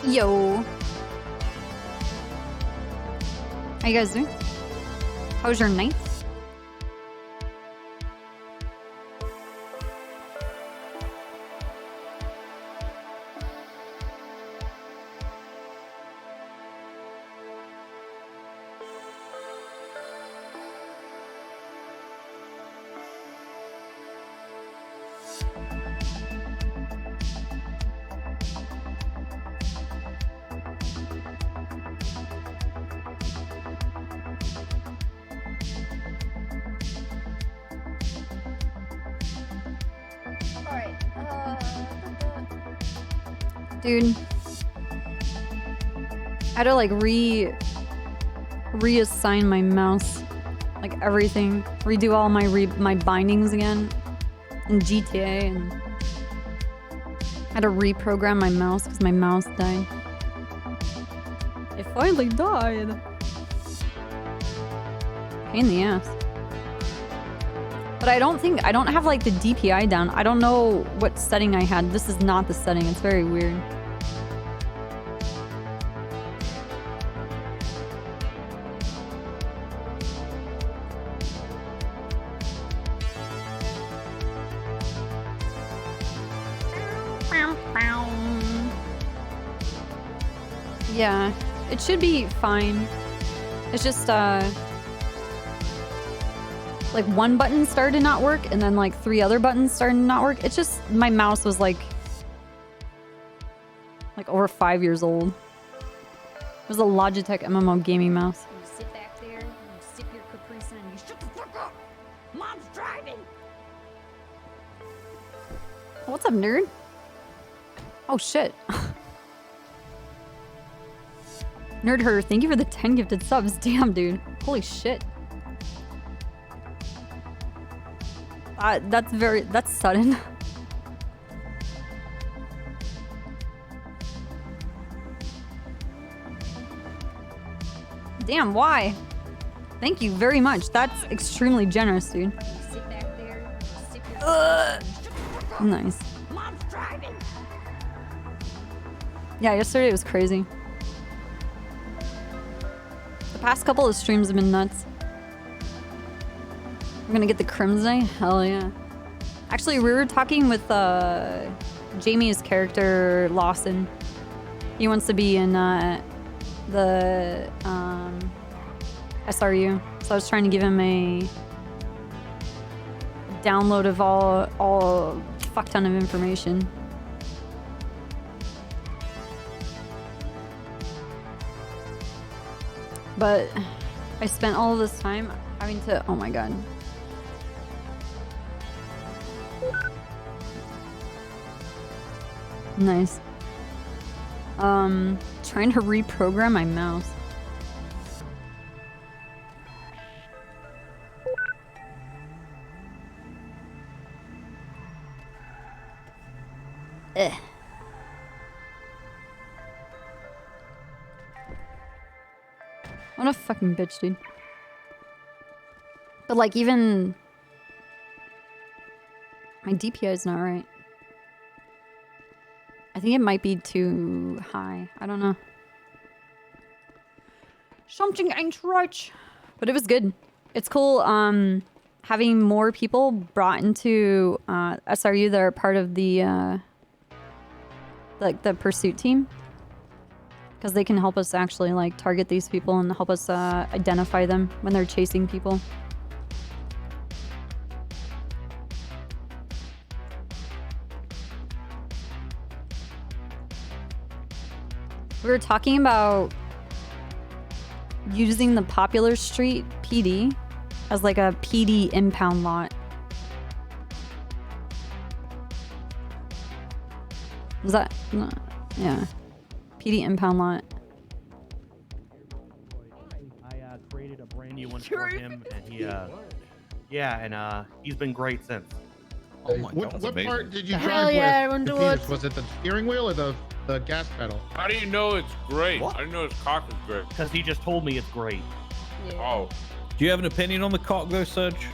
Yo. How you guys doing? How was your night? Dude, I had to like reassign my mouse, like everything, redo all my bindings again in GTA, and I had to reprogram my mouse because my mouse died. It finally died. Pain in the ass. But I don't have like the DPI down. I don't know what setting I had. This is not the setting. It's very weird. Yeah, it should be fine. It's just like one button started to not work and then like 3 other buttons started to not work. It's just my mouse was like over 5 years old. It was a Logitech MMO gaming mouse. You sit back there, you sip your Capri Sun, you shut the fuck up! Mom's driving! What's up, nerd? Oh shit. Nerd Herder, thank you for the 10 gifted subs. Damn, dude. Holy shit. That's sudden. Damn, why? Thank you very much. That's extremely generous, dude. You sit back there, you sip your Capri Sun, you shut the fuck up! Nice. Mom's driving! Yeah, yesterday was crazy. The past couple of streams have been nuts. I'm gonna get the Crimson. Hell yeah. Actually, we were talking with Jamie's character, Lawson. He wants to be in the SRU. So I was trying to give him a download of all fuck ton of information. But I spent all of this time having to, oh my god. Nice. Trying to reprogram my mouse. Ugh. What a fucking bitch, dude. But like even my DPI is not right. I think it might be too high. I don't know. Something ain't right. But it was good. It's cool having more people brought into SRU that are part of the like the pursuit team. Because they can help us actually like target these people and help us identify them when they're chasing people. We were talking about using the Popular Street PD as like a PD impound lot. Is that... No, yeah. PD impound lot. I created a brand new one for him, and he, yeah, and he's been great since. Oh my God, what part did you Hell drive yeah, with? Underwood. Was it the steering wheel or the gas pedal? How do you know it's great? What? I know his cock is great. Because he just told me it's great. Yeah. Oh. Do you have an opinion on the cock though, Serge?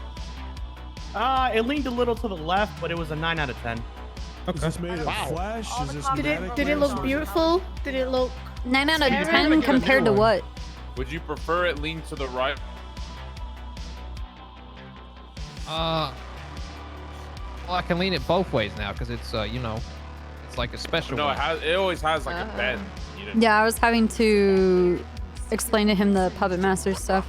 It leaned a little to the left, but it was a 9 out of 10. Is this made of Wow. flesh? Is this Did it pneumatic look leather? beautiful? Did it look? 9 out of You're gonna 10 get a compared new to one. what? Would you prefer it lean to the right? Well, I can lean it both ways now because it's you know, it's like a special No, one. it always has like a bend. You know? Yeah, I was having to explain to him the Puppet Master stuff.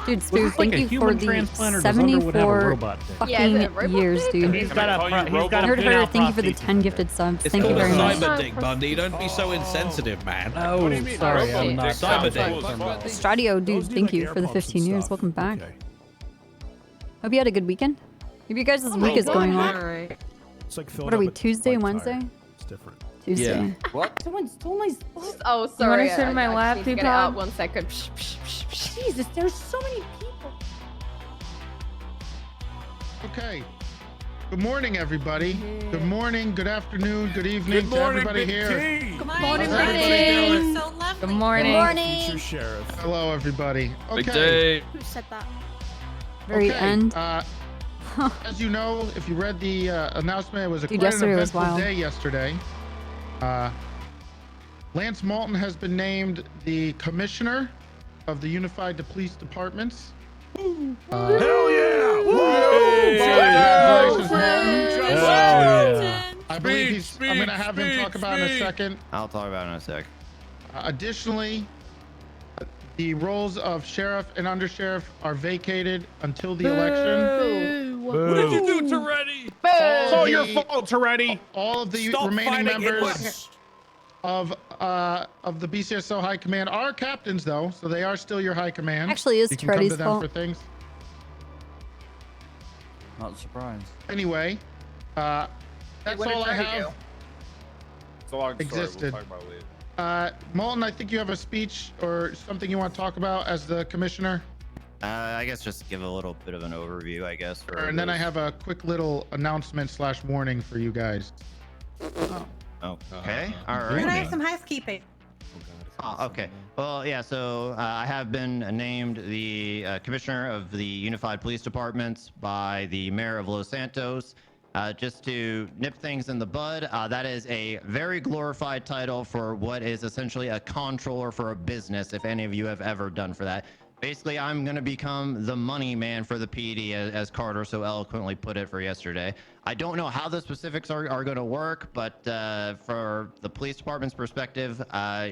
Dude, Was Spoo, this like thank a you human for the transplant or does Underwood have a 74 robot dick? fucking Yeah, is it a robot years, dick? dude. He's Can got I a call you he's got robot? a Nerd big Herder, out thank you for the prosthesis. 10 gifted subs. It's Thank you called very a much. cyber dick, Bundy. Don't be so insensitive, man. Oh, What do you mean? sorry, Robot I'm not. dick sounds Cyber cool as fuck. Stradio, Those dude, need, thank like, you air for the pumps and 15 years. stuff. Welcome back. Okay. Hope you had a good weekend. Hope you guys' week is going well. Alright. It's like filling What are we, up a Tuesday, bike Wednesday? tire. It's different. Tuesday. What? Someone stole my. Oh, sorry. sit in my lap, Get it Peapod? out 1 second. Psh, psh, psh, psh. Jesus, there's so many people. Okay. Good morning, everybody. Good morning, good afternoon, good evening Good to morning, everybody Big here. T. Good How's morning, everybody doing? Good morning. Future sheriff. Hello, everybody. Big Okay. T. Who said that? Very Okay, end. As you know, if you read the announcement, it was Dude, quite an yesterday was eventful wild. day yesterday. Lance Malton has been named the commissioner of the Unified Police Departments. Hell yeah! Congratulations, Malton. Hell yeah! I believe Speech, I'm going to have him speech, talk about it in a speech. second. I'll talk about it in a sec. Additionally, the roles of sheriff and undersheriff are vacated until the election. Boo. What did you do, Toretti? It's all your the- fault, Toretti. All of the Stop remaining finding members inputs. of the BCSO High Command are captains, though, so they are still your high command. Actually, it's you can come to Toretti's them fault. for things. Not surprised. Anyway, that's what did all I Trevor have. do? It's a long story. Existed. We'll talk about it later. Malton, I think you have a speech or something you want to talk about as the commissioner. I guess just give a little bit of an overview, I guess. For And then I those- have a quick little announcement / warning for you guys. Okay. All Can I right. have some housekeeping? Oh, okay. Well, yeah. So I have been named the commissioner of the Unified Police Departments by the mayor of Los Santos. Just to nip things in the bud, that is a very glorified title for what is essentially a controller for a business, if any of you have ever done for that. Basically, I'm going to become the money man for the PD, as Carter so eloquently put it for yesterday. I don't know how the specifics are going to work, but for the police department's perspective,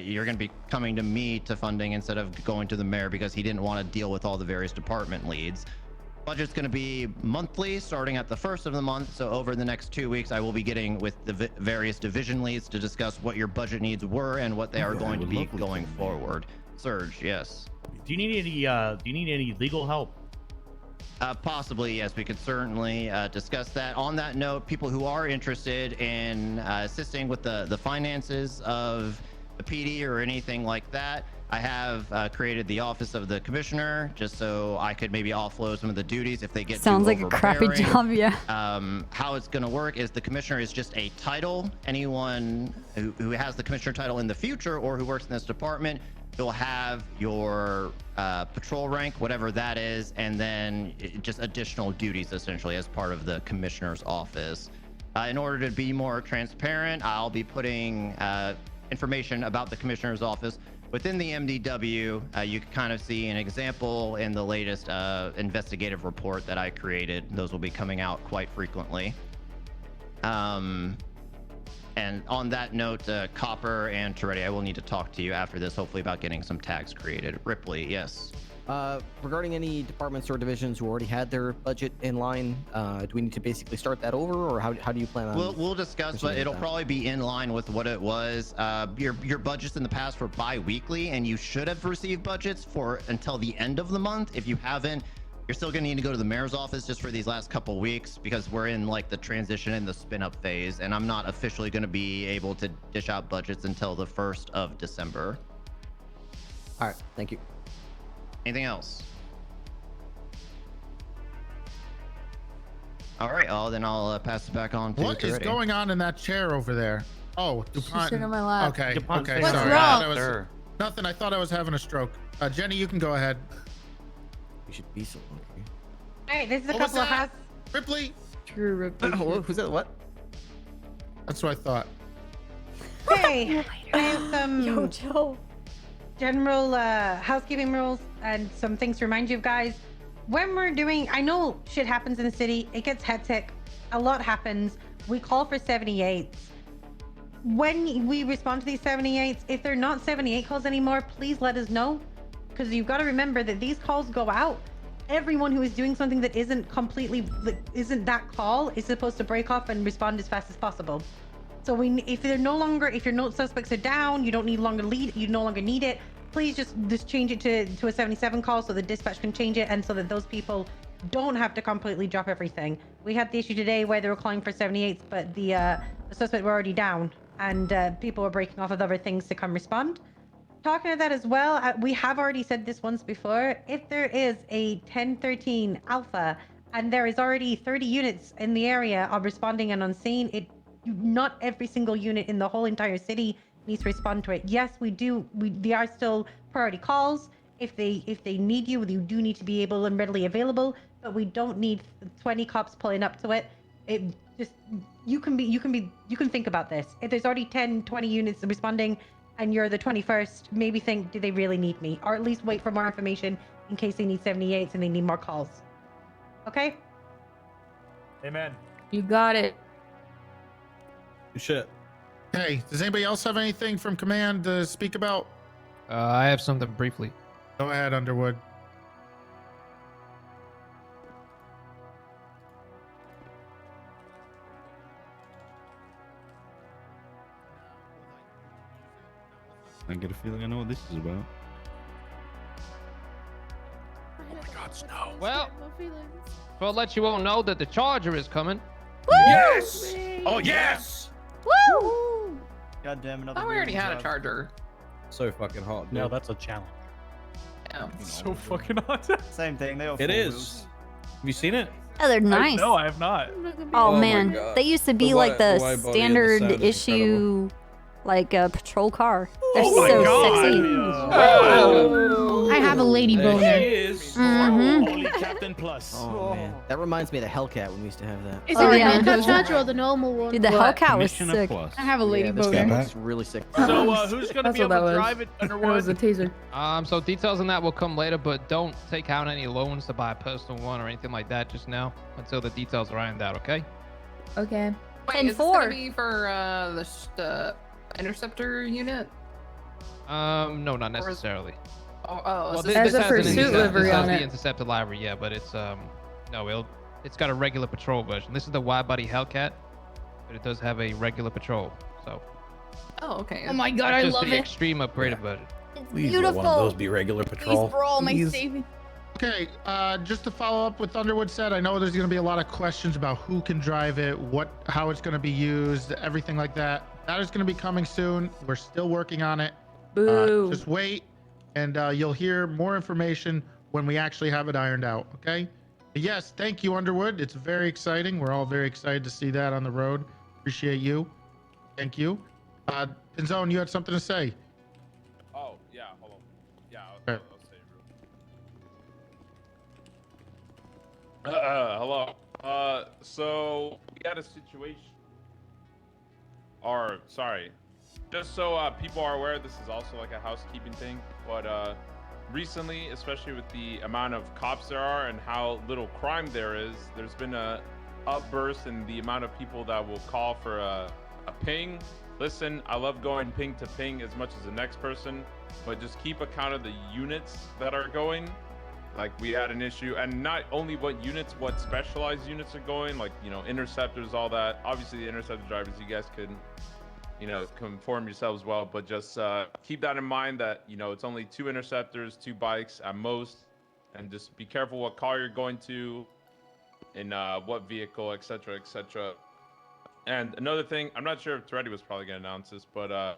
you're going to be coming to me to funding instead of going to the mayor because he didn't want to deal with all the various department leads. Budget's going to be monthly, starting at the first of the month. So over the next 2 weeks, I will be getting with the various division leads to discuss what your budget needs were and what they are going to be going forward. Surge, yes. Do you need any legal help? Possibly, yes. We could certainly discuss that. On that note, people who are interested in assisting with the finances of the PD or anything like that, I have created the office of the commissioner just so I could maybe offload some of the duties if they get Sounds too like a crappy overbearing. job, yeah. How it's going to work is the commissioner is just a title. Anyone who has the commissioner title in the future or who works in this department, you'll have your patrol rank, whatever that is, and then just additional duties essentially as part of the commissioner's office. In order to be more transparent, I'll be putting information about the commissioner's office within the MDW. You can kind of see an example in the latest investigative report that I created. Those will be coming out quite frequently. And on that note, Copper and Toretti, I will need to talk to you after this, hopefully about getting some tags created. Ripley, yes. Regarding any departments or divisions who already had their budget in line, do we need to basically start that over, or how do you plan on? We'll discuss, but it'll probably be in line with what it was. Your budgets in the past were bi-weekly, and you should have received budgets for until the end of the month. If you haven't, you're still gonna need to go to the mayor's office just for these last couple weeks because we're in like the transition and the spin-up phase, and I'm not officially gonna be able to dish out budgets until the 1st of December. All right, thank you. Anything else? All right, then I'll pass it back on to What is Toretti. going on in that chair over there? Oh, DuPont. sitting on my lap. Okay, DuPont okay, What's sorry. wrong? That was Sir. nothing. I thought I was having a stroke. Jenny, you can go ahead. We should be so lucky. Hey, this is a What was couple of that? house. Ripley, True, Ripley. Who's that? What? That's what I thought. Hey, I have some Yo, Joe. general housekeeping rules and some things to remind you guys. When we're doing, I know shit happens in the city. It gets hectic. A lot happens. We call for 78s. When we respond to these 78s, if they're not 78 calls anymore, please let us know. Because you've got to remember that these calls go out. Everyone who is doing something that isn't that call is supposed to break off and respond as fast as possible. So if your note suspects are down, you no longer need it. Please just change it to a 77 call so the dispatch can change it, and so that those people don't have to completely drop everything. We had the issue today where they were calling for 78s, but the suspect were already down, and people were breaking off with other things to come respond. Talking to that as well, we have already said this once before. If there is a 1013 alpha and there is already 30 units in the area of responding and on scene, not every single unit in the whole entire city needs to respond to it. Yes, they are still priority calls. If they need you do need to be able and readily available, but we don't need 20 cops pulling up to it. You can think about this. If there's already 10-20 units responding and you're the 21st, maybe think, do they really need me? Or at least wait for more information in case they need 78s and they need more calls. Okay? Amen. You got it. Shit. Hey, does anybody else have anything from command to speak about? I have something briefly. Go ahead, Underwood. I get a feeling I know what this is about. Oh my God, Snow. Well, I'll let you all know that the Charger is coming. Yes! Oh, yes! Woo! God damn it. I already had a charger. So fucking hot. No, dude. that's a challenge. Yeah. So fucking hot. Same thing. They all It is. Have you seen it? Oh, they're nice. No, I have not. Oh, my man, God. they used to be The like the wide body and the standard sound is issue, like a patrol car. They're Oh my so God. sexy. I have a lady There boner. she is. Mhm. Holy Captain Plus. Oh man, that reminds me of the Hellcat when we used to have that. Is Oh, it the yeah. Hellcat charger or the normal one? Dude, the What? Hellcat was Commissioner sick. Plus. I have a lady Yeah, this boner. guy looks really sick. So, who's gonna That's be what able that to was. drive it, That was a Underwood? taser. So details on that will come later, but don't take out any loans to buy a personal one or anything like that just now until the details are ironed out, okay? Okay. Wait, Wait, is is this this gonna gonna be for the interceptor unit? No, not necessarily. Oh, Well, this this is a has an pursuit intercept- livery this has on the it. interceptor library, yeah, but it's it's got a regular patrol version. This is the wide body Hellcat, but it does have a regular patrol. So Oh, okay. Oh my god, I just love the it. extreme upgraded version. It's Please beautiful. let one of those be regular patrol. Please, for all my Please. saving. Okay, just to follow up with Underwood said, I know there's going to be a lot of questions about who can drive it, how it's going to be used, everything like that. That is going to be coming soon. We're still working on it. Boo. Just wait, and you'll hear more information when we actually have it ironed out, okay? But yes, thank you, Underwood. It's very exciting. We're all very excited to see that on the road. Appreciate you. Thank you. Pinzone, you had something to say? Oh, yeah, hold on. Yeah, Okay. I'll say it real. Hello. So we had a situation. Or, sorry. Just so people are aware, this is also like a housekeeping thing. But recently, especially with the amount of cops there are and how little crime there is, there's been a upburst in the amount of people that will call for a ping. Listen, I love going ping to ping as much as the next person, but just keep account of the units that are going. Like we had an issue, and not only what units, what specialized units are going, like, you know, interceptors, all that. Obviously the interceptor drivers, you guys could, you know, conform yourselves well, but just keep that in mind that, you know, it's only 2 interceptors, 2 bikes at most, and just be careful what car you're going to, in what vehicle, etc., etc. And another thing, I'm not sure if Toretti was probably going to announce this, but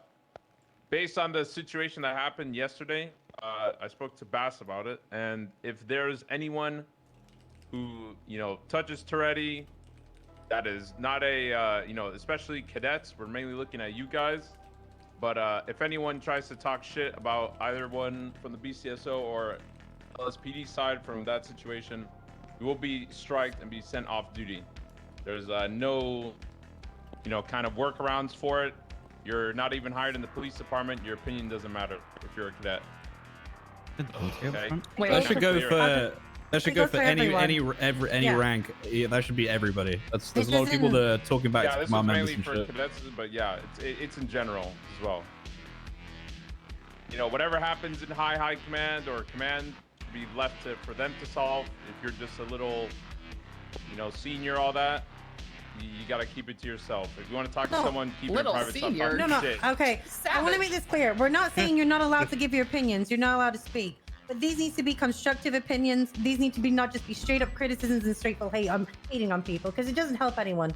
based on the situation that happened yesterday, I spoke to Bass about it, and if there's anyone who, you know, touches Toretti, that is not a, you know, especially cadets, we're mainly looking at you guys, but if anyone tries to talk shit about either one from the BCSO or LSPD side from that situation, we will be striked and be sent off duty. There's no you know, kind of workarounds for it. You're not even hired in the police department. Your opinion doesn't matter if you're a cadet. Okay. Wait, That should go Clear. for. That should It go goes for for any everyone. any Yeah. rank. Yeah, that should be everybody. There's This a lot of people isn't- that are talking about Yeah, this command was members mainly and for shit. cadets, but yeah, it's in general as well. You know, whatever happens in high command or command, be left for them to solve. If you're just a little, you know, senior, all that, you got to keep it to yourself. If you want to talk to No, someone, keep it little private. Stop senior. talking No, shit. okay. I want to make this clear. We're not saying you're not allowed to give your opinions. You're not allowed to speak. But these need to be constructive opinions. These need to be not just be straight up criticisms and straightforward hate. I'm hating on people because it doesn't help anyone.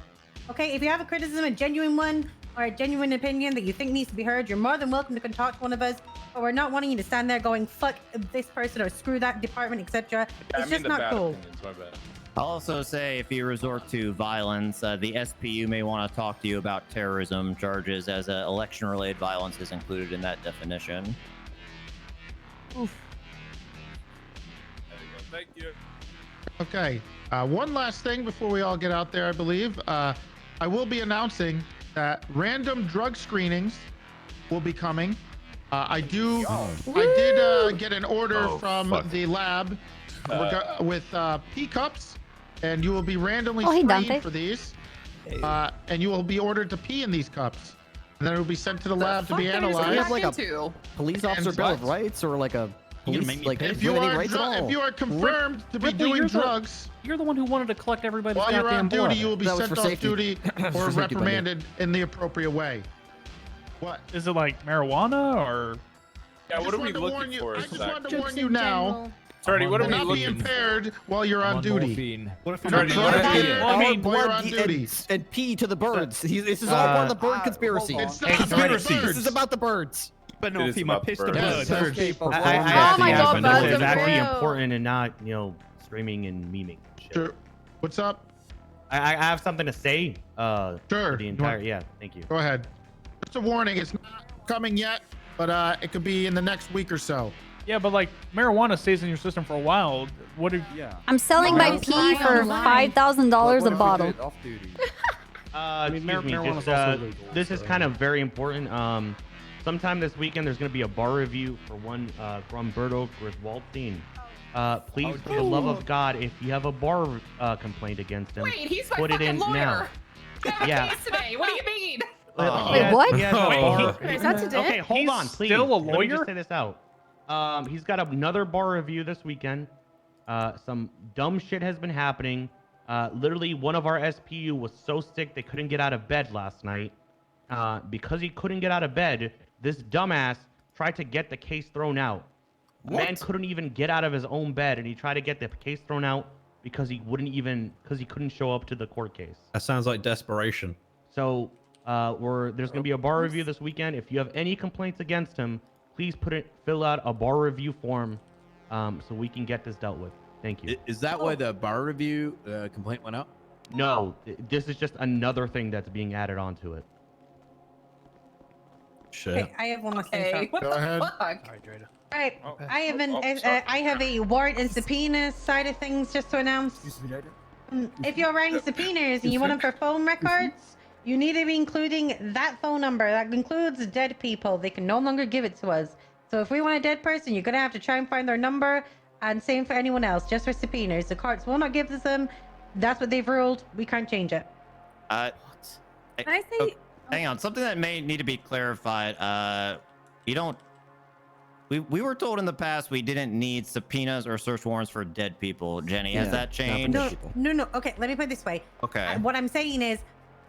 Okay, if you have a criticism, a genuine one, or a genuine opinion that you think needs to be heard, you're more than welcome to come talk to one of us. But we're not wanting you to stand there going fuck this person or screw that department, etc. Yeah, It's I mean just the not bad cool. opinions, my bad. I'll also say if you resort to violence, the SPU may want to talk to you about terrorism charges, as election-related violence is included in that definition. Thank you. Okay. One last thing before we all get out there, I believe. I will be announcing that random drug screenings will be coming. I did get an order from the lab with P cups, and you will be randomly Oh, hey, screened Dante. for these. And you will be ordered to pee in these cups. And then it will be sent to the lab to be Do we analyzed. have like a police officer And bill of what? rights or like a police make me like pay? do If you you have any are rights at all? if you are confirmed to be Ripley, doing you're the- drugs You're the one who wanted to collect everybody's while you're goddamn on duty, blood. you will be That was sent for off safety. duty For or safety, buddy. reprimanded in the appropriate way. What? Is it like marijuana or? Yeah, I what just are we wanted to warn looking you- for? I just exactly? wanted to warn you now. Sorry, what are Do we not be looking for? impaired while you're on duty. What if Sorry, I'm what not are we- here? Well, I mean, while you're on Blood duty. and pee to the birds. This is all part of the bird conspiracy. It's not Conspiracy. birds. This is about the birds. But It no, is pee my about piss to birds. blood. Yes, Okay, sir. I Oh actually my have God, an that's order. It's actually real. important and not, you know, streaming and memeing. Shit. Sure. What's up? I have something to say. Sure. For the entire. Yeah. Thank you. Go ahead. Just a warning. It's not coming yet, but it could be in the next week or so. Yeah, but like marijuana stays in your system for a while. What if? Yeah. I'm selling my pee for $5,000 a bottle. Excuse me. marijuana's Just, also legal, this is so- kind of very important. Sometime this weekend, there's going to be a bar review for one from Berto Griswoldstein. Please, for the love of God, if you have a bar complaint against him, Wait, he's my put it fucking in lawyer. now. Got a Yeah. case today. What do you mean? Wait, what? He has a bar. Is that today? Okay, hold He's on, please. still a Let me lawyer? just say this out. He's got another bar review this weekend. Some dumb shit has been happening. Literally, one of our SPU was so sick they couldn't get out of bed last night. Because he couldn't get out of bed, this dumbass tried to get the case thrown out. Man couldn't even get out of his own bed, and he tried to get the case thrown out because he couldn't show up to the court case. That sounds like desperation. So there's gonna be a bar review this weekend. If you have any complaints against him, please fill out a bar review form, so we can get this dealt with. Thank you. Is that why the bar review complaint went out? No, this is just another thing that's being added onto it. Shit. Okay, I have one last thing. Hey, so- what Go the ahead. fuck? All right, Okay. I have sorry. I have a warrant and subpoena side of things just to announce. If you're writing subpoenas and you want them for phone records, you need to be including that phone number. That includes dead people. They can no longer give it to us. So if we want a dead person, you're gonna have to try and find their number. And same for anyone else. Just for subpoenas, the courts will not give this them. That's what they've ruled. We can't change it. Can I say? Hang on, something that may need to be clarified. You don't. We were told in the past we didn't need subpoenas or search warrants for dead people. Jenny, has Yeah, that changed? No. Okay, let me put it this way. Okay. What I'm saying is,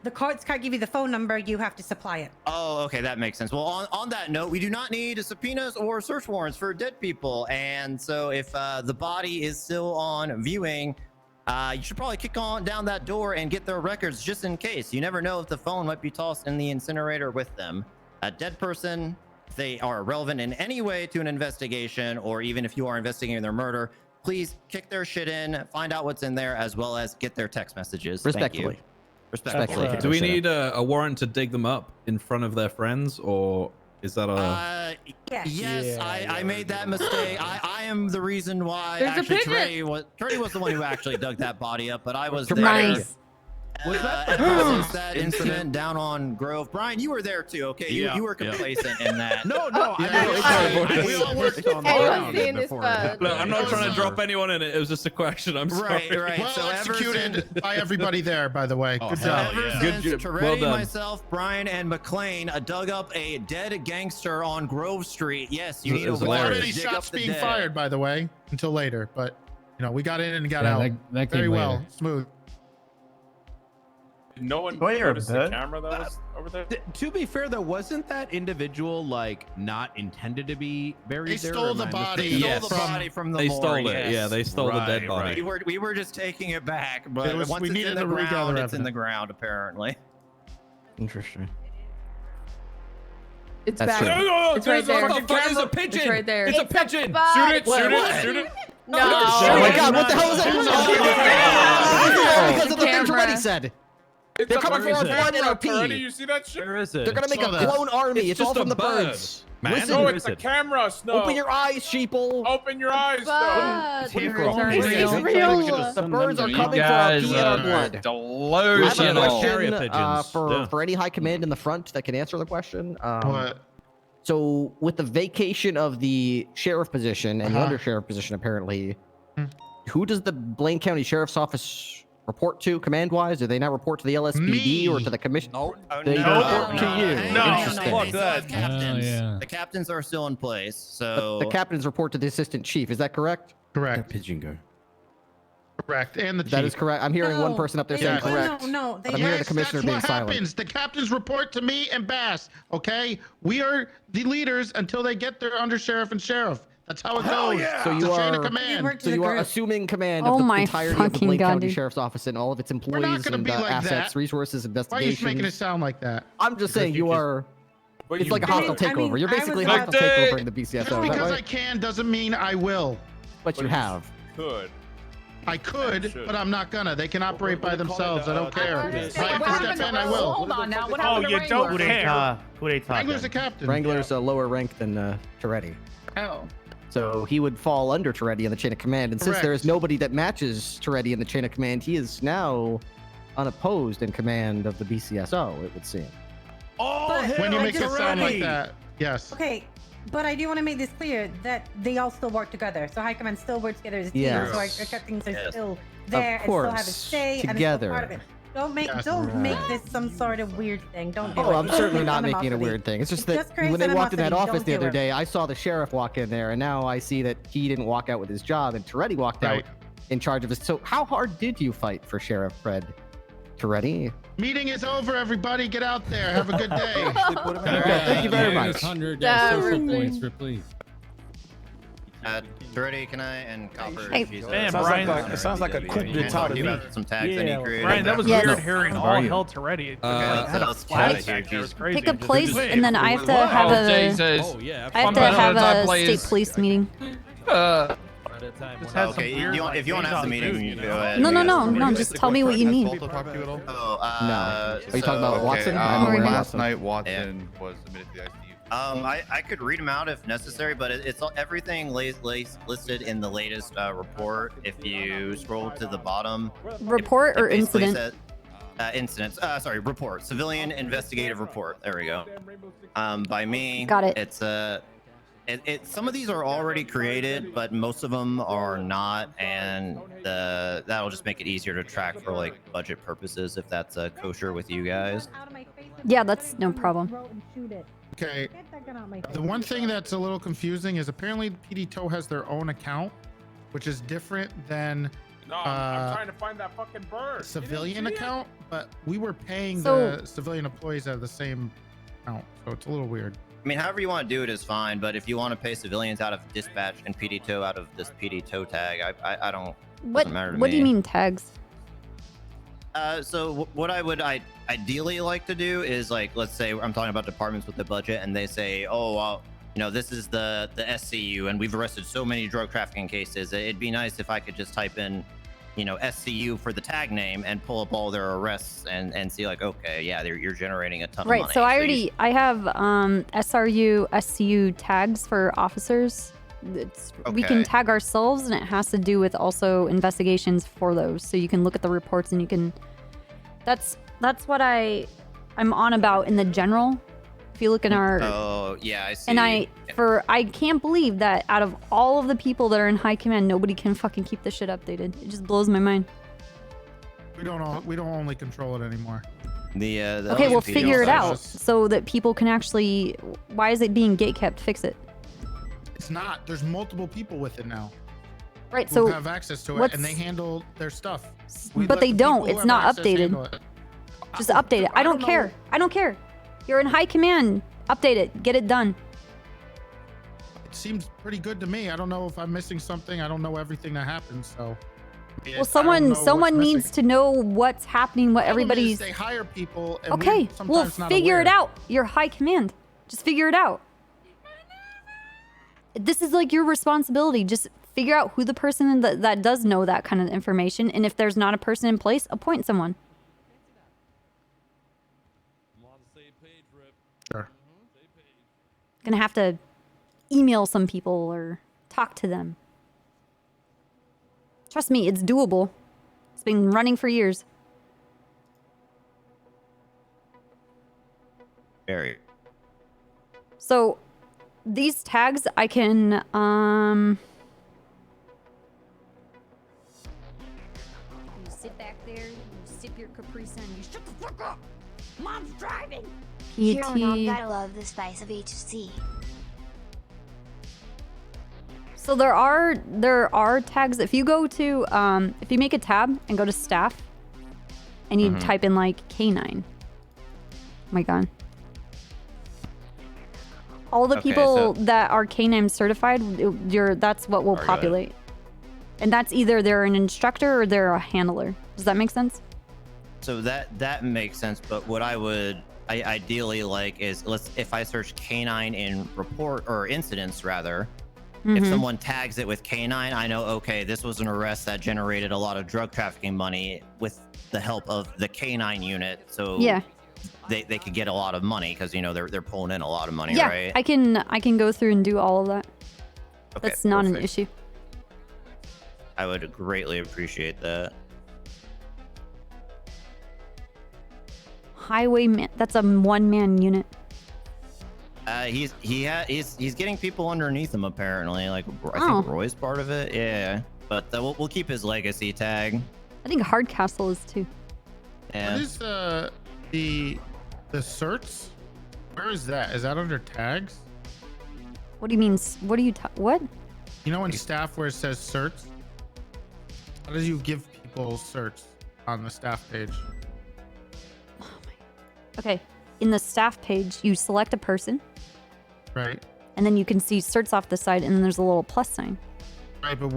the courts can't give you the phone number. You have to supply it. Oh, okay, that makes sense. Well, on that note, we do not need subpoenas or search warrants for dead people. And so if the body is still on viewing, you should probably kick on down that door and get their records just in case. You never know if the phone might be tossed in the incinerator with them. A dead person, if they are relevant in any way to an investigation, or even if you are investigating their murder, please kick their shit in, find out what's in there, as well as get their text messages. Thank you. Respectfully. Respectfully. Do we need a warrant to dig them up in front of their friends, or is that a? Yes, I made that mistake. I am the reason why. There's a actually, piglet. Trey was the one who actually dug that body up, but I was there. Nice. Was that Since that incident down on Grove, Brian, you were there too. Okay, you were complacent in that. No, we all worked on Look, I'm not trying to drop anyone in it. It was just a question. I'm sorry. Right. Well So executed by everybody there, by the way. Good job. Ever since Well Toretti, done. myself, Brian, and McLean dug up a dead gangster on Grove Street. Yes, you It need to was watch hilarious. Already Dig Up shots the being Dead. fired, by the way, until later. But we got in and got out that very came well, later. smooth. No one Well, you're a noticed the bit. camera that was over there. To be fair, though, wasn't that individual like not intended to be buried They there? stole or am the I body. mistaken? Stole the body from the They morgue, stole it. yes. Yeah, they stole the dead Right, body. right. We were just taking it back, but It was- once we it's needed in the to regather ground, it's in evidence. the ground apparently. Interesting. It's That's back. true. It's right there. There's a pigeon. It's right there. It's a pigeon. Shoot it! No. Oh my god, what the hell is that? Because of the thing Camera. Toretti said. It's They're a coming for our camera, blood Toretti, NOP. You see that shit? Where is it? They're gonna make Saw a that. clone army. It's all just from a the bird. birds. Man, Listen, No, where it's is a it? camera, Snow. open your eyes, sheeple. Open your eyes, Snow. But The real. birds are You coming for our guys pee and our are blood. I have a delusional. Carrier question pigeons. for any high command in the front that can answer the question. What? So, with the vacation of the sheriff position and the Uh-huh. undersheriff position, apparently, Hmm. who does the Blaine County Sheriff's Office report to, command-wise? Do they not report to the LSPD or Me. to the commission? Oh, They no, report to you. No. Interesting. Fuck They still that. have captains. Oh, yeah. The captains are still in place, But so the captains report to the assistant chief. Is that correct? Correct. Pigeon go. Correct. And the chief. That is correct. I'm hearing one No, person up there they saying don't. correct. No, they But I'm hearing the Yes, commissioner that's being what silent. happens. The captains report to me and Bass. Okay, we are the leaders until they get their undersheriff and sheriff. That's how it goes. So It's you a chain of are- command. work to So the you are group. assuming command Oh of the my entirety of the fucking Blaine God, County dude. Sheriff's Office and all of its not employees gonna and be like assets, that. resources, Why are you making it investigations. sound like that? I'm just saying you are. But It's you like a did. hostile I mean, takeover. You're I was basically about hostile to- takeover in the Just BCSO. Is that because I right? can doesn't mean I will. But you have. Could. I could, should. but I'm not gonna. They can operate by themselves. I don't care. If What I happened step in, to I will. Hold on now. What Oh, happened to you Wrangler? don't care. Coup d'etat. Wrangler's the captain. Wrangler's a lower rank than Toretti. Oh. So he would fall under Toretti in the chain of command. And since there is Correct. nobody that matches Toretti in the chain of command, he is now unopposed in command of the BCSO, it would seem. Oh, When you I make it just- sound like that, yes. Okay, but I do want to make this clear that they all still work together. So High Command still works together as a team. Yes. So our captains are Yes. still there and still have a course, say and together. are still part of it. Don't make Yes. don't make this some sort of weird thing. Don't do it. Oh, I'm It just certainly creates not making it a animosity. weird thing. It's just It that just creates when they walked in that animosity. office Don't the do other it. day, I saw the sheriff walk in there, and now I see that he didn't walk out with his job, and Toretti walked Right. out in charge of his. So, how hard did you fight for Sheriff Fred Toretti? Meeting is over, everybody. Get out there. Have a good day. Okay, thank you very much. 100 That social really- points for please. Toretti, can I and Copper? Hey. if he's, Damn, Sounds Brian. like it sounds like a coup can d'etat talk to to you me. about some tags that he created. Brian, that was Yes. weird hearing How all are you? hell Toretti. It let's- had a let's flag chat back here, there. It was geez. crazy. Pick a Just- place, Wait, and then I have to what? have Oh, a. Jesus. Oh yeah. I have One to minute at have a time, a please. state police meeting. Just had some Okay, weird, if you want to have the meeting, you go ahead. No, no, You no, guys- no. Just tell me what you need. Oh, No. Are you talking about so- Watson? I'm aware of Watson. Watson was admitted to the ICU. I could read them out if necessary, but it's everything listed in the latest report. If you scroll to the bottom, Report or it basically incident? says- incidents. Sorry, report. Civilian investigative report. There we go. By me. Got it. It's some of these are already created, but most of them are not, and that'll just make it easier to track for like budget purposes if that's kosher with you guys. Yeah, that's no problem. Okay. The one thing that's a little confusing is apparently PD Toe has their own account, which is different than No, I'm trying to find that fucking bird. civilian account, but we were paying So- the civilian employees out of the same account, so it's a little weird. I mean, however you want to do it is fine, but if you want to pay civilians out of dispatch and PD Toe out of this PD Toe tag, I don't. What? Doesn't matter to What do you me. mean tags? So what I would ideally like to do is like, let's say I'm talking about departments with the budget, and they say, oh, well, you know, this is the SCU, and we've arrested so many drug trafficking cases. It'd be nice if I could just type in, you know, SCU for the tag name and pull up all their arrests and see like, okay, yeah, you're generating a ton of Right. money. So I you- already have SRU, SCU tags for officers. We can Okay. tag ourselves, and it has to do with also investigations for those. So you can look at the reports and you can That's what I'm on about in the general. If you look in our Oh, yeah, I see. and I can't believe that out of all of the people that are in high command, nobody can fucking keep this shit updated. It just blows my mind. We don't only control it anymore. Okay, well, figure it out so that people can actually. Why is it being gatekept? Fix it. It's not. There's multiple people with it now. Right. Who So have access to it, and they handle their stuff. But they don't. It's not updated. Just update it. I don't care. I don't care. You're in high command. Update it. Get it done. It seems pretty good to me. I don't know if I'm missing something. I don't know everything that happens. So. Well, someone needs to know what's happening. What everybody's. They hire people. And Okay. Well, figure it out. You're high command. Just figure it out. This is like your responsibility. Just figure out who the person that does know that kind of information, and if there's not a person in place, appoint someone. Sure. Gonna have to email some people or talk to them. Trust me, it's doable. It's been running for years. Very. So these tags I can You sit back there, you sip your Capri Sun, you shut the fuck up! Mom's driving! Hirona, gotta love the spice of H2C. So there are tags. If you go to if you make a tab and go to staff and you type in like K9. Oh my god. All the people that are K9 certified, that's what will populate. And that's either they're an instructor or they're a handler. Does that make sense? So that makes sense, but what I ideally like is if I search K9 in report or incidents rather, if someone tags it with K9, I know, okay, this was an arrest that generated a lot of drug trafficking money with the help of the K9 unit. So yeah, they could get a lot of money because they're pulling in a lot of money, yeah, right? I can go through and do all of that. Okay, that's not an issue. I would greatly appreciate that. Highwayman, that's a one-man unit. He's getting people underneath him apparently. Like I think Roy's part of it. Yeah, but we'll keep his legacy tag. I think Hardcastle is too. Yeah. What is the certs? Where is that? Is that under tags? What do you mean? What do you what? You know in staff where it says certs? How do you give people certs on the staff page? Okay, in the staff page, you select a person. Right. And then you can see certs off the side, and then there's a little plus sign. Right, but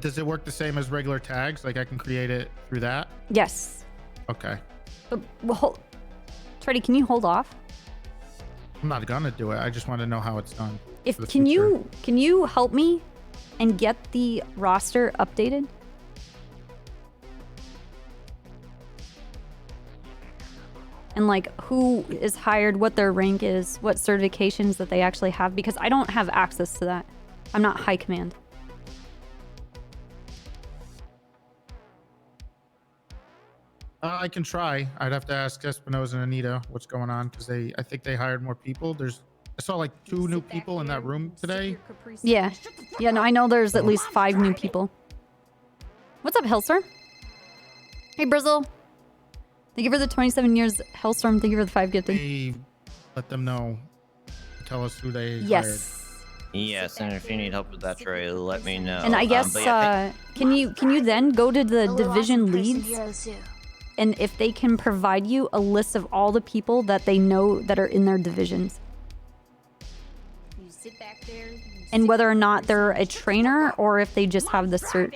does it work the same as regular tags? Like I can create it through that? Yes. Okay. But Treddy, can you hold off? I'm not gonna do it. I just want to know how it's done. Can you help me and get the roster updated? And like who is hired, what their rank is, what certifications that they actually have, because I don't have access to that. I'm not high command. I can try. I'd have to ask Espinosa and Anita what's going on because I think they hired more people. I saw like 2 new people in that room today. Yeah. Yeah, no, I know there's at least 5 new people. What's up, Hellstorm? Hey, Brizzle. Thank you for the 27 years, Hellstorm. Thank you for the 5 gifted. Hey, let them know. Tell us who they hired. Yes, and if you need help with that, Trey, let me know. And I guess can you then go to the division leads, and if they can provide you a list of all the people that they know that are in their divisions, You sit back there, and whether or not they're a trainer or if they just have the cert.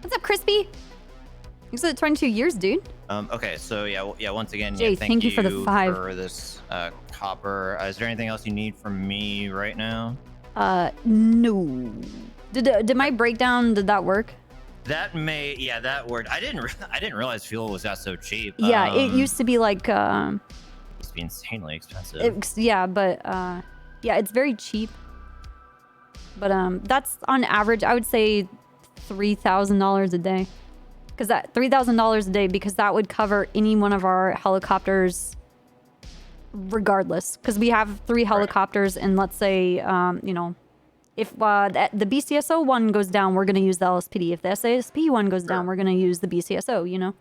What's up, Crispy? You said 22 years, dude. Okay, so yeah. Once again, Jay, thank you for the 5. for this copper. Is there anything else you need from me right now? No. Did my breakdown? Did that work? That worked. I didn't realize fuel was so cheap. Yeah, it used to be like. It used to be insanely expensive. Yeah, but yeah, it's very cheap. But that's on average, I would say $3,000 a day. Because that $3,000 a day, because that would cover any one of our helicopters regardless. Because we have 3 helicopters, and let's say, you know, if the BCSO one goes down, we're going to use the LSPD. If the SASP one goes down, we're going to use the BCSO, you know?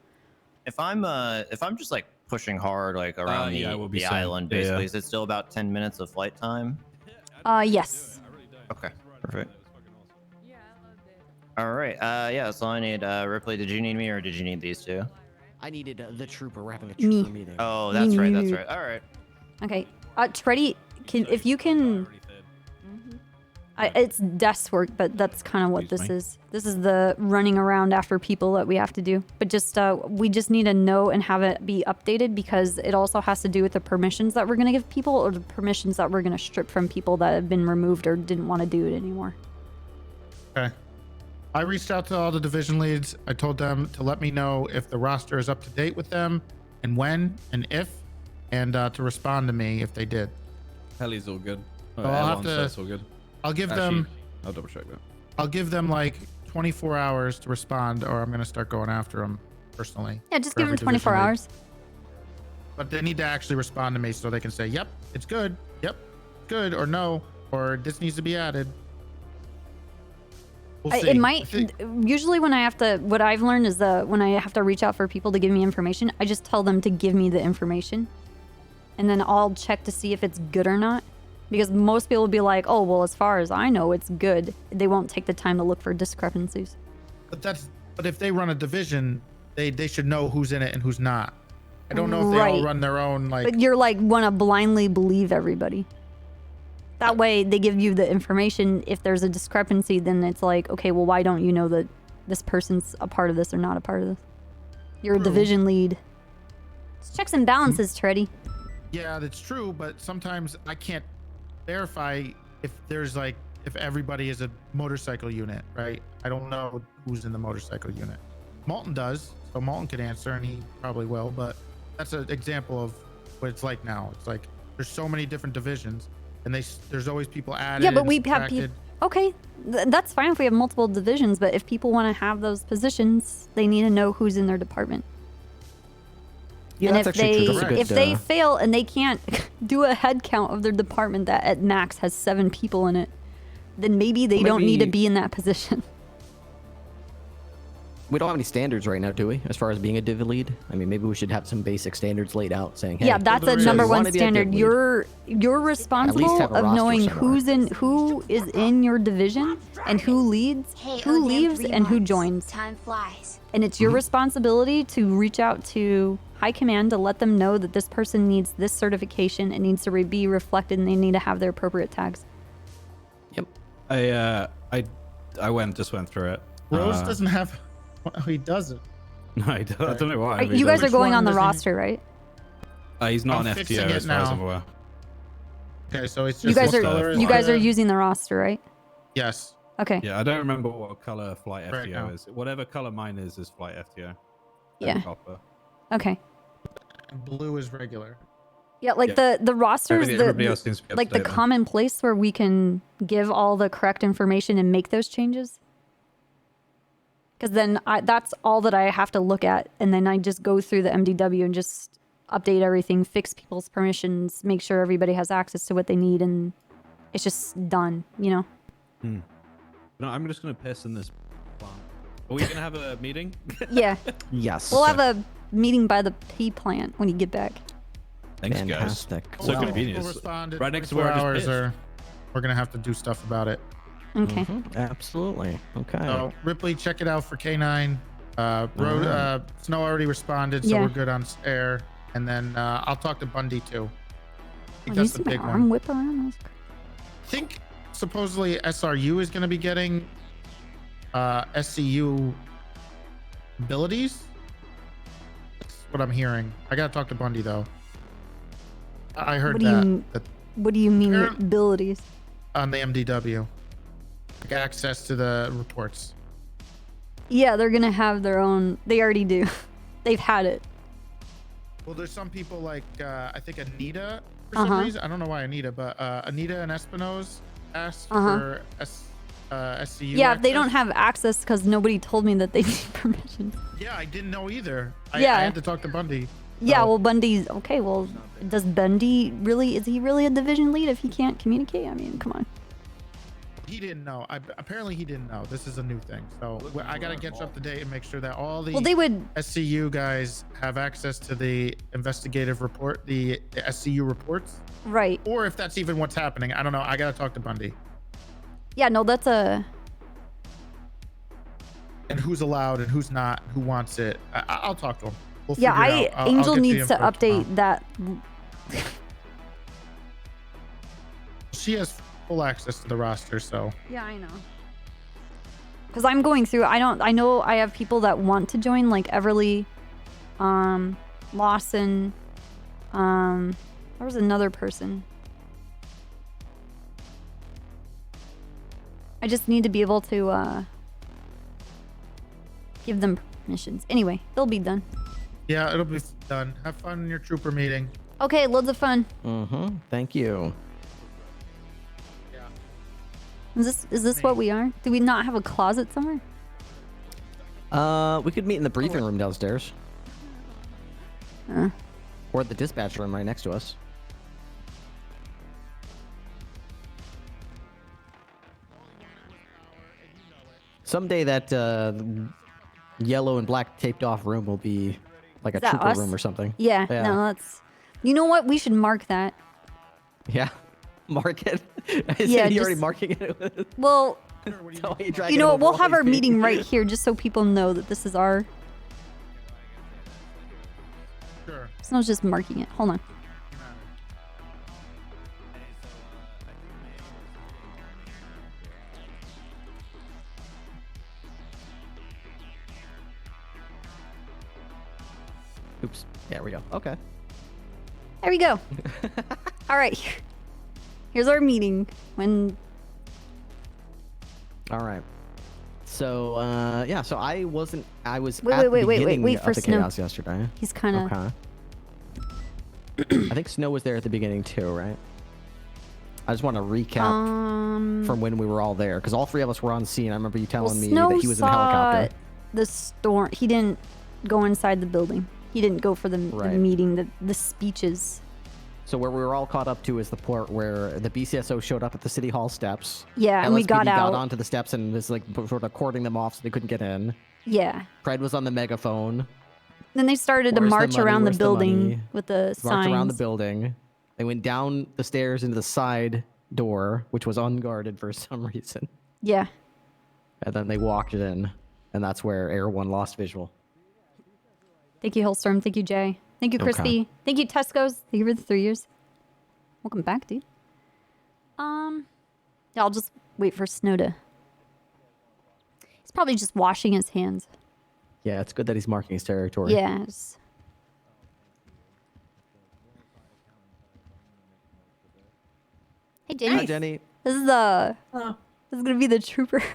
If I'm just like pushing hard like around the island, basically, is it still about 10 minutes of flight time? Yes. Okay, perfect. All right. Yeah, so I need Ripley. Did you need me or did you need these two? I needed the trooper. We're having a Me. trooper meeting. Oh, that's right. That's right. All right. Okay. Treddy, if you can... it's desk work, but that's kind of what this is. This is the running around after people that we have to do. But just we just need to know and have it be updated because it also has to do with the permissions that we're going to give people or the permissions that we're going to strip from people that have been removed or didn't want to do it anymore. Okay. I reached out to all the division leads. I told them to let me know if the roster is up to date with them and when and if, and to respond to me if they did. Heli's all good. So I'll have to. It's all good. I'll give them. I'll double check that. I'll give them like 24 hours to respond, or I'm gonna start going after them personally. Yeah, just give them 24 hours. But they need to actually respond to me so they can say, "Yep, it's good. Yep, good," or "No," or "This needs to be added." We'll see. It might. Usually, when I have to, what I've learned is that when I have to reach out for people to give me information, I just tell them to give me the information, and then I'll check to see if it's good or not. Because most people will be like, "Oh, well, as far as I know, it's good." They won't take the time to look for discrepancies. But if they run a division, they should know who's in it and who's not. I don't know if they all run their own like. But you're like want to blindly believe everybody. That way, they give you the information. If there's a discrepancy, then it's like, okay, well, why don't you know that this person's a part of this or not a part of this? You're a division lead. It's checks and balances, Treddy. Yeah, that's true. But sometimes I can't verify if there's like if everybody is a motorcycle unit, right? I don't know who's in the motorcycle unit. Malton does, so Malton could answer, and he probably will. But that's an example of what it's like now. It's like there's so many different divisions. And there's always people added. Yeah, but we have people. Okay, that's fine if we have multiple divisions. But if people want to have those positions, they need to know who's in their department. Yeah, and if they fail and they can't do a head count of their department that at max has 7 people in it, then maybe they don't need to be in that position. We don't have any standards right now, do we? As far as being a div lead, I mean, maybe we should have some basic standards laid out, saying, "Hey, yeah, that's a number one standard. You're responsible of knowing who is in your division and who leads, who leaves, and who joins. Time flies. And it's your responsibility to reach out to high command to let them know that this person needs this certification. It needs to be reflected, and they need to have their appropriate tags. Yep. I just went through it. Rose doesn't have. Oh, he doesn't. No, I don't know why. You guys are going on the roster, right? He's not an FTO as far as I'm aware. Okay, so it's just you guys are using the roster, right? Yes. Okay. Yeah, I don't remember what color flight FTO is. Whatever color mine is flight FTO. Yeah. Copper. Okay. And blue is regular. Yeah, like the rosters, like the common place where we can give all the correct information and make those changes. Because then that's all that I have to look at. And then I just go through the MDW and just update everything, fix people's permissions, make sure everybody has access to what they need. And it's just done, you know? No, I'm just going to piss in this plant. Are we going to have a meeting? Yeah. Yes. We'll have a meeting by the P plant when you get back. Thanks, Fantastic. guys. So convenient. We'll respond in right next to where I just pissed. We're going to have to do stuff about it. Okay. Absolutely. Okay. So Ripley, check it out for K9. Snow already responded, so we're good on air. And then I'll talk to Bundy too. I think that's the big one. Whip around. I think supposedly SRU is going to be getting SCU abilities. That's what I'm hearing. I got to talk to Bundy though. I heard What do you mean abilities? On the MDW. Access to the reports. Yeah, they're gonna have their own. They already do. They've had it. Well, there's some people like I think Anita for some reason. I don't know why Anita, but Anita and Espinoz asked Uh-huh. for SCU. Yeah, they don't access? have access because nobody told me that they need permission. Yeah, I didn't know either. I Yeah. had to talk to Bundy. Yeah, so- well, Bundy's okay. Well, does Bundy really? Is he really a division lead if he can't communicate? I mean, come on. He didn't know. Apparently, he didn't know. This is a new thing. So I gotta get you up to date and make sure that all the Well, they would. SCU guys have access to the investigative report, the SCU reports, Right. or if that's even what's happening. I don't know. I gotta talk to Bundy. Yeah, no, that's a. And who's allowed and who's not, who wants it. I'll talk to him. We'll Yeah, figure it out. I'll Angel get the needs to info update tomorrow. that. She has full access to the roster, so. Yeah, I know. Because I'm going through. I know I have people that want to join, like Everly, Lawson. There was another person. I just need to be able to give them permissions. Anyway, they'll be done. Yeah, it'll be done. Have fun in your trooper meeting. Okay, loads of fun. Mm-hmm. Thank you. Is this what we are? Do we not have a closet somewhere? We could meet in the briefing room downstairs. Uh. Or the dispatch room right next to us. Someday that yellow and black taped off room will be like a Is that trooper us? room or something. Yeah, no, that's. You know what? We should mark that. Yeah. Mark it. Is Yeah, he already just- marking it? Well, So why are you dragging you know him what? We'll over have all our these meeting people? right here just so people know that this is our. Sure. So I was just marking it. Hold on. Oops. There we go. Okay. There we go. All right. Here's our meeting. When All right. So yeah, so I was Wait, at wait, the wait, wait, beginning wait of for the Snow. chaos yesterday. He's kind of. Okay. I think Snow was there at the beginning too, right? I just want to recap from when we were all there, because all three of us were on scene. I remember you telling me Snow that he was in the saw helicopter. the storm. He didn't go inside the building. He didn't go for the Right. meeting, the speeches. So where we were all caught up to is the part where the BCSO showed up at the city hall steps. Yeah, and we got LSPD out. got onto the steps and was like sort of cording them off so they couldn't get in. Yeah. Fred was on the megaphone. Then they started to Where's the march money? around the Where's the building money? with the Marched signs. around the building. They went down the stairs into the side door, which was unguarded for some reason. Yeah. And then they walked in, and that's where Air One lost visual. Thank you, Hillstorm. Thank you, Jay. Thank you, Okay. Crispy. Thank you, Tesco's. Thank you for the 3 years. Welcome back, dude. Yeah, I'll just wait for Snow to. He's probably just washing his hands. Yeah, it's good that he's marking his territory. Yes. Hey, Jenny. Hi, Jenny. This is the. This is gonna be the trooper. It's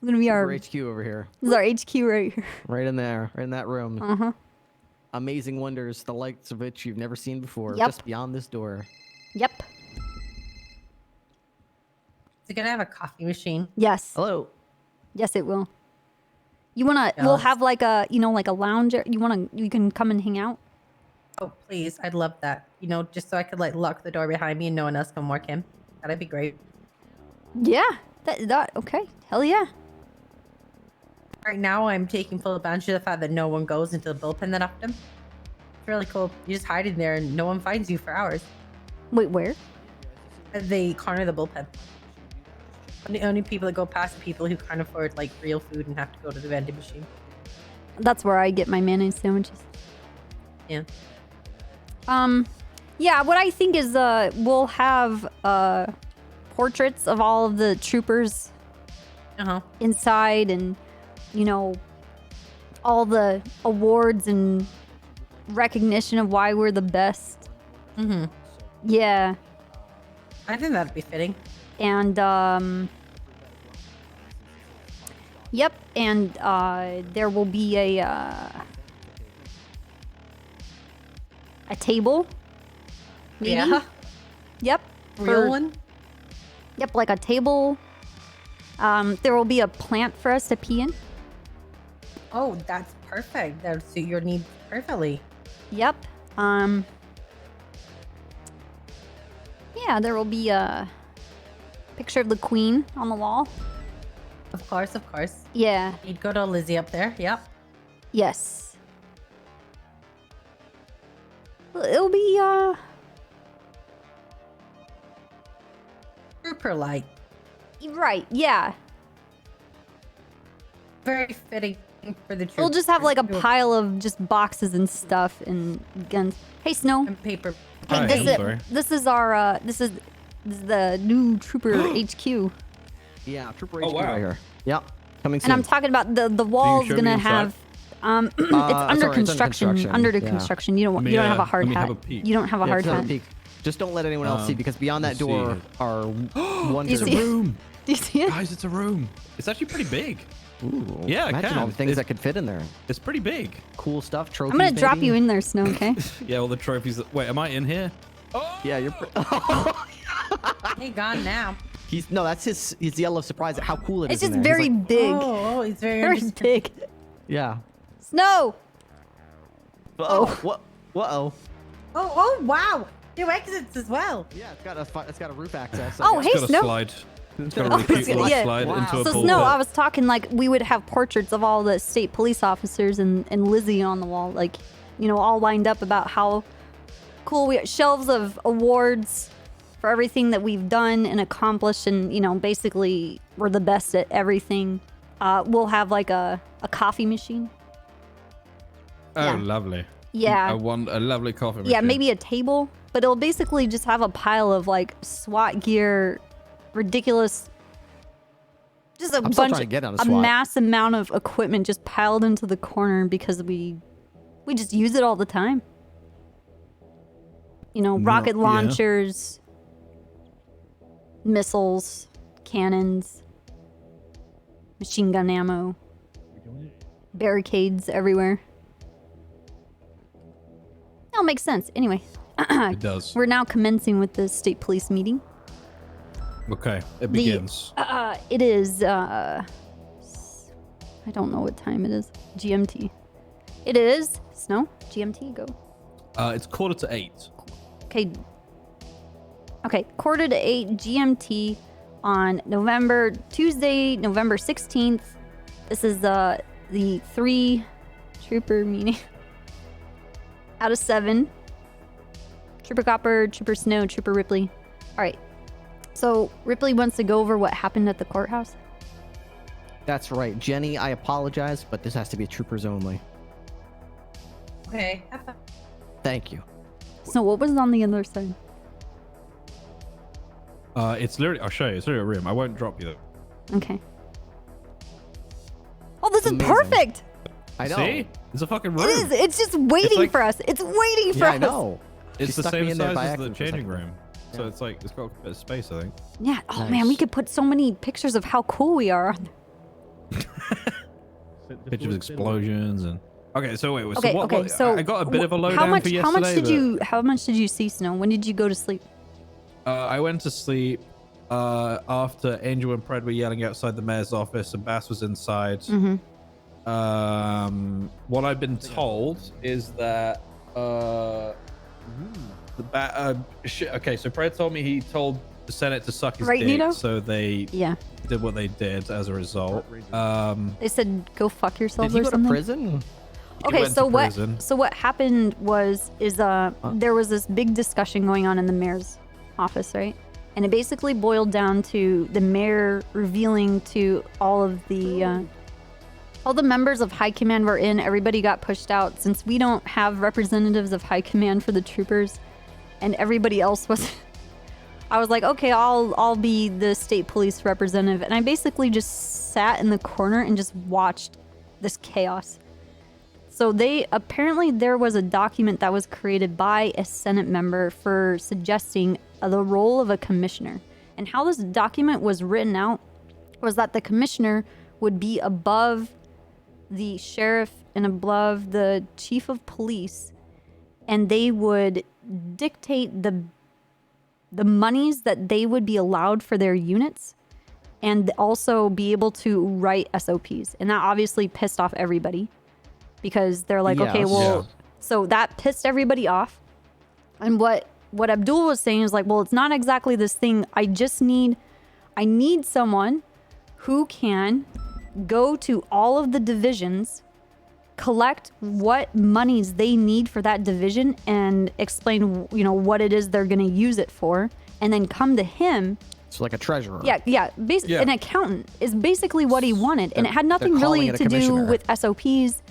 gonna be our. Super HQ over here. This is our HQ right here. Right in there, right in that room. Uh-huh. Amazing wonders, the likes of which you've never seen before. Yep. Just beyond this door. Yep. Is it gonna have a coffee machine? Yes. Hello. Yes, it will. You wanna? Yeah, We'll let's- have like a, like a lounge. You wanna? You can come and hang out. Oh, please. I'd love that. Just so I could like lock the door behind me and no one else can walk in. That'd be great. Yeah. That. Okay. Hell yeah. Right now, I'm taking full advantage of the fact that no one goes into the bullpen that often. It's really cool. You just hide in there and no one finds you for hours. Wait, where? They corner the bullpen. The only people that go past are people who can't afford like real food and have to go to the vending machine. That's where I get my mayonnaise sandwiches. Yeah. Yeah, what I think is we'll have portraits of all of the troopers inside, and all the awards and recognition of why we're the best. Mm-hmm. Yeah. I think that'd be fitting. And yep, and there will be a table. Maybe? Yeah. Yep. Real one? Yep, like a table. There will be a plant for us to pee in. Oh, that's perfect. That would suit your needs perfectly. Yep. Yeah, there will be a picture of the queen on the wall. Of course, of course. Yeah. You'd go to Lizzie up there. Yep. Yes. It'll be Trooper like. right, yeah. Very fitting for the trooper. We'll just have like a pile of just boxes and stuff and guns. Hey, Snow. And paper. Hey, Hi, I'm sorry. this is our this is the new Trooper HQ. Yeah, Trooper Oh, HQ wow. right here. Yep, coming soon. And I'm talking about the wall's show me gonna inside? have it's sorry, under it's under construction. construction. Under the Yeah. construction. You don't Let me, you don't have a hard let me hat. have a peek. You don't have a Yeah, hard just have a hat. peek. Just don't let anyone else see because beyond that let's door see. are one You to see- the room. Do you see it? Guys, it's a room. It's actually pretty big. Ooh, Yeah, I imagine can. all the things It's- that could fit in there. It's pretty big. Cool stuff, trophies. I'm gonna drop maybe? you in there, Snow, okay? Yeah, all the trophies. Wait, am I in here? Yeah, you're. He gone now. He's no, that's his yellow surprise at how cool it It's is. just very big. Oh, it's very, Very big. Yeah. Snow! Oh, what? Uh-oh. Oh, wow. Two exits as well. Yeah, it's got a roof access. Oh, guess. hey, It's got a Snow. slide. It's got Oh, a really cute little yeah. slide Wow. into a So pool Snow, pit. I was talking like we would have portraits of all the state police officers and Lizzie on the wall, like, you know, all lined up about how cool we are. Shelves of awards for everything that we've done and accomplished, and you know, basically we're the best at everything. We'll have like a coffee machine. Oh, Yeah. lovely. Yeah. I want a lovely coffee machine. Yeah, maybe a table, but it'll basically just have a pile of like SWAT gear, ridiculous, just a I'm still bunch, trying to get on a a SWAT. mass amount of equipment just piled into the corner because we just use it all the time. You know, rocket yeah. launchers, missiles, cannons, machine gun ammo, barricades everywhere. That makes sense. Anyway, It does. we're now commencing with the state police meeting. Okay, it begins. It is, I don't know what time it is. GMT. It is, Snow, GMT, go. It's 7:45. Okay. Okay, 7:45 GMT on Tuesday, November 16th. This is the 3 trooper meeting out of 7. Trooper Copper, Trooper Snow, Trooper Ripley. All right. So Ripley wants to go over what happened at the courthouse. That's right, Jenny. I apologize, but this has to be troopers only. Okay. Have fun. Thank you. So what was on the other side? It's literally. I'll show you. It's literally a room. I won't drop you though. Okay. Oh, this Amazing. is perfect. I know. See? It's a fucking room. It is. It's just waiting like- for us. It's waiting for Yeah, us. I know. It's She the stuck me same in there size by as the accident for a changing second. room. So it's like it's got a bit of space, I think. Yeah. Oh man, we could put so many pictures of how cool we are on. Pictures of explosions and. Okay, so wait. Okay. So what? Okay. what- So I got a bit of a lowdown how much? for yesterday. How much did you see, Snow? When did you go to sleep? I went to sleep after Angel and Pred were yelling outside the mayor's office and Bass was inside. Mm-hmm. What I've been told is that okay, so Pred told me he told the Senate to suck his Right, dick, Nito? so they Yeah. did what they did as a result. They said go fuck Did yourselves he or go to something. prison? Okay, went so to what? prison. So what happened is there was this big discussion going on in the mayor's office, right? And it basically boiled down to the mayor revealing to all the members of high command were in. Everybody got pushed out since we don't have representatives of high command for the troopers, and everybody else was. I was like, okay, I'll be the state police representative, and I basically just sat in the corner and just watched this chaos. So apparently there was a document that was created by a Senate member for suggesting the role of a commissioner. And how this document was written out was that the commissioner would be above the sheriff and above the chief of police, and they would dictate the monies that they would be allowed for their units and also be able to write SOPs. And that obviously pissed off everybody because they're like, okay, well, so that pissed everybody off. And what Abdul was saying is like, well, it's not exactly this thing. I need someone who can go to all of the divisions, collect what monies they need for that division and explain, you know, what it is they're going to use it for, and then come to him. So like a treasurer. Yeah. An accountant is basically what he wanted. And it had nothing really to do with SOPs.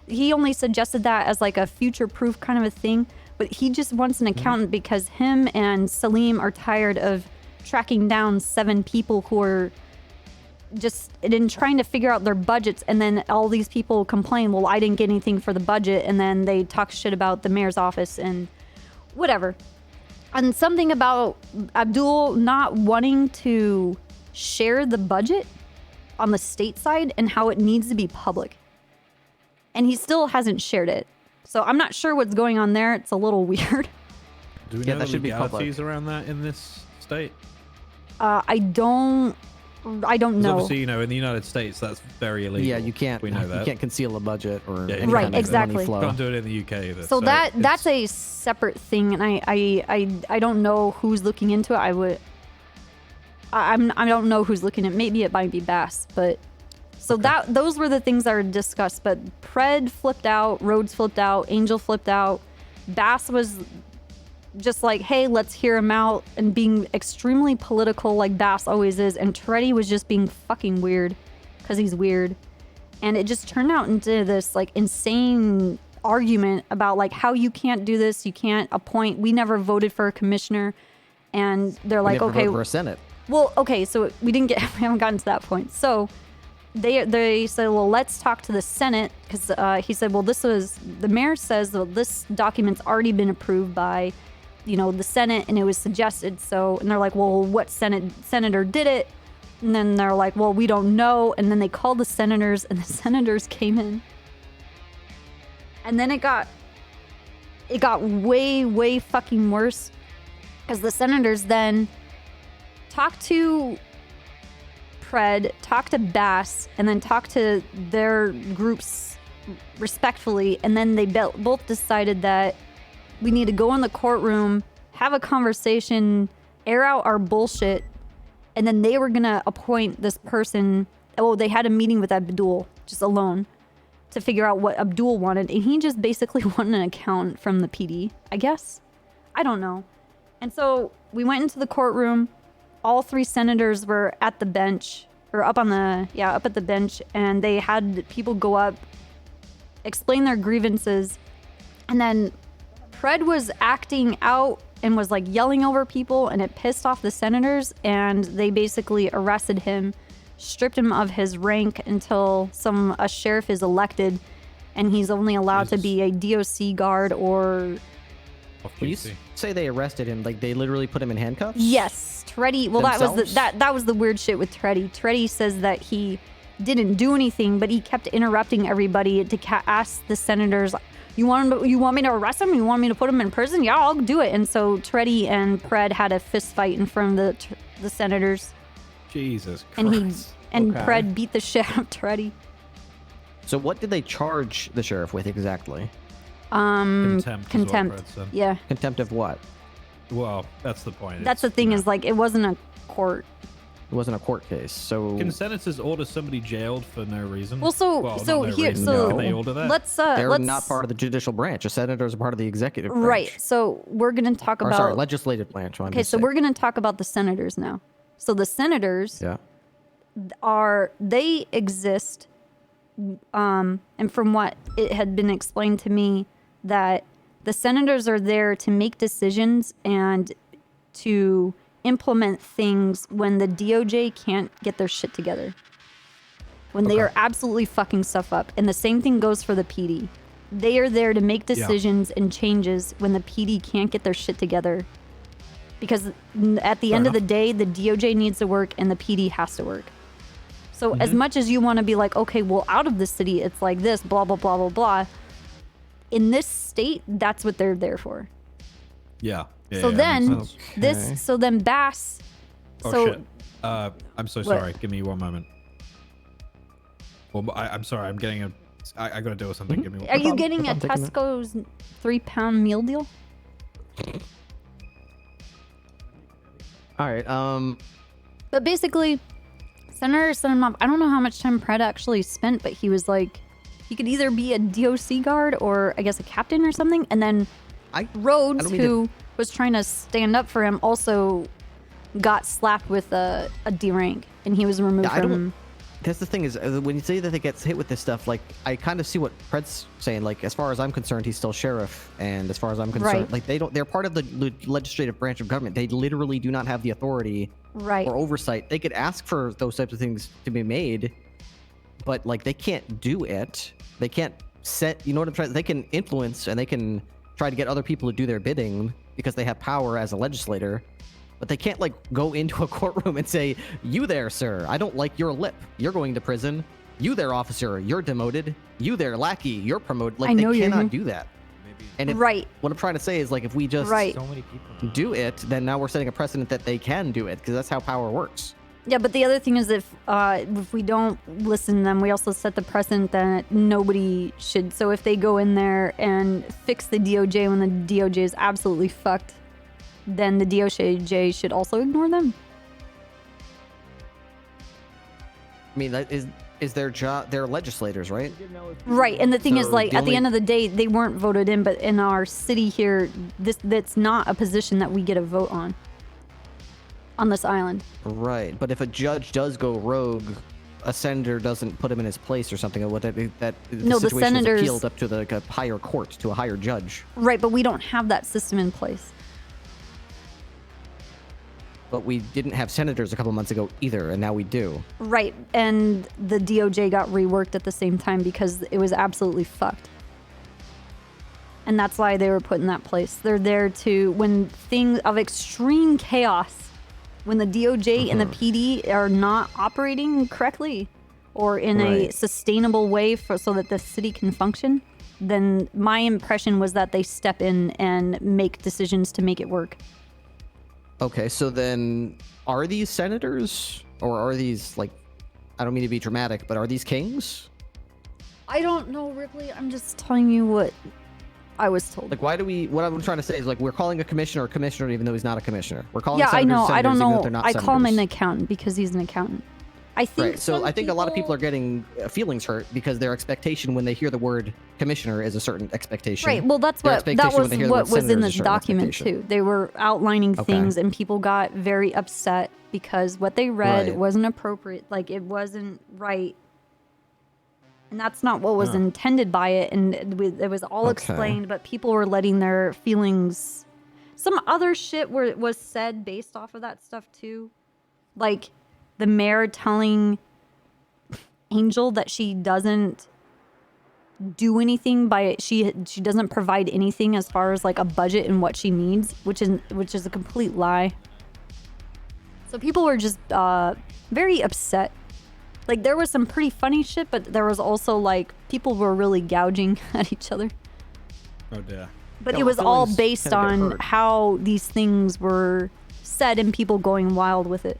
He only suggested that as like a future-proof kind of a thing. But he just wants an accountant because him and Salim are tired of tracking down 7 people who are just in trying to figure out their budgets. And then all these people complain, well, I didn't get anything for the budget. And then they talk shit about the mayor's office and whatever. And something about Abdul not wanting to share the budget on the state side and how it needs to be public. And he still hasn't shared it. So I'm not sure what's going on there. It's a little weird. Do we know the legalities around that in this state? I don't know. Obviously, you know, in the United States, that's very illegal. Yeah, you can't. We know that. You can't conceal a budget or any right, kind of exactly. money flow. Can't do it in the UK either. So that's a separate thing, and I don't know who's looking into it. I don't know who's looking at. Maybe it might be Bass, but so those were the things that were discussed. But Pred flipped out, Rhodes flipped out, Angel flipped out. Bass was just like, hey, let's hear him out, and being extremely political like Bass always is. And Treddy was just being fucking weird because he's weird. And it just turned out into this like insane argument about like how you can't do this, you can't appoint. We never voted for a commissioner, and they're like, okay, voted for a Senate. Well, okay, so we haven't gotten to that point. So they said, well, let's talk to the Senate, because he said, well, the mayor says, well, this document's already been approved by, you know, the Senate, and it was suggested. So, and they're like, well, what senator did it? And then they're like, well, we don't know. And then they called the senators, and the senators came in. And then it got way, way fucking worse, because the senators then talked to Pred, talked to Bass, and then talked to their groups respectfully. And then they both decided that we need to go in the courtroom, have a conversation, air out our bullshit, and then they were gonna appoint this person. Oh, they had a meeting with Abdul, just alone, to figure out what Abdul wanted, and he just basically wanted an accountant from the PD, I guess. I don't know. And so we went into the courtroom. All 3 senators were at the bench, or up at the bench, and they had people go up, explain their grievances, and then Pred was acting out and was like yelling over people, and it pissed off the senators, and they basically arrested him, stripped him of his rank until a sheriff is elected, and he's only allowed to be a DOC guard or... When you say they arrested him, like they literally put him in handcuffs? Yes, Treddy. Well, that was the weird shit with Treddy. Treddy says that he didn't do anything, but he kept interrupting everybody to ask the senators, you want me to arrest him? You want me to put him in prison? Yeah, I'll do it. And so Treddy and Pred had a fist fight in front of the senators. Jesus Christ. And Pred beat the shit out of Treddy. So what did they charge the sheriff with exactly? Contempt. Yeah. Contempt of what? Well, that's the point. That's the thing, is like, it wasn't a court. It wasn't a court case. So can senators order somebody jailed for no reason? Well, can they order that? They're not part of the judicial branch. A senator is a part of the executive branch. Right. So we're going to talk about legislative branch. Okay, so we're going to talk about the senators now. So the senators they exist, and from what it had been explained to me, that the senators are there to make decisions and to implement things when the DOJ can't get their shit together. When they are absolutely fucking stuff up. And the same thing goes for the PD. They are there to make decisions and changes when the PD can't get their shit together. Because at the end of the day, the DOJ needs to work and the PD has to work. So as much as you want to be like, okay, well, out of the city, it's like this, blah, blah, blah, blah, blah. In this state, that's what they're there for. Yeah. So then makes sense. so then Bass. Oh so shit. I'm so What? sorry. Give me 1 moment. Well, I'm sorry. I'm getting a. I gotta deal with something. Give me. are you problem. getting No a problem, taking Tesco's 3-pound meal deal? All right. But basically, Senator sent him off. I don't know how much time Pred actually spent, but he was like, he could either be a DOC guard or I guess a captain or something. And then Rhodes, who was trying to stand up for him, also got slapped with a D rank, and he was removed from. That's the thing is, when you say that he gets hit with this stuff, like, I kind of see what Pred's saying. Like, as far as I'm concerned, he's still sheriff, and as far as I'm concerned, like, they're part of the legislative branch of government. They literally do not have the authority or oversight. They could ask for those types of things to be made, but like, they can't do it. They can't set. You know what I'm trying? They can influence and they can try to get other people to do their bidding because they have power as a legislator. But they can't, like, go into a courtroom and say, you there, sir, I don't like your lip. You're going to prison. You there, officer, you're demoted. You there, lackey, you're promoted. Like, they cannot do that. And what I'm trying to say is, like, if we just do it, then now we're setting a precedent that they can do it, because that's how power works. Yeah, but the other thing is if we don't listen to them, we also set the precedent that nobody should. So if they go in there and fix the DOJ when the DOJ is absolutely fucked, then the DOJ should also ignore them. I mean, that is their job. They're legislators, right? Right, and the thing is, So like, the at the only- end of the day, they weren't voted in, but in our city here, that's not a position that we get a vote on this island. Right, but if a judge does go rogue, a senator doesn't put him in his place or something, or what that No, the situation senators- is appealed up to the higher court, to a higher judge. Right, but we don't have that system in place. But we didn't have senators a couple months ago either, and now we do. Right, and the DOJ got reworked at the same time because it was absolutely fucked. And that's why they were put in that place. They're there to, when things of extreme chaos, when the DOJ and the PD are not operating correctly or in a sustainable way so that the city can function, then my impression was that they step in and make decisions to make it work. Okay, so then are these senators, or are these, like, I don't mean to be dramatic, but are these kings? I don't know, Ripley. I'm just telling you what I was told. Like, why do we, what I'm trying to say is, like, we're calling a commissioner even though he's not a commissioner. We're calling Yeah, I senators know. I don't senators even though know. they're not I call him senators. an accountant because he's an accountant. I think Right, so I think a lot of people are getting feelings hurt because their expectation when they hear the word commissioner is a certain expectation. Right. Well, that's Their what that expectation when was they hear the what word was in senator is this a certain document expectation. too. They were outlining Okay. things, and people got very upset because what they read Right. wasn't appropriate. Like, it wasn't right, and that's not what was Huh. intended by it. And it was all Okay. explained, but people were letting their feelings. Some other shit was said based off of that stuff too, like the mayor telling Angel that she doesn't do anything she doesn't provide anything as far as like a budget and what she needs, which is a complete lie. So people were just very upset. Like, there was some pretty funny shit, but there was also like people were really gouging at each other. Oh dear. But Yeah, it was well, all feelings based kinda get on hurt. how these things were said and people going wild with it.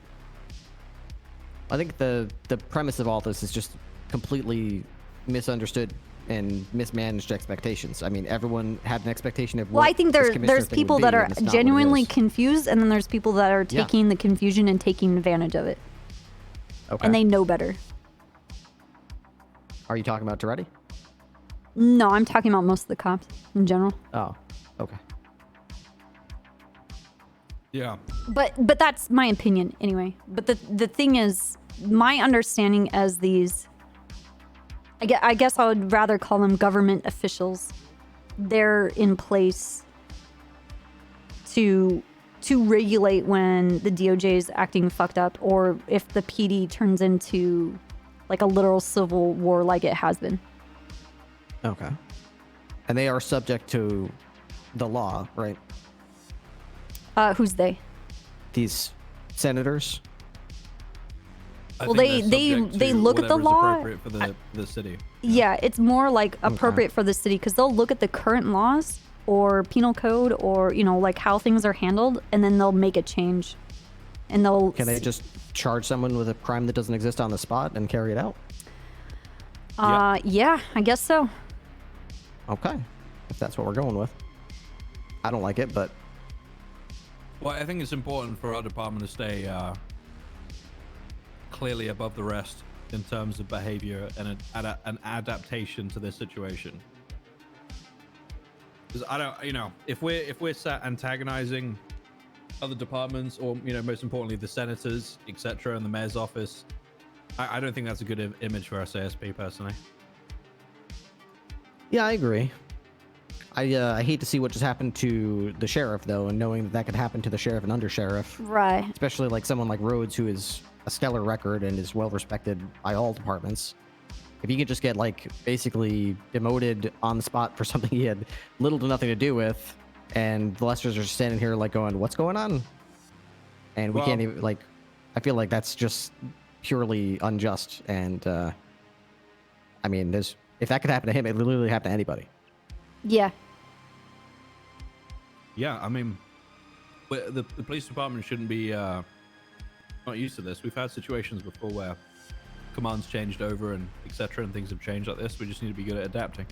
I think the premise of all this is just completely misunderstood and mismanaged expectations. I mean, everyone had an expectation of Well, what I think this commissioner there's thing people would that be, are and it's not what it genuinely is. confused, and then there's people that are Yeah. taking the confusion and taking advantage of it. Okay. And they know better. Are you talking about Toretti? No, I'm talking about most of the cops in general. Oh, okay. Yeah. But that's my opinion anyway. But the thing is, my understanding as these, I guess I would rather call them government officials. They're in place to regulate when the DOJ is acting fucked up, or if the PD turns into like a literal civil war like it has been. Okay. And they are subject to the law, right? Who's they? These senators. I Well, think they they're subject they to look at the whatever's law. appropriate for the city. Yeah, it's more like appropriate for the city because they'll look at the current laws or penal code or, you know, like how things are handled, and then they'll make a change. And they'll... Can they just charge someone with a crime that doesn't exist on the spot and carry it out? Yeah, I guess so. Okay. If that's what we're going with. I don't like it, but... Well, I think it's important for our department to stay clearly above the rest in terms of behavior and an adaptation to this situation. Because I don't, you know, if we're sat antagonizing other departments, or, you know, most importantly the senators, etc., and the mayor's office, I don't think that's a good image for SASP personally. Yeah, I agree. I hate to see what just happened to the sheriff, though, and knowing that that could happen to the sheriff and under sheriff. Right. Especially like someone like Rhodes, who is a stellar record and is well respected by all departments. If he could just get, like, basically demoted on the spot for something he had little to nothing to do with, and the Lesters are standing here like going, "What's going on?" And we can't even, like, I feel like that's just purely unjust. And I mean, if that could happen to him, it would literally happen to anybody. Yeah. Yeah, I mean, the police department shouldn't be not used to this. We've had situations before where commands changed over and etc., and things have changed like this. We just need to be good at adapting.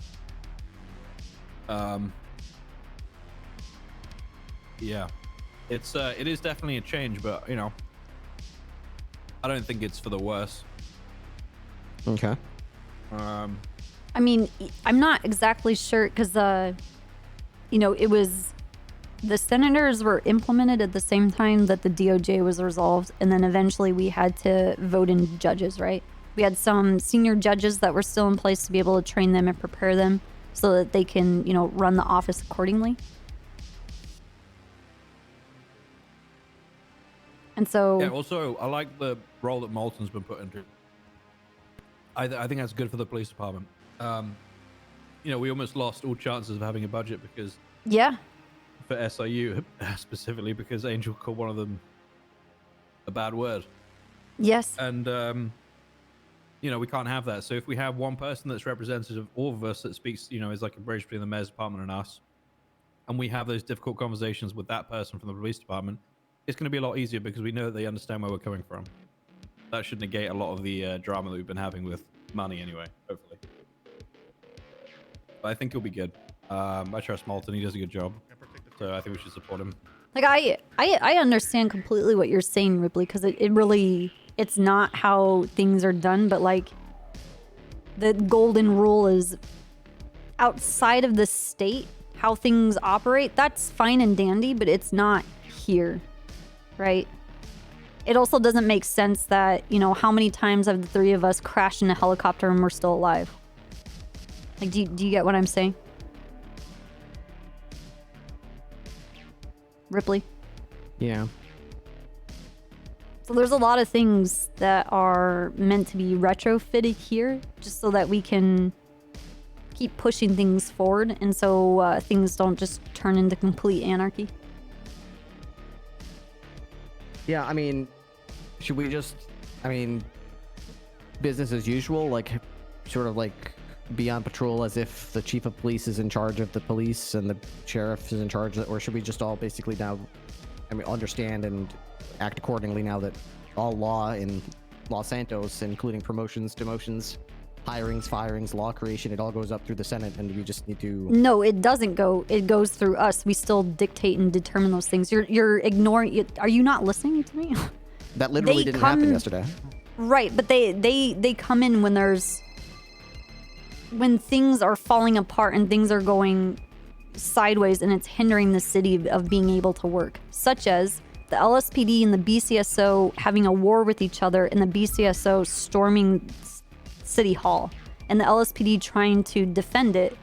Yeah, it is definitely a change, but, you know, I don't think it's for the worse. Okay. I mean, I'm not exactly sure because, you know, it was the senators were implemented at the same time that the DOJ was resolved, and then eventually we had to vote in judges, right? We had some senior judges that were still in place to be able to train them and prepare them so that they can, you know, run the office accordingly. And so... Yeah, also, I like the role that Molten's been put into. I think that's good for the police department. You know, we almost lost all chances of having a budget because... Yeah. For SIU, specifically because Angel called one of them a bad word. Yes. And, you know, we can't have that. So if we have one person that's representative of all of us that speaks, you know, is like a bridge between the mayor's department and us, and we have those difficult conversations with that person from the police department, it's going to be a lot easier because we know that they understand where we're coming from. That should negate a lot of the drama that we've been having with money anyway, hopefully. But I think he'll be good. I trust Molten. He does a good job. So I think we should support him. Like, I understand completely what you're saying, Ripley, because it really, it's not how things are done, but, like, the golden rule is outside of the state, how things operate, that's fine and dandy, but it's not here, right? It also doesn't make sense that, you know, how many times have the three of us crashed in a helicopter and we're still alive? Like, do you get what I'm saying? Ripley? Yeah. So there's a lot of things that are meant to be retrofitted here just so that we can keep pushing things forward and so things don't just turn into complete anarchy. Yeah, I mean, should we just, I mean, business as usual, like, sort of like be on patrol as if the chief of police is in charge of the police and the sheriff is in charge, or should we just all basically now, I mean, understand and act accordingly now that all law in Los Santos, including promotions, demotions, hirings, firings, law creation, it all goes up through the Senate, and we just need to... No, it doesn't go. It goes through us. We still dictate and determine those things. You're ignoring it. Are you not listening to me? That literally didn't happen yesterday. Right, but they come in when there's... when things are falling apart and things are going sideways and it's hindering the city of being able to work, such as the LSPD and the BCSO having a war with each other and the BCSO storming City Hall and the LSPD trying to defend it,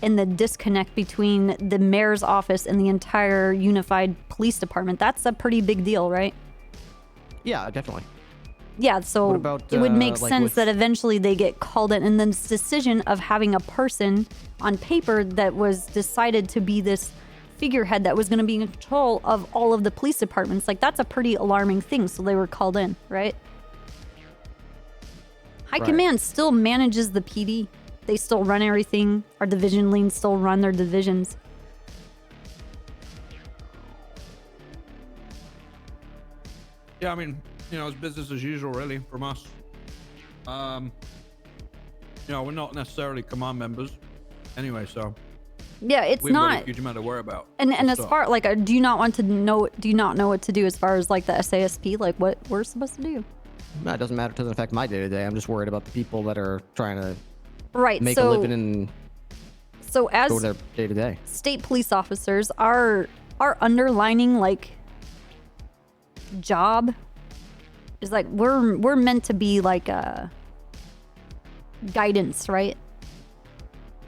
and the disconnect between the mayor's office and the entire unified police department. That's a pretty big deal, right? Yeah, definitely. Yeah, so about, it would make like sense that eventually they get called in, and then this decision of having a person on paper that was decided to be this figurehead that was going to be in control of all of the police departments, like, that's a pretty alarming thing, so they were called in, right? High Command still manages the PD. They still run everything. Our division leads still run their divisions. Yeah, I mean, it's business as usual, really, from us. We're not necessarily command members, anyway, so. Yeah, it's we haven't got not a huge amount to worry about. And as far like, do you not know what to do as far as like the SASP, like what we're supposed to do? No, it doesn't matter. It doesn't affect my day to day. I'm just worried about the people that are trying to make so, a living and so as go their day to day. State police officers, our underlining like job is like we're meant to be like a guidance, right?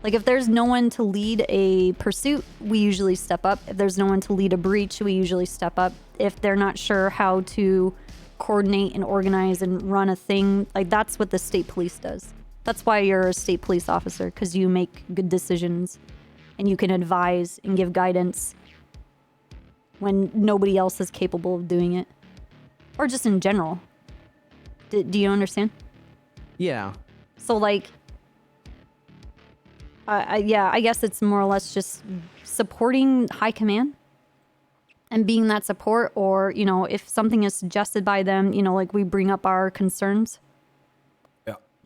Like if there's no one to lead a pursuit, we usually step up. If there's no one to lead a breach, we usually step up. If they're not sure how to coordinate and organize and run a thing, like that's what the state police does. That's why you're a state police officer, because you make good decisions and you can advise and give guidance when nobody else is capable of doing it. Or just in general. Do you understand? Yeah. So like, I guess it's more or less just supporting high command and being that support, or, if something is suggested by them, like we bring up our concerns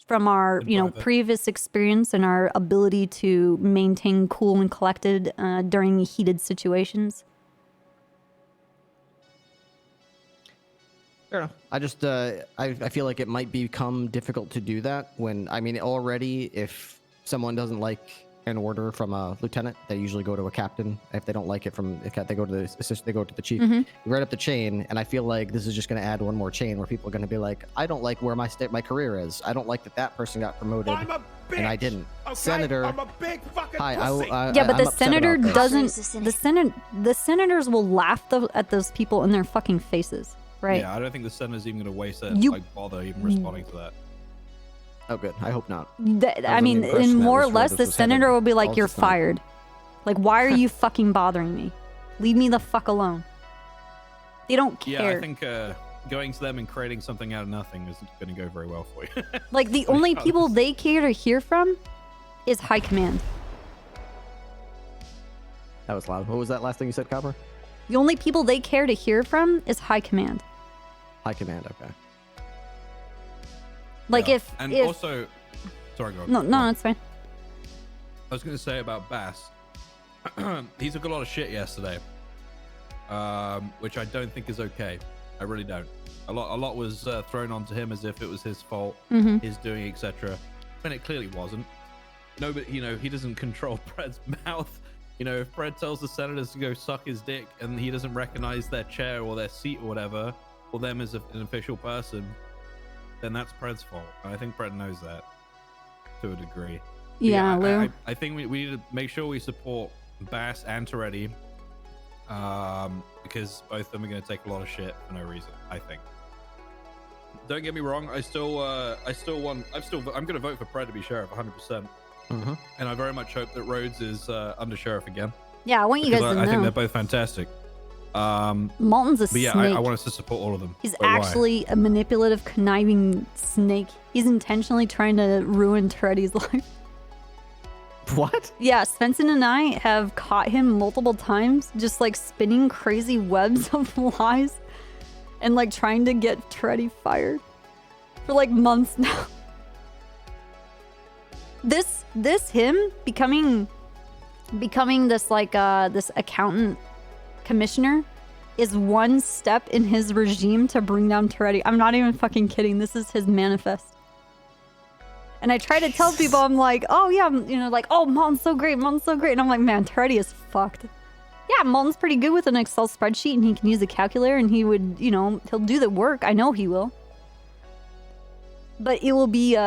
from our, previous experience and our ability to maintain cool and collected during heated situations. Fair enough. I just, I feel like it might become difficult to do that when, already if someone doesn't like an order from a lieutenant, they usually go to a captain. If they don't like it they go to the assistant, they go to the chief. Right up the chain, and I feel like this is just going to add one more chain where people are going to be like, I don't like where my career is. I don't like that person got promoted and I didn't. Okay? Senator, I'm a big fucking hi, pussy. Yeah, but I'm the upset senator about this. doesn't. The senators will laugh at those people in their fucking faces, right? Yeah, I don't think the senator's even going to waste their bother even responding to that. Oh, good. I hope not. I mean, in more or less, the senator will be like, "You're fired." Like, why are you fucking bothering me? Leave me the fuck alone. They don't care. Yeah, I think going to them and creating something out of nothing isn't going to go very well for you. Like, the only people they care to hear from is high command. That was loud. What was that last thing you said, Copper? The only people they care to hear from is high command. High command, okay. Like yeah. if also, sorry, go on. No, it's fine. I was going to say about Bass. He took a lot of shit yesterday, which I don't think is okay. I really don't. A lot was thrown onto him as if it was his fault, his doing, etc. When it clearly wasn't. No, but he doesn't control Pred's mouth. If Pred tells the senators to go suck his dick and he doesn't recognize their chair or their seat or whatever, or them as an official person, then that's Pred's fault. And I think Pred knows that to a degree. Yeah, Lou. I think we need to make sure we support Bass and Toretti, because both of them are going to take a lot of shit for no reason, I think. Don't get me wrong. I'm going to vote for Pred to be sheriff 100%. And I very much hope that Rhodes is under sheriff again. Yeah, I want you guys to know. I think they're both fantastic. Malton's a snake. Yeah, I want us to support all of them. He's actually a manipulative, conniving snake. He's intentionally trying to ruin Toretti's life. What? Yeah, Svensson and I have caught him multiple times, just like spinning crazy webs of lies and like trying to get Toretti fired for like months now. This him becoming this like this accountant commissioner is one step in his regime to bring down Toretti. I'm not even fucking kidding. This is his manifest. And I try to tell people, I'm like, oh yeah, like, oh, Malton's so great, Malton's so great. And I'm like, man, Toretti is fucked. Yeah, Malton's pretty good with an Excel spreadsheet and he can use a calculator and he would, he'll do the work. I know he will. But it will be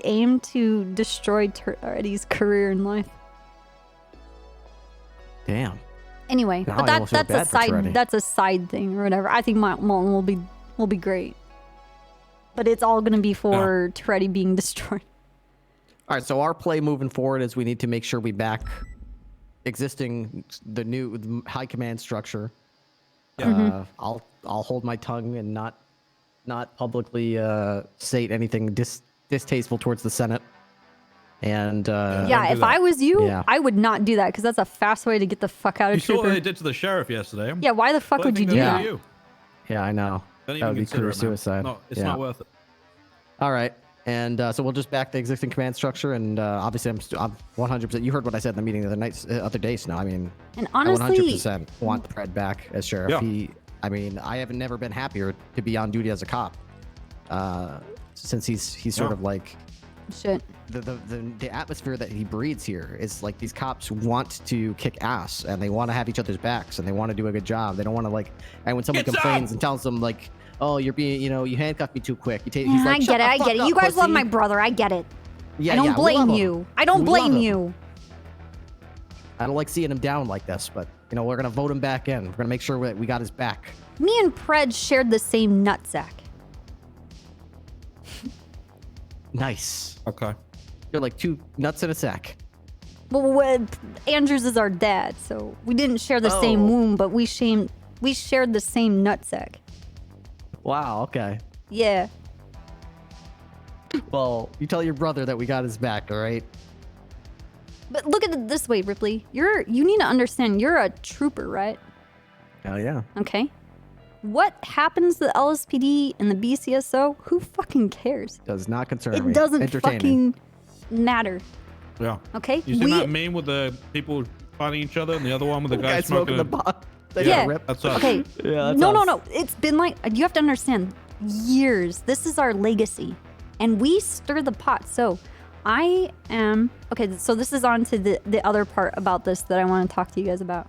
aimed to destroy Toretti's career in life. Damn. Anyway, Now but that's a side thing or whatever. I think Malton will be great. But it's all going to be for Toretti being destroyed. All right, so our play moving forward is we need to make sure we back the new high command structure. Yeah. I'll hold my tongue and not publicly state anything distasteful towards the Senate. And if I was you, I would not do that because that's a fast way to get the fuck out of You saw what Trooper. they did to the sheriff yesterday. Yeah, why the fuck would you do that? Yeah, I know. Don't That even would be consider career it, man. suicide. No, it's Yeah. not worth it. All right. And so we'll just back the existing command structure, and obviously I'm 100%. You heard what I said in the meeting the other day, Snow. I mean, And honestly, I 100% want Pred back as sheriff. Yeah. I mean, I have never been happier to be on duty as a cop. Since he's sort of like shit. The atmosphere that he breeds here is like these cops want to kick ass and they want to have each other's backs and they want to do a good job. They don't want to like, and when someone complains and tells them like, oh, you're being, you handcuffed me too quick. He's like, I get it. I get it. You guys love pussy. my brother. I get it. Yeah, I don't we love blame him. you. I don't We love blame him. you. I don't like seeing him down like this, but we're gonna vote him back in. We're gonna make sure that we got his back. Me and Pred shared the same nutsack. Nice. Okay. You're like 2 nuts in a sack. Well, Andrews is our dad, so we didn't share the same womb, but we shared the same nutsack. Wow. Okay. Yeah. Well, you tell your brother that we got his back. All right. But look at it this way, Ripley. You need to understand. You're a trooper, right? Hell yeah. Okay. What happens to the LSPD and the BCSO? Who fucking cares? Does not concern me. It doesn't Entertaining. fucking matter. Yeah. Okay. You seen that meme with the people fighting each other and the other one with the guy smoking the pot. Yeah. That's us. Okay. Yeah. That's No. us. It's been like, you have to understand, years. This is our legacy, and we stir the pot. So, I am okay. So this is on to the other part about this that I want to talk to you guys about.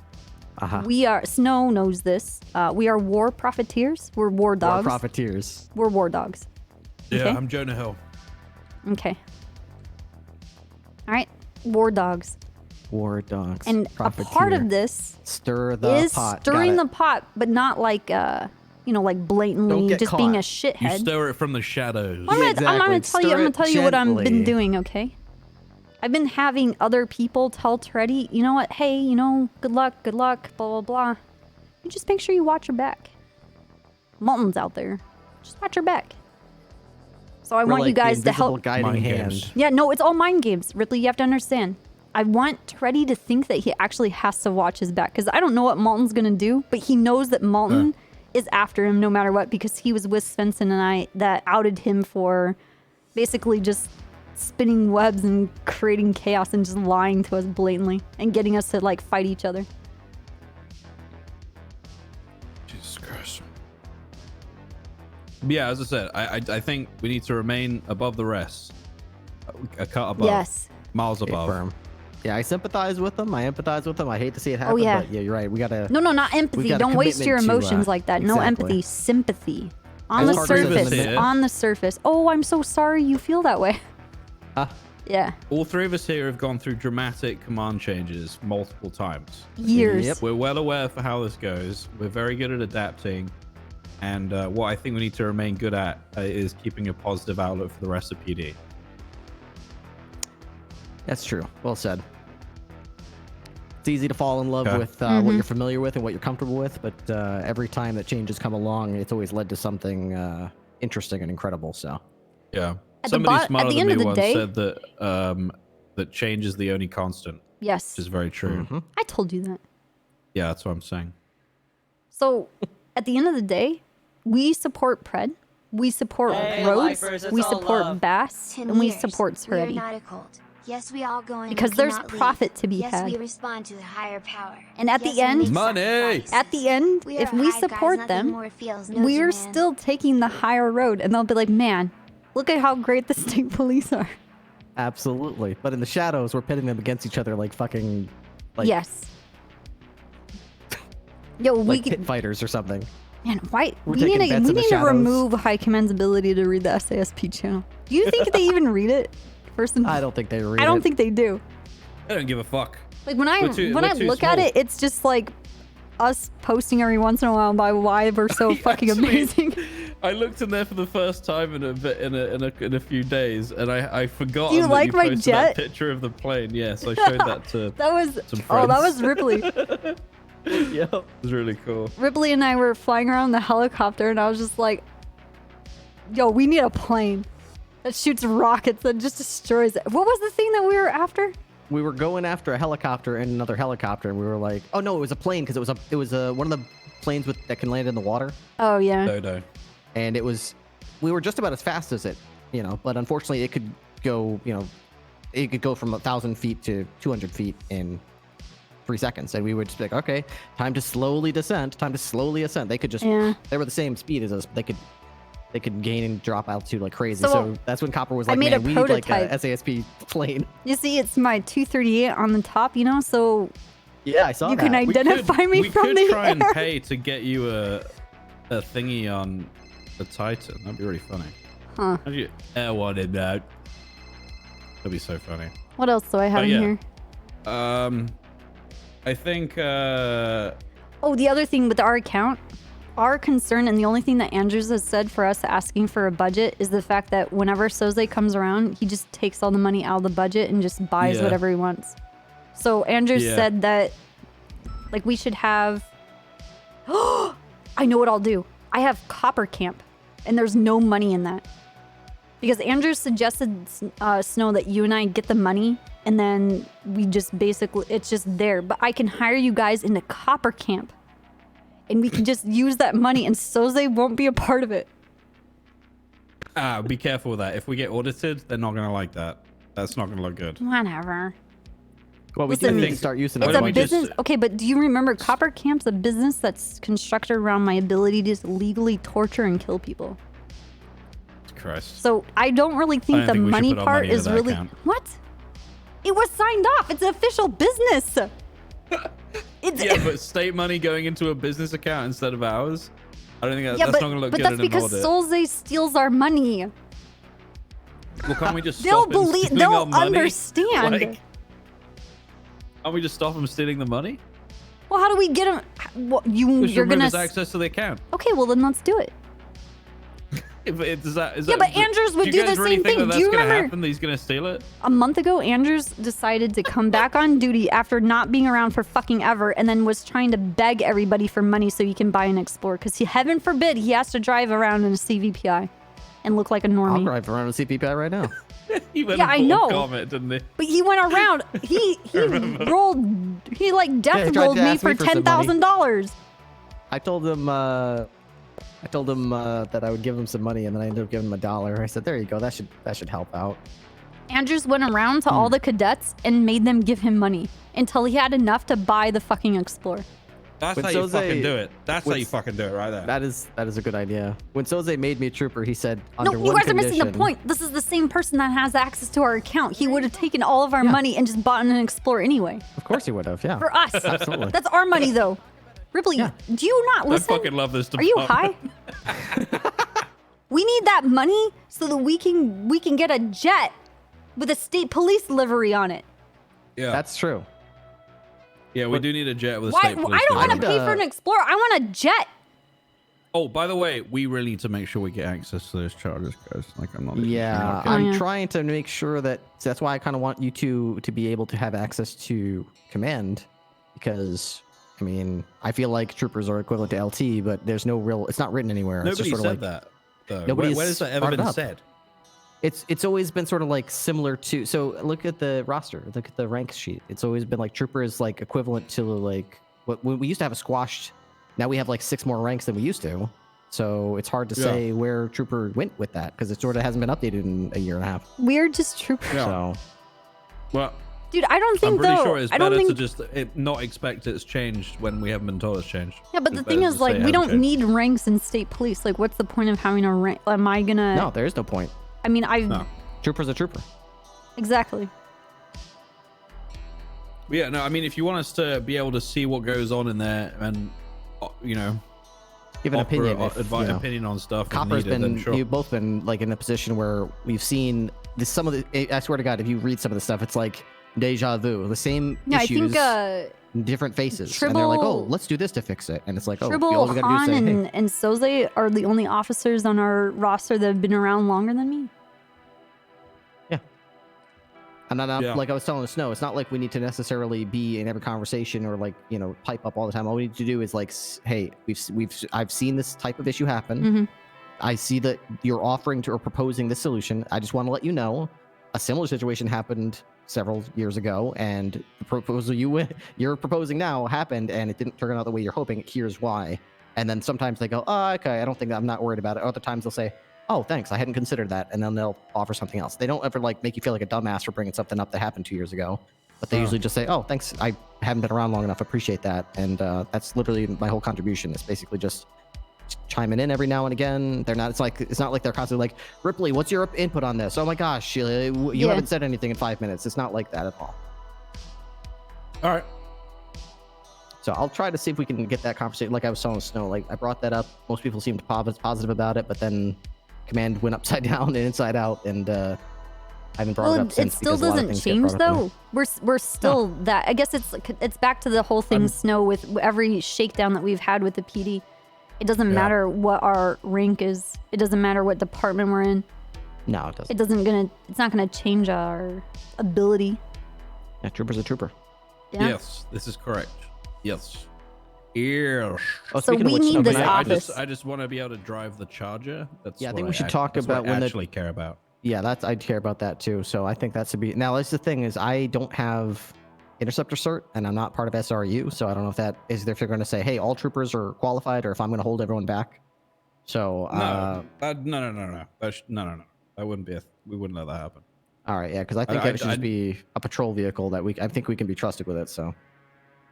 We are, Snow knows this. We are war profiteers. We're war dogs. War profiteers. We're war dogs. Yeah, Okay? I'm Jonah Hill. Okay. All right. War dogs. War dogs. And a part of this stir the is pot. stirring Got the pot, but not like like blatantly Don't get just being a caught. You shithead. stir it from the shadows. I'm gonna tell you. I'm gonna tell you what I've been gently. doing. Okay. I've been having other people tell Treddy, you know what? Hey, good luck, blah blah blah. You just make sure you watch your back. Molten's out there. Just watch your back. So I We're want like you the guys to invisible help. guiding Mind hand. games. Yeah, no, it's all mind games, Ripley. You have to understand. I want Treddy to think that he actually has to watch his back because I don't know what Malton's gonna do, but he knows that Malton is after him no matter what because he was with Svensson and I that outed him for basically just spinning webs and creating chaos and just lying to us blatantly and getting us to like fight each other. Jesus Christ. Yeah, as I said, I think we need to remain above the rest. A cut above. Yes. Miles Okay, above. firm. Yeah, I sympathize with them. I empathize with them. I hate to see it happen, yeah. but yeah, you're right. We gotta. No, not empathy. got a Don't waste your commitment to, emotions like that. No exactly. empathy, sympathy. On As the part of surface. it. On the surface. Oh, I'm so sorry you feel that way. Huh? Yeah. All three of us here have gone through dramatic command changes multiple times. Years. Yep. We're well aware for how this goes. We're very good at adapting. And what I think we need to remain good at is keeping a positive outlook for the rest of PD. That's true. Well said. It's easy to fall in love Okay. with what you're familiar with and what you're comfortable with, but every time that changes come along, it's always led to something interesting and incredible. So. Yeah. At the Somebody at smarter the than end me of the once day- said that that change is the only constant, Yes. which is very true. Mhm. I told you that. Yeah, that's what I'm saying. So, at the end of the day, we support Pred, we support Rhodes, we support Bass, 10 and we years. support We are Seretti. not a cult. Yes, we all go in. Because and there's cannot leave. profit to be yes, had. we respond to the higher power. And at Yes, the we end- make Money! sacrifices. At the end, We are if we hive guys, support nothing them, more feels no we're demand. still taking the higher road, and they'll be like, man, look at how great the state police are. Absolutely. But in the shadows, we're pitting them against each other like fucking. Like, Yes. Yo, we Like can, pit fighters or something. man, why We're we taking need to bets in the shadows. remove High Command's ability to read the SASP channel. Do you think they even read it? First and I don't think they read I don't it. think they do. I don't give a fuck. Like when I We're too look at small. it, it's just like us posting every once in a while by why we're so fucking Actually, amazing. I looked in there for the first time in a few days, and I forgot. Do you that like you my posted jet? That picture of the plane. Yes, I showed that to. That was some oh, that friends. was Ripley. Yep, it was really cool. Ripley and I were flying around the helicopter, and I was just like, "Yo, we need a plane that shoots rockets that just destroys it." What was the thing that we were after? We were going after a helicopter and another helicopter, and we were like, "Oh no, it was a plane because it was one of the planes that can land in the water. Oh yeah. Dodo. And we were just about as fast as it, but unfortunately it could go, it could go from 1,000 feet to 200 feet in 3 seconds. And we would just be like, okay, time to slowly descend, time to slowly ascend. They could just, they were the same speed as us. But they could gain and drop altitude like crazy. So that's when Copper was like, made man, a we need like prototype. a SASP plane. You see, it's my 238 on the top, so Yeah, I saw you that. can identify me from the We could try and air. pay to get you a thingy on the Titan. That'd be really funny. Huh. Have you air one in that? That'd be so funny. What else do I have in here? I think Oh, the other thing with our account, our concern, and the only thing that Andrews has said for us asking for a budget is the fact that whenever Soze comes around, he just takes all the money out of the budget and just buys whatever he wants. So Andrews said that, like, we should have... I know what I'll do. I have Copper Camp, and there's no money in that. Because Andrews suggested, Snow, that you and I get the money, and then we just basically... It's just there. But I can hire you guys into Copper Camp. And we can just use that money, and Soze won't be a part of it. be careful with that. If we get audited, they're not gonna like that. That's not gonna look good. Whatever. Well, we Listen, do need to start using it's it. a business. Okay, but do you remember Copper Camp's a business that's constructed around my ability to just legally torture and kill people? Christ. So I don't really think the money part is really... What? It was signed off. It's an official business. Yeah, but state money going into a business account instead of ours? I don't think that's not going to look good in an audit. But that's because Soze steals our money. Well, can't we just They'll stop him believe... stealing They'll our money? understand. Like, can't we just stop him stealing the money? Well, how do we get him... Well, you're remove gonna... his access to the account. Okay, well then let's do it. But Andrews would do the same thing. Do you remember? Happen, that he's going to steal it? A month ago, Andrews decided to come back on duty after not being around for fucking ever, and then was trying to beg everybody for money so he can buy an Explorer. Because heaven forbid he has to drive around in a CVPI and look like a normie. I'll drive around a CVPI right now. I know. Comet, didn't he? But he went around. He rolled. He like death rolled me for $10,000. I told him. That I would give him some money, and then I ended up giving him $1. I said, "There you go. That should help out." Andrews went around to all the cadets and made them give him money until he had enough to buy the fucking Explorer. That's how you fucking do it. That's how you fucking do it right there. That is a good idea. When Soze made me a trooper, he said, "No, you guys are missing the point. This is the same person that has access to our account. He would have taken all of our money and just bought an Explorer anyway." Of course he would have. Yeah. For us. Absolutely. That's our money, though. Ripley, do you not listen? I fucking love this Are you department. high? We need that money so that we can get a jet with a state police livery on it. Yeah. That's true. Yeah, we do need a jet with a Why? state police. I don't want to livery. pay for an Explorer. I want a jet. Oh, by the way, we really need to make sure we get access to those charges, guys. Like, I'm not. Yeah, I'm trying to make sure that. So that's why I kind of want you to be able to have access to command, because I mean, I feel like troopers are equivalent to LT, but there's no real. It's not written anywhere. Nobody it's just sort said of like, that. Though. Nobody's Where has that ever brought it been up. said? It's always been sort of like similar to. So look at the roster. Look at the rank sheet. It's always been like trooper is like equivalent to like what we used to have a squashed. Now we have like 6 more ranks than we used to. So it's hard to say where trooper went with that because it sort of hasn't been updated in a year and a half. We're just troopers. So, well, dude, I don't think I'm pretty though. sure it's I don't better think. to just not expect it's changed when we haven't been told it's changed. Yeah, but the It's thing better is, to say like, it we hasn't don't changed. need ranks in state police. Like, what's the point of having a rank? Am I gonna? no, there is no point. I mean, Trooper's a trooper. Exactly. Yeah, no, I mean, if you want us to be able to see what goes on in there and, you know, Give an opinion. Opinion on stuff. Copper's needed, then been. sure. You've both been like in a position where we've seen this. Some of the. I swear to God, if you read some of the stuff, it's like deja vu. The same Yeah, issues, I think different faces, and they're like, "Oh, Tribble- let's do this to fix it," and it's like, "Oh, all Tribble, we gotta Han, do is say, hey." and Soze are the only officers on our roster that have been around longer than me. And then, Yeah. like I was telling Snow, it's not like we need to necessarily be in every conversation or like pipe up all the time. All we need to do is like, hey, I've seen this type of issue happen. Mm-hmm. I see that you're offering to or proposing this solution. I just want to let you know, a similar situation happened several years ago, and the proposal you're proposing now happened, and it didn't turn out the way you're hoping. Here's why. And then sometimes they go, oh, okay, I don't think I'm not worried about it. Other times they'll say, oh, thanks, I hadn't considered that, and then they'll offer something else. They don't ever like make you feel like a dumbass for bringing something up that happened 2 years ago, but they usually just say, oh, thanks, I haven't been around long enough, appreciate that. And that's literally my whole contribution. It's basically just chiming in every now and again. They're not. It's not like they're constantly like, Ripley, what's your input on this? Oh my gosh, you haven't said anything in 5 minutes. It's not like that at all. All right. So I'll try to see if we can get that conversation. Like I was telling Snow, like I brought that up. Most people seemed positive about it, but then command went upside down and inside out, and I haven't brought it up since. It still doesn't change though. We're still that. I guess it's back to the whole thing, Snow, with every shakedown that we've had with the PD. It doesn't matter what our rank is. It doesn't matter what department we're in. No, it doesn't. It's not gonna change our ability. Yeah, trooper's a trooper. Yeah. Yes, this is correct. Yes. Yes. Oh, so we need this office. I just want to be able to drive the Charger. That's yeah, I what think we should talk about what I when actually care about. Yeah, I'd care about that too. So I think that should be. Now, that's the thing is I don't have Interceptor cert, and I'm not part of SRU, so I don't know if that is if they're going to say, hey, all troopers are qualified, or if I'm going to hold everyone back. So No. That wouldn't be. We wouldn't let that happen. All right, yeah, because I think it should just be a patrol vehicle that I think we can be trusted with it. So.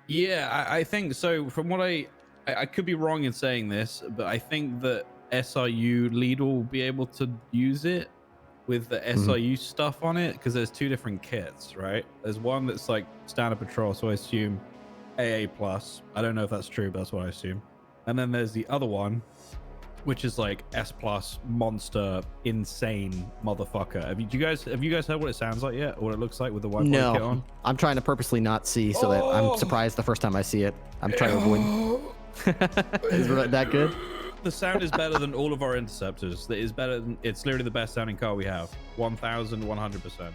Yeah, I think so. From what I could be wrong in saying this, but I think that SRU lead will be able to use it with the SRU stuff on it, because there's two different kits, right? There's one that's like standard patrol, so I assume AA plus. I don't know if that's true, but that's what I assume. And then there's the other one, which is like S plus monster, insane motherfucker. Have you guys heard what it sounds like yet, or what it looks like with the white body kit on? I'm trying to purposely not see so that I'm surprised the first time I see it. I'm trying to avoid. Is it that good? The sound is better than all of our interceptors. That is better than, it's literally the best sounding car we have. 1,100%.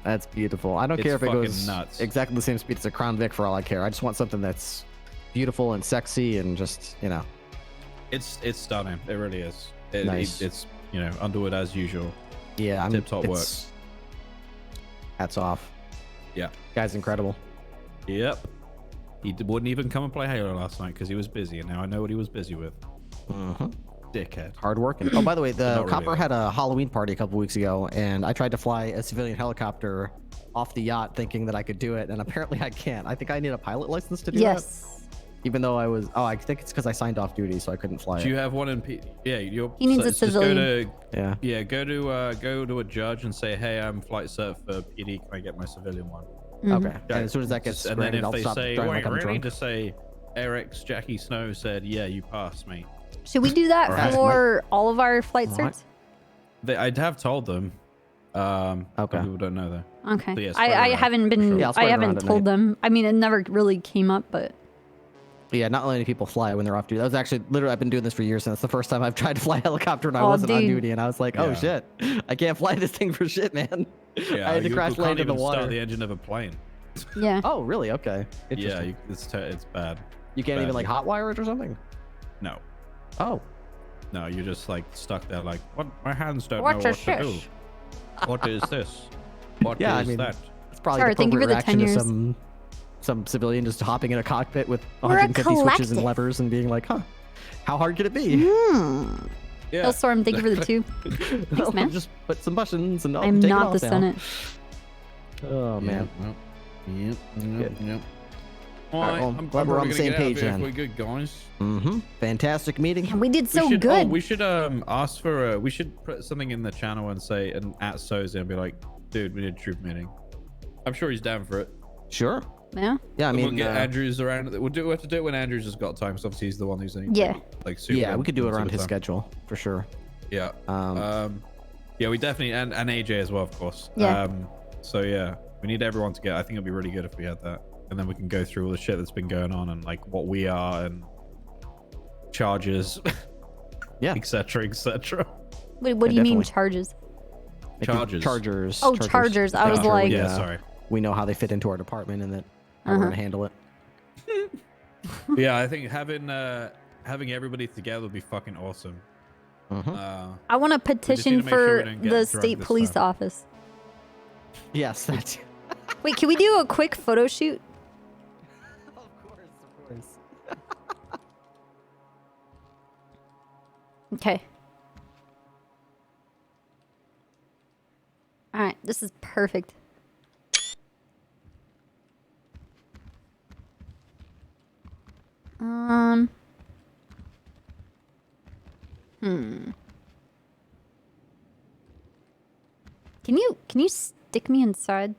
That's beautiful. I don't care if it goes nuts. Exactly the same speed as a Crown Vic for all I care. I just want something that's beautiful and sexy and just, you know. It's stunning. It really is. Nice. It's, you know, Underwood as usual. Yeah, tip-top work. Hats off. Yeah. Guy's incredible. Yep. He wouldn't even come and play Halo last night because he was busy, and now I know what he was busy with. Dickhead. Hard working. Oh, by the way, the Not Copper really. had a Halloween party a couple weeks ago, and I tried to fly a civilian helicopter off the yacht thinking that I could do it, and apparently I can't. I think I need a pilot license to do that. Yes. Even though I was, I think it's because I signed off duty, so I couldn't fly Do it. you have one in Yeah, He needs a just go civilian. to, go to a judge and say, hey, I'm flight cert for PD. Can I get my civilian one? Okay. And as soon as that gets and then granted, if I'll they stop say, driving wait, like I'm really? drunk. Just say, Eric's Jackie Snow said, yeah, you passed, mate. Should we do that Alright. for all of our flight Alright. certs? I'd have told them. Okay. People don't know though. Okay. So yeah, spread I around, haven't for been. sure. Yeah, I'll I spread haven't around at told night. them. I mean, it never really came up, but Yeah, not letting people fly when they're off duty. That was actually literally I've been doing this for years, and that's the first time I've tried to fly a helicopter and I Oh, wasn't on dude. duty, and I was like, oh Yeah. shit, I can't fly this thing for shit, man. Yeah, I had to you crash can't land in the even water. start the engine of a plane. yeah. Oh, really? Okay. Yeah, Interesting. it's bad. You can't bad. even like hotwire it or something. No, Oh, no, you're just like stuck there, like what? My hands don't What's know a what to do. shish? What is this? What is Yeah, I mean, that? it's probably Sorry, the thank you appropriate for the 10 reaction to years. some civilian just hopping in a cockpit with We're a 150 switches and collective. levers and being like, huh, how hard could it be? Yeah. Hellstorm, thank you for the 2. Well, man. just put some buttons and I'm take it not off the now. Senate. Oh man. Yep. Good. All Alright, right, well, I'm glad we're on probably the gonna same get out of page here if then. We're good, guys. Mm-hmm. Fantastic meeting. Yeah, we did so we should, good. we should ask for. We should put something in the channel and say and at Soze and be like, dude, we need a troop meeting. I'm sure he's down for it. Sure. Yeah. Yeah, I And mean, we'll get Andrews around. We'll have to do it when Andrews has got time, because obviously he's the one who's like super. yeah, we could do it around his time. schedule for sure. Yeah. Yeah, we definitely and AJ as well, of course. Yeah. So yeah, we need everyone to get. I think it'd be really good if we had that, and then we can go through all the shit that's been going on and like what we are and charges. Yeah. Etc. Etc. Wait, what Yeah, do you mean definitely. charges? Chargers. Oh, chargers. I was Make sure like, we, Yeah, sorry. We know how they fit into our department and that how we're Uh-huh. gonna handle it. Yeah, I think having everybody together would be fucking awesome. Mhm. I want to just need petition to make sure we for don't get the drunk state this police time. office. Yes, that's. Wait, can we do a quick photo shoot? Of course. Okay. All right, this is perfect. Can you stick me inside?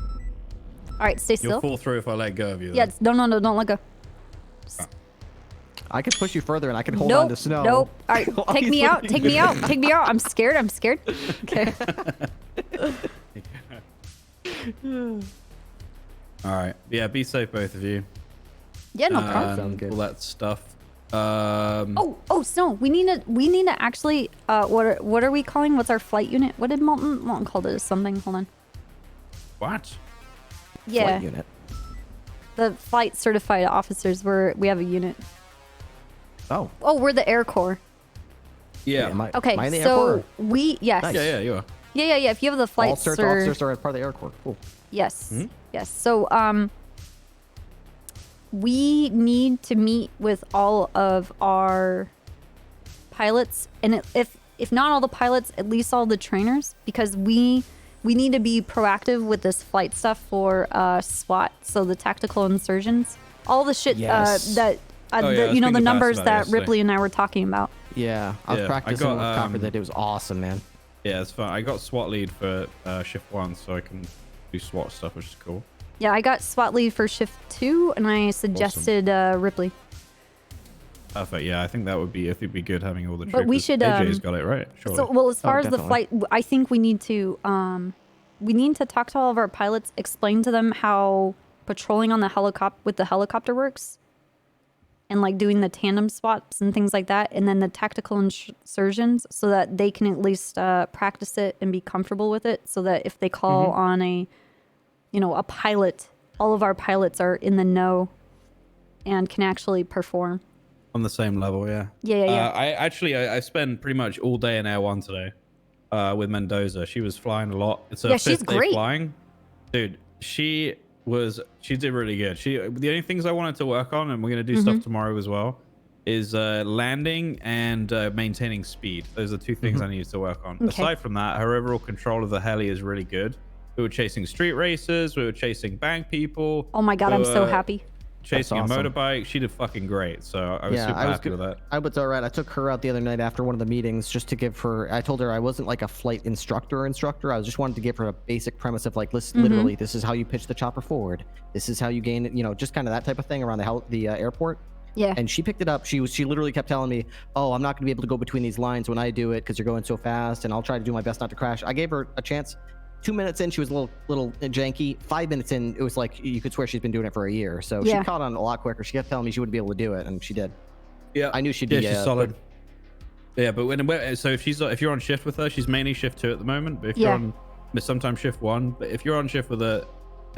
All right, stay still. You'll fall through if I let go of you. Yeah, don't let go. I could push you further, and I can hold Nope, on to snow. nope. All right, take me out. Take me out. Take me out. I'm scared. I'm scared. Okay. All right. Yeah, be safe, both of you. Yeah, no problem. Sounds good. All that stuff. Oh, Snow. We need to actually. What are we calling? What's our flight unit? What did Molten called it? Something. Hold on. What? Yeah. Flight unit. The flight certified officers. We have a unit. Oh. Oh, we're the Air Corps. Yeah. Okay, am I in the Air so Corps? yes. Nice. Yeah, you are. Yeah. If you have the flight All cert officers are part of the Air Corps. Cool. Yes. Yes. So we need to meet with all of our pilots, and if not all the pilots, at least all the trainers, because we need to be proactive with this flight stuff for SWAT, so the tactical insurgents, all the shit Yes. that I you know, was the thinking numbers about that yesterday. Ripley and I were talking about. Yeah, I was Yeah, I practicing got, with Copper that. It was awesome, man. Yeah, it's fun. I got SWAT lead for shift 1, so I can do SWAT stuff, which is cool. Yeah, I got SWAT lead for shift 2, and I suggested Ripley. Perfect. Yeah, I think that would be. It'd be good having all the. But we troopers. should. AJ's got it right. Surely. So, well, as far as the definitely. flight, I think we need to talk to all of our pilots, explain to them how patrolling on the helicopter works, and like doing the tandem swaps and things like that, and then the tactical insurgents, so that they can at least practice it and be comfortable with it, so that if they call on a pilot, all of our pilots are in the know and can actually perform. On the same level, yeah. Yeah. I spent pretty much all day in Air 1 today with Mendoza. She was flying a lot. It's her Yeah, she's fifth day great. flying. Dude, she did really good. The only things I wanted to work on, and we're going to do stuff tomorrow as well, is landing and maintaining speed. Those are two things I needed to work on. Okay. Aside from that, her overall control of the heli is really good. We were chasing street racers. We were chasing bank people. Oh my god, we I'm so were happy. Chasing That's awesome. a motorbike. She did fucking great. So I was super happy with that. I was all right. I took her out the other night after one of the meetings just to give her. I told her I wasn't like a flight instructor. I just wanted to give her a basic premise of like, listen, literally, this is how you pitch the chopper forward. This is how you gain it. Just kind of that type of thing around the airport. Yeah. And she picked it up. She literally kept telling me, "Oh, I'm not going to be able to go between these lines when I do it because you're going so fast, and I'll try to do my best not to crash." I gave her a chance. 2 minutes in, she was a little janky. 5 minutes in, it was like you could swear she's been doing it for a year. So she caught on a lot quicker. She kept telling me she wouldn't be able to do it, and she did. Yeah, I knew she'd be. She's solid. Yeah, but if you're on shift with her, she's mainly shift 2 at the moment. But if you're on, sometimes shift 1. But if you're on shift with her,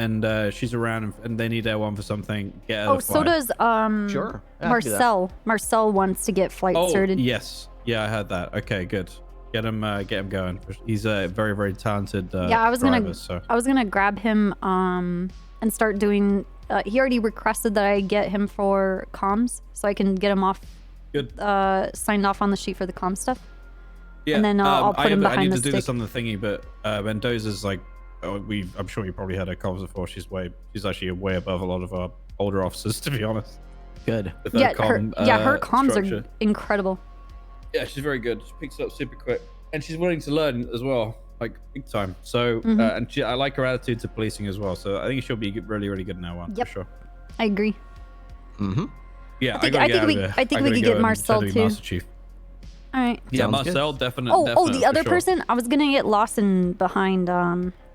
and she's around and they need Air 1 for something, get her. Oh, so does Sure. Yeah, I can do that. Marcel. Marcel wants to get flight certed. Yes. Yeah, I heard that. Okay, good. Get him going. He's a very, very talented I was driver, gonna grab him and start doing. He already requested that I get him for comms, so I can get him off. Good. Signed off on the sheet for the comm stuff. Yeah. And then I'll put him behind I need the to do stick. this on the thingy, but Mendoza's like, I'm sure you probably had her comms before. She's actually way above a lot of our older officers, to be honest. Good. With Yeah, her her comms structure. are incredible. Yeah, she's very good. She picks it up super quick, and she's willing to learn as well, like big time. So, and I like her attitude to policing as well. So I think she'll be really, really good in Air 1 for sure. I agree. Yeah, I think we could get Marcel too. Master Chief. All right. Yeah, Sounds Marcel, good. definitely. The other person, I was gonna get Lawson behind.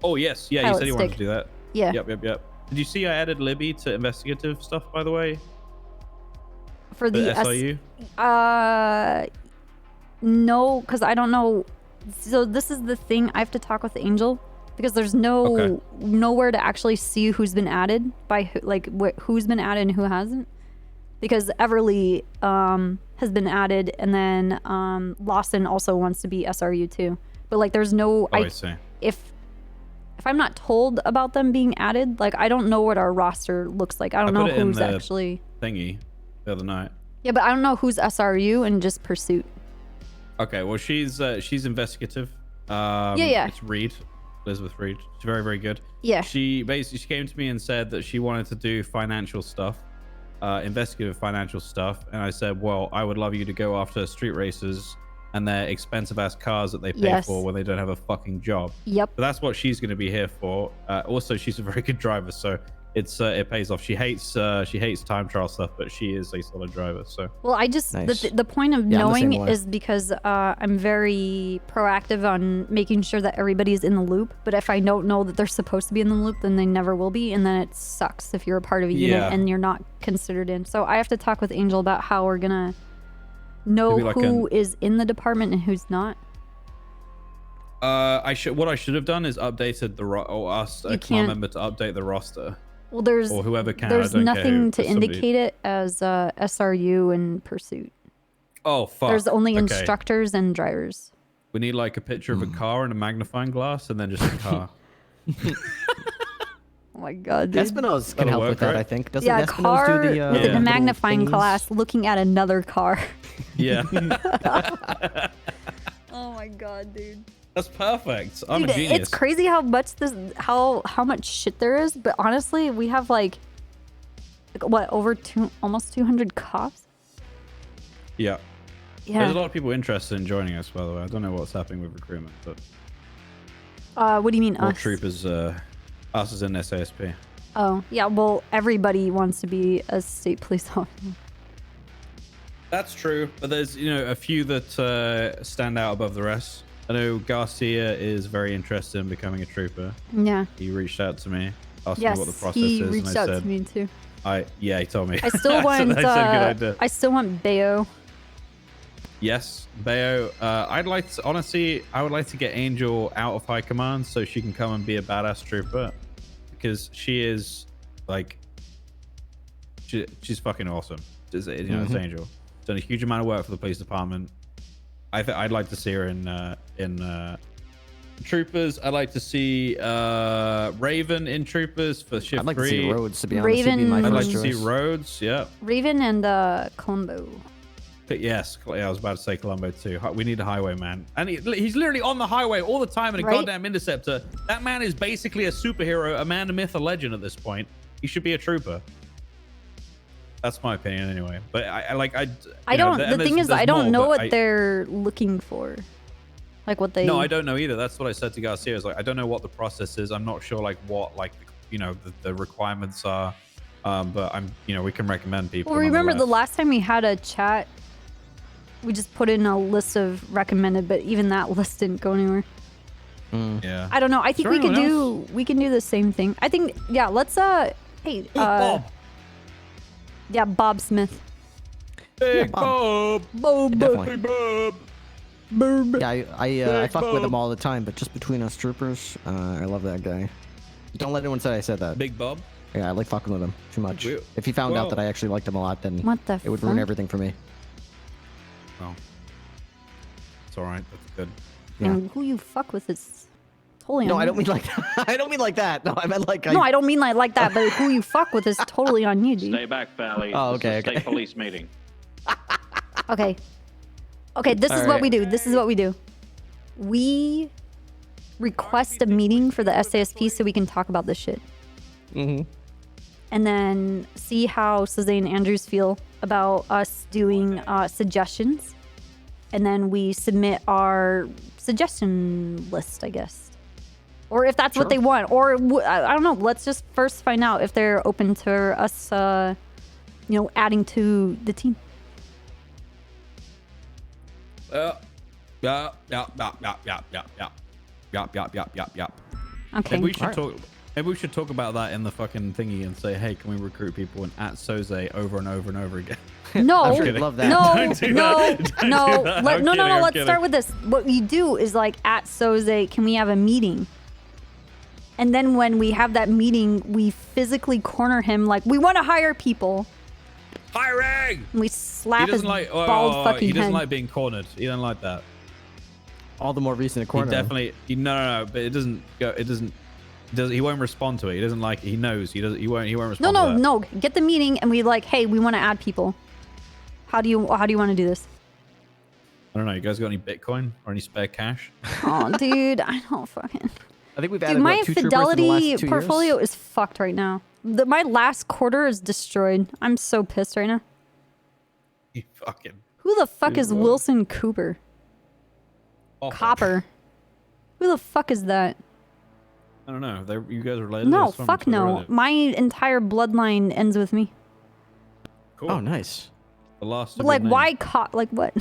Oh yes, yeah, you pilot said you wanted stick. to do that. Yeah. Yep. Did you see I added Libby to investigative stuff, by the way? For the SIU? No, because I don't know. So this is the thing. I have to talk with Angel because there's nowhere to actually see who's been added by who's been added and who hasn't. because Everly has been added, and then Lawson also wants to be SRU too. But like, there's no. I see. If I'm not told about them being added, like I don't know what our roster looks like. I don't know who's actually thingy the other night. Yeah, but I don't know who's SRU and just Pursuit. Okay, well she's investigative. Yeah. It's Reed, Elizabeth Reed. She's very, very good. Yeah. She came to me and said that she wanted to do financial stuff, investigative financial stuff, and I said, well, I would love you to go after street racers and their expensive ass cars that they pay for when they don't have a fucking job. Yep. So that's what she's going to be here for. Also, she's a very good driver, so it pays off. She hates time trial stuff, but she is a solid driver. So well, I just Nice. the point of Yeah, I'm the knowing same way. is because I'm very proactive on making sure that everybody's in the loop. But if I don't know that they're supposed to be in the loop, then they never will be, and then it sucks if you're a part of a unit and you're not considered in. So I have to talk with Angel about how we're gonna know Maybe like who is in the department and who's not. what I should have done is updated asked a command member to update the roster. Well, there's or whoever can. There's I don't care nothing who, to somebody- indicate it as SRU and Pursuit. Oh fuck. There's only Okay. instructors and drivers. We need like a picture of a car and a magnifying glass, and then just a car. Oh my god, dude. Espino's can help with that, I think. Doesn't Yeah, a Espino's car do the with a little magnifying thingies? glass looking at another car. Yeah. Oh my god, dude. That's perfect. I'm Dude, a genius. it's crazy how much how much shit there is, but honestly, we have like what, over almost 200 cops? Yeah. Yeah. There's a lot of people interested in joining us, by the way. I don't know what's happening with recruitment, but What do you mean more us? troopers, us as in SASP. Oh, yeah, well, everybody wants to be a state police officer. That's true, but there's a few that stand out above the rest. I know Garcia is very interested in becoming a trooper. Yeah. He reached out to me, asking Yes, what the process he is, reached and I out said, to me too. Yeah, he told me. I still want I said, good idea. I still want Bayo. Yes, Bayo. I would like to get Angel out of high command so she can come and be a badass trooper, because she is like, she's fucking awesome. It's Angel. Done a huge amount of work for the police department. I'd like to see her in troopers. I'd like to see Raven in troopers for shift 3. I'd like to see Rhodes, to be honest. He'd be my Raven- I'd like first to see choice. Rhodes. Yeah. Raven and Colombo. But yes, I was about to say Colombo too. We need a highwayman, and he's literally on the highway all the time in a Right? goddamn interceptor. That man is basically a superhero, a man, a myth, a legend at this point. He should be a trooper. That's my opinion, anyway. But I don't. The thing is, I don't know what they're. they're looking for. Like what they. No, I don't know either. That's what I said to Garcia. Is like, I don't know what the process is. I'm not sure what the requirements are. But we can recommend people. Well, remember the nonetheless. last time we had a chat, we just put in a list of recommended, but even that list didn't go anywhere. Yeah. I don't know. I think Is we there can anyone do the same thing. I think let's hey Bob. Yeah, Bob Smith. Big Bob. Bob. Definitely. Bob. Yeah, I fuck with him all the time, but just between us troopers, I love that guy. Don't let anyone say I said that. Big Bob. Yeah, I like fucking with him too much. Well- If he found out well- that I actually liked him a lot, then What the it would ruin fuck? everything for me. Oh. It's all right. That's good. Yeah. And who you fuck with is totally No, on I you. don't mean like I don't mean like that. No, I meant like No, I don't mean like that, but who you fuck with is totally on you, dude. Stay back, Valley. Oh, This okay, is a okay. state police meeting. Okay. Okay, this is All what right. we do. This is what we do. We request a meeting for the SASP so we can talk about this shit. Mm-hmm. And then see how Suzanne and Andrews feel about us doing suggestions. And then we submit our suggestion list, I guess. Or if that's what they want. Or I don't know. Let's just first find out if they're open to us, adding to the team. Yeah. Okay. Maybe we should talk. Maybe we should talk about that in the fucking thingy and say, hey, can we recruit people and at Soze over and over and over again? No, I'm sure they'd love that. no, Don't do no, that. Don't no, do that. Let, I'm no, no, kidding, no. I'm Let's kidding. start with this. What we do is like at Soze, can we have a meeting? And then when we have that meeting, we physically corner him like we want to hire people, Hiring! And we slap He his doesn't like. bald fucking he doesn't head. like being cornered. He doesn't like that. All the more reason to corner He him. definitely. No. But it doesn't go. It doesn't. He won't respond to it. He doesn't like it. He knows. He doesn't. He won't respond. No. Get the meeting and we like, hey, we want to add people. How do you want to do this? I don't know. You guys got any Bitcoin or any spare cash? Oh, dude, I don't fucking. I think we've Dude, added my what, 2 troopers in the fidelity last 2 portfolio years? is fucked right now. My last quarter is destroyed. I'm so pissed right now. You fucking. Who the fuck Dude, is what? Wilson Cooper? Copper. Who the fuck is that? I don't know. You guys are related? No, That's fuck fine. no. My entire bloodline ends with me. Cool. Oh, nice. The last. But of like, your why name. like what?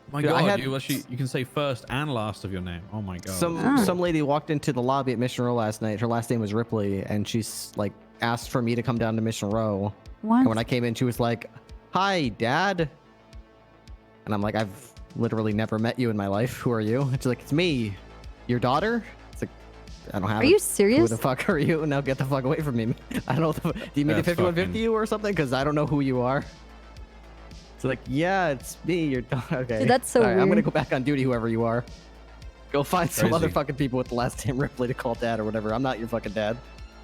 My Dude, God, you can say first and last of your name. Oh my God. Some lady walked into the lobby at Mission Row last night. Her last name was Ripley, and she's like asked for me to come down to Mission Row. What? And when I came in, she was like, "Hi, Dad." And I'm like, "I've literally never met you in my life. Who are you?" And she's like, "It's me, your daughter." It's like, I don't have. Are you Who serious? the fuck are you? Now get the fuck away from me. I don't know. Do you mean the That's 5150 you or something? Because I don't know who you are. It's like, yeah, it's me, your daughter. Okay. Dude, that's so All right, I'm gonna weird. go back on duty, whoever you are. Go find some Crazy. other fucking people with the last name Ripley to call dad or whatever. I'm not your fucking dad.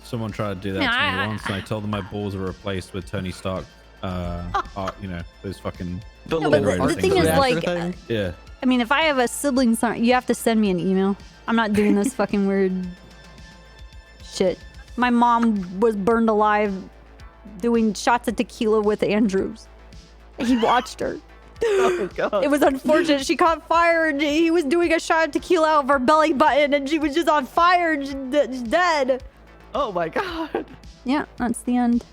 Someone tried to do that Yeah, to me once, and I told them my balls were replaced with Tony Stark. Those fucking. The No, but the thing is, like, Yeah. I mean, if I have a sibling, you have to send me an email. I'm not doing this fucking weird shit. My mom was burned alive doing shots of tequila with Andrews. He watched her. Oh god. It was unfortunate. She caught fire and he was doing a shot of tequila out of her belly button and she was just on fire and she's dead. Oh my god. Yeah, that's the end.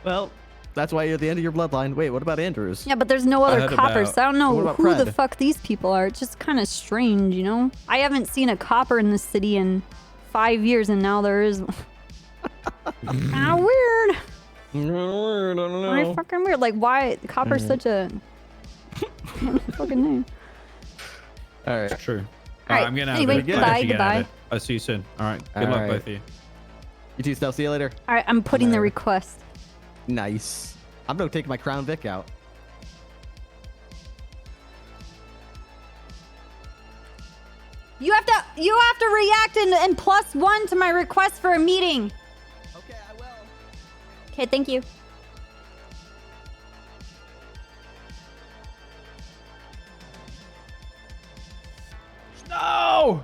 Well, that's why you're at the end of your bloodline. Wait, what about Andrews? Yeah, but there's no other heard coppers. about- So I don't know What about who the Pred? fuck these people are. It's just kind of strange, you know? I haven't seen a copper in this city in 5 years and now there is. Kind of weird. I don't Very fucking weird. Like, why copper's such a fucking name? All right. It's true. All right, I'm getting out anyway, of it. goodbye, I'll let you get out of goodbye. it. I'll see you soon. All right. Good All luck, right. both of you. You two, Stell. See you later. All right, I'm putting the Later. request. Nice. I'm gonna take my Crown Vic out. You have to react and +1 to my request for a meeting. Okay, I will. Okay, thank you. No!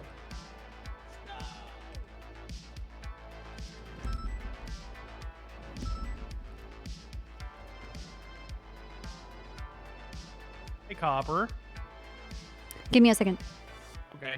Hey, Copper. Give me a second. Okay.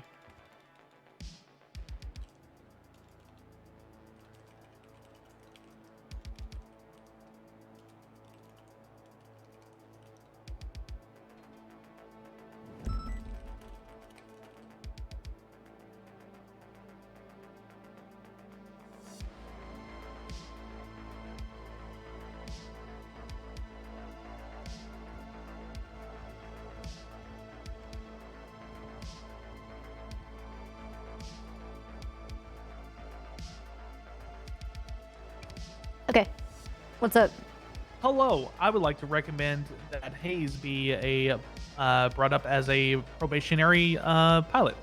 Okay. What's up? Hello. I would like to recommend that Hayes be brought up as a probationary pilot.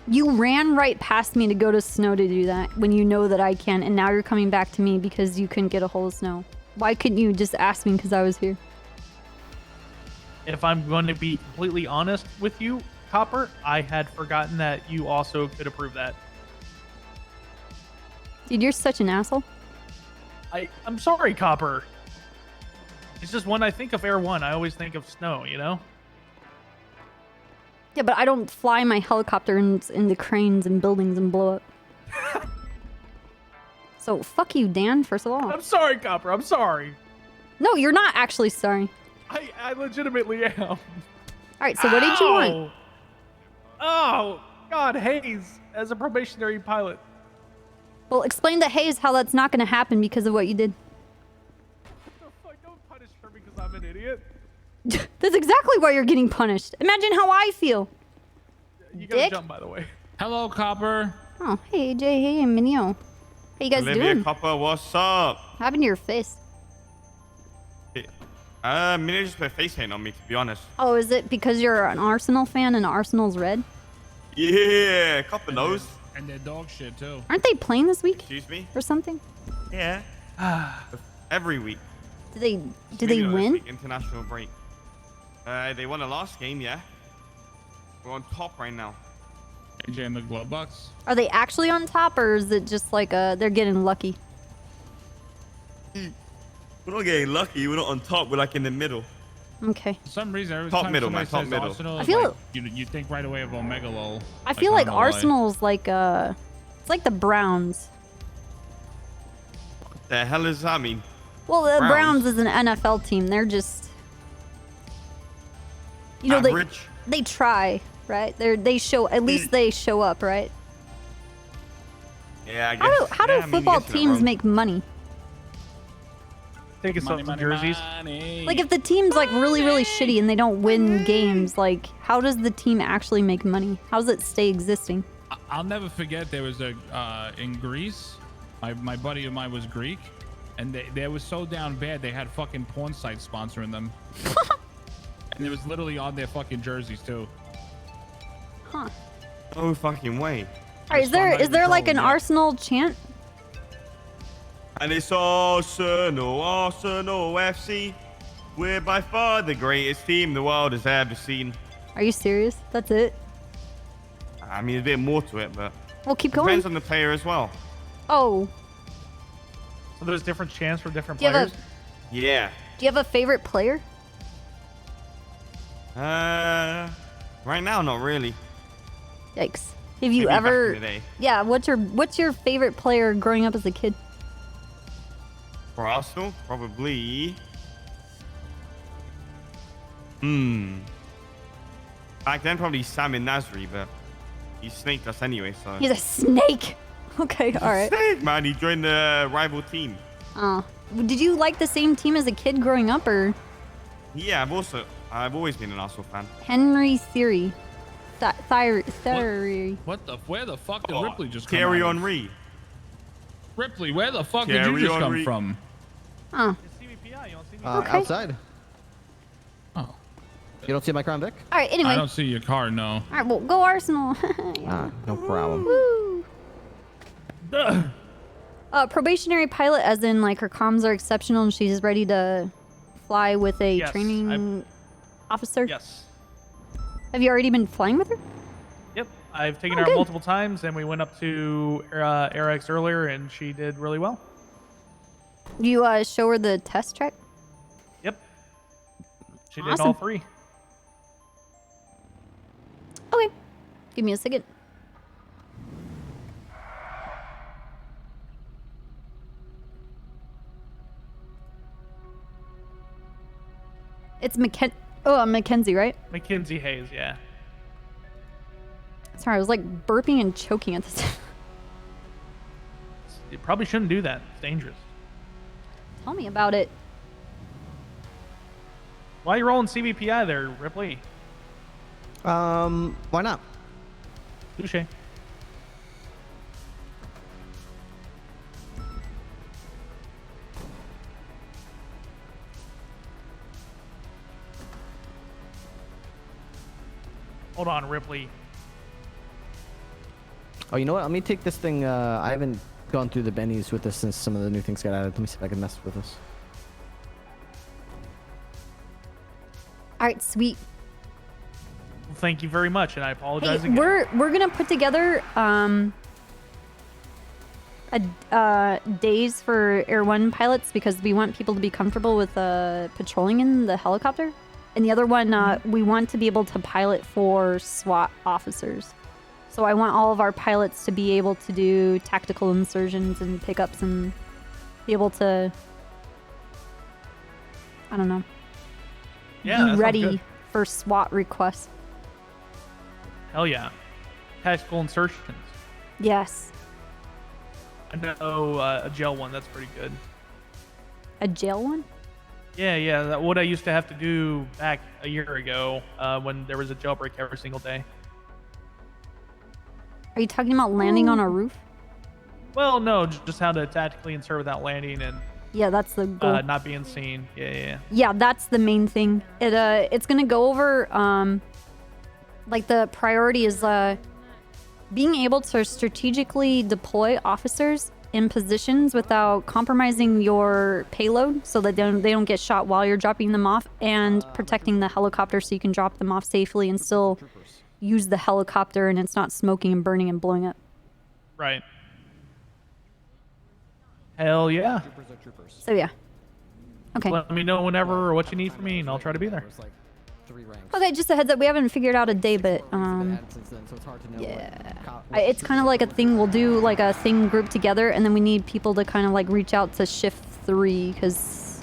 You ran right past me to go to Snow to do that when you know that I can, and now you're coming back to me because you couldn't get a hold of Snow. Why couldn't you just ask me because I was here? If I'm going to be completely honest with you, Copper, I had forgotten that you also could approve that. Dude, you're such an asshole. I'm sorry, Copper. It's just when I think of Air One, I always think of Snow, you know? Yeah, but I don't fly my helicopter into cranes and buildings and blow up. So, fuck you, Dan, first of all. I'm sorry, Copper. I'm sorry. No, you're not actually sorry. I legitimately am. All right, so what did you want? Oh, God, Hayes as a probationary pilot. Well, explain to Hayes how that's not going to happen because of what you did. Don't punish her because I'm an idiot. That's exactly why you're getting punished. Imagine how I feel. You gotta Dick. jump, by the way. Hello, Copper. Oh, hey, AJ. Hey, Minio. How you guys Olivia doing? Copper, what's up? What happened to your face? Mina just put face paint on me, to be honest. Oh, is it because you're an Arsenal fan and Arsenal's red? Yeah, Copper knows. And they're dog shit too. Aren't they playing this week? Excuse me? Or something? Yeah. Every week. Do they Maybe not this win? week, international break. They won the last game, yeah. We're on top right now. AJ and the glove box. Are they actually on top, or is it just like they're getting lucky? We're not getting lucky. We're not on top. We're like in the middle. Okay. For some reason, every Top time middle, somebody man, top says middle. Arsenal, I feel like, you think right away of Omega Lol. I feel like don't know why. Arsenal's like it's like the Browns. What the hell does that mean? Well, the Browns? Browns is an NFL team. They're just, you know, Average? they try, right? They show, at least they show up, right? Yeah, I guess. How do yeah, I mean, football I guess you're not teams wrong. make money? Take us some jerseys. Like if the team's like really shitty and they don't win games, like how does the team actually make money? How does it stay existing? I'll never forget there was a in Greece. My buddy of mine was Greek, and they was so down bad they had fucking porn sites sponsoring them. And it was literally on their fucking jerseys too. Huh. No fucking way. All right, is there like an Arsenal chant? And it's Arsenal, Arsenal FC. We're by far the greatest team the world has ever seen. Are you serious? That's it? I mean, a bit more to it, but Well, keep going. depends on the player as well. Oh, So there's different chants for different do you have players. Yeah. do you have a favorite player? Right now, not really. Yikes. Have you Maybe back ever? in the day. Yeah. What's your favorite player growing up as a kid? For Arsenal, probably. Back then, probably Samin Nasri, but he snaked us anyway, so. He's a snake. Okay. All right. Snake, man. He joined the rival team. Oh. Did you like the same team as a kid growing up, or Yeah, I've always been an Arsenal fan. Henry Theory? Theory. Where the fuck did Ripley just come Thierry out of? Henry. Ripley, where the fuck did you Thierry just Henry. come from? Oh. Okay. Outside. Oh. You don't see my Crown Vic? All right. Anyway. I don't see your car, no. All right. Well, go Arsenal. No problem. Woo. Probationary pilot, as in like her comms are exceptional and she's ready to fly with a Yes, training officer. Yes. Have you already been flying with her? Yep. I've taken Oh, her good. out multiple times, and we went up to AirX earlier, and she did really well. You show her the test track? Yep. She did Awesome. all three. Okay. Give me a second. It's Mackenzie, right? Mackenzie Hayes, yeah. Sorry, I was like burping and choking at this. You probably shouldn't do that. It's dangerous. Tell me about it. Why are you rolling CBPI there, Ripley? Why not? Touche. Hold on, Ripley. Oh, you know what? Let me take this thing. I haven't gone through the bennies with this since some of the new things got added. Let me see if I can mess with this. All right, sweet. Well, thank you very much, and I apologize Hey, again. we're gonna put together days for Air One pilots because we want people to be comfortable with patrolling in the helicopter, and the other one we want to be able to pilot for SWAT officers. So I want all of our pilots to be able to do tactical insertions and pickups and be able to, I don't know, Yeah, that be sounds ready good. for SWAT requests. Hell yeah. Tactical insertions. Yes. I know a gel one. That's pretty good. A jail one? Yeah. That what I used to have to do back a year ago when there was a jailbreak every single day. Are you talking about landing on a roof? Well, no, just how to tactically insert without landing and Yeah, that's the goal. not being seen. Yeah. Yeah, that's the main thing. It's gonna go over like the priority is being able to strategically deploy officers in positions without compromising your payload so that they don't get shot while you're dropping them off, and protecting the helicopter so you can drop them off safely and still use the helicopter and it's not smoking and burning and blowing up. Right. Hell yeah. So yeah. Okay. Let me know whenever or what you need from me, and I'll try to be there. Okay, just a heads up. We haven't figured out a day, but yeah, it's kind of like a thing. We'll do like a thing group together, and then we need people to kind of like reach out to shift 3 because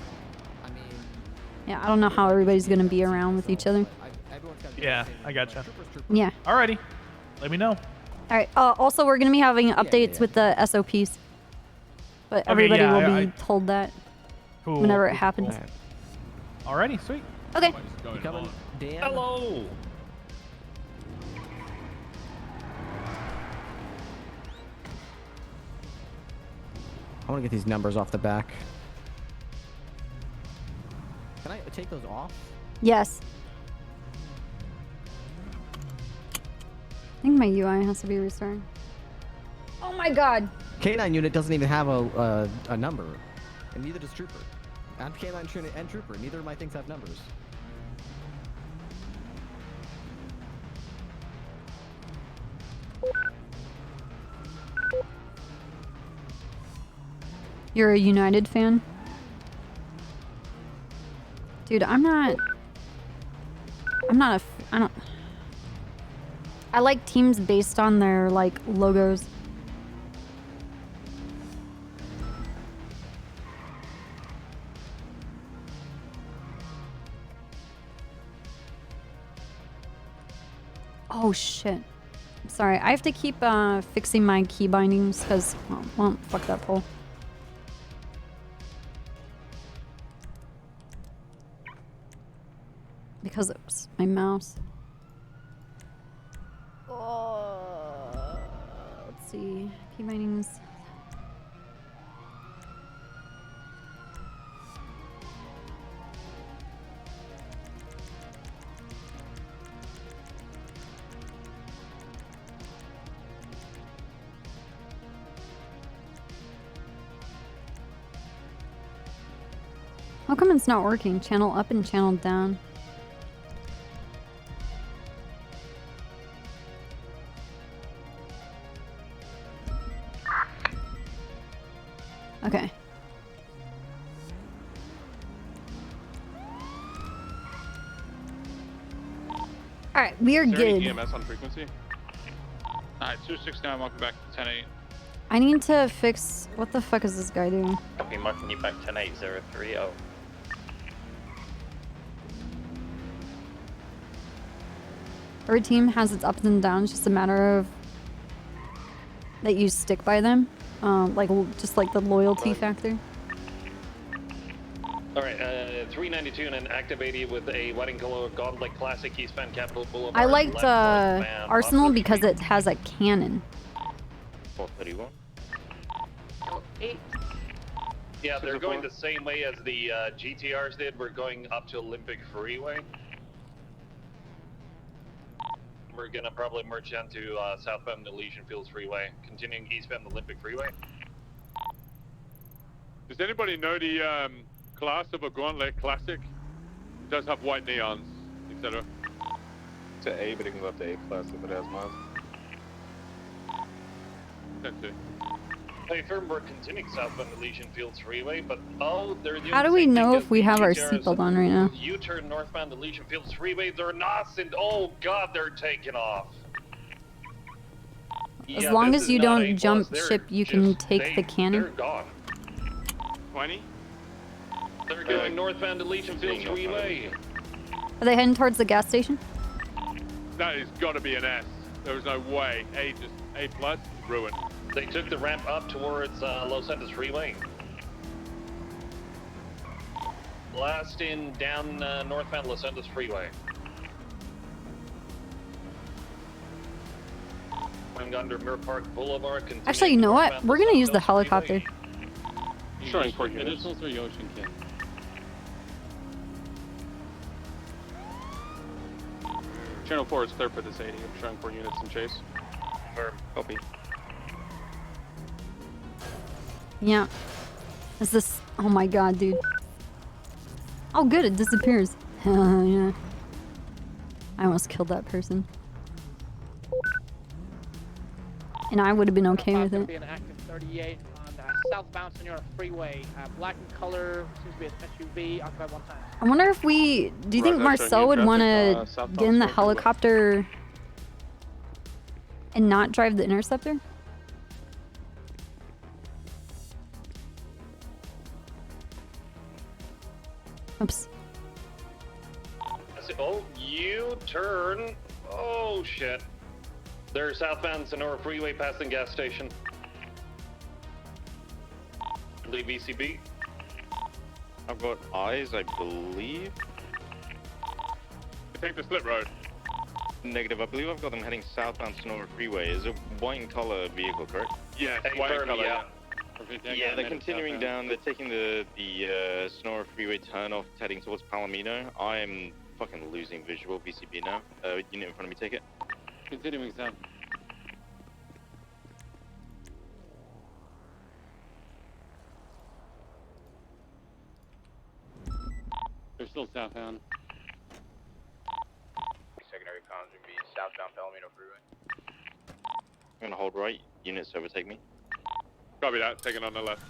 yeah, I don't know how everybody's gonna be around with each other. Yeah, I gotcha. Yeah. Alrighty. Let me know. All right. Also, we're gonna be having updates with the SOPs, but Okay, everybody yeah, will be told that Cool. whenever it happens. Alrighty, sweet. Okay. Hello. I want to get these numbers off the back. Can I take those off? Yes. I think my UI has to be restored. Oh my god. K9 unit doesn't even have a number, and neither does Trooper. I'm K9 unit and Trooper. Neither of my things have numbers. You're a United fan? Dude, I like teams based on their, like, logos. Oh, shit. Sorry, I have to keep, fixing my key bindings, because, well, fuck that pole. Because it was my mouse. Let's see. Key bindings. How come it's not working? Channel up and channel down. Okay. Alright, we are Is there any good. EMS on frequency? Alright, 269, welcome back to 10-8. I need to fix... What the fuck is this guy doing? Copy, marking you back 10803. Every team has its ups and downs, just a matter of that you stick by them. Just like the loyalty factor. Alright, 392 and an active 80 with a white and color Gauntlet Classic East Van Capital Boulevard. I liked left northbound, Arsenal Boston because Street. it has a cannon. 431. Yeah, they're going the same way as the GTRs did. We're going up to Olympic Freeway. We're gonna probably merge down to southbound Elysian Fields Freeway, continuing eastbound Olympic Freeway. Does anybody know the class of a Gauntlet Classic? It does have white neons, etc. It's an A, but it can go up to A plus if it has miles. 10-2. Hey, firm, we're continuing southbound Elysian Fields Freeway, but they're doing How do the we same know thing if as we the have our GTRs. seatbelt on right now? U-turn northbound Elysian Fields Freeway, they're not, and oh god, they're taking off. As Yeah, long this as is you not don't A+, jump they're ship, you can just- take the cannon. They're gone. 20? They're going northbound Elysian Fields Freeway. Are they heading towards the gas station? That has got to be an S. There is no way. A plus, ruined. They took the ramp up towards Los Santos Freeway. Last in down northbound Los Santos Freeway. Going under Mirror Park Boulevard. Actually, you know what? We're gonna use the helicopter. Showing 4 units. Additional 3 Ocean Kit. Channel 4 is clear for this 80. I'm showing 4 units in chase. Copy. Yeah. Is this? Oh my god, dude. Oh, good. It disappears. Yeah. I almost killed that person. And I would have been okay with it. Be an active 38 on southbound Senora Freeway. Black in color, seems to be an SUV, occupied 1 time. I wonder if we... Do you think Marcel would want to get in the helicopter and not drive the interceptor? Oops. Oh, U-turn. Oh, shit. They're southbound Sonora Freeway passing gas station. Leave VCB. I've got eyes, I believe. Take the split road. Negative. I believe I've got them heading southbound Sonora Freeway. Is a white and color vehicle, correct? Yes, white and color. Yeah. Yeah, they're continuing down. They're taking the Sonora Freeway turn off, heading towards Palomino. I am fucking losing visual. VCB now. Unit in front of me, take it. Continuing south. They're still southbound. Secondary comms would be southbound Palomino Freeway. I'm gonna hold right. Units overtake me. Copy that. Taking on the left.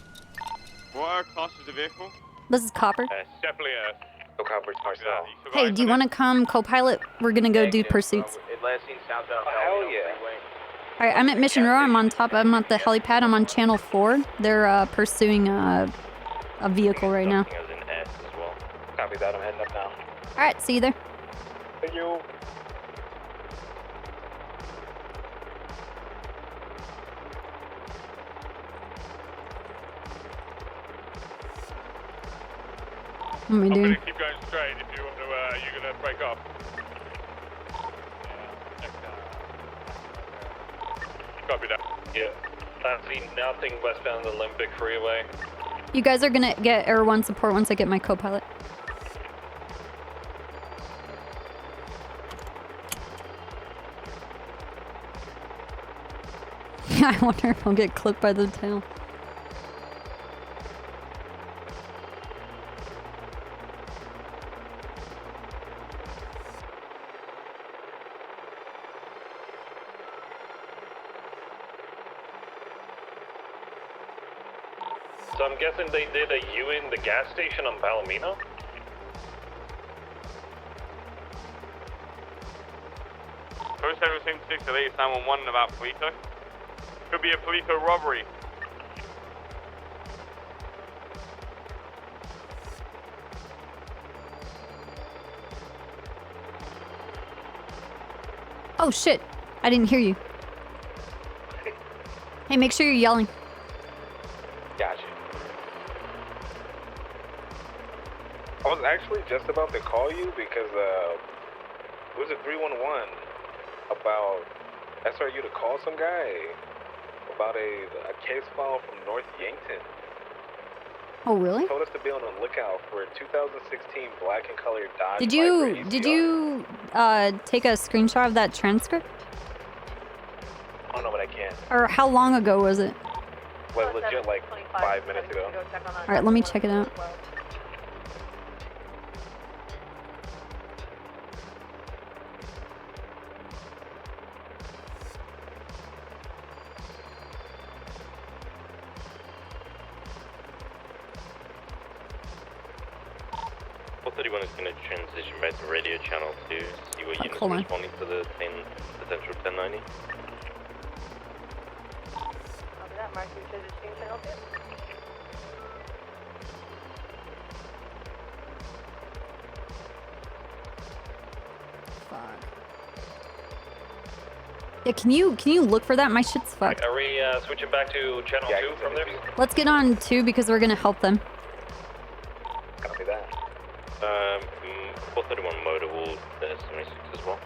What class is the vehicle? This is Copper. Definitely a. No Copper, it's Marcel. Hey, do you want to come co-pilot? We're gonna go do pursuits. Last seen southbound Palomino Freeway. Alright, I'm at Mission Row. I'm on top. I'm at the helipad. I'm on Channel 4. They're pursuing a vehicle right now. Copy that. I'm heading up now. Alright, see you there. Thank you. What am I doing? Keep going straight if you want to. You're gonna break off. Copy that. Yeah. I see nothing westbound Olympic Freeway. You guys are gonna get Air 1 support once I get my co-pilot. Yeah, I wonder if I'll get clipped by the tail. So I'm guessing they did a U in the gas station on Palomino? Post 776 at 911 about Polito. Could be a Polito robbery. Oh shit! I didn't hear you. Hey, make sure you're yelling. Gotcha. I was actually just about to call you because it was a 311 about SRU to call some guy about a case file from North Yankton. Oh really? Told us to be on the lookout for a 2016 black and colored Dodge. Did you take a screenshot of that transcript? I don't know, but I can. Or how long ago was it? Like legit, like 5 minutes ago. All right, let me check it out. Everyone is going to transition back to radio channel to see what units hold are on. responding to the potential 1090. Yeah, can you look for that? My shit's fucked. Are we switching back to channel 2 from there? Let's get on 2 because we're gonna help them. Copy that. 431 motor will 76 as well.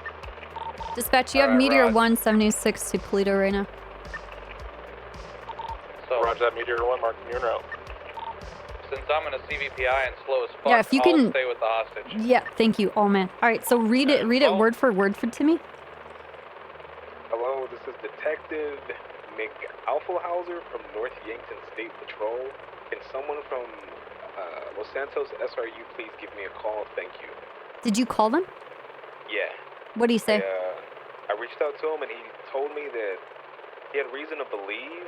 Dispatch, you have Meteor 176 to Polito right now. So, roger that, Meteor 1, marking your route. Since I'm in a CVPI and slow as fuck, Yeah, if you I'll can- stay with the hostage. Yeah, thank you. Oh man. All right, so read it word for word to me. Hello, this is Detective McAlphalhauser from North Yankton State Patrol. Can someone from Los Santos SRU please give me a call? Thank you. Did you call them? Yeah. What do you say? I reached out to him and he told me that he had reason to believe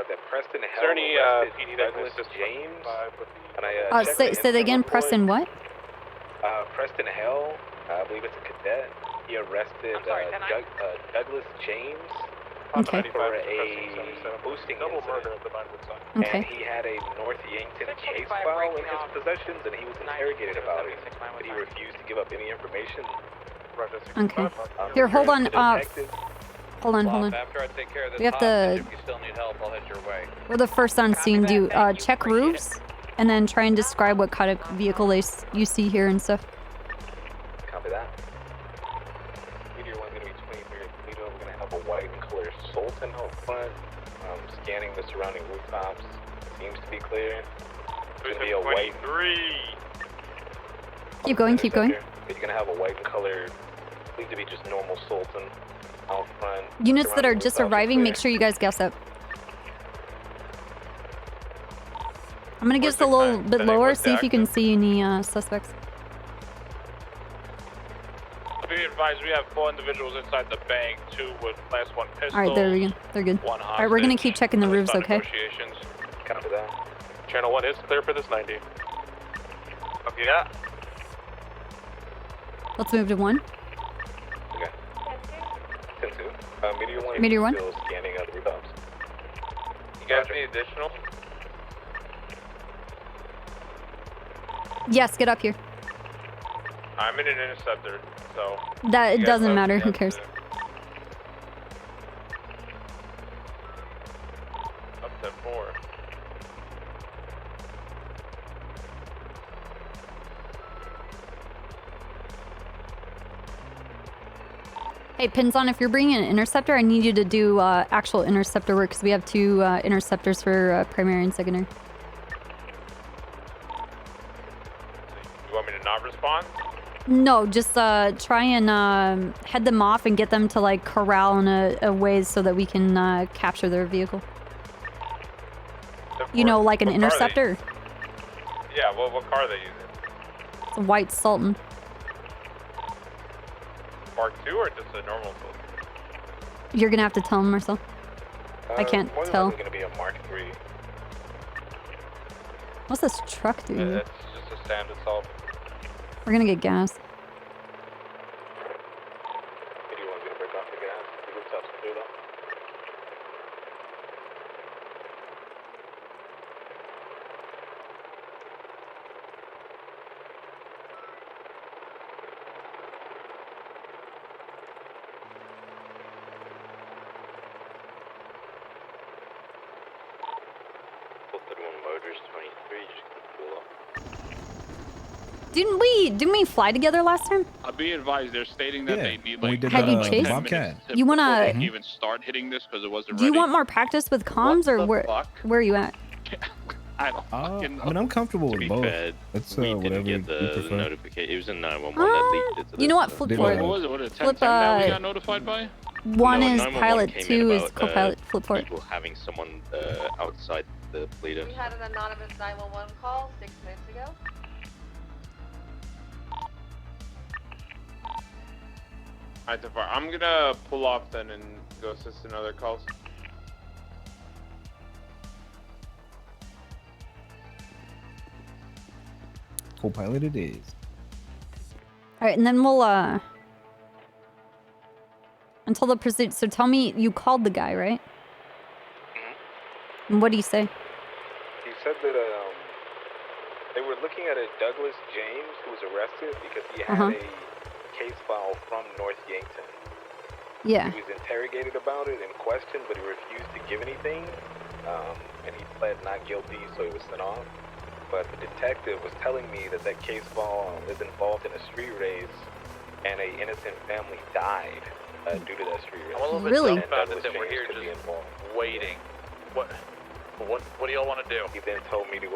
that Preston Hell arrested Douglas James. And I checked Say the that again. incident report. Preston what? Preston Hell, I believe it's a cadet. He arrested Douglas James Okay. for a boosting incident. Okay. And he had a North Yankton case file in his possessions, and he was interrogated about it, but he refused to give up any information. Okay. Here, hold on. Hold on. After I take care of this We have hostage, to. if you still need help, I'll head your way. We're the first on scene. Do check roofs, and then try and describe what kind of vehicle you see here and stuff. Copy that. Meteor 1's gonna be 23 at Toledo. We're gonna have a white and colored Sultan out front. Scanning the surrounding rooftops. Seems to be clear. There's gonna be a white. Keep going. You're gonna have a white and colored. Seems to be just normal Sultan out front. Units that are just Surrounding arriving, rooftops make sure you guys gas up. I'm gonna get this a little bit lower, see if you can see any suspects. Be advised, we have 4 individuals inside the bank, 2 with class 1 pistols. Alright, there we go. They're good. Alright, we're gonna keep checking the roofs, okay? Copy that. Channel 1 is clear for this 90. Okay, yeah. Let's move to 1. Okay. 10-2. Meteor 1. Meteor 1. Still scanning the rooftops. You guys need additional? Yes, get up here. I'm in an interceptor, so... That it doesn't matter. Who cares? Up to 4. Hey, Pinzon, if you're bringing an interceptor, I need you to do actual interceptor work because we have 2 interceptors for primary and secondary. You want me to not respond? No, just try and head them off and get them to like corral in a way so that we can capture their vehicle. You know, like an interceptor. Yeah, what car are they using? It's a white Sultan. Mark 2 or just a normal Sultan? You're gonna have to tell him, Marcel. I can't More than tell. likely gonna be a Mark 3. What's this truck doing? That's just a standard assault. We're gonna get gas. Meteor 1's gonna break off the gas. The rooftops are clear though. Motors 23, just gonna pull up. Didn't we fly together last time? I'll be advised, they're stating that they need like Have you chased? 10 minutes You wanna- before they even start hitting this because it wasn't Do you ready. want more practice with comms or where are you at? I don't fucking know. I mean, I'm comfortable with both. That's whatever you Get the prefer. notification. It was in 911 that leaked it to You know what? Flip for it. What was it? What a 10 Flip, that we got notified by? 1 No, is 911 pilot, came in 2 is about, co-pilot. Flip for it. People having someone outside the Polito. We had an anonymous 911 call 6 minutes ago. Alright, Tafar, I'm gonna pull off then and go assist in other calls. Co-pilot it is. Alright, and then we'll until the pursuit. So tell me, you called the guy, right? And what do you say? He said that they were looking at a Douglas James who was arrested because he had a case file from North Yankton. Yeah. He was interrogated about it and questioned, but he refused to give anything. And he pled not guilty, so he was sent off. But the detective was telling me that that case file is involved in a street race and a innocent family died. due to that street. I'm a little bit Really? dumbfounded that we're here just waiting. What do y'all want to do? He then told me to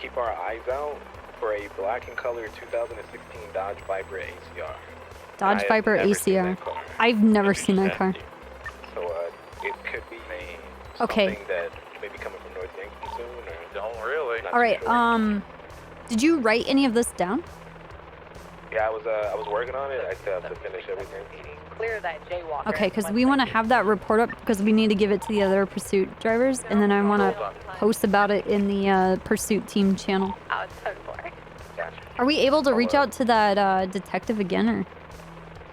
keep our eyes out for a black and color 2016 Dodge Viper ACR. Dodge Viper ACR. I've never seen that car. So it could be Okay. something that may be coming from North Yankton soon, or don't really. All right. Did you write any of this down? Yeah, I was working on it. I still have to finish everything. Clear that jaywalker. Okay, because we want to have that report up because we need to give it to the other pursuit drivers, and then I want to post about it in the pursuit team channel. Oh, it's so boring. Are we able to reach out to that detective again, or?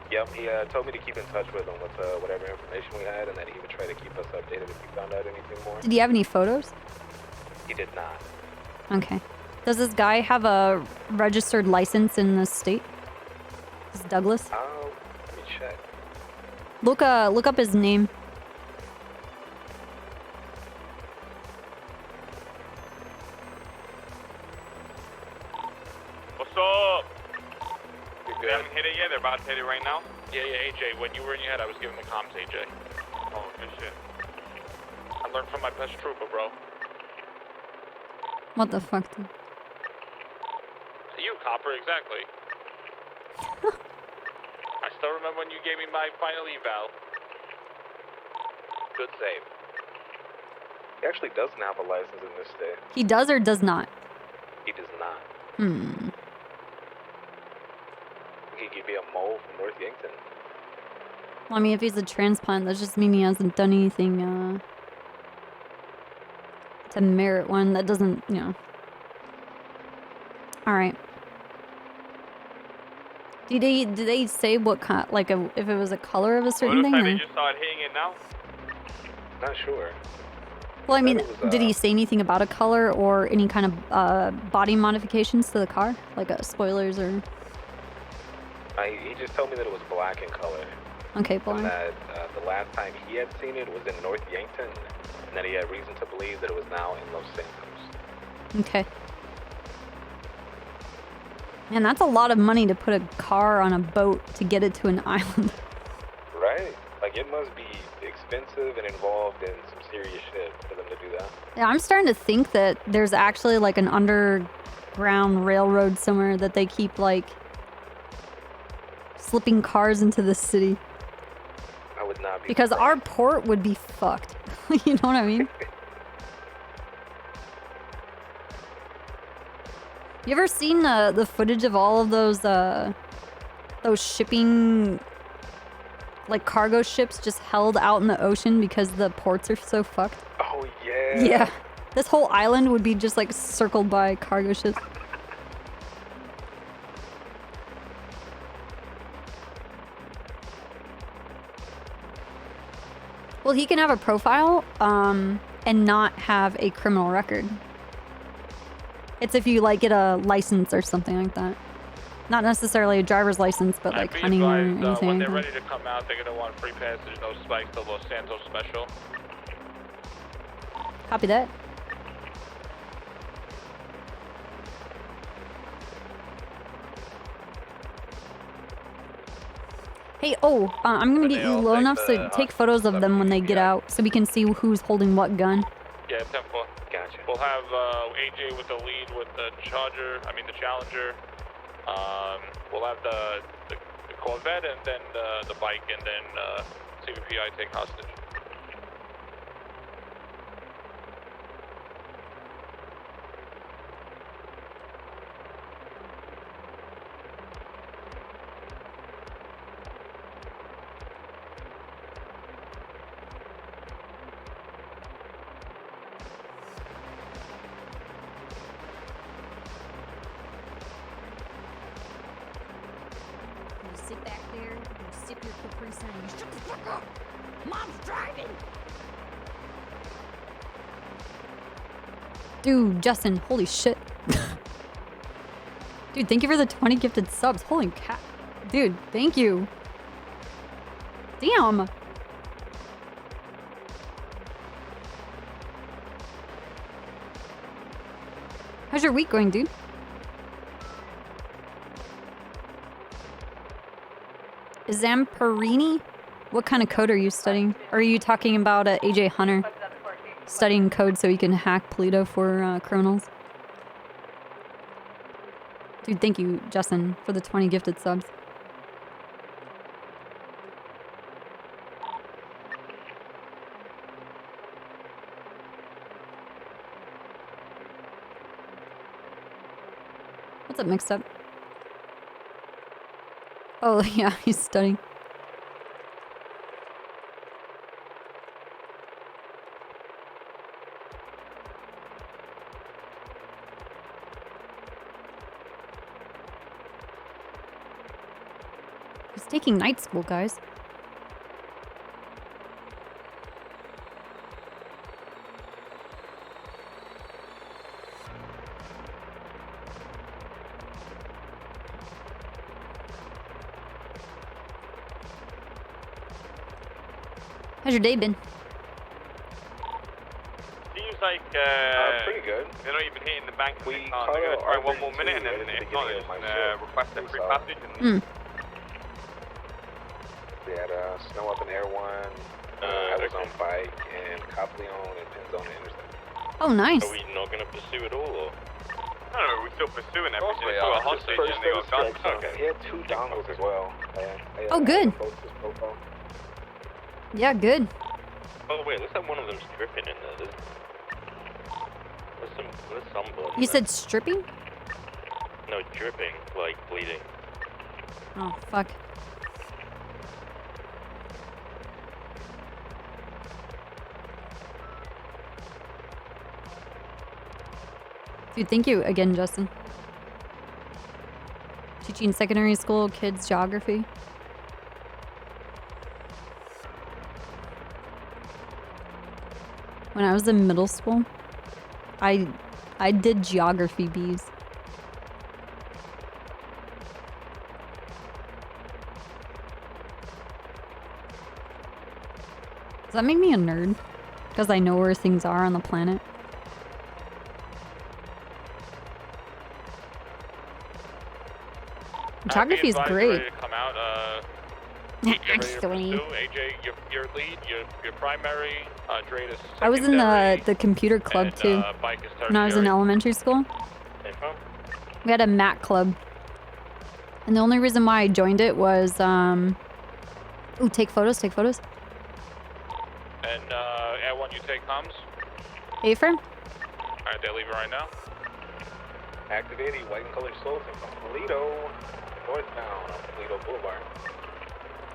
Yep, he told me to keep in touch with him with whatever information we had, and that he would try to keep us updated if he found out anything more. Did he have any photos? He did not. Okay. Does this guy have a registered license in the state? Is Douglas? Let me check. Look up his name. What's up? You They haven't hit it yet. They're about to hit it right now. Yeah, AJ, when you were in your head, I was giving the comms, AJ. Oh, good shit. I learned from my best trooper, bro. What the fuck, dude? You, copper, exactly. I still remember when you gave me my final eval. Good save. He actually doesn't have a license in this state. He does or does not? He does not. Hmm. He could be a mole from North Yankton. Well, I mean, if he's a transplant, that just means he hasn't done anything to merit one. That doesn't, you know. All right. Did they say what kind, like, if it was a color of a certain thing? Looks like Or? they just started hitting it now. Not sure. Well, I mean, did he say anything about a color or any kind of body modifications to the car, like spoilers or? He just told me that it was black in color. Okay, black. And that the last time he had seen it was in North Yankton, and that he had reason to believe that it was now in Los Santos. Okay. Man, that's a lot of money to put a car on a boat to get it to an island. Right? Like, it must be expensive and involved in some serious shit for them to do that. Yeah, I'm starting to think that there's actually like an underground railroad somewhere that they keep like slipping cars into the city. I would not be Because our port would be fucked. You know what I mean? You ever seen the footage of all of those shipping, like cargo ships just held out in the ocean because the ports are so fucked? Oh, yeah. Yeah. This whole island would be just like circled by cargo ships. Well, he can have a profile and not have a criminal record. It's if you like get a license or something like that. Not necessarily a driver's license, but like be hunting or advised, anything. when like they're that. ready to come out, they're gonna want free passage, no spikes, the Los Santos special. Copy that. Hey, I'm gonna get you low enough so take photos of them when they get out so we can see who's holding what gun. Yeah, 10-4. Gotcha. We'll have AJ with the lead with the the Challenger. We'll have the Corvette and then the bike and then CVPI take hostage. Sit back there and sip your Capri Sun. Shut the fuck up! Mom's driving! Dude, Justin, holy shit. Dude, thank you for the 20 gifted subs. Holy cat. Dude, thank you. Damn. How's your week going, dude? Zamperini? What kind of code are you studying? Or are you talking about AJ Hunter studying code so he can hack Polito for criminals? Dude, thank you, Justin, for the 20 gifted subs. What's up, mixed up? Oh, yeah, he's studying. He's taking night school, guys. How's your day been? Seems like pretty good. they're not even hitting the bank. We They're gonna try one more minute, and then if not, they're just gonna request a free passage. And We had Snow Up in Air One. I was on bike and Caplion and Penzone intersection. Oh, nice. Are we not gonna pursue it all, or? No, we're still pursuing everything. They took a hostage and they got guns. Okay. He had 2 dongles as well. Oh, good. Yeah, good. Oh wait, looks like one of them's dripping in there. There's some blood. You said stripping? No, dripping, like bleeding. Oh, fuck. Dude, thank you again, Justin. Teaching secondary school kids geography. When I was in middle school, I did geography Bs. Does that make me a nerd? Because I know where things are on the planet? Geography is great. Come out, Actually. AJ, your lead, your primary, Dre is I was in the computer club too. Bike is When I was in elementary school. We had a Mac club. And the only reason why I joined it was ooh, take photos. And Air 1, you take comms? A-firm? Alright, they're leaving right now. Activating white and colored souls from Polito, northbound on Polito Boulevard.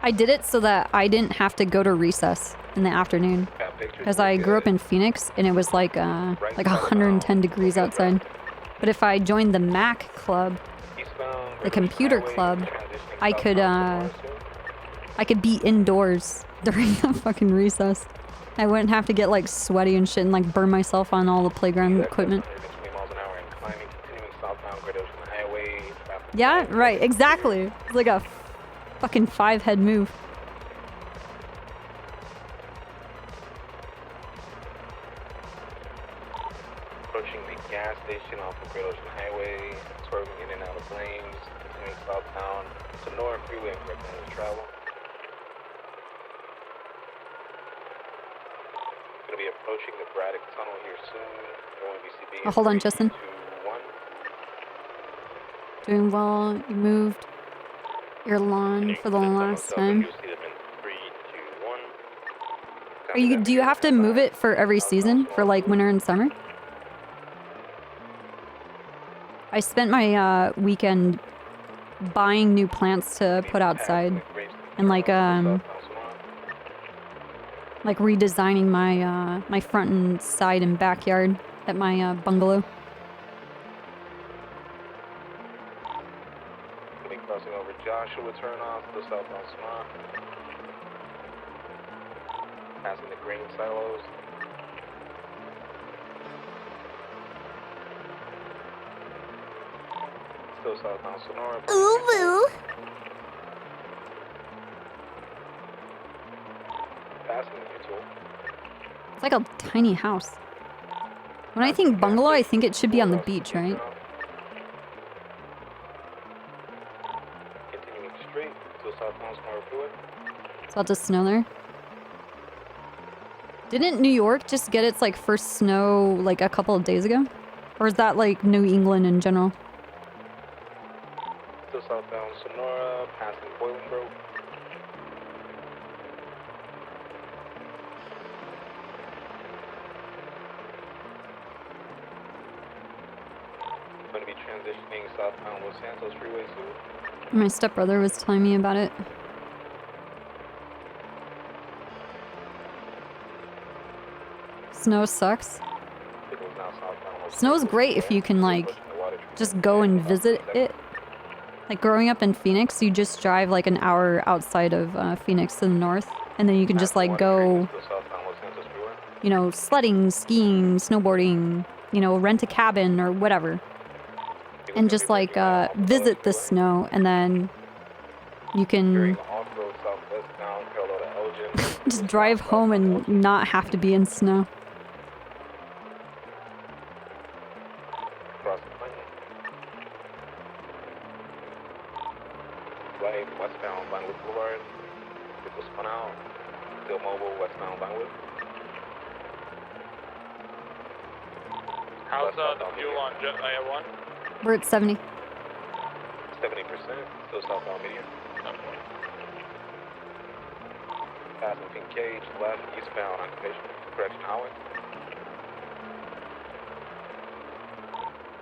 I did it so that I didn't have to go to recess in the afternoon. Because I grew up in Phoenix and it was like 110 degrees outside. But if I joined the Mac club, the computer club, I could be indoors during the fucking recess. I wouldn't have to get like sweaty and shit and like burn myself on all the playground equipment. Yeah, right, exactly. It's like a fucking 5-head move. Approaching the gas station off of Great Ocean Highway, swerving in and out of lanes, continuing southbound to North Freeway and recommended travel. Going to be approaching the Braddock Tunnel here soon. Going BCB. Oh, hold on, Justin. Doing well. You moved your lawn for the last time. Do you have to move it for every season? For like winter and summer? I spent my weekend buying new plants to put outside and like redesigning my my front and side and backyard at my bungalow. Crossing over Joshua turnoff to the southbound Smart. Passing the green silos. Still southbound Sonora. Ooh, woo. Passing the U-tool. It's like a tiny house. When I think bungalow, I think it should be on the beach, right? Continuing straight to the southbound Sonora It's about to snow there. Didn't New York just get its like first snow like a couple of days ago? Or is that like New England in general? Still southbound Sonora, passing Bolingbroke. Going to be transitioning southbound Los Santos Freeway soon. My stepbrother was telling me about it. Snow sucks. Snow's great if you can like just go and visit it. Like growing up in Phoenix, you just drive like an hour outside of Phoenix to the north, and then you can just like go, you know, sledding, skiing, snowboarding, you know, rent a cabin or whatever, and just like visit the snow, and then you can just drive home and not have to be in snow. Right, westbound Vinewood Boulevard. People spun out. Still mobile, westbound Vinewood. How's the fuel on Jet IR1? We're at 70. 70%. Still southbound medium. Passing Pink Cage, left, eastbound Occupation Correction Highway.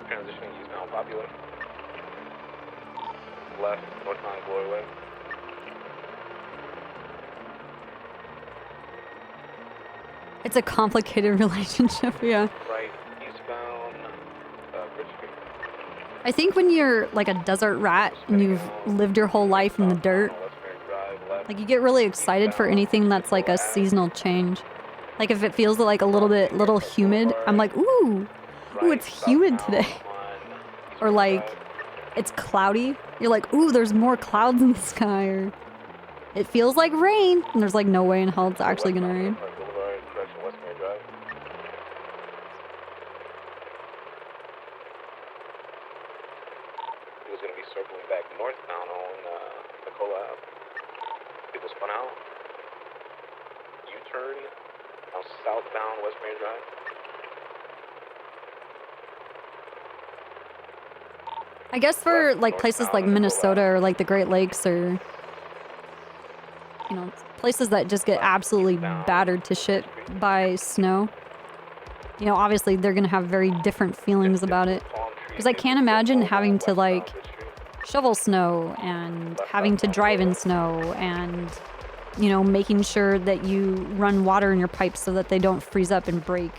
Transitioning eastbound Popular. Left, northbound Glory Way. It's a complicated relationship, yeah. Right, eastbound Bridge Street. I think when you're like a desert rat and you've lived your whole life in the dirt, like you get really excited for anything that's like a seasonal change. Like if it feels like a little humid, I'm like, ooh, it's humid today. Or like it's cloudy, you're like, ooh, there's more clouds in the sky. Or it feels like rain, and there's like no way in hell it's actually gonna rain. He was going to be circling back northbound on Nicola Ave. People spun out. U-turn. Now southbound West Main Drive. I guess for like places like Minnesota or like the Great Lakes, or you know, places that just get absolutely battered to shit by snow, you know, obviously they're gonna have very different feelings about it. Because I can't imagine having to like shovel snow and having to drive in snow and, you know, making sure that you run water in your pipes so that they don't freeze up and break.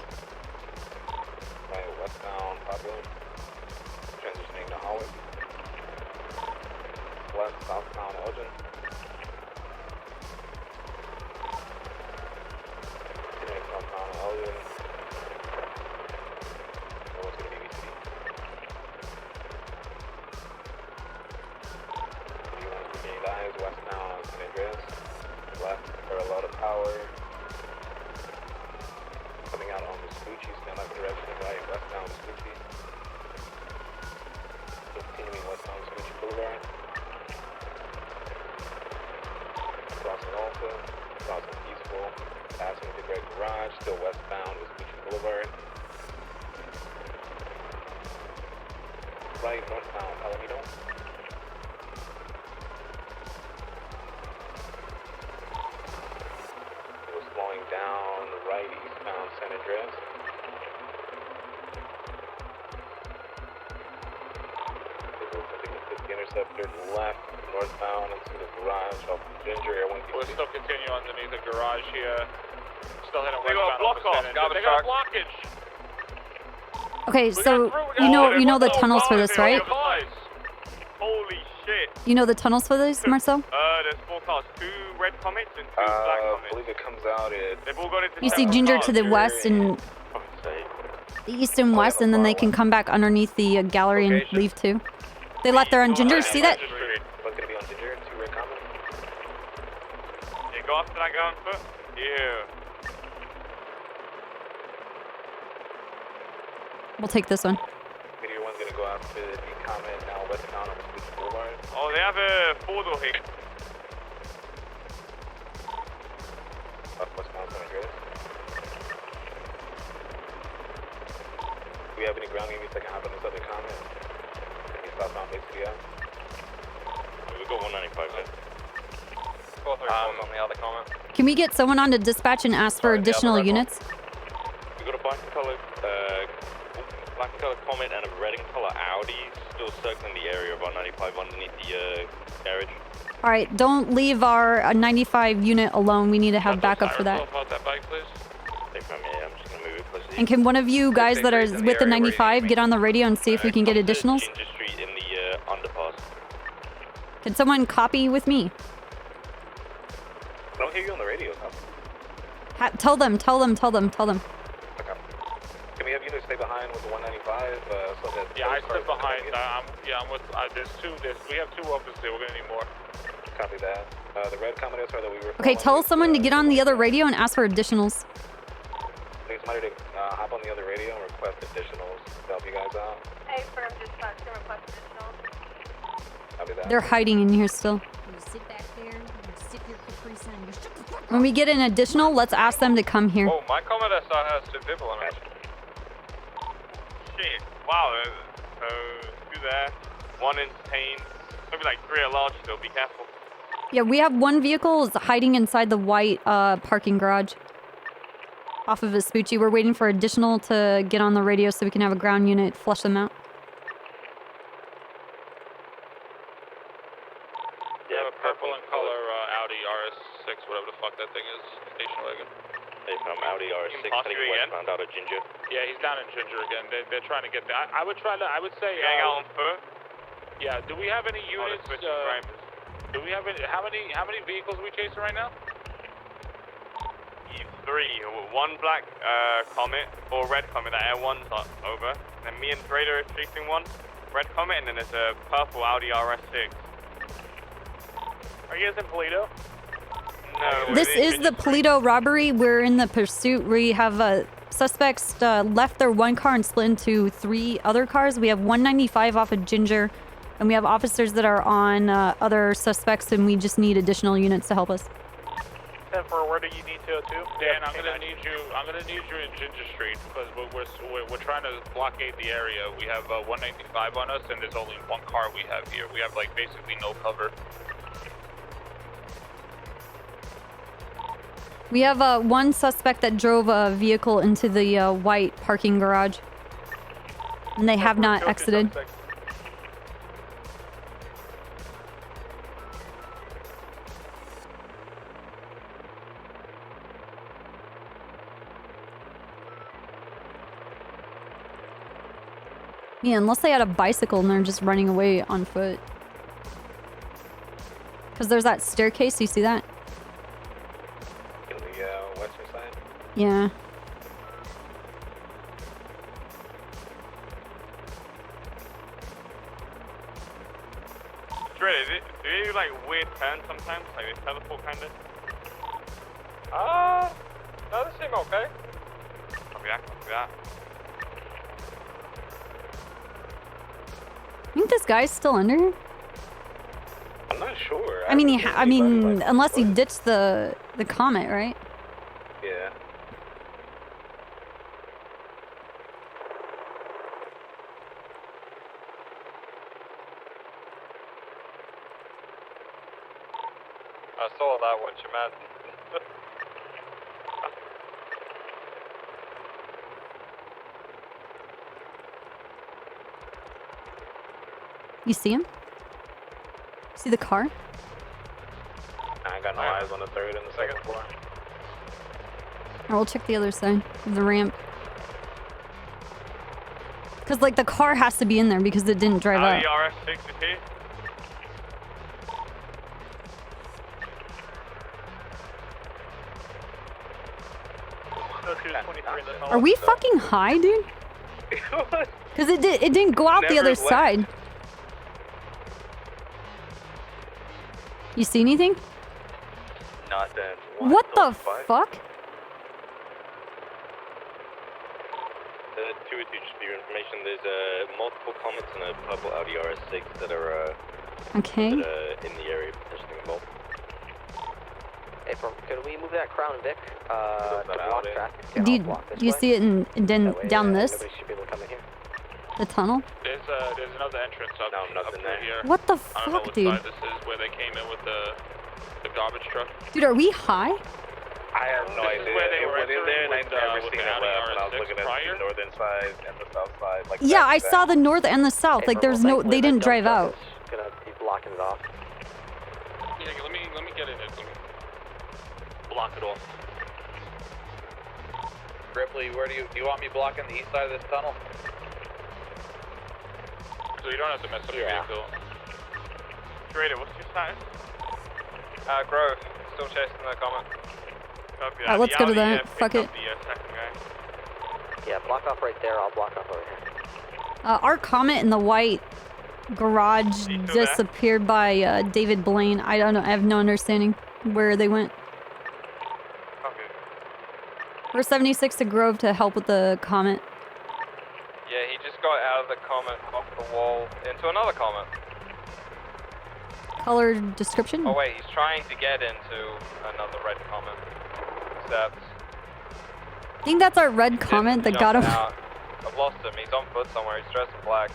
Right, westbound Popular. Transitioning to Holland. West, southbound Elgin. Continuing southbound Elgin. What's going to be VC? Eyes westbound San Andreas. Left, parallel to power. Coming out on Vespucci, stand left direction, right, westbound Vespucci. Continuing westbound Vespucci Boulevard. Crossing Alta, crossing Peaceful, passing the Great Garage, still westbound Vespucci Boulevard. Right, northbound Palomino. Slowing down, right, eastbound San Andreas. The interceptor left, northbound into the garage off the Ginger Air 1. We'll still continue underneath the garage here. Still hitting They got a block off, garbage They got a truck. blockage. Okay, so you know the tunnels for this, right? Holy shit. You know the tunnels for this, Marcel? There's forecast 2 red comets and 2 black comets. I believe it comes out at... They've all got into You see Ginger to the west and the east and west, and then they can come back underneath the gallery and leave too. They left there on Ginger. See that? What's going to be on Ginger? 2 red comets. Yeah, go after that guy on foot. Yeah. We'll take this one. Meteor 1's going to go after the comet now westbound on Vespucci Boulevard. Oh, they have a 4-door here. we have any ground units that can hop on this other comment? Any southbound base VO? We got 195 here. On the other comment. Can we get someone on to dispatch and ask for additional units? We got a black and color Comet and a red and color Audi still circling the area of our 95 underneath the garage. All right, don't leave our 95 unit alone. We need to have backup for that. About that bike, please. I'm just gonna move it closer. And can one of you guys that are with the 95 get on the radio and see if we can get additionals? Ginger Street in the underpass. Can someone copy with me? I don't hear you on the radio, huh? Tell them. Okay. Can we have units stay behind with the 195 so that... Yeah, I stood behind. I'm with... we have 2 officers here. We're going to need more. Copy that. The red Commodore that we were... Okay, tell someone to get on the other radio and ask for additionals. Need somebody to hop on the other radio and request additionals to help you guys out. Hey, firm dispatch, can request additional. Copy that. They're hiding in here still. Sit back there and sip your Capri Sun. When we get an additional, let's ask them to come here. Oh, my Comet SR has 2 people on it. Shit. Wow. So, 2 there. 1 entertained. Maybe like 3 at large still. Be careful. Yeah, we have 1 vehicle is hiding inside the white parking garage. Off of Vespucci. We're waiting for additional to get on the radio so we can have a ground unit flush them out. We have a purple and color Audi RS6, whatever the fuck that thing is. Station wagon. Hey, from Audi RS6 heading westbound out of Ginger. Yeah, he's down in Ginger again. They're trying to get there. I would say... Going out on foot? Yeah, do we have any units... do we have any... How many vehicles are we chasing right now? 3. 1 black Comet or red Comet that Air 1's over. Then me and Trader are chasing 1 red Comet, and then there's a purple Audi RS6. Are you guys in Polito? No. This is the Polito robbery. We're in the pursuit. We have suspects left their 1 car and split into 3 other cars. We have 195 off of Ginger, and we have officers that are on other suspects, and we just need additional units to help us. 10 for where do you need to too? Dan, I'm gonna need you in Ginger Street because we're trying to blockade the area. We have 195 on us, and there's only 1 car we have here. We have like basically no cover. We have 1 suspect that drove a vehicle into the white parking garage, and they have not exited. Yeah, unless they had a bicycle and they're just running away on foot. Because there's that staircase, you see that? In the western side? Yeah. Trader, do you do like weird turns sometimes? Like they teleport kind of? No, they seem okay. Copy that. I think this guy's still under here. I'm not sure. I mean, unless he ditched the Comet, right? Yeah. I saw that one, you man. You see him? See the car? I ain't got no eyes on the 3rd and the 2nd floor. Alright, we'll check the other side of the ramp. Because, like, the car has to be in there because it didn't drive up. Audi RS6 is here. Are we fucking high, dude? Because it didn't go out the other side. You see anything? Not then. What the fuck? 202, just for your information, there's multiple Comets and a purple Audi RS6 that are Okay. in the area potentially involved. Hey, could we move that Crown Vic to block traffic? Do you see it in down this? Nobody should be able to come in here. The tunnel? There's another entrance up, up through here. What the I don't know fuck, what dude? side this is where they came in with the garbage truck. Dude, are we high? I have no This is idea. where they It were was in there, and I entering never with seen the it Audi left. And I was R6 looking at prior. the northern side and the south side. Like Yeah, back I to saw back. the north and the south. Like, there's no, they didn't drive out. Gonna be blocking it off. Yeah, let me get in it. Let me block it off. Ripley, where do you want me blocking the east side of this tunnel? So you don't have to mess up your vehicle. Trader, what's your status? Grove, still chasing the Comet. Copy Alright, let's go to that. Fuck it. The second guy. Yeah, block off right there. I'll block off over here. Our Comet in the white garage disappeared by David Blaine. I don't know. I have no understanding where they went. Okay. We're 76 to Grove to help with the Comet. Yeah, he just got out of the Comet, off the wall, into another Comet. Color description? Oh wait, he's trying to get into another red Comet. Except... I think that's our red Comet that got him. Out. I've lost him. He's on foot somewhere. He's dressed in black.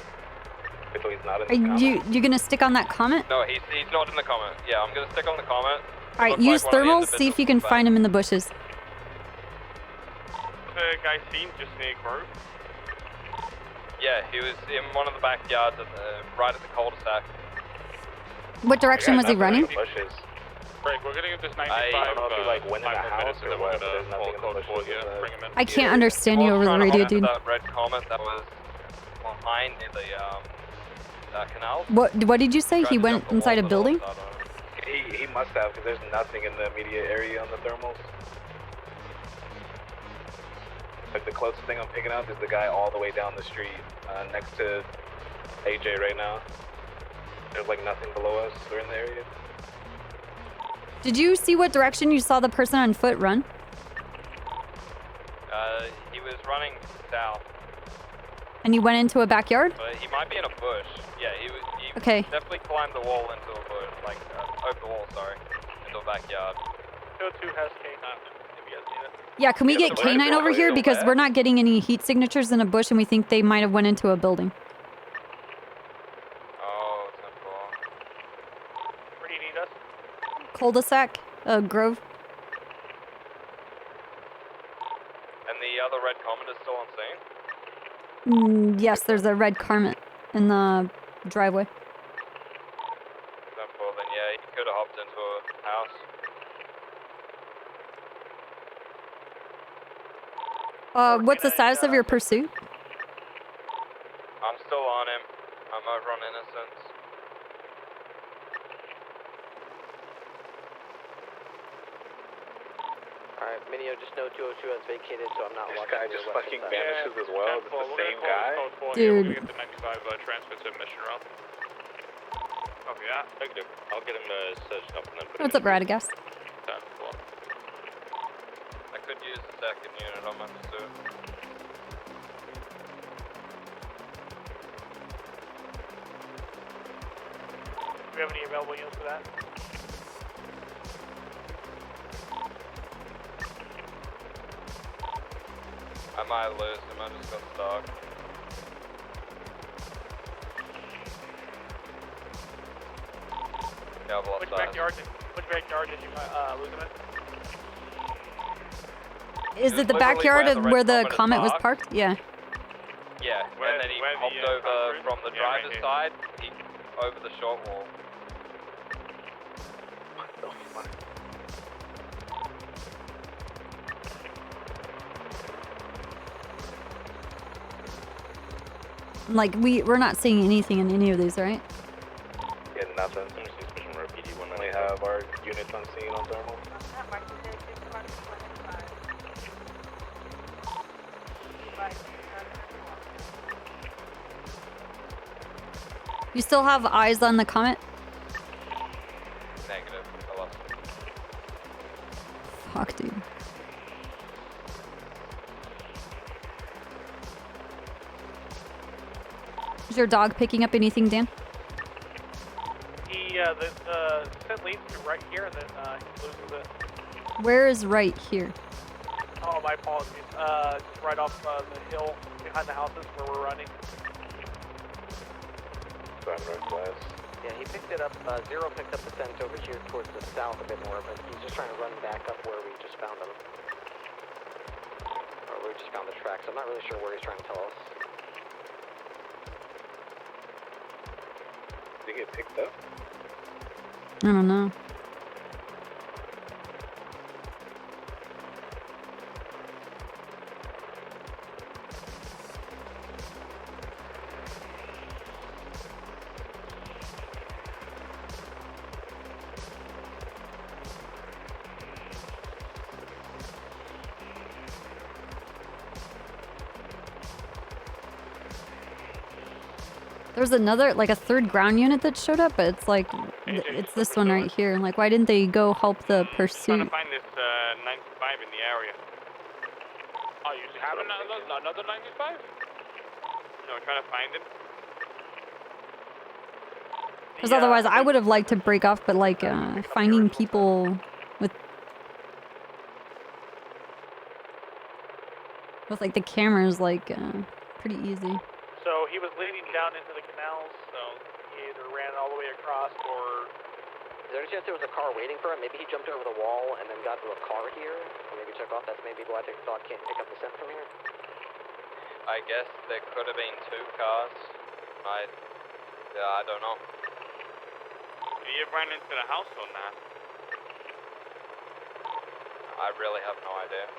So he's not in Are you gonna stick on that Comet? No, he's not in the Comet. Yeah, I'm gonna stick on the Comet. Alright, use thermals, see if you can find him in the bushes. The guy seen just near Grove? Yeah, he was in one of the backyards right at the cul-de-sac. What direction was he running? Bushes. Break, we're gonna get this 95. I don't know if he like went in the house or what, but there's call nothing in code the for bushes. you. Bring him in. I can't understand you over the radio, dude. That red Comet that was behind near the canal. What did you say? He went inside a building? He must have, because there's nothing in the immediate area on the thermals. Like the closest thing I'm picking up is the guy all the way down the street, next to AJ right now. There's like nothing below us or in the area. Did you see what direction you saw the person on foot run? He was running south. And you went into a backyard? But he might be in a bush. Yeah, he Okay. definitely climbed the wall into a bush, like over the wall, sorry, into a backyard. 202 has K9. Have you guys seen it? Yeah, can we get K9 over here? Because we're not getting any heat signatures in a bush and we think they might have went into a building. Oh, it's not cool. Where do you need us? Cul-de-sac, Grove. And the other red Comet is still on scene? Yes, there's a red Comet in the driveway. Then yeah, he could have hopped into a house. What's the status of your pursuit? I'm still on him. I'm over on Innocence. Alright, Minio, just know 202 has vacated, so I'm not This walking guy to just your fucking western side. vanishes as well. Is it the same guy? Dude. We're gonna get the 95 transfer to mission route. Copy that. Negative. I'll get him searched up and then put What's up, Radagast? I could use the second unit on my pursuit. Do we have any available units for that? I might lose him, I just got stuck. Yeah, I've lost Which eyes. backyard did you lose him in? Is it the backyard of where the Comet was parked? Yeah. Yeah, and then he hopped over from the driver's side, he over the short wall. What the fuck? Like, we're not seeing anything in any of these, right? Yeah, nothing. We have our units on scene on thermal. You still have eyes on the Comet? Negative, I lost him. Fuck, dude. Is your dog picking up anything, Dan? He, the scent leads to right here, and then he loses it. Where is right here? Oh, my apologies. Just right off the hill behind the houses where we're running. northbound northwest. Yeah, he picked it up. Zero picked up the scent over here towards the south a bit more, but he's just trying to run back up where we just found him. Or we just found the tracks. I'm not really sure where he's trying to tell us. Did he get picked up? I don't know. There's another, like a third ground unit that showed up, but it's like, it's this one right here. Like, why didn't they go help the Trying pursuit? to find this 95 in the area. Oh, you have another 95? No, trying to find him. Because otherwise I would have liked to break off, but like, finding people with like the cameras, like, pretty easy. So he was leading down into the canals, so he either ran all the way across or... Is there any chance there was a car waiting for him? Maybe he jumped over the wall and then got to a car here, or maybe took off. That's maybe why they thought can't pick up the scent from here. I guess there could have been 2 cars. I don't know. Did you run into the house or not? I really have no idea.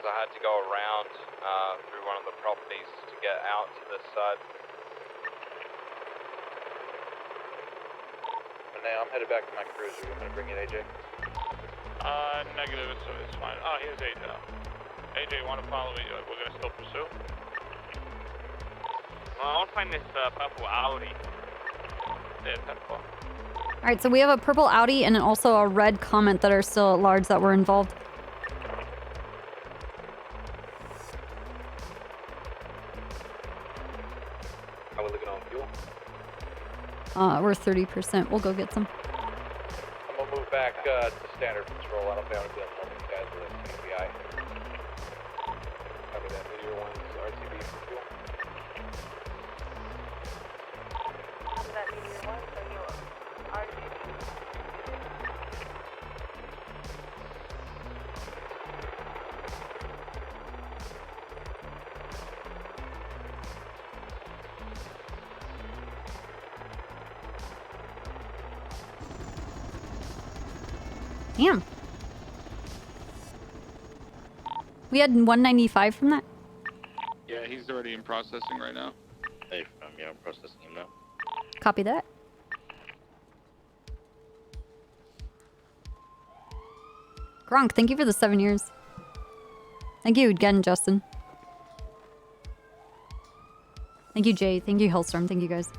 I had to go around through one of the properties to get out to this side. Now I'm headed back to my cruiser. You want me to bring in AJ? Negative, it's fine. Oh, here's AJ. AJ, you want to follow me? We're going to still pursue? Well, I want to find this purple Audi. Yeah, 10-4. Alright, so we have a purple Audi and also a red Comet that are still at large that were involved. How we looking on fuel? We're 30%. We'll go get some. I'm gonna move back to standard patrol. I don't think I'm gonna be able to help these guys with a CPI. Copy that. Meteor 1's RTB for fuel. Copy that Meteor 1, so you'll RTB. Damn. We had 195 from that? Yeah, he's already in processing right now. Hey, yeah, I'm processing him now. Copy that. Gronk, thank you for the 7 years. Thank you again, Justin. Thank you, Jay. Thank you, Hellstorm. Thank you, guys.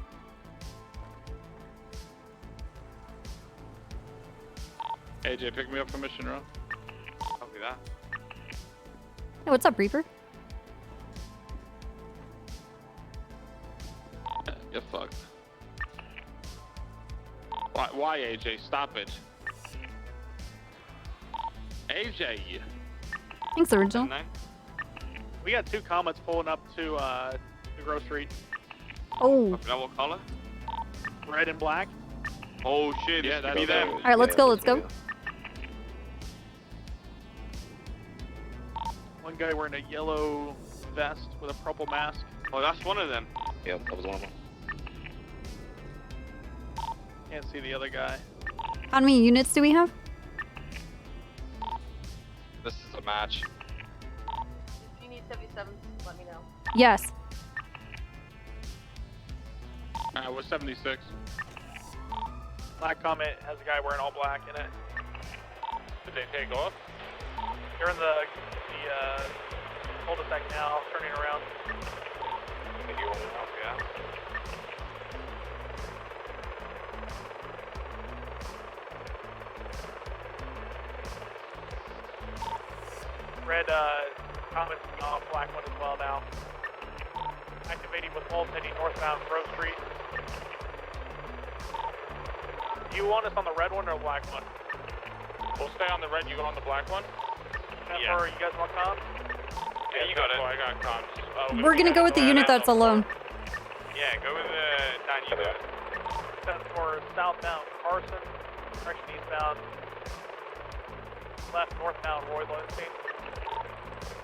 AJ, pick me up from Mission Row. Copy that. Hey, what's up, Reaper? You're fucked. Why, AJ? Stop it. AJ! Thanks, Original. We got 2 Comets pulling up to the Grove Street. Oh. What color? Red and black. Oh shit, yeah, this could be them. Alright, let's go, let's go. One guy wearing a yellow vest with a purple mask. Oh, that's one of them. Yep, that was one of them. Can't see the other guy. How many units do we have? This is a match. If you need 77, let me know. Yes. We're 76. Black Comet has a guy wearing all black in it. Did they take off? They're in the cul-de-sac now, turning around. Yeah. Red Comet's off, black one as well now. Activating with Wolf heading northbound Grove Street. Do you want us on the red one or black one? We'll stay on the red, you go on the black one? Yeah. Or you guys want comms? Yeah, you got it. I got comms. We're gonna go with the unit that's alone. Yeah, go with Dan, you know. That's for southbound Carson, direction eastbound, left northbound Roy Lowenstein.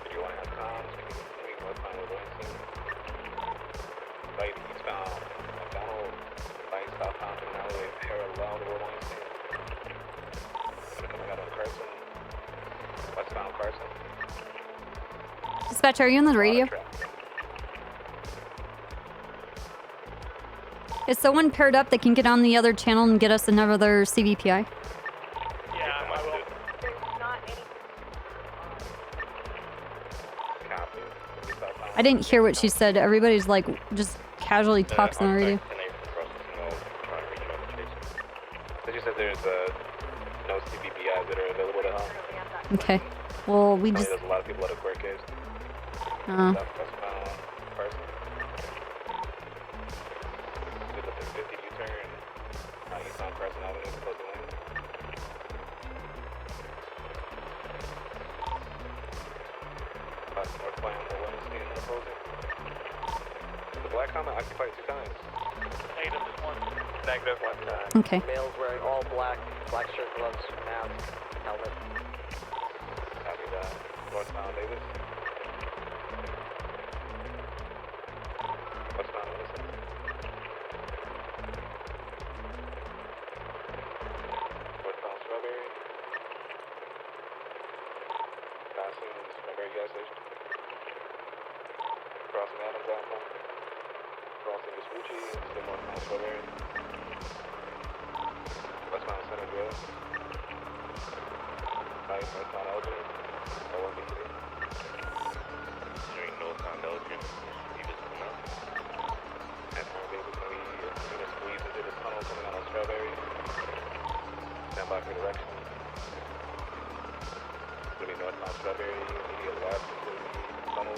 Did you want to have comms? Can you continue northbound with Lowenstein? Right eastbound McDonald, right southbound to an alleyway parallel to Roy Lowenstein. Coming out on Carson, westbound Carson. Dispatch, are you on the radio? Is someone paired up that can get on the other channel and get us another CVPI? Yeah, I will. I didn't hear what she said. Everybody's like just casually talks on the radio. Did you said there's no CBPIs that are available to help? Okay. Well, we just. There's a lot of people at a court case. Uh. Person. Did the 50 U-turn, eastbound Carson Avenue, close the lane. Northbound the Wednesday in the opposing. The black comment occupied 2 times. Negative, just 1. Negative 1 time. Okay. Males wearing all black, black shirt, gloves, mask, helmet. Copy that. Northbound Davis. Westbound Wilson. Northbound Strawberry. Passing Strawberry gas station. Crossing Adams Apple. Crossing Vespucci, still northbound Strawberry. Westbound Center Grill. Right, northbound Elgin. Lower BCD. Considering northbound Elgin, you just come out. And our vehicle's going to be going to squeeze into the tunnel coming out on Strawberry. Stand by for direction. It's going to be northbound Strawberry, immediate left into the tunnel.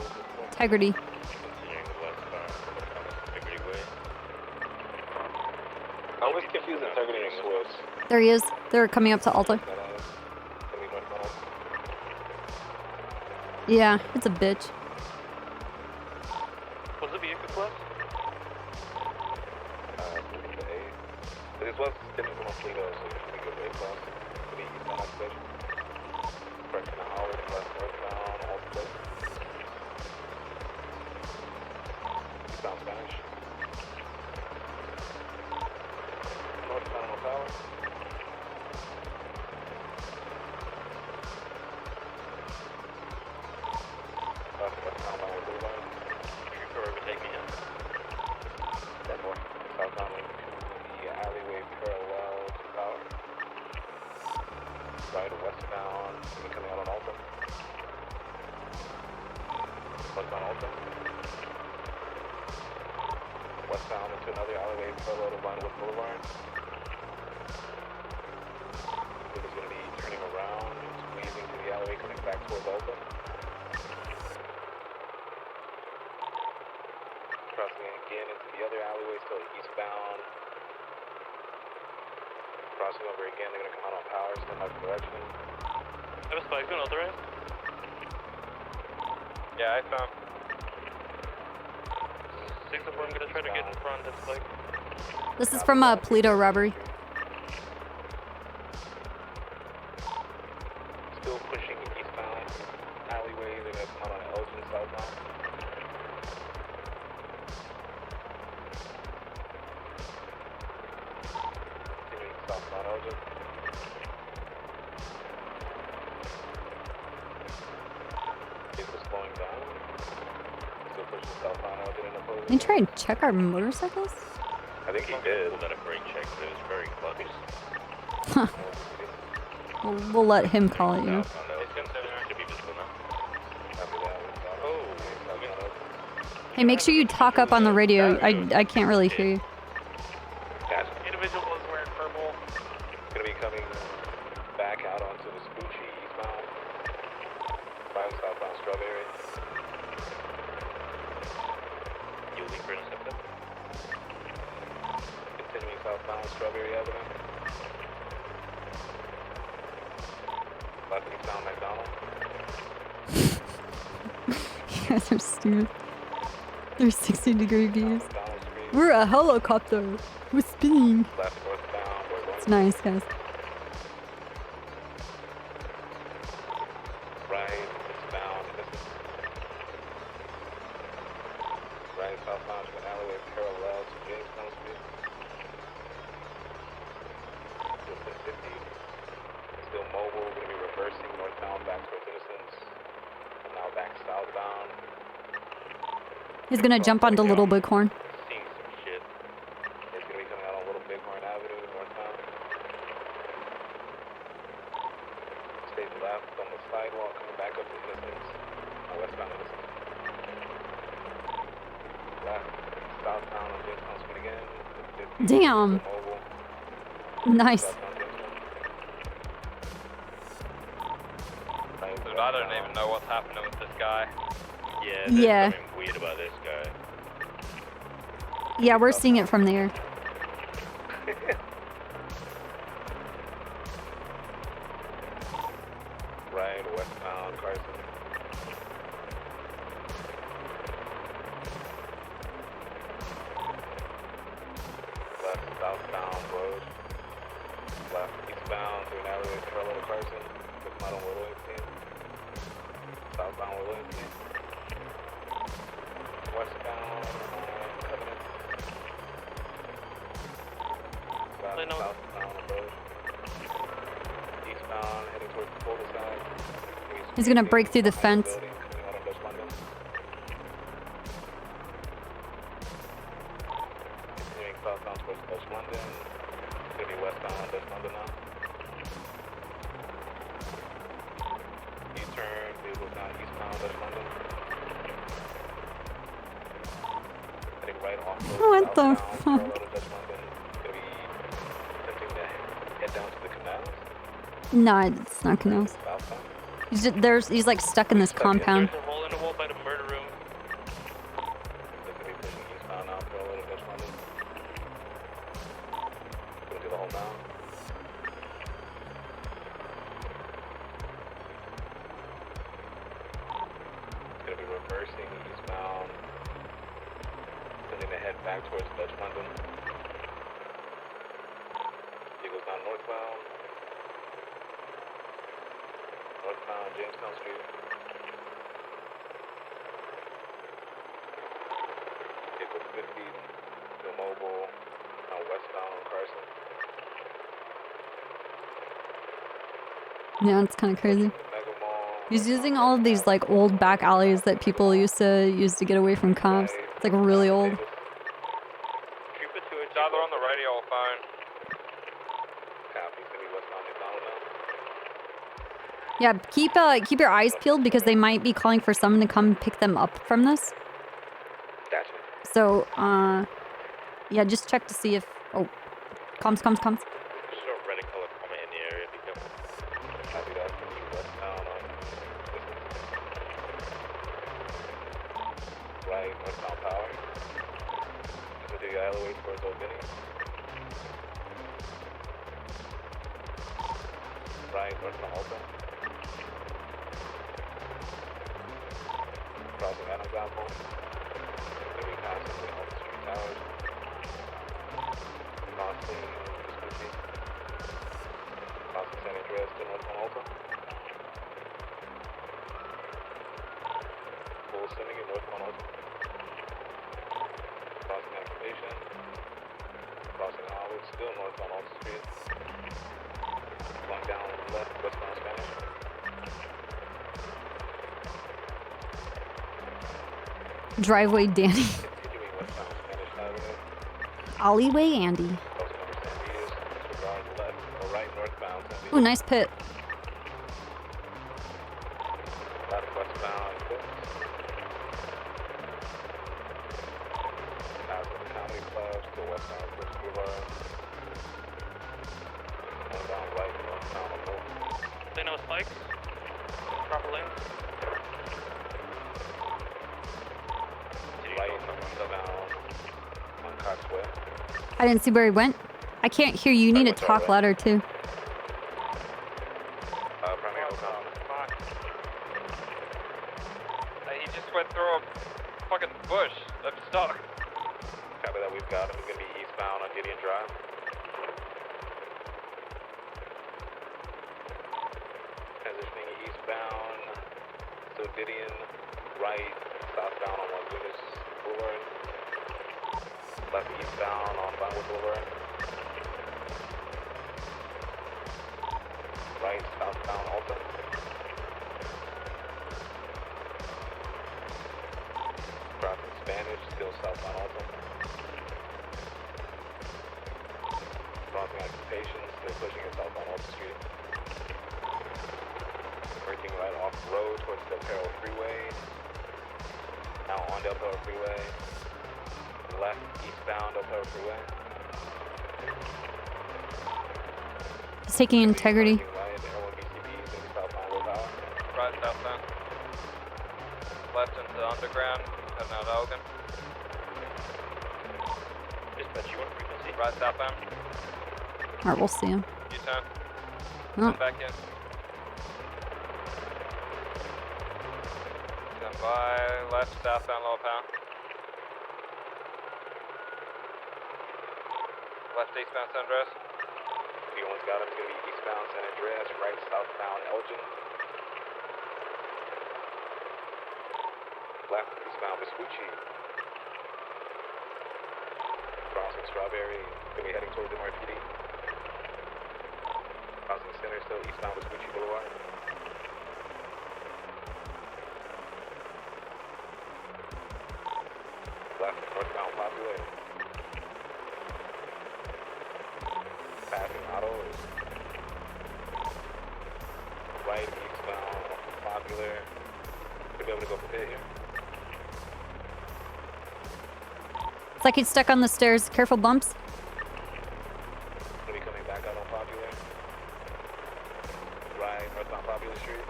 Integrity. Considering the westbound Integrity Way. I always confuse Integrity and Swiss. There he is. They're coming up to Alta. Yeah, it's a bitch. What's the vehicle class? This was different from Toledo, so you should be good way across to the eastbound occupation. Correction to Howard, left northbound, all the place. Eastbound Spanish. Northbound Tower. Westbound Boundary Boulevard. You can overtake me now. Then north, southbound lane to the alleyway parallel to Power. Right, westbound, coming out on Alta. Westbound Alta. Westbound into another alleyway parallel to Vinewood Boulevard. It is going to be turning around and squeezing to the alleyway coming back towards Alta. Crossing again into the other alleyway, still eastbound. Crossing over again, they're gonna come out on Power, stand by for direction. Have a spike going authorized? Yeah, I found. 6 of 4, I'm gonna try to get in front of spike. This is from Polito robbery. Still pushing eastbound alleyway, they're gonna come out on Elgin southbound. Southbound Elgin. Vehicle slowing down. Still pushing southbound Elgin in opposing. Can you try and check our motorcycles? I think he did. Pulled out a brake check, but it was very clutch. Huh. We'll let him call it, you know. Hey, make sure you talk up on the radio. I can't really hear you. Individual was wearing purple. Gonna be coming back out onto the Vespucci eastbound. By southbound Strawberry. You'll leave for interceptor. Continuing southbound Strawberry Avenue. Left eastbound McDonald. You guys are stupid. There's 60-degree views. McDonald Street. We're a helicopter. We're spinning. Left northbound, we're going It's nice, guys. right, eastbound, right, southbound to an alleyway parallel to Jamestown Street. Distance 50. Still mobile, we're going to be reversing northbound back towards Innocence. Now back southbound. He's gonna jump onto Little Bighorn. Seeing some shit. It's going to be coming out on Little Bighorn Avenue, northbound. Stay left on the sidewalk, coming back up to Innocence. Westbound Innocence. Left, southbound on Jamestown Street again. Damn. Nice. I don't even know what's happening with this guy. Yeah, Yeah. there's something weird about this guy. Yeah, we're seeing it from there. Right, westbound, Carson. Left, southbound road. Left, eastbound through an alleyway parallel to Carson. Looking out on Williamson. Southbound Williamson. Westbound Covenant. Left, southbound road. Eastbound heading towards the border side. He's gonna break through the fence. Continuing southbound towards Dutch London. It's going to be westbound Dutch London now. U-turn, vehicles down eastbound Dutch London. Heading right off road What the southbound, fuck? parallel to Dutch London. It's going to be attempting to head down to the canals. No, it's not canals. Southbound. He's like stuck in this compound. There's a hole in the wall by the murder room. They're going to be pushing eastbound now, parallel to Dutch London. Going to do the whole now. It's going to be reversing eastbound. Sending the head back towards Dutch London. Vehicles down northbound. Northbound Jamestown Street. Vehicle 50, still mobile. Now westbound on Carson. Yeah, it's kind of crazy. He's using all of these like old back alleys that people used to use to get away from cops. It's like really old. Trooper 2 it's either on the radio or phone. Copy, it's going to be westbound McDonald now. Yeah, keep your eyes peeled because they might be calling for someone to come pick them up from this. Gotcha. So, yeah, just check to see if. Oh, comms. There's a red and color comment in the area. Be careful. Copy that. It's going to be westbound on right, westbound Power. Into the alleyway towards Old Benny. Right, westbound Alta. Crossing Adams Apple. It's going to be passing the Alta Street Towers. Crossing Vespucci. Crossing San Andreas to northbound Alta. Full sending in northbound Alta. Crossing Activation. Crossing Howard, still northbound Alta Street. Going down left, westbound Spanish. Driveway Danny. Continuing westbound Spanish Avenue. Alleyway Andy. Crossing over San Dias. Disregard left or right northbound San Dias. Ooh, nice pit. Left westbound Phillips. Passing the Comedy Club, still westbound Phillips Boulevard. Northbound right, northbound on Wolf. They know spikes. Proper lanes. Right, northbound on Coxway. I didn't see where he went. I can't hear you. You need to talk louder too. Primary Ocon. He just went through a fucking bush. I'm stuck. Copy that, we've got him. He's going to be eastbound on Gideon Drive. Transitioning eastbound, so Gideon, right, southbound on Las Boulevard. Left eastbound on Vinewood Boulevard. Right, southbound Alton. Crossing Spanish, still southbound Alton. Crossing Occupation, still pushing it southbound Alton Street. Breaking right off the road towards Del Perro Freeway. Now on Del Perro Freeway. Left eastbound Del Perro Freeway. It's taking integrity. Right southbound. Left into underground, heading out Elgin. Dispatch, you want frequency? Right southbound. Alright, we'll see him. U-turn. Oh. Come back in. Stand by, left southbound lower power. Left eastbound San Andreas. P1's got him, it's going to be eastbound San Andreas, right southbound Elgin. Left eastbound Vespucci. Crossing Strawberry, going to be heading towards MRPD. Crossing Center, still eastbound Vespucci Boulevard. Left northbound Popular. Passing autos. Right eastbound Popular. Should be able to go for pit here. It's like he's stuck on the stairs. Careful bumps. Gonna be coming back out on Popular. Right, northbound Popular Street.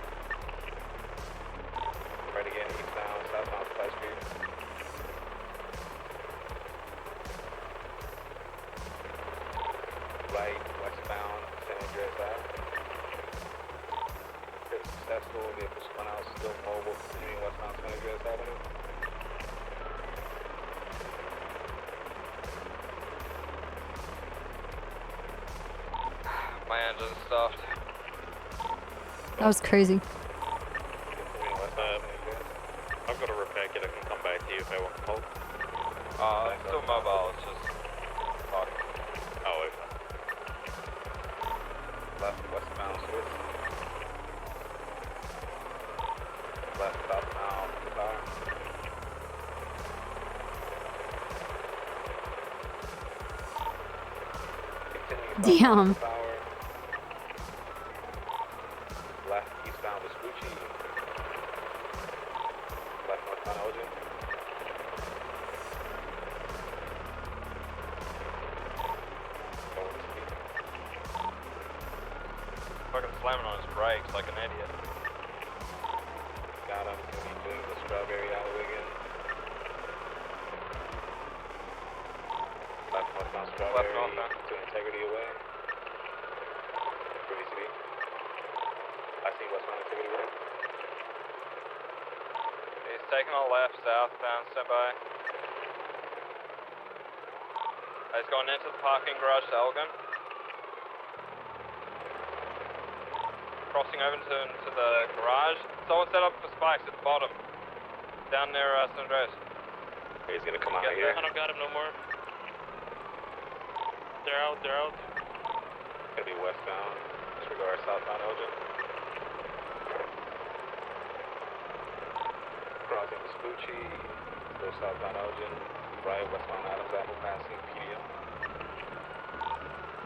Right again, eastbound, southbound Supply Street. Right, westbound, San Andreas Ave. Pretty successful, vehicle spun out, still mobile, continuing westbound San Andreas Avenue. My engine's stopped. That was crazy. I've got a repair kit. I can come back to you if I want to hold. It's still mobile, it's just fucked. Oh, okay. Left westbound Swiss. Left southbound Car. Damn. Power. Left eastbound Vespucci. Left northbound Elgin. Fucking slamming on his brakes like an idiot. Got him, gonna be doing the Strawberry Alleyway again. Left northbound Strawberry. Left northbound. To Integrity away. For VCB. I see westbound Integrity away. He's taking a left southbound, stand by. He's going into the parking garage to Elgin. Crossing over into the garage. Someone set up for spikes at the bottom. Down near San Andreas. He's gonna come out I here. don't got him no more. They're out, they're out. Gonna be westbound. Disregard southbound Elgin. Crossing Vespucci. Go southbound Elgin. Right westbound Adams Apple passing PDO.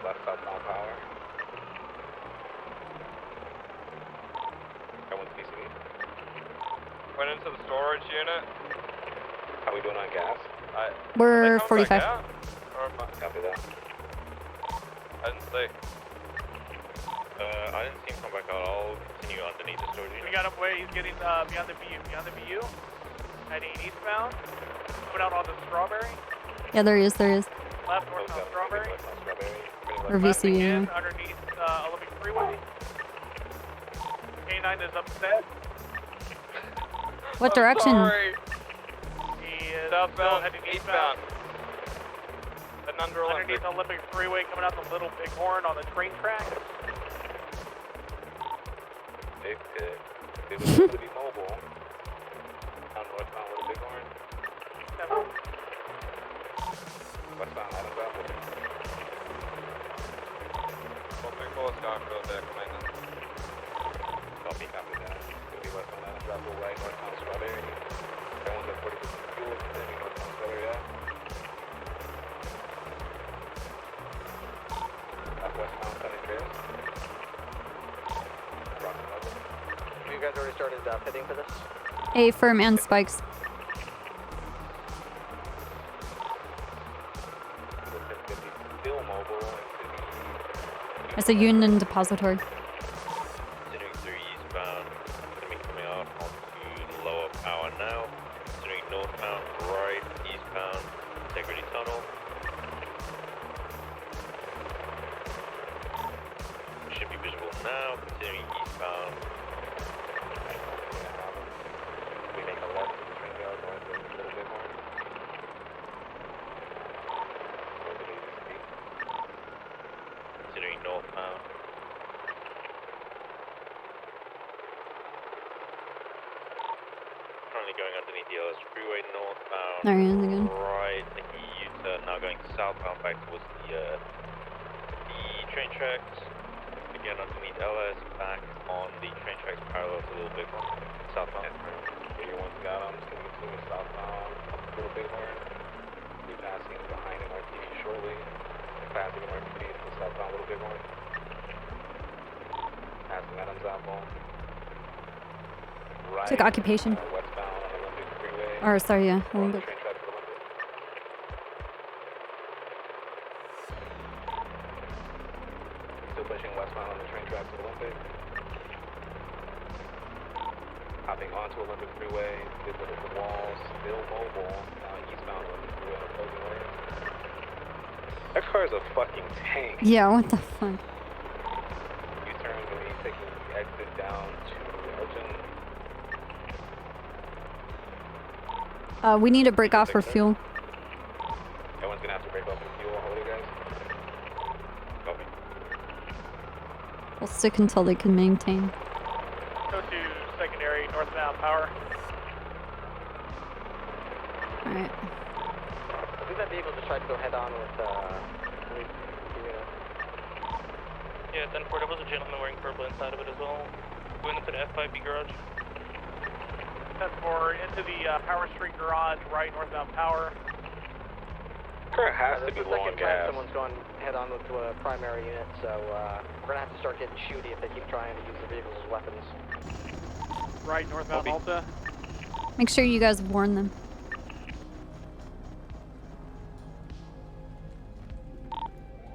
Left southbound Power. Everyone's PCB. Went into the storage unit. How we doing on gas? We're Are they coming 45. back out? Or am I- Copy that. I didn't see. I didn't see him come back out. I'll continue underneath the storage We unit. got him away. He's getting beyond the BU. Heading eastbound. Coming out on the Strawberry. Yeah, there he is. There he is. Left northbound Strawberry. Or Left VCB. again, Yeah. underneath Olympic Freeway. K9 is upset. What direction? Sorry. He is Southbound, heading eastbound. Getting under underneath Olympic Freeway, coming out the Little Bighorn on the train tracks. It was supposed to be mobile. On westbound Little Bighorn. Westbound Adams Apple. Open call, Scarfield, commandant. Copy that. It'll be westbound Adams Apple, right northbound Strawberry. Everyone's at 40% fuel, continuing northbound Strawberry, yeah. Westbound San Andreas. You guys already started pitting for this? A firm and spikes. Still mobile. It's a Union Depository. Continuing through eastbound, going to be coming off onto lower power now. Continuing northbound, right, eastbound, Integrity Tunnel. Should be visible now, continuing eastbound. We make a left to the train yard, going to a little bit more. Continuing northbound. Currently going underneath the LS Freeway northbound. There he is again. Right, taking a U-turn, now going southbound back towards the train tracks. Again underneath LS, back on the train tracks parallel to Little Bighorn. Southbound. Everyone's got them, it's going to be southbound, Little Bighorn. Be passing behind MRT shortly. Passing MRT to southbound Little Bighorn. Passing Adams Apple. Right. Took occupation. Westbound on Olympic Freeway. Or sorry, yeah, On the Olympic. train tracks to Olympic. Still pushing westbound on the train tracks to Olympic. Hopping onto Olympic Freeway, did look at the walls, still mobile, now eastbound Olympic Freeway on opposing lanes. That car is a fucking tank. Yeah, what the fuck? U-turn going to be taking the exit down to Elgin. We need to break off for fuel. Everyone's going to have to break off for fuel. Hold it, guys. Copy. We'll stick until they can maintain. Go to secondary northbound power. Alright. I think that vehicle just tried to go head on with Yeah, 10-4, there was a gentleman wearing purple inside of it as well. Going into the F5B garage. 10-4 into the Power Street garage, right northbound power. Car has to be the low on second time gas. someone's gone head on with a primary unit, so we're gonna have to start getting shooty if they keep trying to use the vehicles as weapons. Right northbound Alta. Make sure you guys warn them.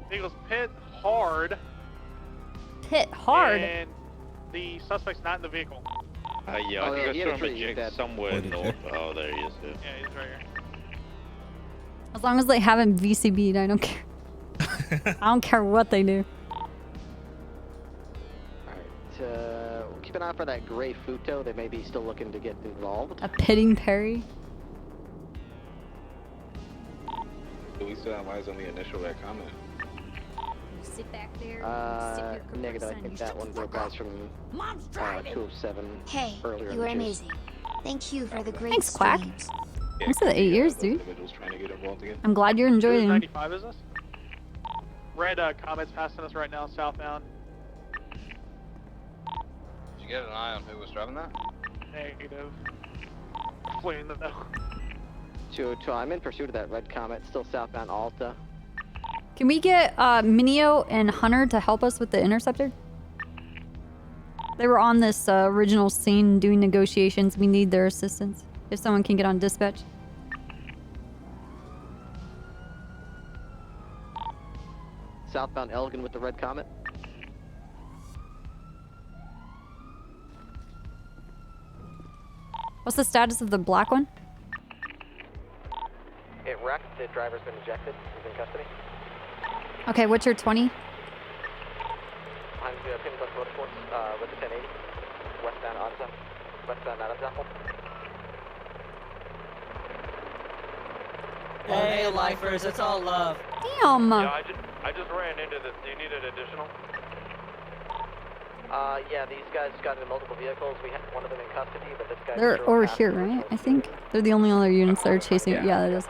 Vehicles pit hard. Pit hard? And the suspect's not in the vehicle. Yeah, I think I saw him eject somewhere north. Oh, there he is. Yeah, he's right here. As long as they haven't VCB'd, I don't care. I don't care what they do. We'll keep an eye for that gray Futo. They may be still looking to get involved. A pitting Perry. Do we still have eyes on the initial red comment? Sit back there. Negative. I think that one broke eyes from 207 Hey, earlier. you were amazing. Thank you for the great Thanks, Quack. streams. Thanks for the 8 years, dude. Trying to get involved again. I'm glad you're enjoying them. 95 is this? Red Comet's passing us right now, southbound. Did you get an eye on who was driving that? Negative. Fleeing the though. I'm in pursuit of that red Comet, still southbound Alta. Can we get Minio and Hunter to help us with the interceptor? They were on this original scene doing negotiations. We need their assistance. If someone can get on dispatch. Southbound Elgin with the red Comet. What's the status of the black one? It wrecked. The driver's been ejected. He's in custody. Okay, what's your 20? I'm pin plus motorsports with the 1080. Westbound Adams Apple. Hey, lifers, it's all love. Damn. Yeah, I just ran into this. Do you need an additional? Yeah, these guys got into multiple vehicles. We had one of them in custody, but this guy. They're over here, right? I think they're the only other units that are chasing. Yeah, that is.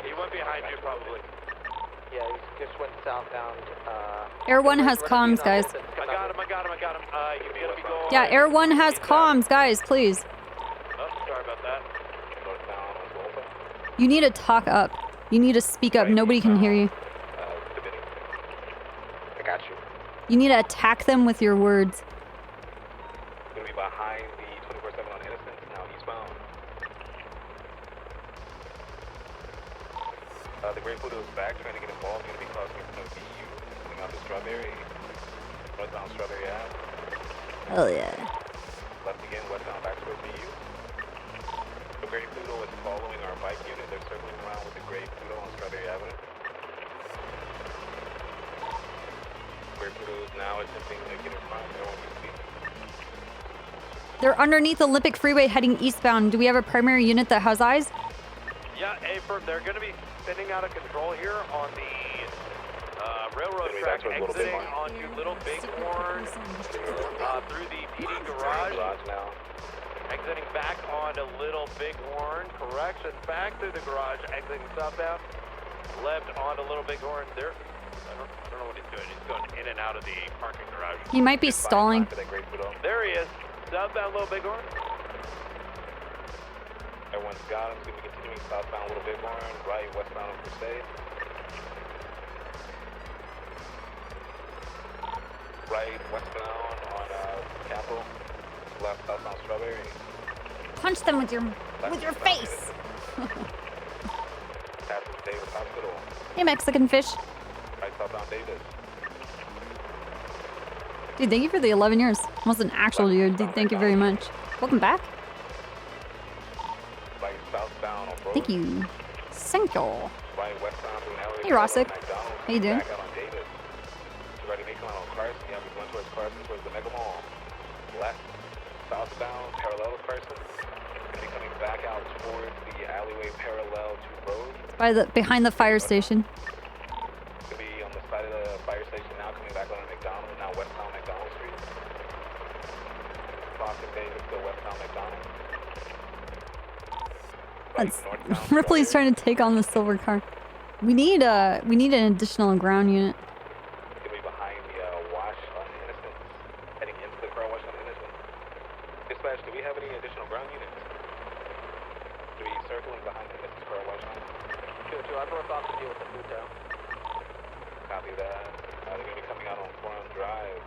He went behind you, probably. Yeah, he just went southbound. Air 1 has comms, guys. I got him. You gotta be going. Yeah, Air 1 has comms, guys, please. Oh, sorry about that. You need to talk up. You need to speak up. Nobody can hear you. I got you. You need to attack them with your words. Gonna be behind the 24/7 on Innocence, now eastbound. The Great Pluto is back, trying to get involved. Gonna be crossing in front of BU, coming out to Strawberry. Northbound Strawberry Ave. Oh yeah. Left again, westbound back towards BU. The Great Pluto is following our bike unit. They're circling around with the Great Pluto on Strawberry Avenue. Great Pluto is now attempting to get in front. They won't be seen. They're underneath Olympic Freeway heading eastbound. Do we have a primary unit that has eyes? Yeah, A-firm, they're going to be spinning out of control here on the railroad track, exiting onto Little Bighorn through the PD garage. Exiting back onto Little Bighorn, correction, back through the garage, exiting southbound, left onto Little Bighorn. I don't know what he's doing. He's going in and out of the parking garage. He might be stalling. There he is, southbound Little Bighorn. Everyone's got him. He's going to be continuing southbound Little Bighorn, right westbound on Crusade. Right westbound on Capitol, left southbound Strawberry. Punch them with your face. Passing Davis Hospital. Hey, Mexican fish. Right southbound Davis. Dude, thank you for the 11 years. Almost an actual year. Dude, thank you very much. Welcome back. Right southbound on Broad. Thank you. Thank you. Right westbound through an alley. Hey, Rossick. How you doing? Back out on Davis. Ready to make on Carson. Yeah, we're going towards Carson, towards the Mega Mall. Left, southbound, parallel with Carson. Gonna be coming back out towards the alleyway parallel to road. Behind the fire station. Gonna be on the side of the fire station now, coming back on McDonald, now westbound McDonald Street. Crossing Davis to westbound McDonald. That's Ripley's trying to take on the silver car. We need an additional ground unit. Gonna be behind the wash on Innocence, heading into the car wash on Innocence. Dispatch, do we have any additional ground units? To be circling behind the Innocence car wash on? 2-2, I broke off to deal with the Pluto. Copy that. They're gonna be coming out on Forum Drive.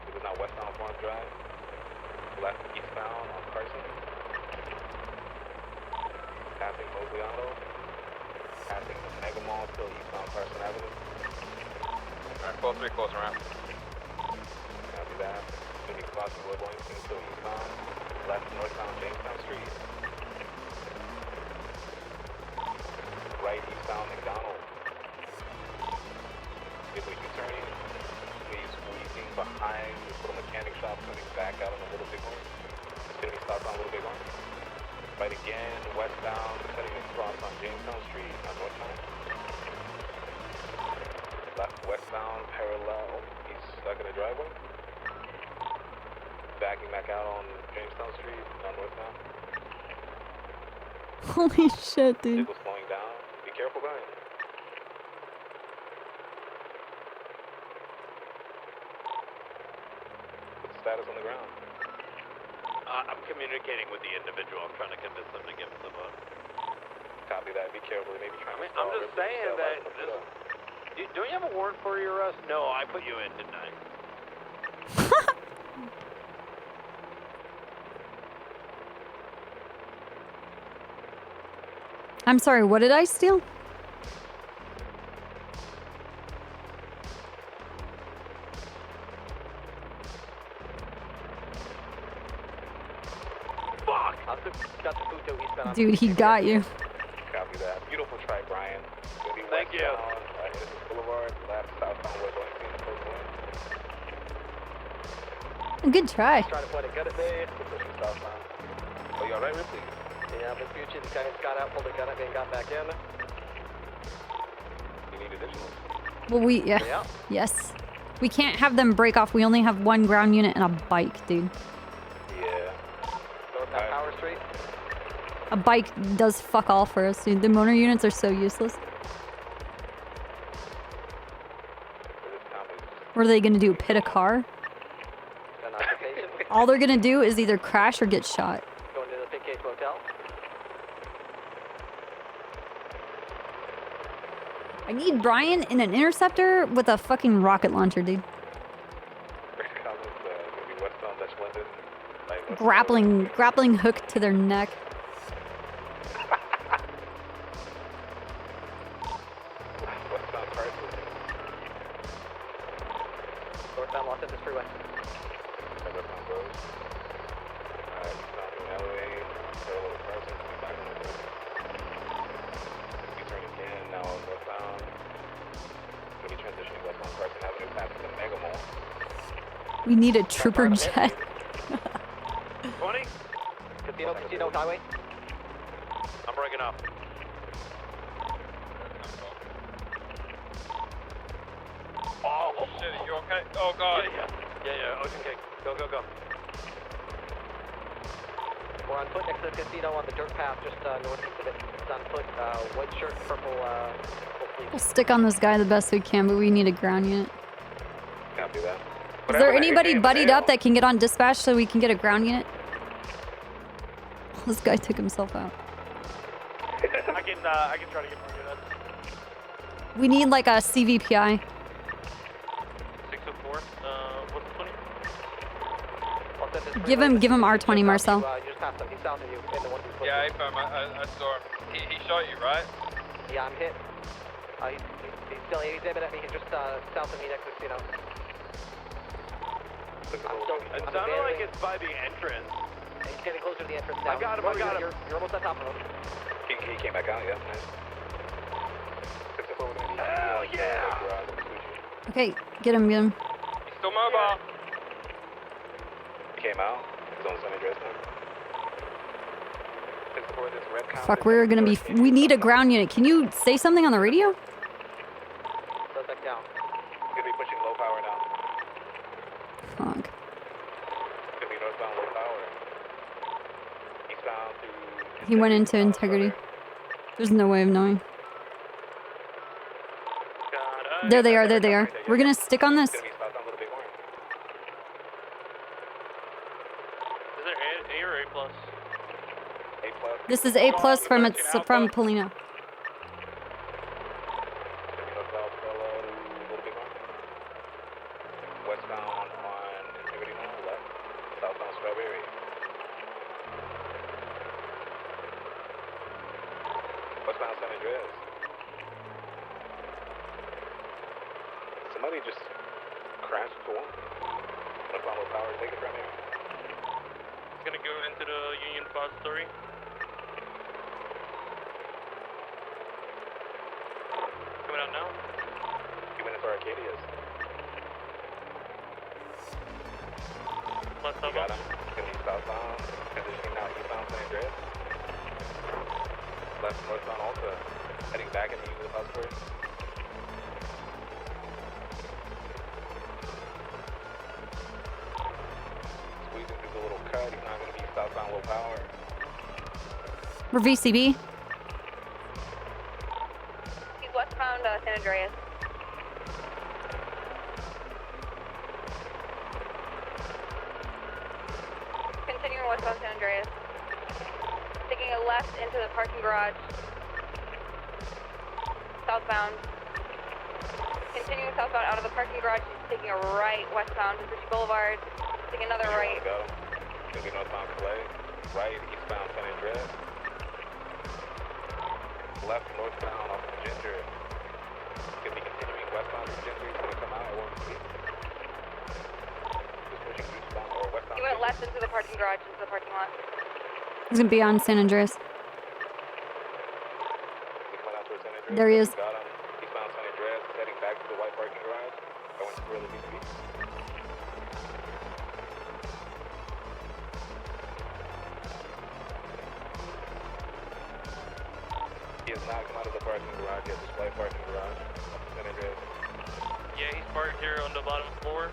This is not westbound Forum Drive. Left eastbound on Carson. Passing Mogliano. Passing the Mega Mall till eastbound Carson Avenue. Alright, 4-3, closing around. Copy that. Gonna be crossing Woodland till eastbound. Left northbound Jamestown Street. Right eastbound McDonald. If we keep turning, please squeezing behind this little mechanic shop coming back out on the Little Bighorn. It's gonna be stopped on Little Bighorn. Right again, westbound, cutting across on Jamestown Street, not northbound. Left westbound, parallel, he's stuck in the driveway. Backing back out on Jamestown Street, not northbound. Holy shit, dude. Vehicle slowing down. Be careful behind. What's the status on the ground? I'm communicating with the individual. I'm trying to convince them to give us the vote. Copy that. Be careful. They may be trying to I'm just saying that. Don't you have a warrant for your arrest? No, I put you in, didn't I? I'm sorry, what did I steal? Fuck! Got the Pluto eastbound on Dude, he got you. Copy that. Beautiful try, Brian. Thank you. Innocence Boulevard, left southbound West Orange, Good try. Trying to point a gun at me. We're pushing southbound. Oh, you alright, Ripley? Yeah, Vespucci, the guy got out, pulled a gun up, and got back in. You need additional. Well, yeah. Yes. We can't have them break off. We only have one ground unit and a bike, dude. Yeah. Northbound Power Street. A bike does fuck all for us, dude. The motor units are so useless. What are they gonna do? Pit a car? Gun occupation. All they're gonna do is either crash or get shot. Going to the Big Cage Motel. I need Brian in an interceptor with a fucking rocket launcher, dude. Grappling hook to their neck. Northbound Los Angeles Freeway. We need a trooper jet. 20? Casino Highway. I'm breaking up. Oh shit, are you okay? Oh god. Yeah, Ocean Cake. Go. We're on foot next to the casino on the dirt path just northeast of it. It's on foot, white shirt, purple sleeve. We'll stick on this guy the best we can, but we need a ground unit. Can't do that. Is there anybody buddied up that can get on dispatch so we can get a ground unit? This guy took himself out. I can try to get more units. We need like a CVPI. 604. What's the 20? Give him R20, Marcel. You just passed him. He's south of you in the one who's Yeah, I saw him. He shot you, right? Yeah, I'm hit. He's aiming at me. He's just south of me next to casino. It sounded like it's by the entrance. He's getting closer to the entrance now. I got him. You're almost on top of him. He came back out, yeah. Nice. Hell yeah! Okay, get him. He's still mobile. He came out. He's on San Andreas now. Fuck, we're gonna be. We need a ground unit. Can you say something on the radio? Suspect down. He's gonna be pushing low power now. Fuck. It's gonna be northbound low power. Eastbound to. He went into integrity. There's no way of knowing. There they are. We're gonna stick on this. Is there A or A plus? This is A+ from Polina. Westbound on Integrity now, left. Southbound Strawberry. Westbound San Andreas. Somebody just crashed to one. Westbound low power, take it from here. It's gonna go into the Union Depository. Coming out now. He went into Arcadia's. Left You got him. He's gonna be southbound. Transitioning now eastbound San Andreas. Left northbound Alta. Heading back into the depository. Squeezing through the little cut. He's not gonna be southbound low power. We're VCB. He's westbound San Andreas. Continuing westbound San Andreas. Taking a left into the parking garage. Southbound. Continuing southbound out of the parking garage. He's taking a right westbound to Ritchie Boulevard. Taking another right. Go. It's gonna be northbound Clay. Right, eastbound San Andreas. Left northbound off of Ginger. It's gonna be continuing westbound from Ginger. He's gonna come out at 1 feet. Just pushing eastbound or westbound. He went left into the parking garage, into the parking lot. He's gonna be on San Andreas. There he is. Got him. Eastbound San Andreas, heading back to the white parking garage. Going to further VCB. parking garage, yeah, display parking garage. San Andreas. Yeah, he's parked here on the bottom floor.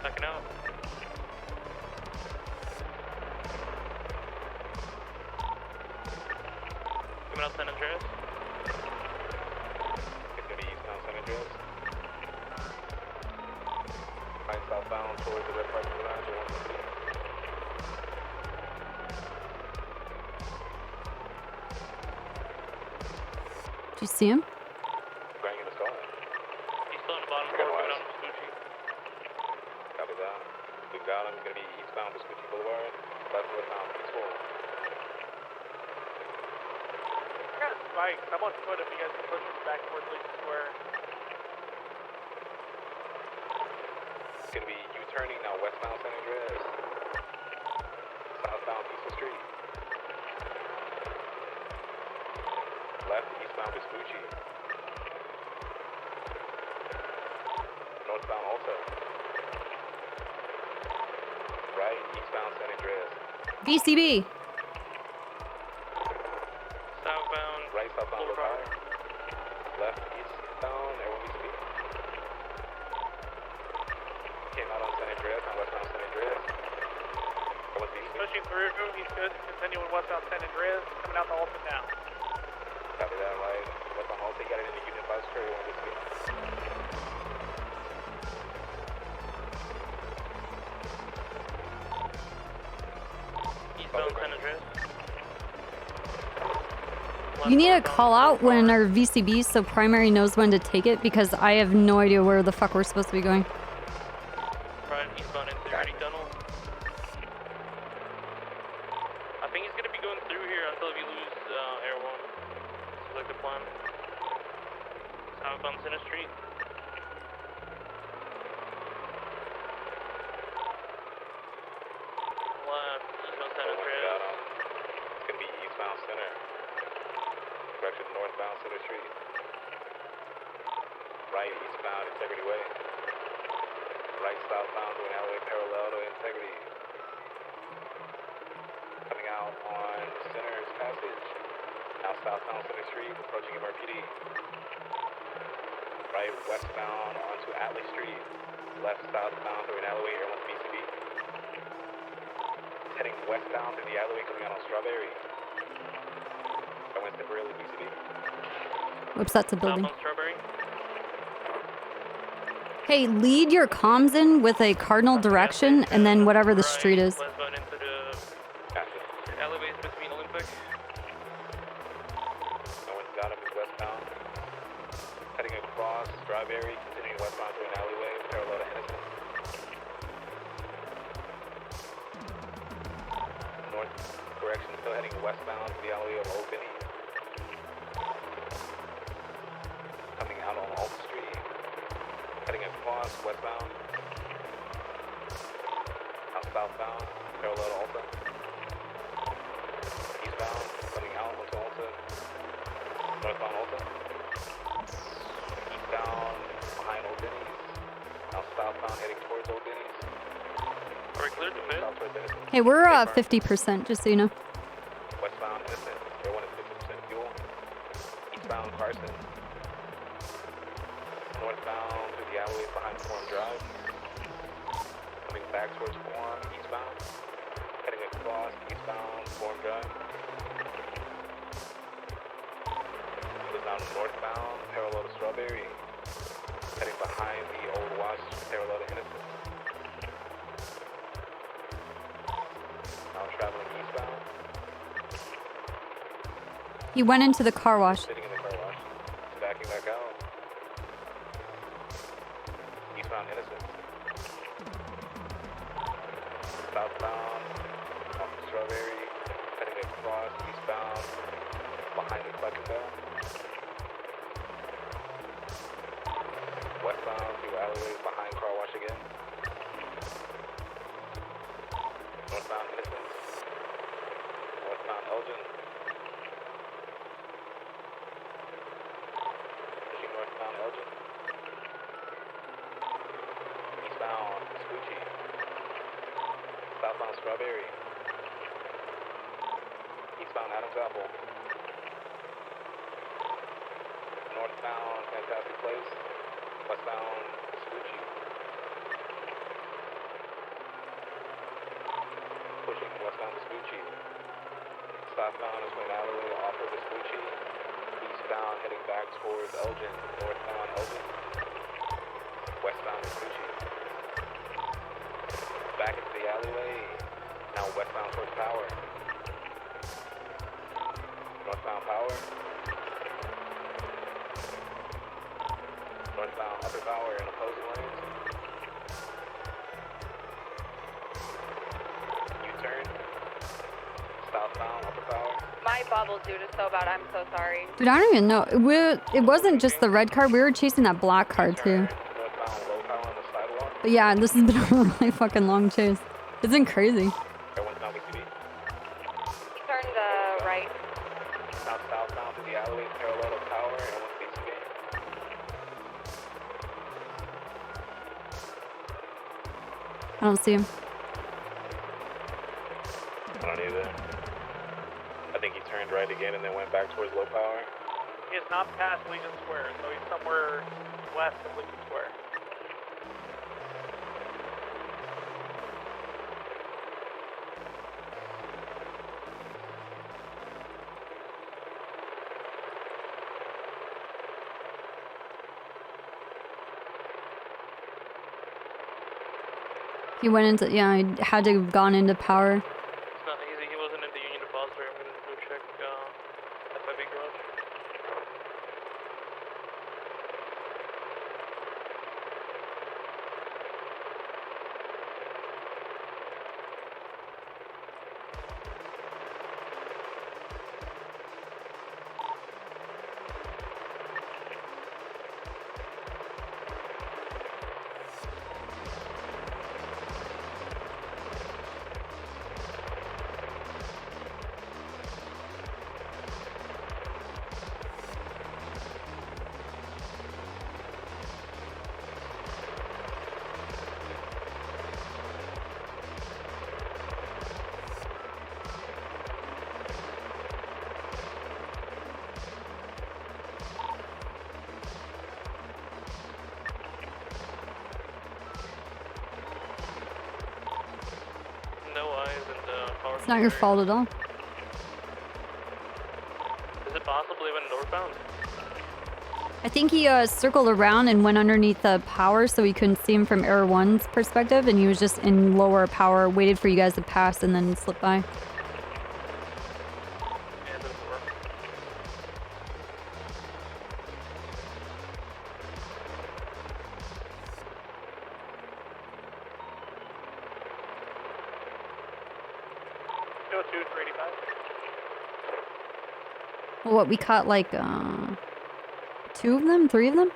Checking out. Coming out San Andreas. It's gonna be eastbound San Andreas. Right southbound towards the red parking garage. Do you see him? Going in the skull. He's still on the bottom floor, coming out Vespucci. Copy that. We've got him. He's gonna be eastbound Vespucci Boulevard. Left northbound peaceful. I got a spike. Someone put if you guys can push him back towards Legion Square. It's gonna be U-turning now westbound San Andreas. Southbound Peaceful Street. Left eastbound Vespucci. Northbound Alta. Right eastbound San Andreas. VCB. Southbound. Right southbound Boulevard. Left eastbound everyone VCB. Came out on San Andreas on westbound San Andreas. He's pushing through. He's good. Continuing westbound San Andreas. Coming out the Alta now. Copy that, right. Westbound Alta, got it in the unit bus area, everyone VCB. Eastbound San Andreas. You need to call out when our VCB so primary knows when to take it because I have no idea where the fuck we're supposed to be going. Right, eastbound Integrity Tunnel. I think he's gonna be going through here until we lose Air 1. Seems like the plan. Southbound Center Street. Left, eastbound San Andreas. It's gonna be eastbound Center. Direction northbound Center Street. Right eastbound Integrity Way. Right southbound to an alleyway parallel to Integrity. Coming out on Center's Passage. Now southbound Center Street, approaching MRPD. Right westbound onto Atlee Street. Left southbound through an alleyway, everyone's BCB. Heading westbound through the alleyway, coming out on Strawberry. I went temporarily BCB. Whoops, that's a building. Southbound Strawberry. Hey, lead your comms in with a cardinal direction and then whatever the street is. Westbound into the alleyways between Olympic. No one's got him, he's westbound. Heading across Strawberry, continuing westbound through an alleyway, parallel to Innocent. North correction, still heading westbound to the alleyway of Old Benny. Coming out on Alt Street. Heading across westbound. Now southbound, parallel to Alta. Eastbound, coming out onto Alta. Northbound Alta. Eastbound, behind Old Denny's. Now southbound, heading towards Old Denny's. Are we cleared to fit? South towards Innocent. Hey, we're 50%, just so you know. Westbound Innocent. Everyone is 50% fuel. Eastbound Carson. Northbound through the alleyways behind Forum Drive. Coming back towards Forum, eastbound. Heading across eastbound Forum Drive. Goes down northbound, parallel to Strawberry. Heading behind the Old Wash, parallel to Innocent. Now traveling eastbound. He went into the car wash. Sitting in the car wash. Backing back out. Eastbound Innocent. Southbound off of Strawberry. Heading across eastbound behind the Clutch Bell. Westbound through alleyways behind car wash again. Northbound Innocent. Northbound Elgin. Pushing northbound Elgin. Eastbound Vespucci. Southbound Strawberry. Eastbound Adams Apple. westbound Fantastic Place, westbound Vespucci. Pushing westbound Vespucci. Southbound is Wayne Alleyway off of Vespucci. Eastbound heading back towards Elgin, northbound Elgin. Westbound Vespucci. Back into the alleyway, now westbound towards Power. Northbound Power. Northbound Upper Power in opposing lanes. U-turn. Southbound Upper Power. My bubble dude is so bad. I'm so sorry. Dude, I don't even know. It wasn't just the red car. We were chasing that black car too. Northbound Low Power on the sidewalk. But yeah, this has been a really fucking long chase. It's been crazy. Everyone's down VCB. Turn right. Now southbound to the alleyway parallel to Power. Everyone's VCB. I don't see him. I don't either. I think he turned right again and then went back towards Low Power. He is not past Legion Square, so he's somewhere west of Legion Square. He went into, yeah, he had to have gone into Power. It's not easy. He wasn't in the Union Depository. I'm gonna go check FIB garage. No eyes and power. It's not your fault at all. Is it possible he went northbound? I think he circled around and went underneath the Power so he couldn't see him from Air 1's perspective, and he was just in lower Power, waited for you guys to pass, and then slipped by. Well, what, we caught like, 2 of them? 3 of them?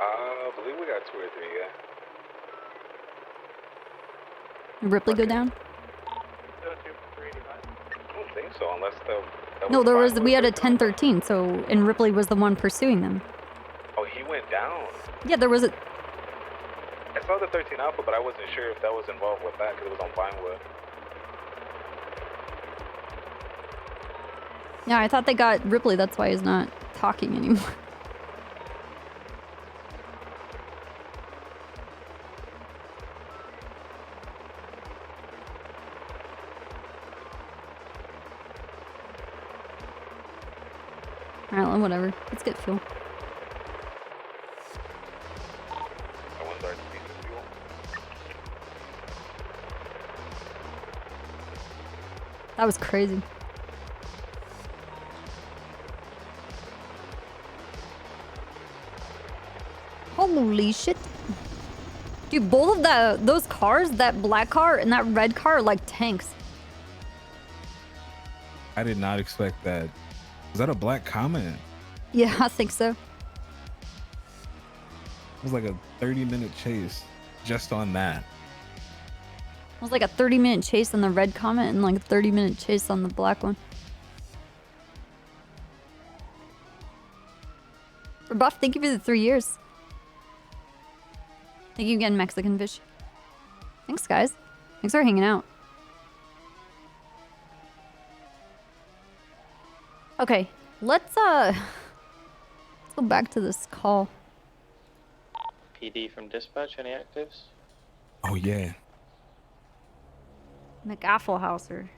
I believe we got 2 or 3, yeah. Did Ripley go down? I don't think so, unless that No, there was, we had a 1013, so, and Ripley was the one pursuing them. Oh, he went down. Yeah, there was a... I saw the 13 Alpha, but I wasn't sure if that was involved with that, because it was on Vinewood. Yeah, I thought they got Ripley, that's why he's not talking anymore. Alright, well, whatever. Let's get fuel. That was crazy. Holy shit. Dude, both of those cars, that black car and that red car, are like tanks. I did not expect that. Was that a black comment? Yeah, I think so. It was like a 30-minute chase just on that. It was like a 30-minute chase on the red comment and like a 30-minute chase on the black one. Rebuff, thank you for the 3 years. Thank you again, Mexican Fish. Thanks, guys. Thanks for hanging out. Okay, let's Let's go back to this call. PD from dispatch, any actives? Oh yeah. McAffelhauser.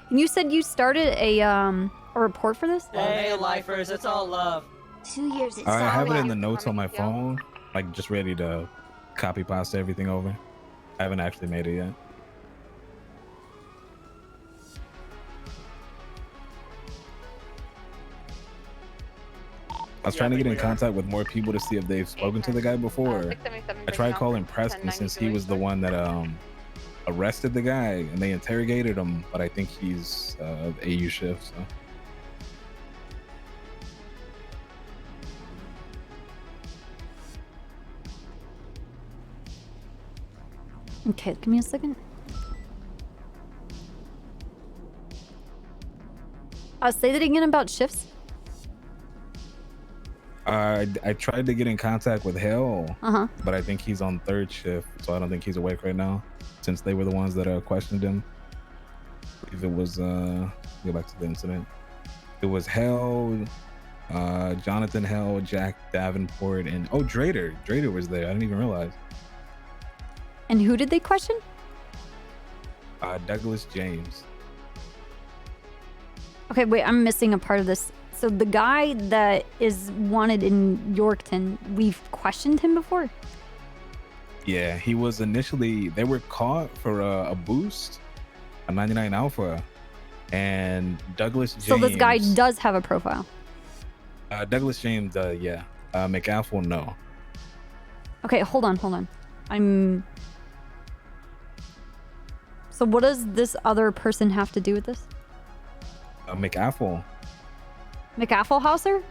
And you said you started a report for this? Hey, lifers, it's all love. 2 years at I have it Southwest. in the notes on my phone, like just ready to copy paste everything over. I haven't actually made it yet. I was trying to get in contact with more people to see if they've spoken to the guy before. I tried calling Preston since he was the one that arrested the guy and they interrogated him, but I think he's AU shift. So. Okay, give me a second. Say that again about shifts. I tried to get in contact with Hell, Uh-huh. but I think he's on third shift, so I don't think he's awake right now, since they were the ones that questioned him. If it was, go back to the incident. It was Hell, Jonathan Hell, Jack Davenport, and Drader. Drader was there. I didn't even realize. And who did they question? Douglas James. Okay, wait, I'm missing a part of this. So the guy that is wanted in Yorkton, we've questioned him before? Yeah, he was initially, they were caught for a boost, a 99 Alpha, and Douglas James. So this guy does have a profile? Douglas James, yeah. McAfee, no. Okay, hold on. So what does this other person have to do with this? McAfee. McAffelhauser?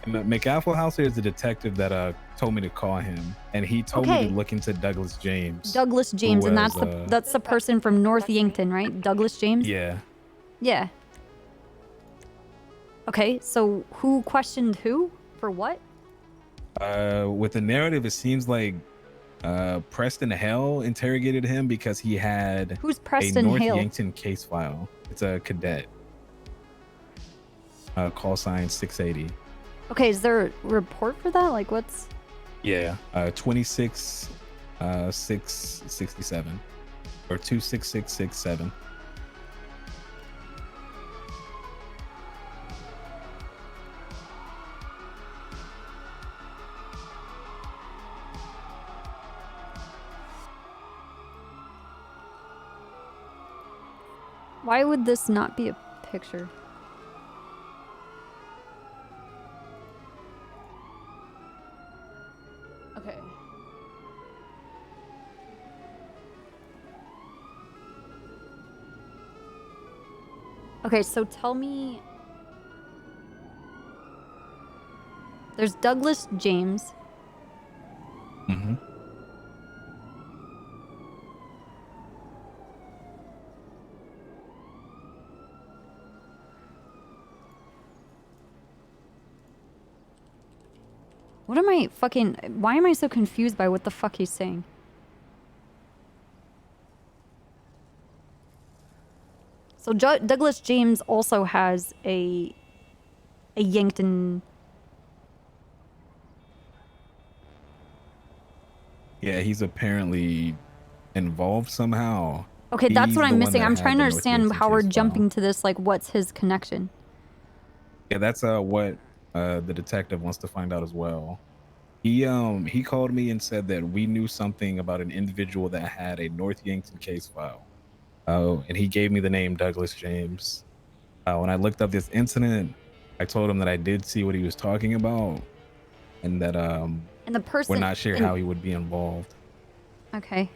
McAffelhauser is the detective that told me to call him, and he told me to look into Douglas James. Douglas James, and that's the person from North Yankton, right? Douglas James? Yeah. Yeah. Okay, so who questioned who? For what? With the narrative, it seems like Preston Hale interrogated him because he had Who's Preston a North Hale? Yankton case file. It's a cadet. Call sign 680. Okay, is there a report for that? Like, what's... Yeah, 26 667 or 26667. Why would this not be a picture? Okay. Okay, so tell me... There's Douglas James. Mm-hmm. What am I fucking... Why am I so confused by what the fuck he's saying? So Douglas James also has a Yankton... Yeah, he's apparently involved somehow. Okay, that's He's what the I'm one missing. that I'm had trying to the North understand Yankton how we're case file. jumping to this, like, what's his connection? Yeah, that's what the detective wants to find out as well. He called me and said that we knew something about an individual that had a North Yankton case file. And he gave me the name Douglas James. When I looked up this incident, I told him that I did see what he was talking about, and that And the person... we're not sure how he would be involved. Okay.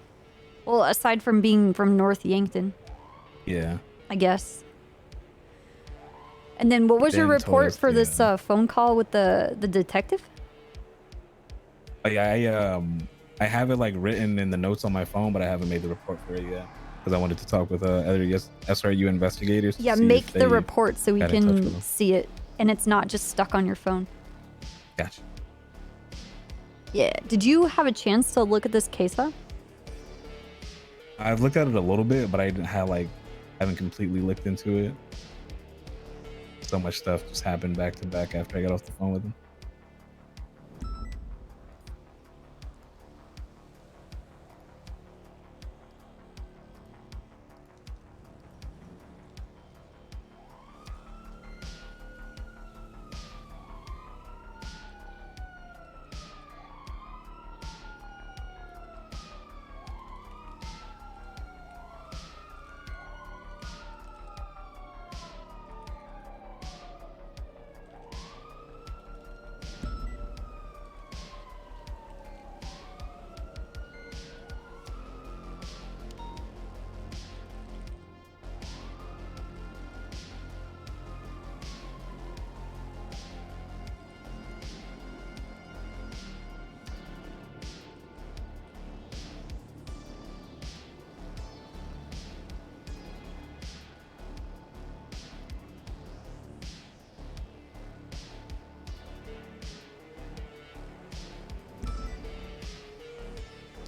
Well, aside from being from North Yankton, Yeah. I guess. And then what was your Then told report us, for this phone call with the detective? Yeah, I have it like written in the notes on my phone, but I haven't made the report for it yet because I wanted to talk with other SRU investigators. to Yeah, see make if the they report so we got in touch with can them. see it and it's not just stuck on your phone. Gotcha. Yeah. Did you have a chance to look at this case file? I've looked at it a little bit, but I haven't completely looked into it. So much stuff just happened back to back after I got off the phone with him.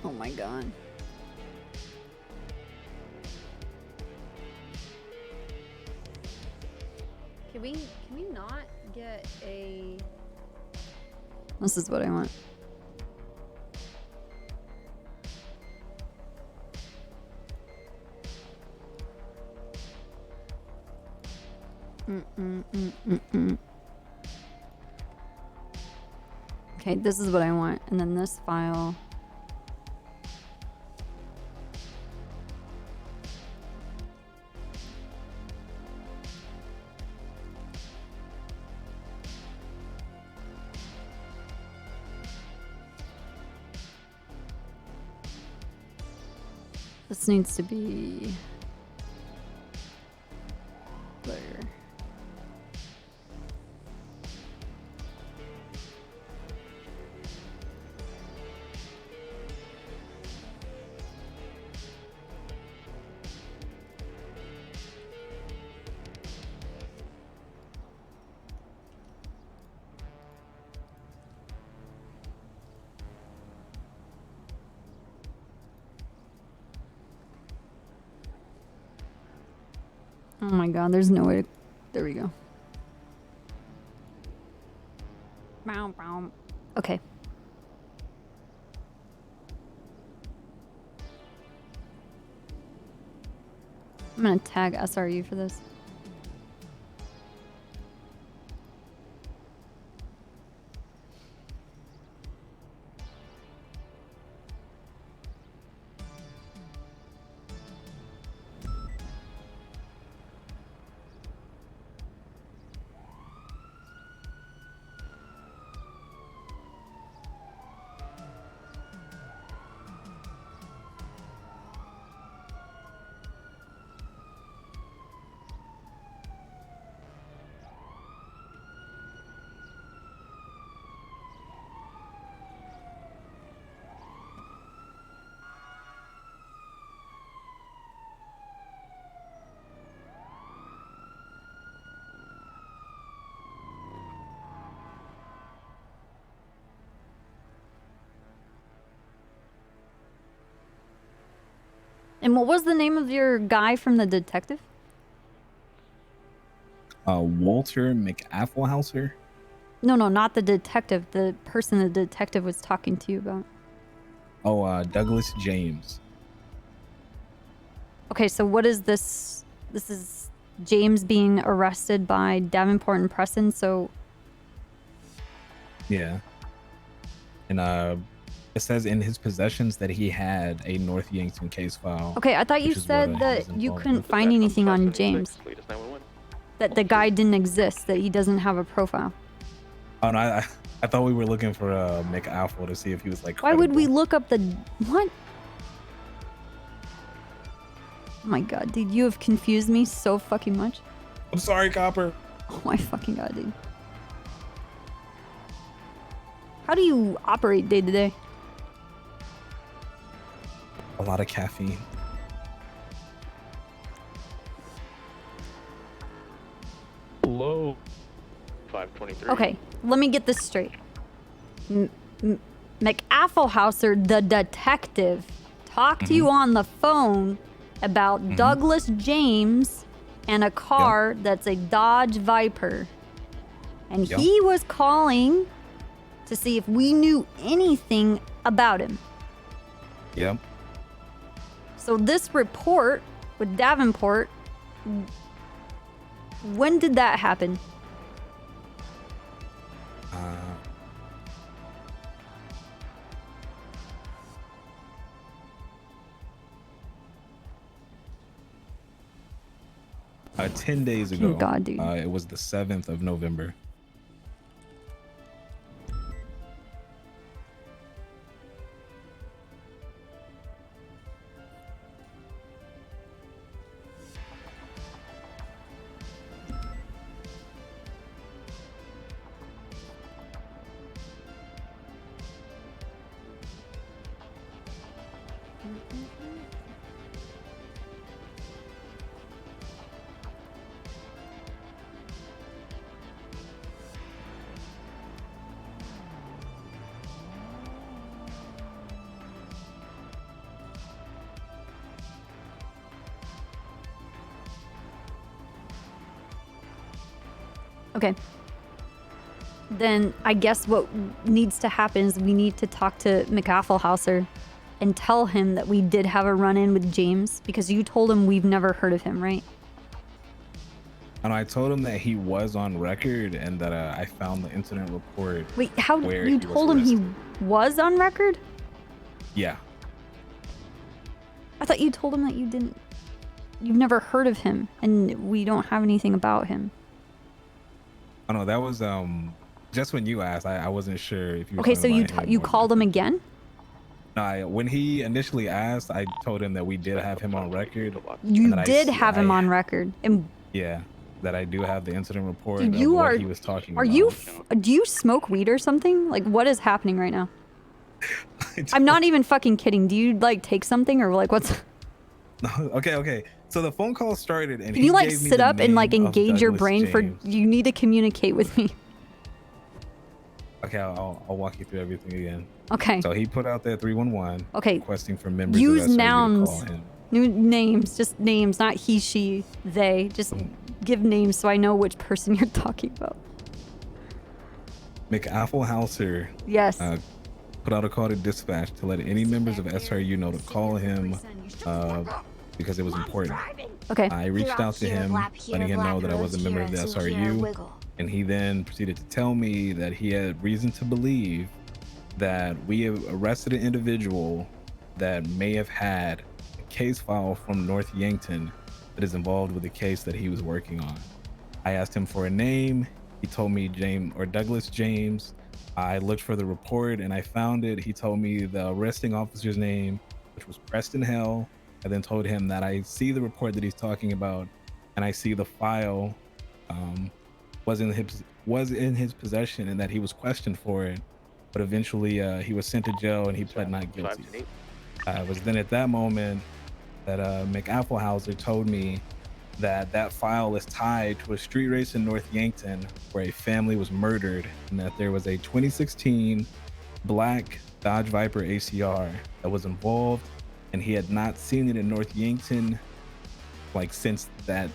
Oh my god. Can we not get a... This is what I want. Okay, this is what I want. And then this file. This needs to be there. Oh my god, there's no way to... There we go. Bow, bow. Okay. I'm gonna tag SRU for this. And what was the name of your guy from the detective? Walter McAffelhauser. No, not the detective. The person the detective was talking to you about. Oh, Douglas James. Okay, so what is this? This is James being arrested by Davenport and Preston, so... Yeah. And, it says in his possessions that he had a North Yankton case file. Okay, I thought you said that you couldn't find anything on James. That the guy didn't exist, that he doesn't have a profile. Oh, no, I thought we were looking for McAffle to see if he was like... Why would we look up the... What? Oh my god, dude, you have confused me so fucking much. I'm sorry, Copper. Oh my fucking god, dude. How do you operate day to day? A lot of caffeine. Hello. 523. Okay, let me get this straight. McAffelhauser, the detective, talked to you on the phone about Douglas James and a car that's a Dodge Viper. And he was calling to see if we knew anything about him. Yep. So this report with Davenport, when did that happen? Uh, 10 days ago. Oh, God, dude. It was the 7th of November. Okay. Then I guess what needs to happen is we need to talk to McAffelhauser and tell him that we did have a run-in with James, because you told him we've never heard of him, right? And I told him that he was on record and that I found the incident report. Wait, how where you he was told him arrested. he was on record? Yeah. I thought you told him that you've never heard of him and we don't have anything about him. Oh no, that was just when you asked. I wasn't sure if you were Okay, so talking you about him you or- called him again? No, when he initially asked, I told him that we did have him on record. You and that did have him on record. And Yeah, that I do have the incident report dude, of you what are he was talking are about. you do you smoke weed or something? Like, what is happening right now? I'm not even fucking kidding. Do you like take something or like what's Okay. So the phone call started, and Can he you like gave me sit the up and like name of engage your Douglas brain for James. you need to communicate with me. Okay, I'll walk you through everything again. Okay. So he put out that 311. Okay. Requesting for members Use of SRU to nouns. call him. New names, just names, not he, she, they. Just give names so I know which person you're talking about. McAffelhauser. Yes. Put out a call to dispatch to let any members of SRU know to call him because it was important. Okay. I reached out to him, letting him know that I was a member of the SRU, and he then proceeded to tell me that he had reason to believe that we have arrested an individual that may have had a case file from North Yankton that is involved with the case that he was working on. I asked him for a name. He told me Douglas James. I looked for the report and I found it. He told me the arresting officer's name, which was Preston Hell. I then told him that I see the report that he's talking about, and I see the file was in his possession, and that he was questioned for it, but eventually he was sent to jail and he pled not guilty. It was then at that moment that McAffelhauser told me that that file is tied to a street race in North Yankton where a family was murdered, and that there was a 2016 black Dodge Viper ACR that was involved, and he had not seen it in North Yankton like since that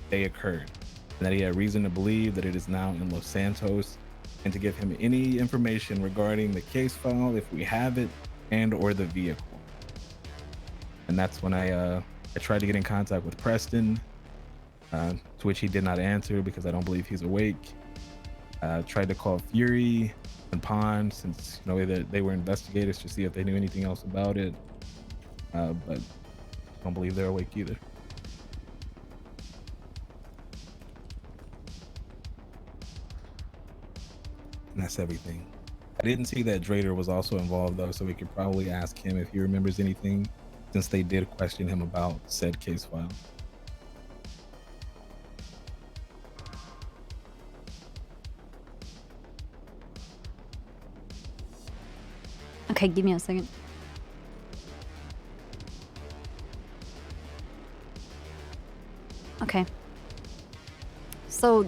day occurred, and that he had reason to believe that it is now in Los Santos, and to give him any information regarding the case file if we have it, and or the vehicle. And that's when I tried to get in contact with Preston, to which he did not answer because I don't believe he's awake. Tried to call Fury and Pond, since they were investigators, to see if they knew anything else about it, but I don't believe they're awake either. And that's everything. I didn't see that Drader was also involved though, so we could probably ask him if he remembers anything, since they did question him about said case file. Okay, give me a second. Okay. So,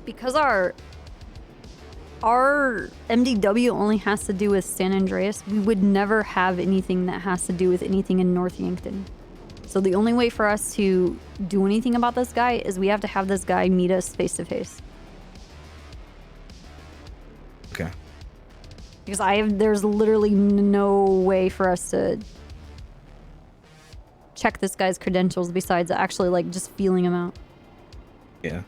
because our our MDW only has to do with San Andreas, we would never have anything that has to do with anything in North Yankton. So the only way for us to do anything about this guy is we have to have this guy meet us face to face. Okay. Because there's literally no way for us to check this guy's credentials besides actually like just feeling him out. Yeah.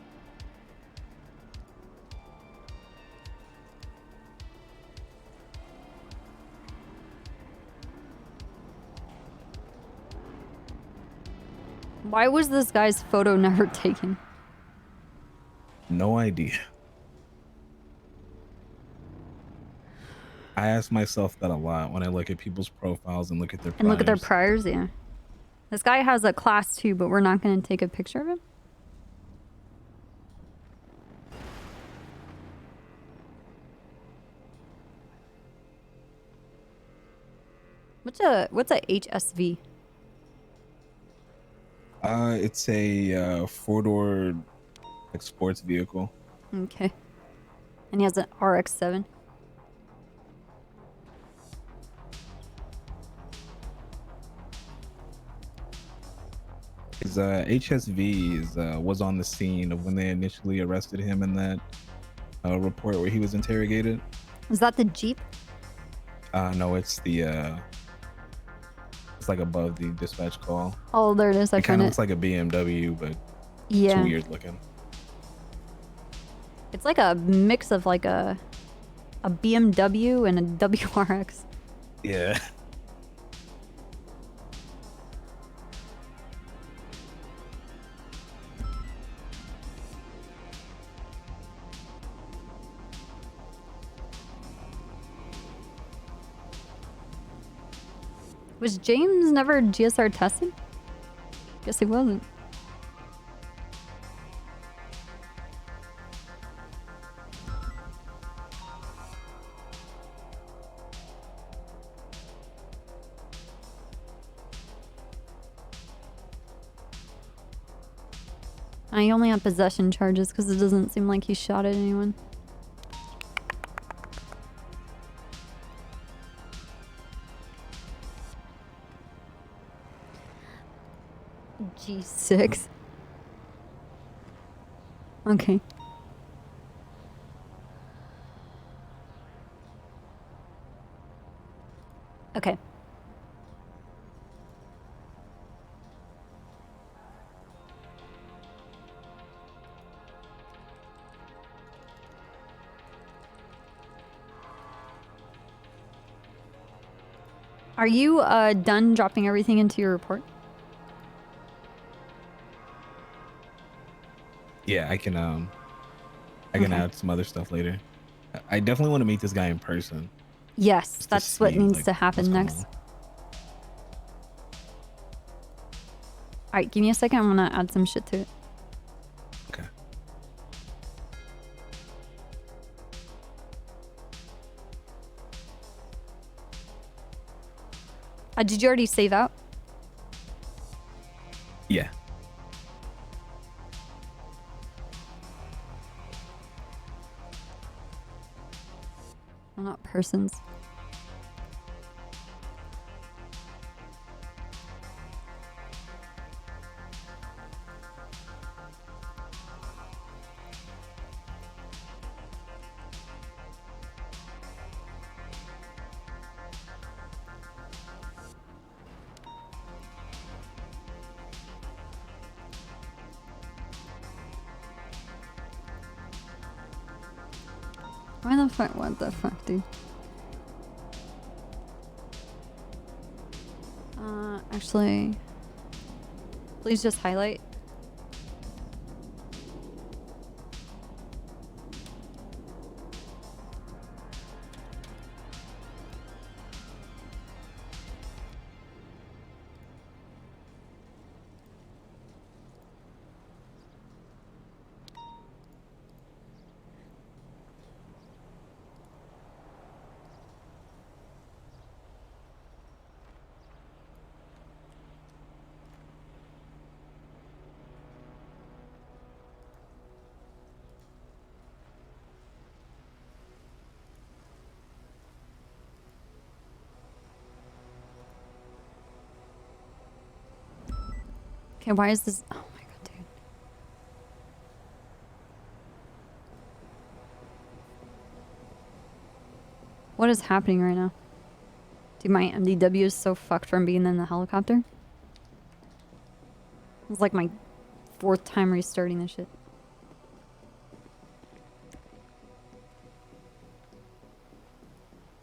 Why was this guy's photo never taken? No idea. I ask myself that a lot when I look at people's profiles and look at their And look at their priors. priors, yeah. This guy has a class 2, but we're not going to take a picture of him? What's a HSV? It's a four-door like sports vehicle. Okay. And he has an RX-7. His HSV was on the scene of when they initially arrested him in that report where he was interrogated. Is that the Jeep? No, it's the it's like above the dispatch call. Oh, there it is. I It kind found of it. looks like a BMW, but Yeah. it's weird looking. It's like a mix of like a BMW and a WRX. Yeah. Was James never GSR tested? Guess he wasn't. I only have possession charges because it doesn't seem like he shot at anyone. G6. Okay. Okay. Are you done dropping everything into your report? Yeah, I can add some other stuff later. I definitely want to meet this guy in person. Yes, Just to that's what see, needs like, to happen what's going next. Alright, give me a second. I'm gonna add some shit to it. Okay. Did you already save out? Yeah. Well, not persons. Why the fuck? What the fuck, dude? Actually, please just highlight. Okay, why is this? Oh my god, dude. What is happening right now? Dude, my MDW is so fucked from being in the helicopter. It's like my 4th time restarting this shit.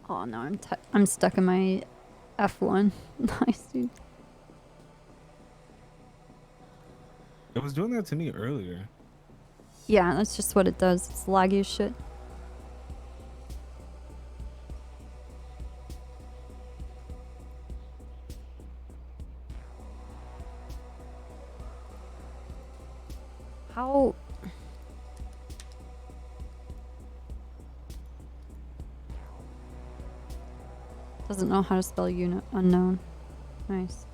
Oh no, I'm stuck in my F1. Nice, dude. It was doing that to me earlier. Yeah, that's just what it does. It's laggy as shit. How? Doesn't know how to spell unit unknown. Nice.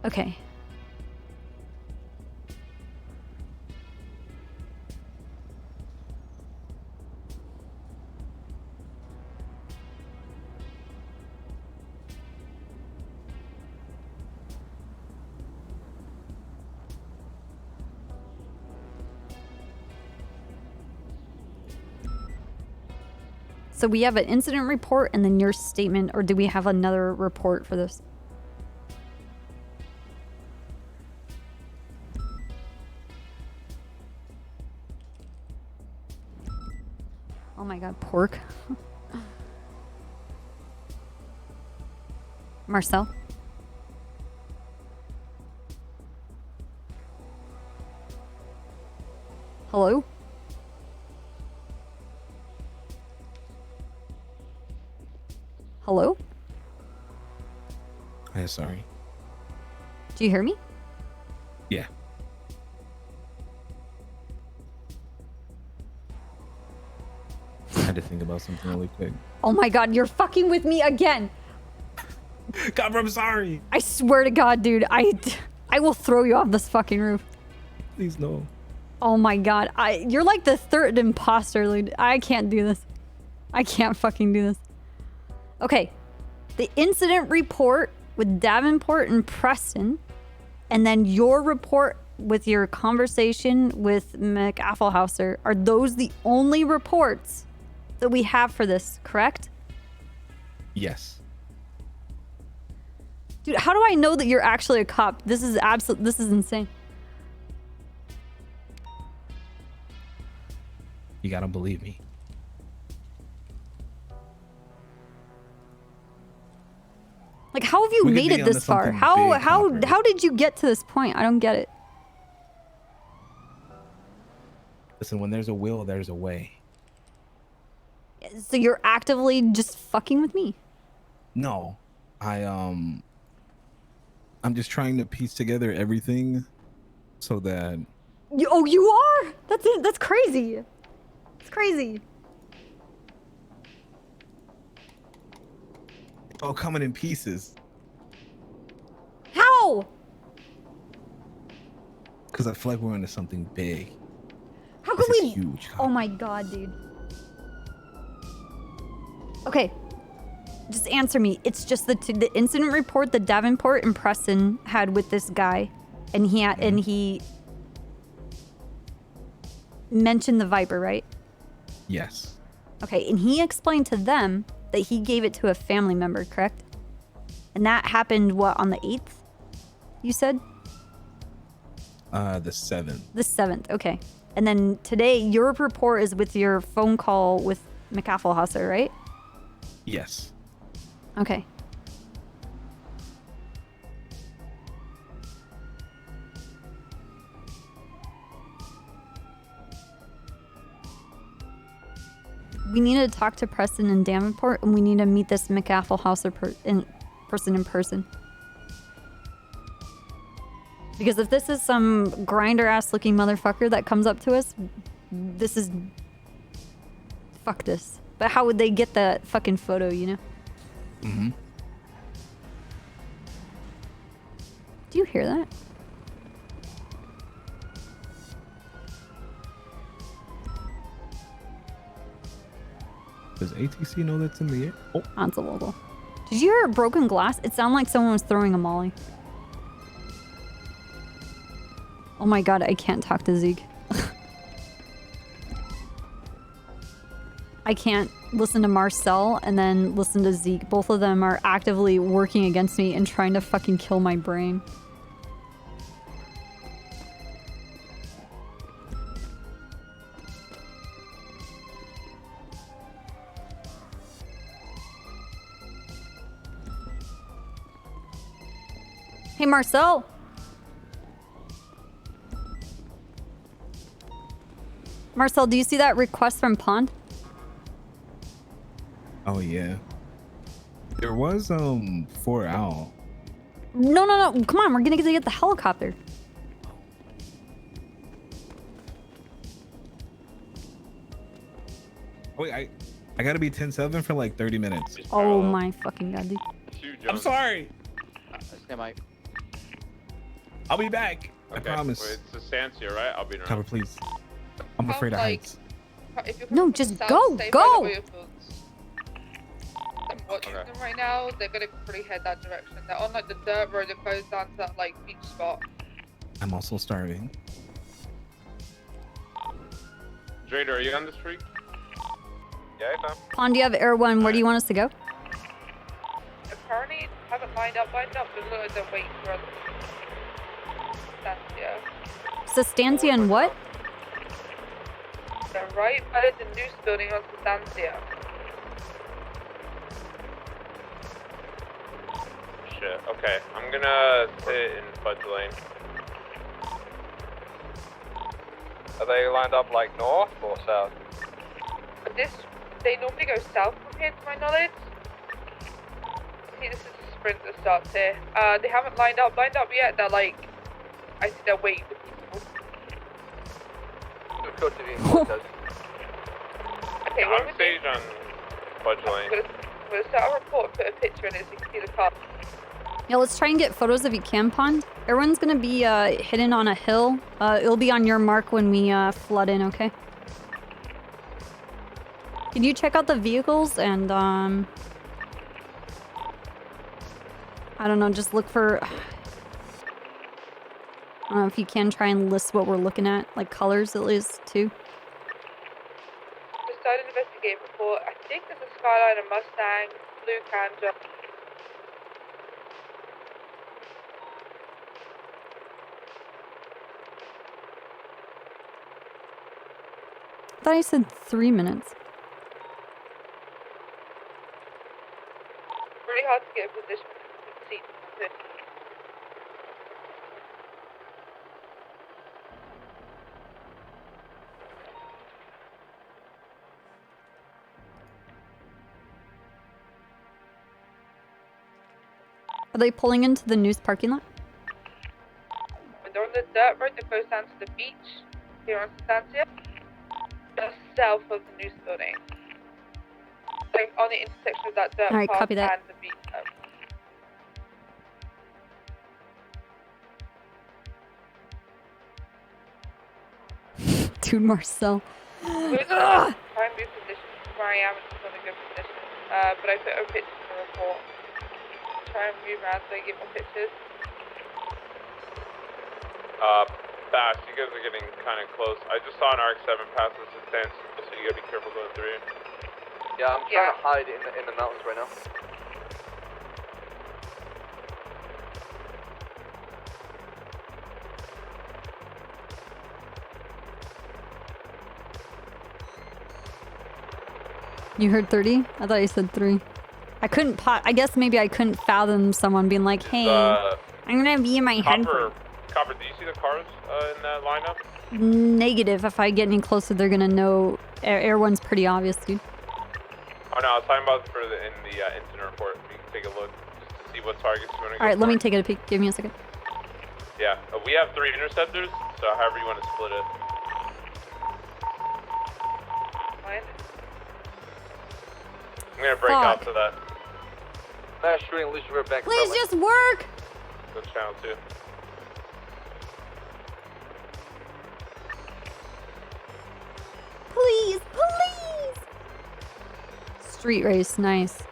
Okay. So we have an incident report and then your statement, or do we have another report for this? Oh my god, pork. Marcel? Hello? Hello? I'm sorry. Do you hear me? Yeah. I had to think about something really quick. Oh my god, you're fucking with me again! God, I'm sorry. I swear to god, dude, I will throw you off this fucking roof. Please no. Oh my god, you're like the 3rd imposter, dude. I can't do this. I can't fucking do this. Okay, the incident report with Davenport and Preston, and then your report with your conversation with McAffelhauser, are those the only reports that we have for this, correct? Yes. Dude, how do I know that you're actually a cop? This is insane. You gotta believe me. Like, how have you made it this far? How did you get to this point? I don't get it. Listen, when there's a will, there's a way. So you're actively just fucking with me? No. I'm just trying to piece together everything so that... You are? That's it. That's crazy. It's crazy. It's all coming in pieces. How? Because I feel like we're into something big. How could we? Huge. Oh my god, dude. Okay. Just answer me. It's just the incident report that Davenport and Preston had with this guy, and he mentioned the Viper, right? Yes. Okay, and he explained to them that he gave it to a family member, correct? And that happened, what, on the 8th? You said? The 7th. The 7th, okay. And then today, your report is with your phone call with McAffelhauser, right? Yes. Okay. We need to talk to Preston and Davenport, and we need to meet this McAffelhauser person in person. Because if this is some grinder-ass looking motherfucker that comes up to us, this is... Fuck this. But how would they get that fucking photo, you know? Mm-hmm. Do you hear that? ATC know that's in the air? Oh, that's a little. Did you hear broken glass? It sounded like someone was throwing a molly. Oh my god, I can't talk to Zeke. I can't listen to Marcel and then listen to Zeke. Both of them are actively working against me and trying to fucking kill my brain. Hey, Marcel! Marcel, do you see that request from Pond? oh yeah. There was 4 Owl. No. Come on, we're gonna get the helicopter. Wait, I gotta be 10-7 for like 30 minutes. Oh my fucking god, dude. I'm sorry. Stand by. I'll be back. I Okay, promise. Wait, it's Estancia, right? I'll be around. Cover, please. I'm afraid of heights. No, just go! Go! I'm watching them right now. They're gonna probably head that direction. They're on like the dirt road that goes down to that like beach spot. I'm also starving. Drader, are you on the street? Yeah, I am. Pond, do you have Air 1? Where do you want us to go? Apparently, haven't lined up. But look like they're waiting for us. Sustancia and what? They're right by the news building on Sustancia. Shit, okay. I'm gonna sit in Fudge Lane. Are they lined up like north or south? They normally go south from here to my knowledge. See, this is a sprint that starts here. They haven't lined up yet. They're like, I think they're waiting for people. Okay, Yeah, I'm staged on Fudge Lane. I'm gonna start a report, put a picture in it so you can see the car. Yeah, let's try and get photos if you can, Pond. Everyone's gonna be hidden on a hill. It'll be on your mark when we flood in, okay? Can you check out the vehicles and I don't know, just look for... I don't know if you can try and list what we're looking at, like colors at least, too. Just started an investigative report. I think there's a Skyline, a Mustang, blue Canja. I thought I said 3 minutes. Really hard to get a position with seats. Are they pulling into the news parking lot? And they're on the dirt road that goes down to the beach here on Sustancia, just south of the news building. Like on the intersection of that dirt Alright, path copy that. and the beach. Dude, Marcel. Try and move position where I am and just on a good position. But I put a picture in the report. Try and move around so I get more pictures. Bash, you guys are getting kind of close. I just saw an RX-7 pass this distance, so you gotta be careful going through. Yeah, I'm trying to hide in the mountains right now. You heard 30? I thought you said 3. I couldn't I guess maybe I couldn't fathom someone being like, hey, I'm gonna be in my head. Copper, do you see the cars in that lineup? Negative. If I get any closer, they're gonna know. Air 1's pretty obvious, dude. Oh no, I was talking about in the incident report. You can take a look just to see what targets you want to go Alright, let for. me take a peek. Give me a second. Yeah, we have 3 interceptors, so however you want to split it. I'm gonna break out to that. Mass shooting Lucia River Bank. Please just work! Go channel 2. Please, please! Street race, nice.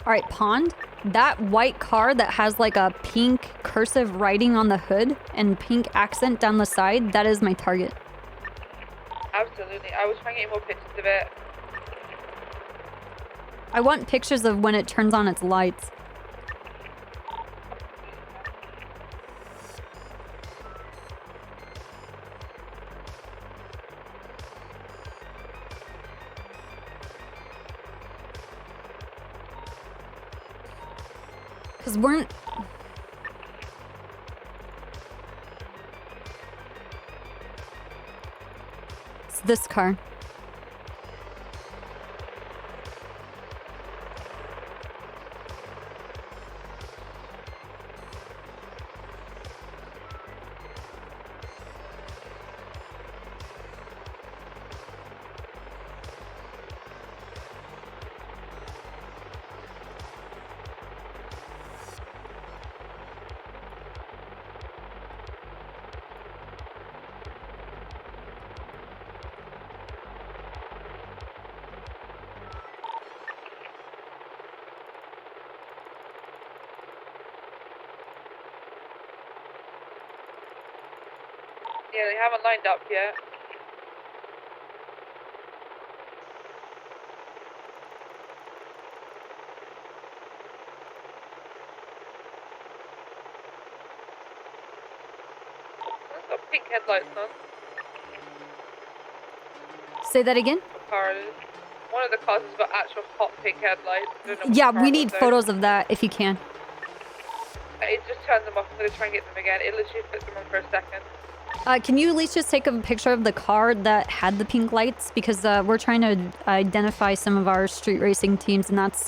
All right, Pond. That white car that has like a pink cursive writing on the hood and pink accent down the side, that is my target. Absolutely. I was trying to get more pictures of it. I want pictures of when it turns on its lights. Because we're... It's this car. Yeah, they haven't lined up yet. It's got pink headlights on. Say that again? The car is. One of the cars has got actual hot pink headlights. I don't know what Yeah, car we it need was, though. photos of that if you can. It just turned them off. I'm going to try and get them again. It literally flipped them on for a second. Can you at least just take a picture of the car that had the pink lights? Because we're trying to identify some of our street racing teams, and that's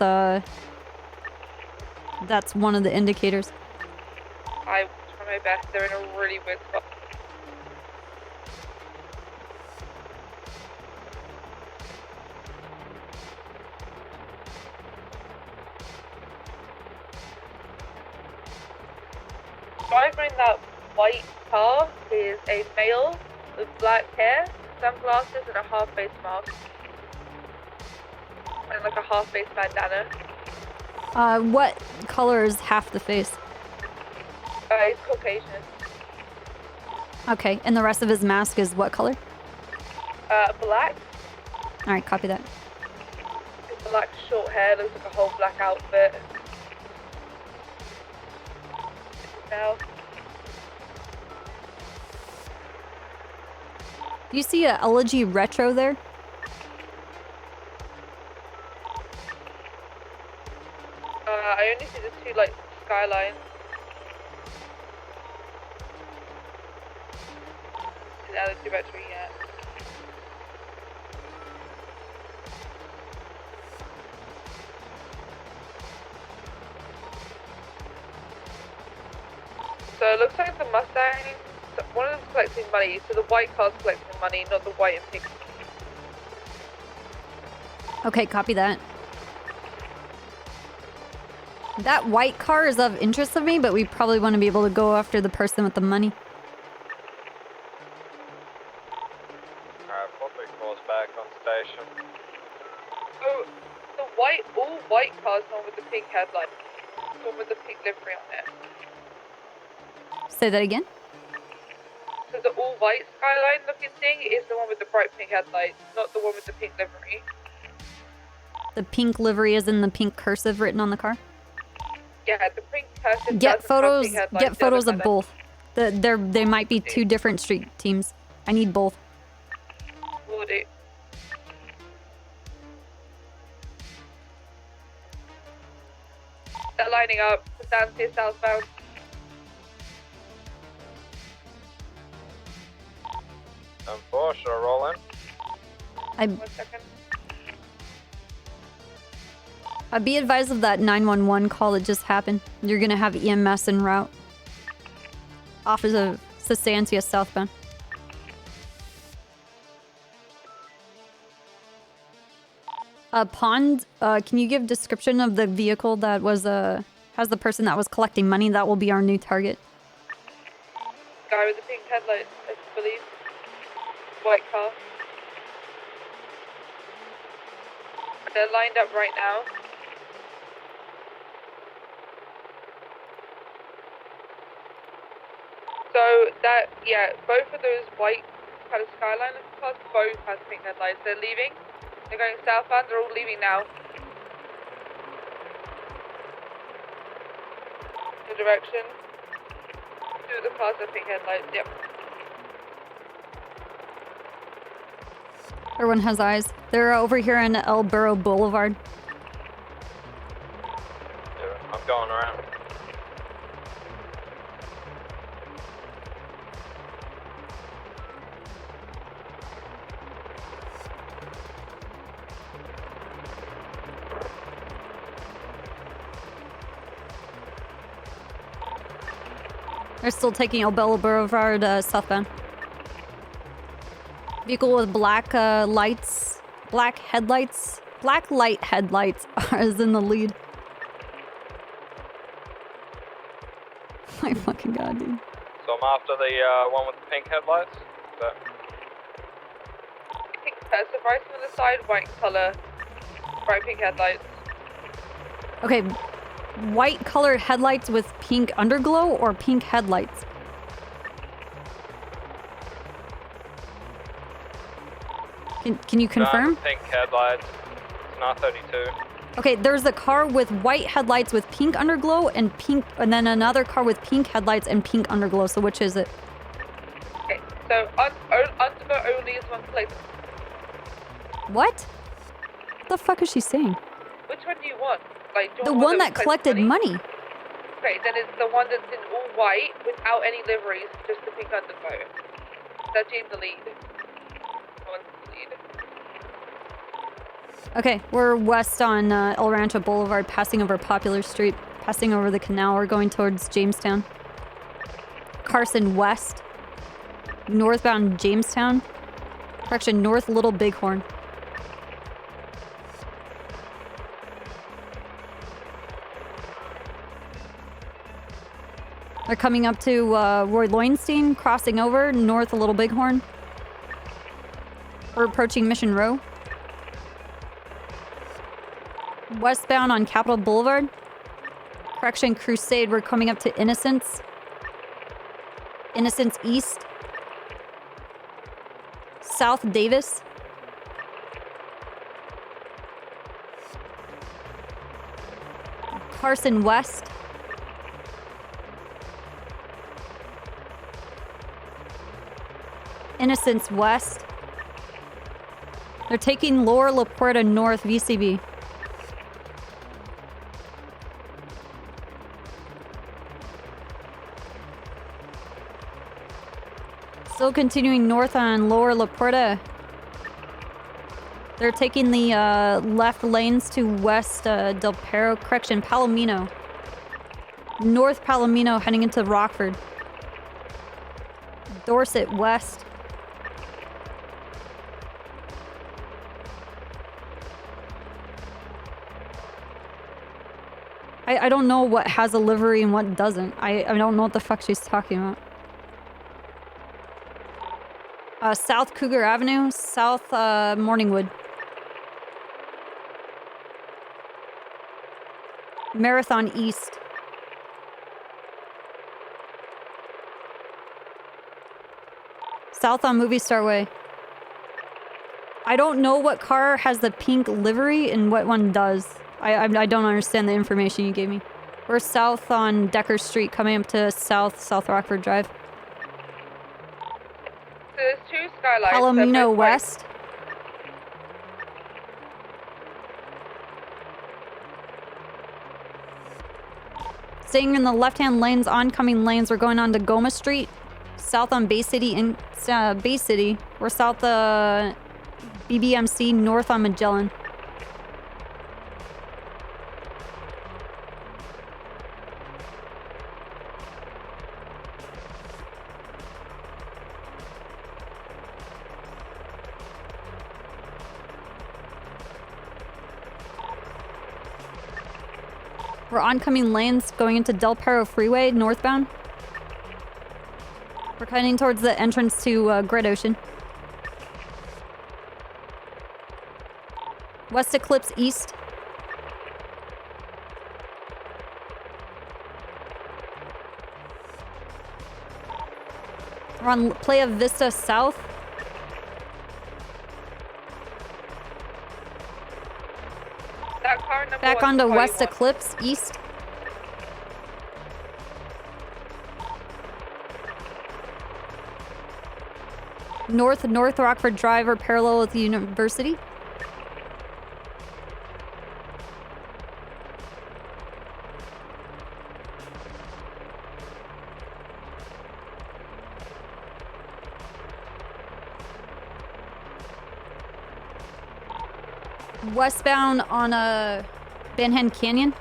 one of the indicators. I will try my best. They're in a really weird spot. Driving that white car is a male with black hair, sunglasses, and a half-face mask. And like a half-face bandana. What color is half the face? He's Caucasian. Okay, and the rest of his mask is what color? Black. Alright, copy that. It's black short hair, looks like a whole black outfit. Now. Do you see a Elegy Retro there? I only see the two, like, skylines. The other two battery yet. So it looks like the Mustang, one of them's collecting money, so the white car's collecting money, not the white and pink. Okay, copy that. That white car is of interest of me, but we probably want to be able to go after the person with the money. Alright, Popeye calls back on station. Oh, the all white car's the one with the pink headlight. The one with the pink livery on it. Say that again? So the all white skyline looking thing is the one with the bright pink headlights, not the one with the pink livery. The pink livery is in the pink cursive written on the car? Yeah, the pink cursive Get doesn't have photos. pink headlights, Get the photos other of colour. both. They might be two different street teams. I need both. Will do. They're lining up. Stand to southbound. And 4, should I roll in? 1 second. Be advised of that 911 call that just happened. You're gonna have EMS en route. Off of Sustancia southbound. Pond, can you give description of the vehicle that was, has the person that was collecting money? That will be our new target. Guy with the pink headlights, I believe. White car. They're lined up right now. So that, yeah, both of those white kind of Skyline cars both has pink headlights. They're leaving. They're going southbound. They're all leaving now. The direction. Two of the cars have pink headlights. Yep. Everyone has eyes. They're over here in El Burro Boulevard. I'm going around. They're still taking El Burro Boulevard southbound. Vehicle with black lights, black headlights, black light headlights is in the lead. My fucking god, dude. So I'm after the one with the pink headlights. Is that... Pink specifies on the side, white color, bright pink headlights. Okay, white colored headlights with pink underglow or pink headlights? Can you confirm? Pink headlights. It's not 32. Okay, there's a car with white headlights with pink underglow and pink, and then another car with pink headlights and pink underglow. So which is it? Okay, so underglow only is one plate. What? What the fuck is she saying? Which one do you want? Like, do you The want one that collects collected money. Okay, then it's the one that's in all white without any liveries, just the pink underglow. That's in the lead. Okay, we're west on El Rancho Boulevard, passing over Popular Street, passing over the canal. We're going towards Jamestown. Carson West. Northbound Jamestown. Correction, North Little Bighorn. They're coming up to Roy Lowenstein, crossing over, north of Little Bighorn. We're approaching Mission Row. Westbound on Capitol Boulevard. Correction, Crusade, we're coming up to Innocence. Innocence East. South Davis. Carson West. Innocence West. They're taking Lower La Puerta North VCB. Still continuing north on Lower La Puerta. They're taking the left lanes to West Del Perro, correction, Palomino. North Palomino heading into Rockford. Dorset West. I don't know what has a livery and what doesn't. I don't know what the fuck she's talking about. South Cougar Avenue, South Morningwood. Marathon East. South on Movie Star Way. I don't know what car has the pink livery and what one does. I don't understand the information you gave me. We're south on Decker Street, coming up to South Rockford Drive. So there's two skylines. Palomino West. Staying in the left-hand lanes, oncoming lanes, we're going on to Goma Street. South on Bay City, Bay City. We're south BBMC, north on Magellan. We're oncoming lanes going into Del Perro Freeway, northbound. We're heading towards the entrance to Great Ocean. West Eclipse east. We're on Playa Vista south. That car number Back one, onto car West you want. Eclipse east. North Rockford Drive or parallel with the university. Westbound on a Banhan Canyon.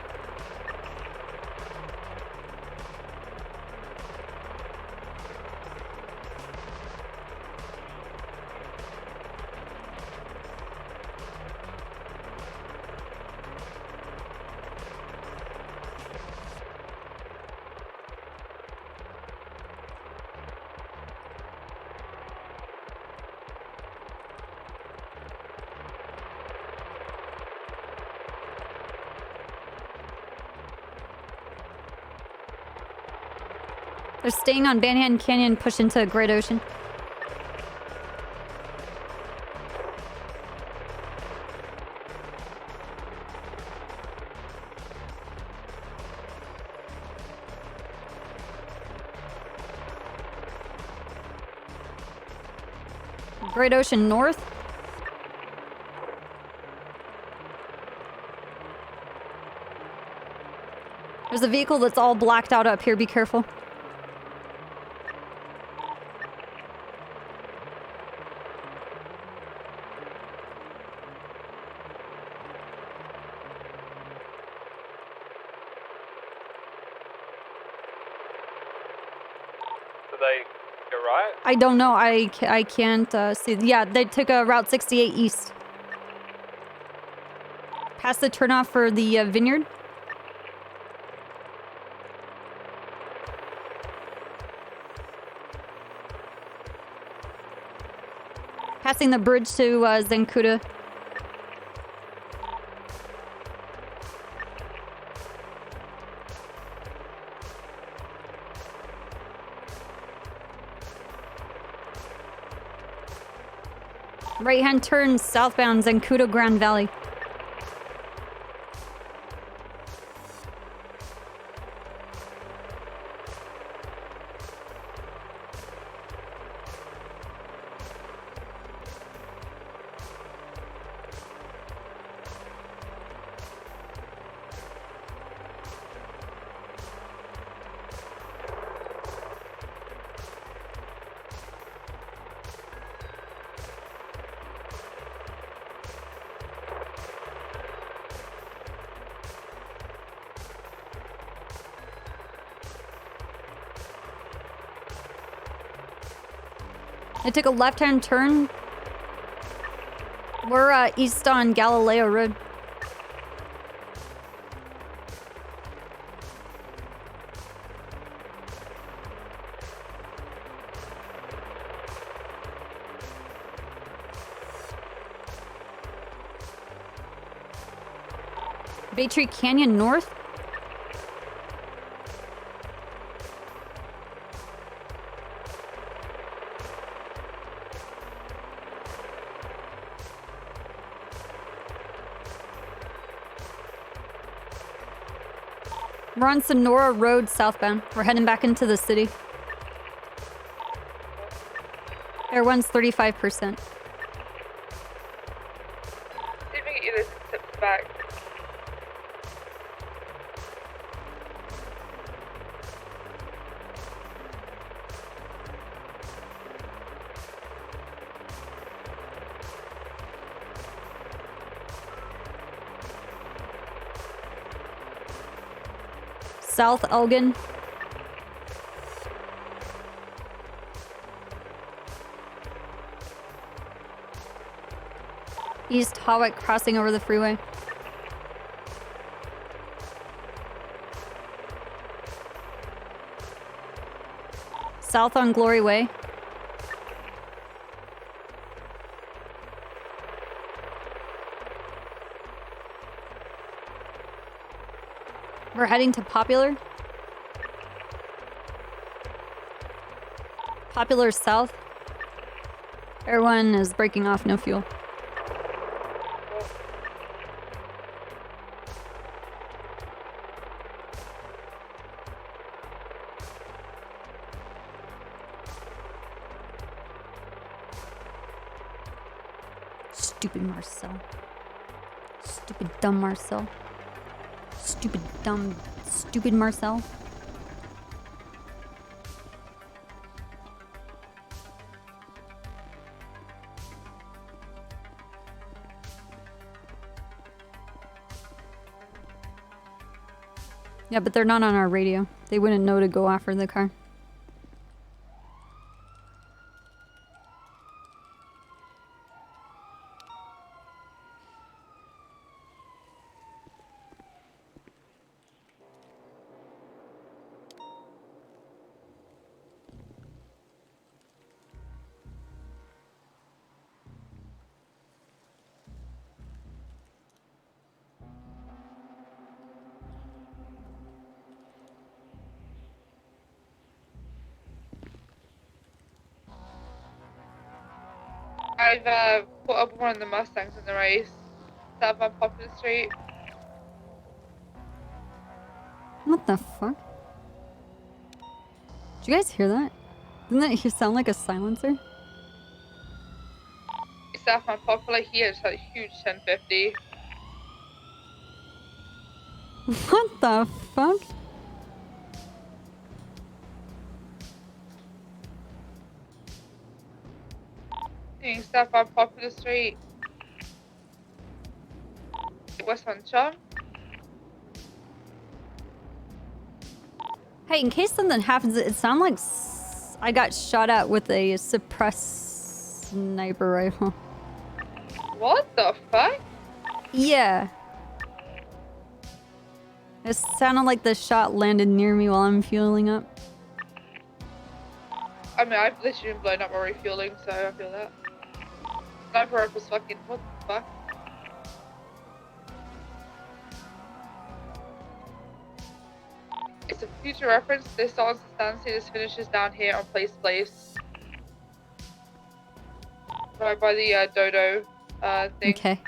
They're staying on Banhan Canyon, push into Great Ocean. Great Ocean north. There's a vehicle that's all blacked out up here, be careful. Did they go right? I don't know. I can't see. Yeah, they took Route 68 east. Past the turnoff for the vineyard. Passing the bridge to Zancuda. Right-hand turn southbound Zancuda Grand Valley. They took a left-hand turn. We're east on Galileo Road. Baytree Canyon north. We're on Sonora Road southbound. We're heading back into the city. Air 1's 35%. See if we can get you those tips back. South Elgin. East Hawick crossing over the freeway. south on Glory Way. We're heading to Popular. Popular south. Everyone is breaking off, no fuel. Stupid Marcel. Stupid dumb Marcel. Stupid dumb stupid Marcel. Yeah, but they're not on our radio. They wouldn't know to go after the car. I've put up one of the Mustangs in the race. South on Popular Street. What the fuck? Did you guys hear that? Didn't that sound like a silencer? South on Popular here is a huge 1050. What the fuck? South on Popular Street. West on Chum. Hey, in case something happens, it sounded like I got shot at with a suppressed sniper rifle. What the fuck? Yeah. It sounded like the shot landed near me while I'm fueling up. I mean, I've literally been blown up while refueling, so I feel that. Sniper rifle's fucking, what the fuck? It's a future reference. This starts to stand see this finishes down here on Place. Right by the Dodo thing. Okay.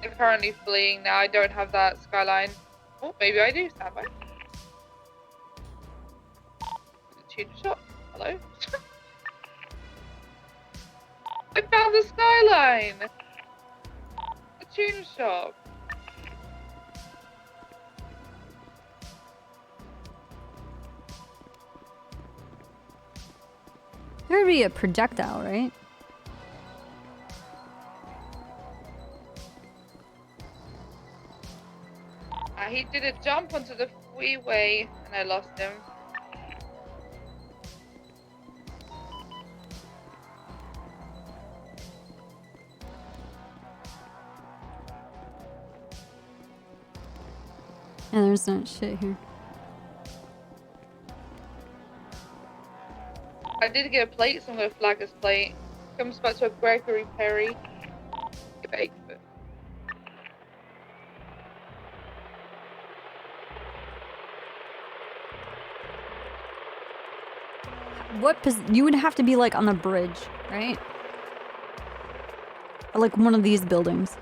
They're currently fleeing now. I don't have that skyline. Oh, maybe I do. Stand by. Tune shot. Hello? I found the skyline! A tuna shop. There would be a projectile, right? He did a jump onto the freeway and I lost him. Yeah, there's not shit here. I did get a plate, so I'm gonna flag this plate. Comes back to a Gregory Perry. Fake. You would have to be like on the bridge, right? Or like one of these buildings.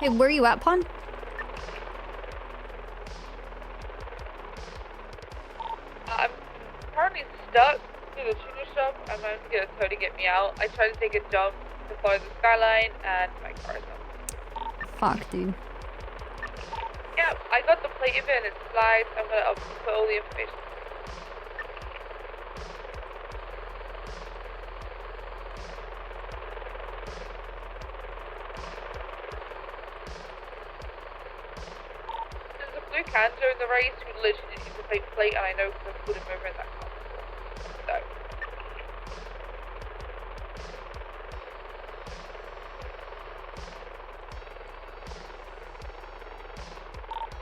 Hey, where are you at, Pond? I'm currently stuck in a tuna shop. I'm going to get a tow to get me out. I tried to take a jump to follow the skyline and my car is up. Fuck, dude. Yep, I got the plate of it and it slides. I'm going to put all the information. There's a blue Canter in the race who literally didn't use the plate and I know because I pulled him over in that car before. So.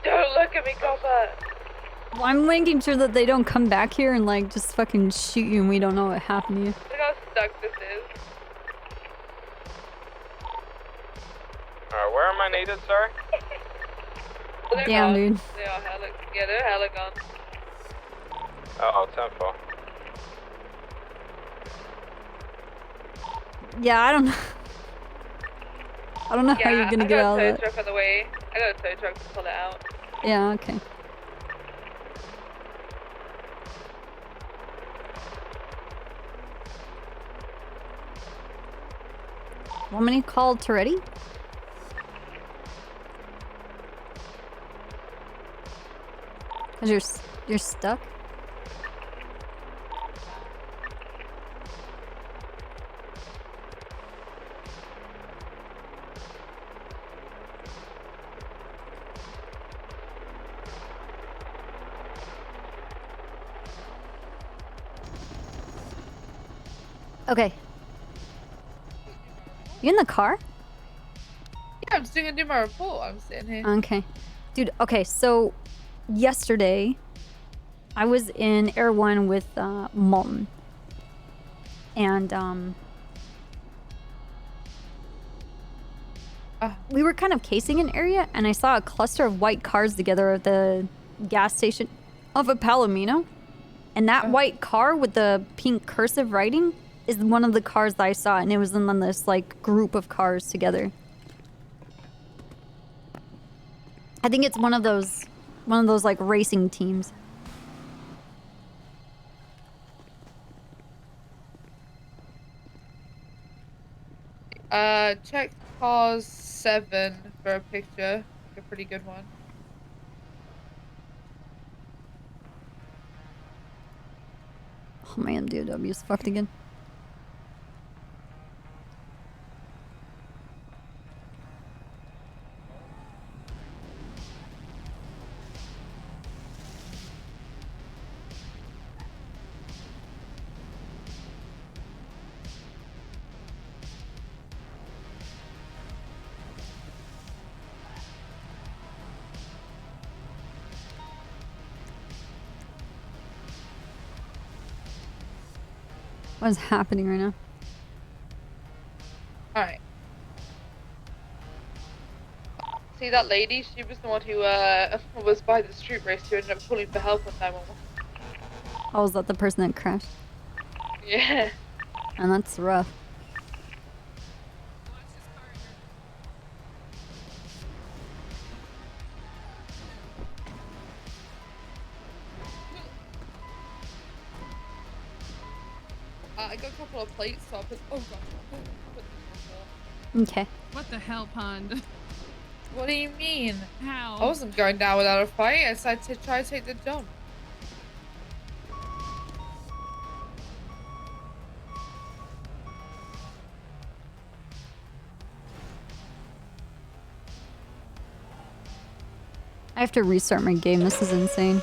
Don't look at me, copper! Well, I'm making sure that they don't come back here and like just fucking shoot you and we don't know what happened to you. Look how stuck this is. Alright, where are my natives, sir? They're Damn, gone. dude. They are hella, yeah, they're hella gone. Oh, 10-4. Yeah, I don't know. I don't know how you're gonna get out of I got a that. tow truck on the way. I got a tow truck to pull it out. Yeah, okay. Want me to call Toretti? Cause you're stuck. Okay. You in the car? Yeah, I'm just gonna do my report. I'm sitting here. Okay. Dude, okay, so yesterday I was in Air 1 with Molten. And we were kind of casing an area and I saw a cluster of white cars together at the gas station off of Palomino. And that white car with the pink cursive writing is one of the cars that I saw, and it was in this like group of cars together. I think it's one of those like racing teams. Check cars 7 for a picture. Like a pretty good one. Oh man, DOW is fucked again. What is happening right now? Alright. See that lady? She was the one who was by the street race who ended up calling for help on 911. Oh, was that the person that crashed? Yeah. And that's rough. I got a couple of plates, so I'll put. Oh god. Okay. What the hell, Pond? What do you mean? How? I wasn't going down without a fight. I decided to try to take the jump. I have to restart my game. This is insane.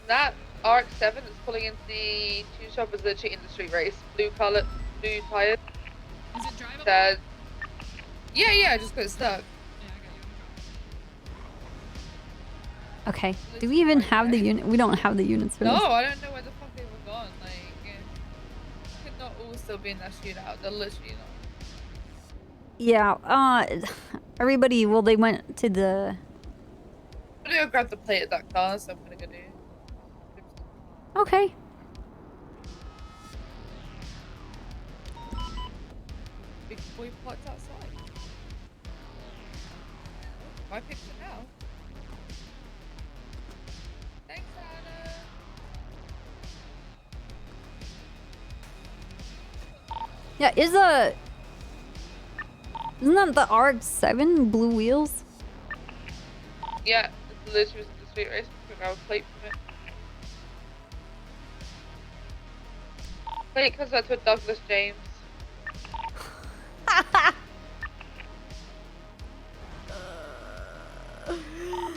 That RX-7 is pulling into the two shop is literally in the street race. Blue tires. Is it drivable? Yeah, I just got stuck. Okay. Do we even have the unit? We don't have the units for No, this. I don't know where the fuck they were gone. Like, could not all still be in that shootout. They're literally not. Yeah, everybody, well, they went to the... I'm gonna go grab the plate of that car, so I'm gonna go do. Okay. Big boy pots outside. My picture now. Thanks, Anna. Yeah, isn't that the RX-7 blue wheels? Yeah, it's literally the street race. I have a plate from it. Plate comes out to a Douglas James.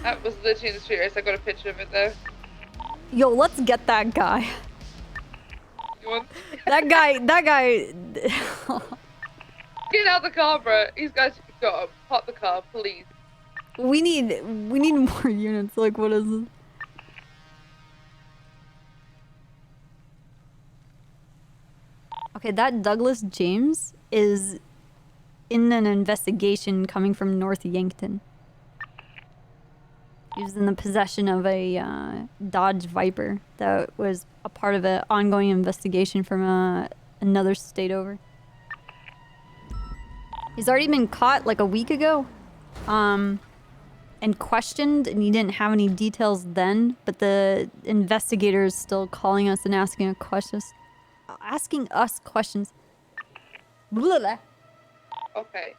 That was literally in the street race. I got a picture of it though. Yo, let's get that guy. You want? That guy. Get out the car, bro. These guys got to pop the car, please. We need more units. Like, what is this? Okay, that Douglas James is in an investigation coming from North Yankton. He was in the possession of a Dodge Viper that was a part of an ongoing investigation from another state over. He's already been caught like a week ago, and questioned, and he didn't have any details then, but the investigator is still calling us and asking us questions. Blah, blah. Okay.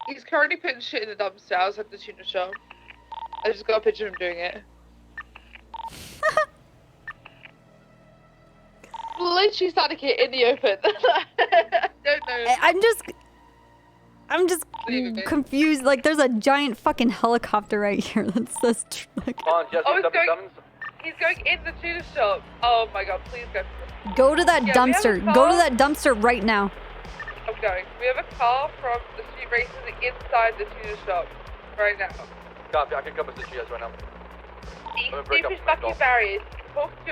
He's currently putting shit in the dumpster outside the tuna shop. I just got a picture of him doing it. Literally started to get in the open. I don't know. I'm just confused. Like, there's a giant fucking helicopter right here that says like. He's going in the tuna shop. Oh my god, please go. Go to that dumpster. Go to that dumpster right now. I'm going. We have a car from the street races inside the tuna shop right now. Copy, I can come assist you guys right now. These stupid fucking barriers. Talk to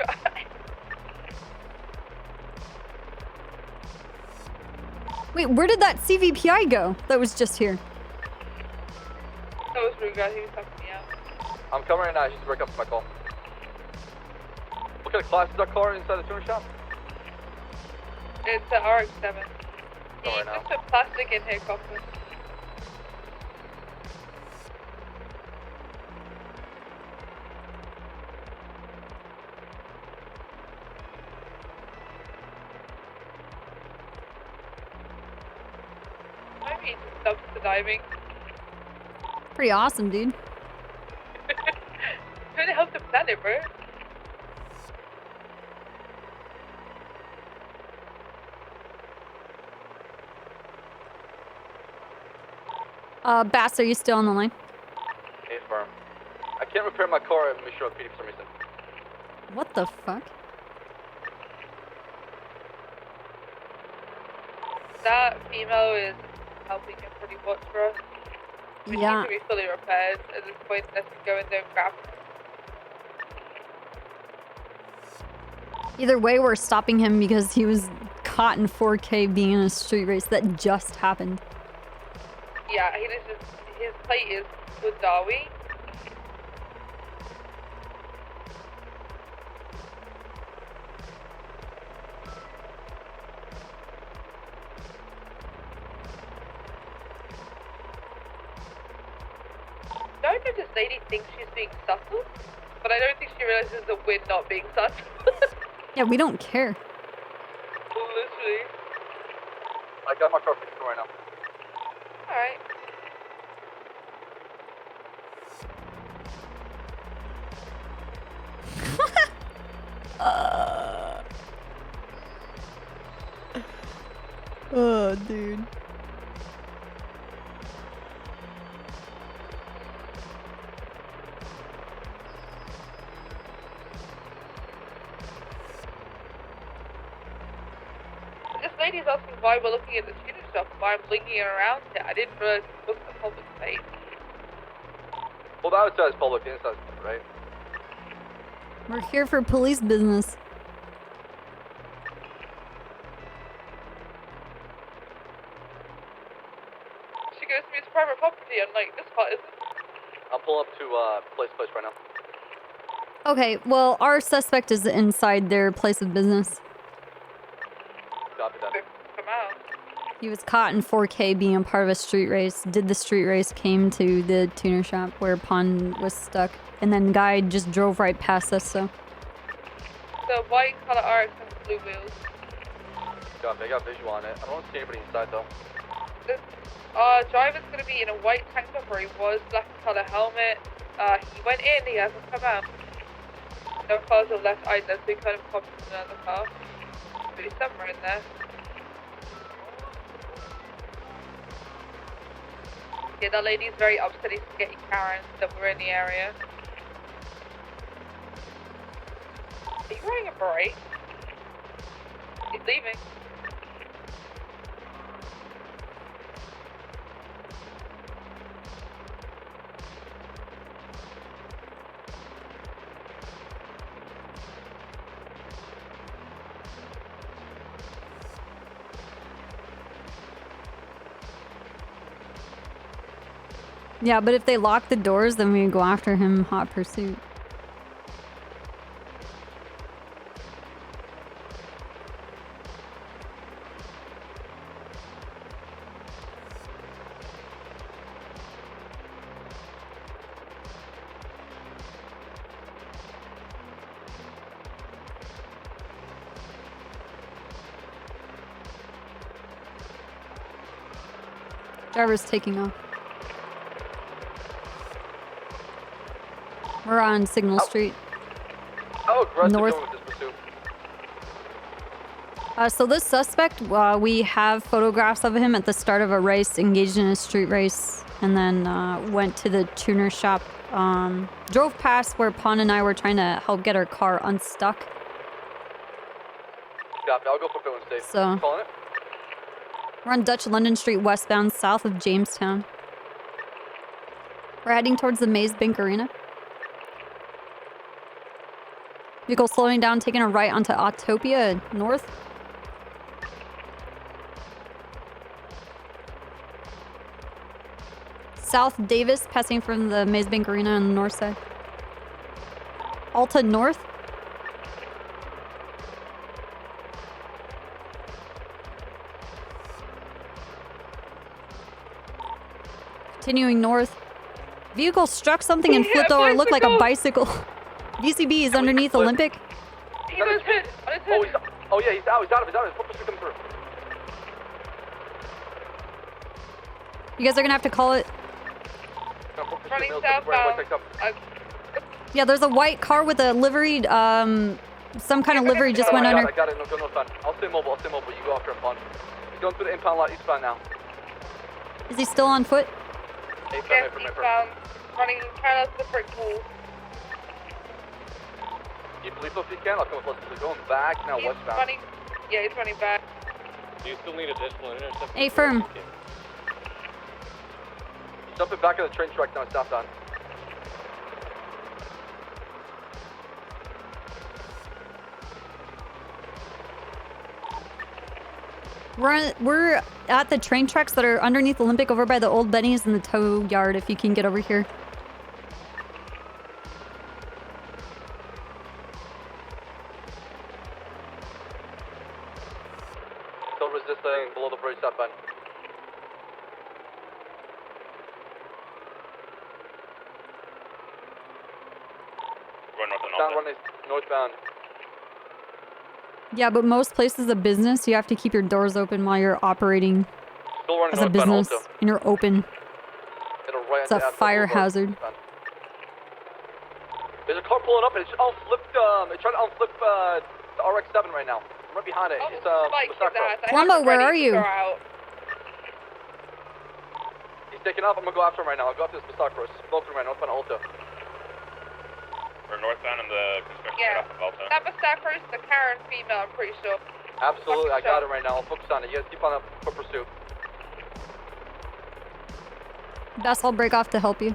Wait, where did that CVPI go? That was just here. That was Ruga, he was helping me out. I'm coming right now, I just break up my call. What kind of class is that car inside the tuner shop? It's an RX-7. He right now. just put plastic in here, Kaufman. I mean, dumpster diving. Pretty awesome, dude. Trying to help the planet, bro. Bass, are you still on the line? Hey, firm. I can't repair my car at Mission PD for some reason. What the fuck? That female is helping him pretty much for us. We need to be fully repaired at this point unless we go and don't grab him. Either way, we're stopping him because he was caught in 4K being in a street race that just happened. Yeah, his plate is Budawi. I don't know if this lady thinks she's being subtle, but I don't think she realizes that we're not being subtle. Yeah, we don't care. Literally. I got my car fixed right now. Alright. Oh, dude. This lady's asking why we're looking at the student stuff, why I'm blinking around it. I didn't realize it wasn't a public space. Well, the outside is public, the inside is public, right? We're here for police business. She goes to me, it's private property. I'm like, this part isn't. I'm pulling up to police place right now. Okay, well, our suspect is inside their place of business. Copy that. Come out. He was caught in 4K being a part of a street race, did the street race, came to the tuner shop where Pond was stuck, and then guy just drove right past us, so. The white color RX and blue wheels. Copy, I got visual on it. I don't see anybody inside though. This driver's gonna be in a white tank top where he was, black color helmet. He went in, he hasn't come out. No cars are left either, so he kind of popped in another car. But he's somewhere in there. Yeah, that lady's very upset he's getting Karen that we're in the area. Are you wearing a beret? He's leaving. Yeah, but if they lock the doors, then we go after him hot pursuit. Driver's taking off. We're on Signal Street. How aggressive North. going with this pursuit? So this suspect, we have photographs of him at the start of a race, engaged in a street race, and then went to the tuner shop. Drove past where Pon and I were trying to help get our car unstuck. Copy, I'll go for Bill and State. So- Calling it? We're on Dutch London Street westbound, south of Jamestown. We're heading towards the Maze Bank Arena. Vehicle slowing down, taking a right onto Autopia north. South Davis, passing from the Maze Bank Arena on the north side. Alta north. Continuing north. Vehicle struck something and flipped over. It looked like a bicycle. VCB is underneath Olympic. He was hit on his head. Oh yeah, he's out of it. What was coming through? You guys are gonna have to call it. Running southbound. Yeah, there's a white car with a livery, some kind of livery just went under. I got it, no fun. I'll stay mobile, you go after him, Pond. He's going through the impound lot eastbound now. Is he still on foot? Yes, eastbound. Running parallel to the brick wall. You police if you can, I'll come with us. He's going back now He's westbound. running, yeah, he's running back. Do you still need additional intercept? A firm. He's jumping back in the train track now, stopped on. We're at the train tracks that are underneath Olympic over by the old Benny's and the tow yard if you can get over here. Still resisting below the bridge, stop on. Down running northbound. Yeah, but most places of business, you have to keep your doors open while you're operating Still running as a northbound business, also. and you're open. It'll right It's a fire hazard. There's a car pulling up and it's unflipped, it's trying to unflip the RX-7 right now. I'm right behind it. It's Columbo, where are you? He's taking off. I'm gonna go after him right now. I'll go after this Passat Cross. Smoking right now, northbound Alta. We're northbound in the construction Yeah. off of Alta. That was Saffron's the Karen female, I'm pretty sure. Absolutely, I got it right now. I'll focus on it. You guys keep on up for pursuit. Best I'll break off to help you.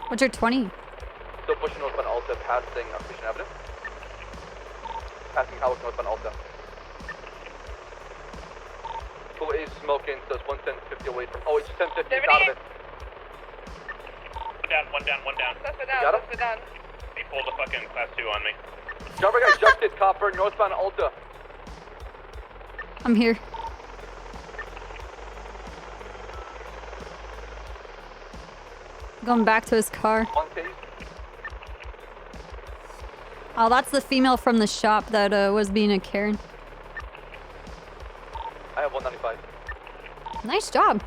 What's your 20? Still pushing northbound Alta, passing Christian Avenue. Passing Howard northbound Alta. Who is smoking, so it's 110.50 away from. Oh, it's 10.50, he's out of it. One down. Suspect Got him? down. They pulled a fucking class 2 on me. Driver got ejected, copper, northbound Ulta. I'm here. Going back to his car. One case. Oh, that's the female from the shop that was being a Karen. I have 195. Nice job.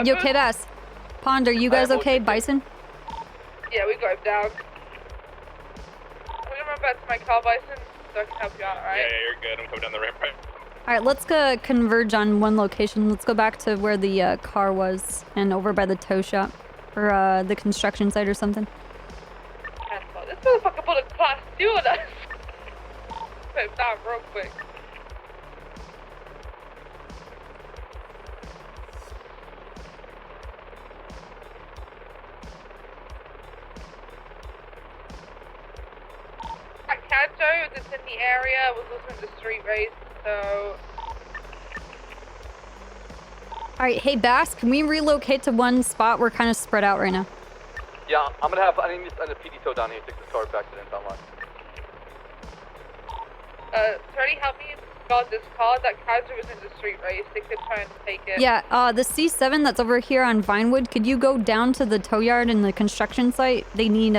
You okay, Bass? Pond, are you guys okay? Bison? Yeah, we got him down. We're gonna run back to my car, Bison, so I can help you out, alright? Yeah, you're good. I'm coming down the ramp right. Alright, let's go converge on one location. Let's go back to where the car was and over by the tow shop. Or the construction site or something. This motherfucker put a class 2 on us. Put him down real quick. That Kanto that's in the area was also in the street race, so... Alright, hey Bass, can we relocate to one spot? We're kind of spread out right now. Yeah, I need to send a PD tow down here to take this car back to the impound lot. Tony, help me guard this car. That Kanto was in the street race. They could try and take it. Yeah, the C7 that's over here on Vinewood, could you go down to the tow yard and the construction site? They need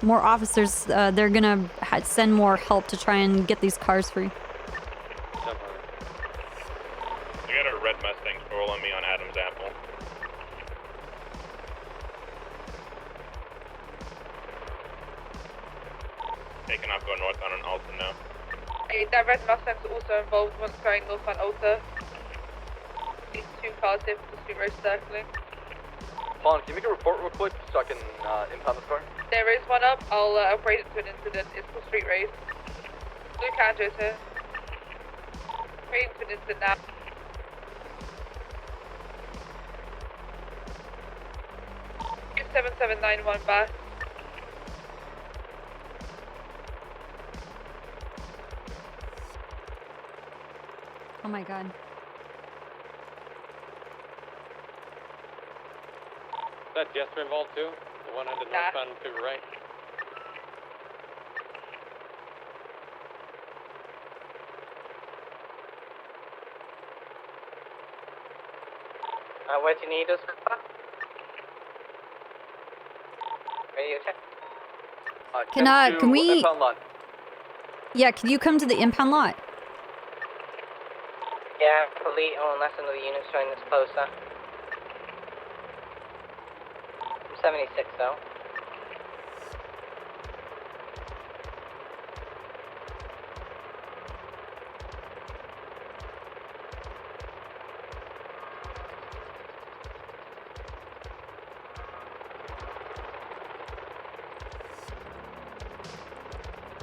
more officers. They're gonna send more help to try and get these cars free. I got a red Mustang stroll on me on Adam's Apple. Taking off, going north on an Alta now. Hey, that red Mustang's also involved once going north on Alta. These 2 cars here for the street race circling. Paul, can you make a report real quick so I can impound this car? There is one up. I'll upgrade it to an incident. It's for street race. Blue Kanto's here. Upgrading to an incident now. Two 7791 back. Oh my god. Is that Jester involved too? The one headed northbound to the right? Where do you need us? Radio check. Can we? Impound lot. Yeah, can you come to the impound lot? Yeah, probably, unless another unit's showing this closer. 76 though.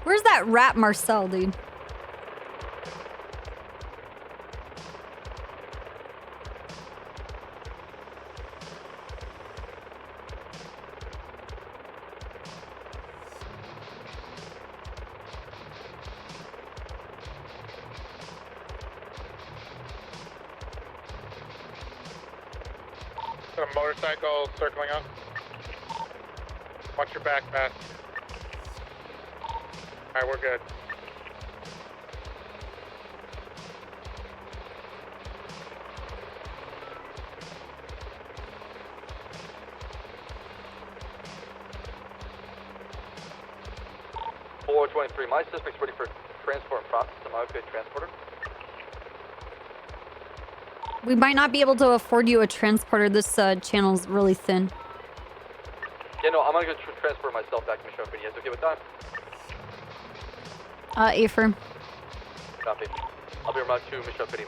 Where's that rat Marcel, dude? Got a motorcycle circling up. Watch your back, Bass. Alright, we're good. My suspect's ready for transport and process. Am I okay, transporter? We might not be able to afford you a transporter. This channel's really thin. Yeah, no, I'm gonna go transport myself back to Mission Open. You guys okay with that? A-firm. Copy. I'll be around to Mission Open.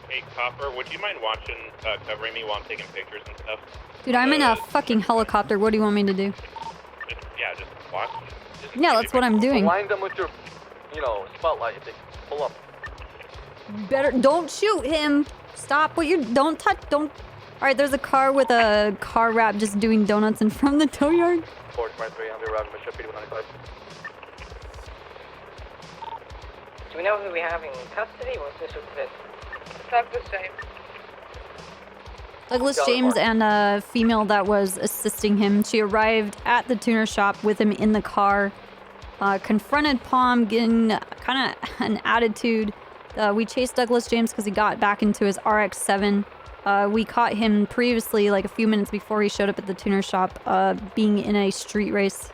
Hey, Copper, would you mind watching, covering me while I'm taking pictures and stuff? Dude, I'm in a fucking helicopter. What do you want me to do? Just watch. Yeah, that's what I'm doing. Align them with your, spotlight. If they pull up. Better don't shoot him. Stop what you're. Don't touch. Don't. All right, there's a car with a car wrap just doing donuts in front of the tow yard. 423, I'll be arriving Mission Open 195. Do we know who we have in custody? What's this with this? Douglas James. Douglas Dollar James mark. and a female that was assisting him. She arrived at the tuner shop with him in the car, confronted Palm, getting kind of an attitude. We chased Douglas James because he got back into his RX-7. We caught him previously, like a few minutes before he showed up at the tuner shop, being in a street race.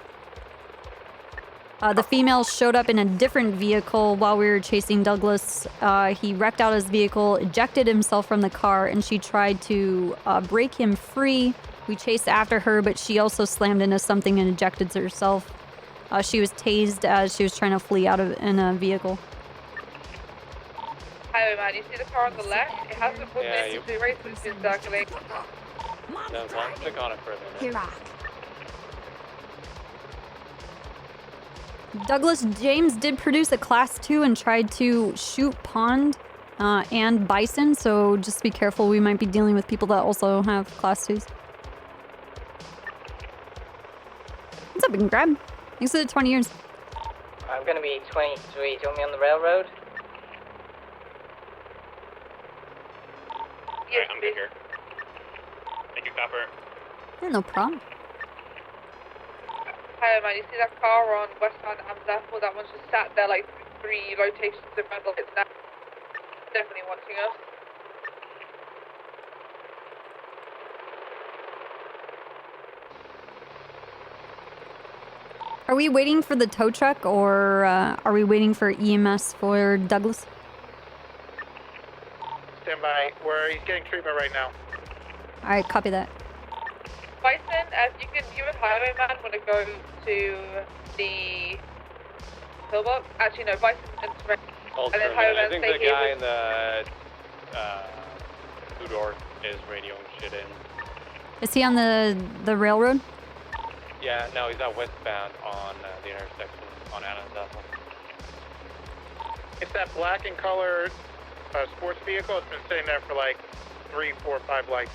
The female showed up in a different vehicle while we were chasing Douglas. He wrecked out his vehicle, ejected himself from the car, and she tried to break him free. We chased after her, but she also slammed into something and ejected herself. She was tased as she was trying to flee out of in a vehicle. Highway man, you see the car on the left? It hasn't put Yeah, into the race, it's been circling. No, one stick on it for a minute. Douglas James did produce a Class 2 and tried to shoot Pond and Bison, so just be careful. We might be dealing with people that also have Class 2s. What's up, Big Grab? Thanks for the 20 years. I'm gonna be 23. Do you want me on the railroad? Yes, I'm good here. Thank you, Copper. Yeah, no problem. Highway man, you see that car on westbound Amzapple? That one's just sat there like 3 rotations in front of it. It's definitely watching us. Are we waiting for the tow truck, or are we waiting for EMS for Douglas? Stand by. He's getting treatment right now. Alright, copy that. Bison, you and Highway man want to go to the pillbox? Actually, no, Bison and Red. Hold And for then a Highway minute. I man think stay the here guy with- in the two-door is radioing shit in. Is he on the railroad? Yeah, no, he's not westbound on the intersection on Adams Apple. It's that black in color sports vehicle. It's been sitting there for like 3, 4, 5 lights.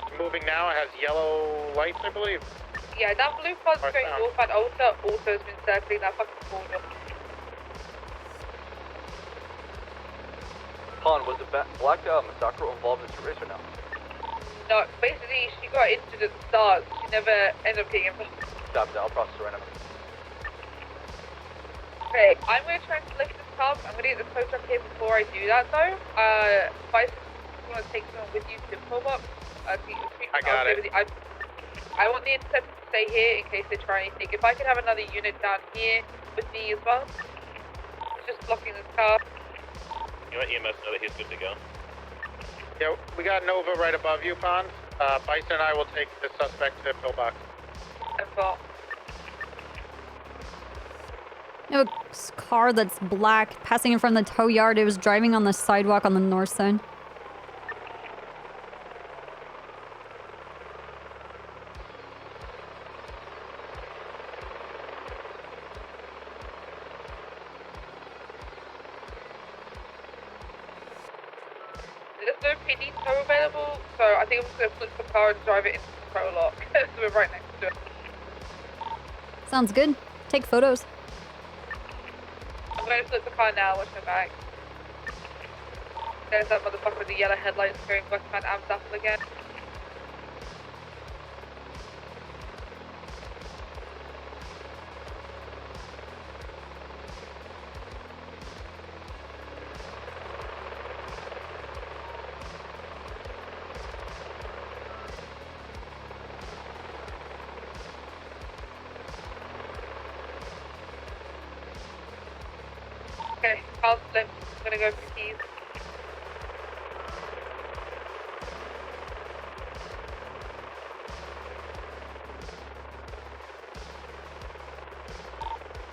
It's moving now. It has yellow lights, I believe. Yeah, that blue car's going Northbound. northbound. Alta also has been circling that fucking corner. Han, was the black Masakura involved in this race or no? No, basically she got injured at the start. She never ended up getting involved. Stop that. I'll process her right now. Okay, I'm going to try and select this car. I'm going to get the tow truck here before I do that though. Bison, you want to take someone with you to the pillbox? I got it. I want the interceptor to stay here in case they try anything. If I could have another unit down here with me as well. Just blocking this car. You let EMS know that he's good to go. Yeah, we got Nova right above you, Pond. Bison and I will take the suspect to the pillbox. You have a car that's black passing in front of the tow yard. It was driving on the sidewalk on the north side. There's no PD tow available, so I think I'm just going to flip the car and drive it into the tow lock. So we're right next to it. Sounds good. Take photos. I'm going to flip the car now, watch my back. There's that motherfucker with the yellow headlights going westbound Amzapple again. Okay, I'll flip. I'm gonna go for keys.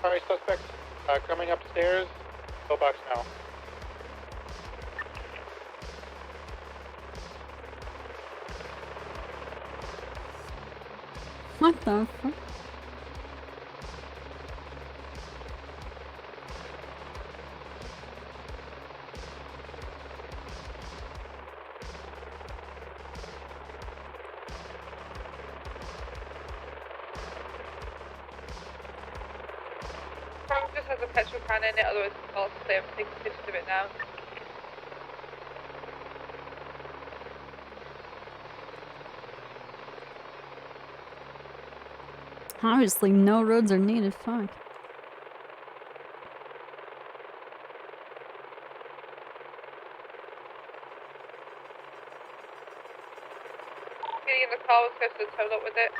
Alright, suspect coming upstairs. Pillbox now. What the fuck? Trunk just has a petrol can in it, otherwise I'll say I'm taking pictures of it now. Obviously, no roads are needed. Fuck. Getting in the car, let's go to the toilet with it.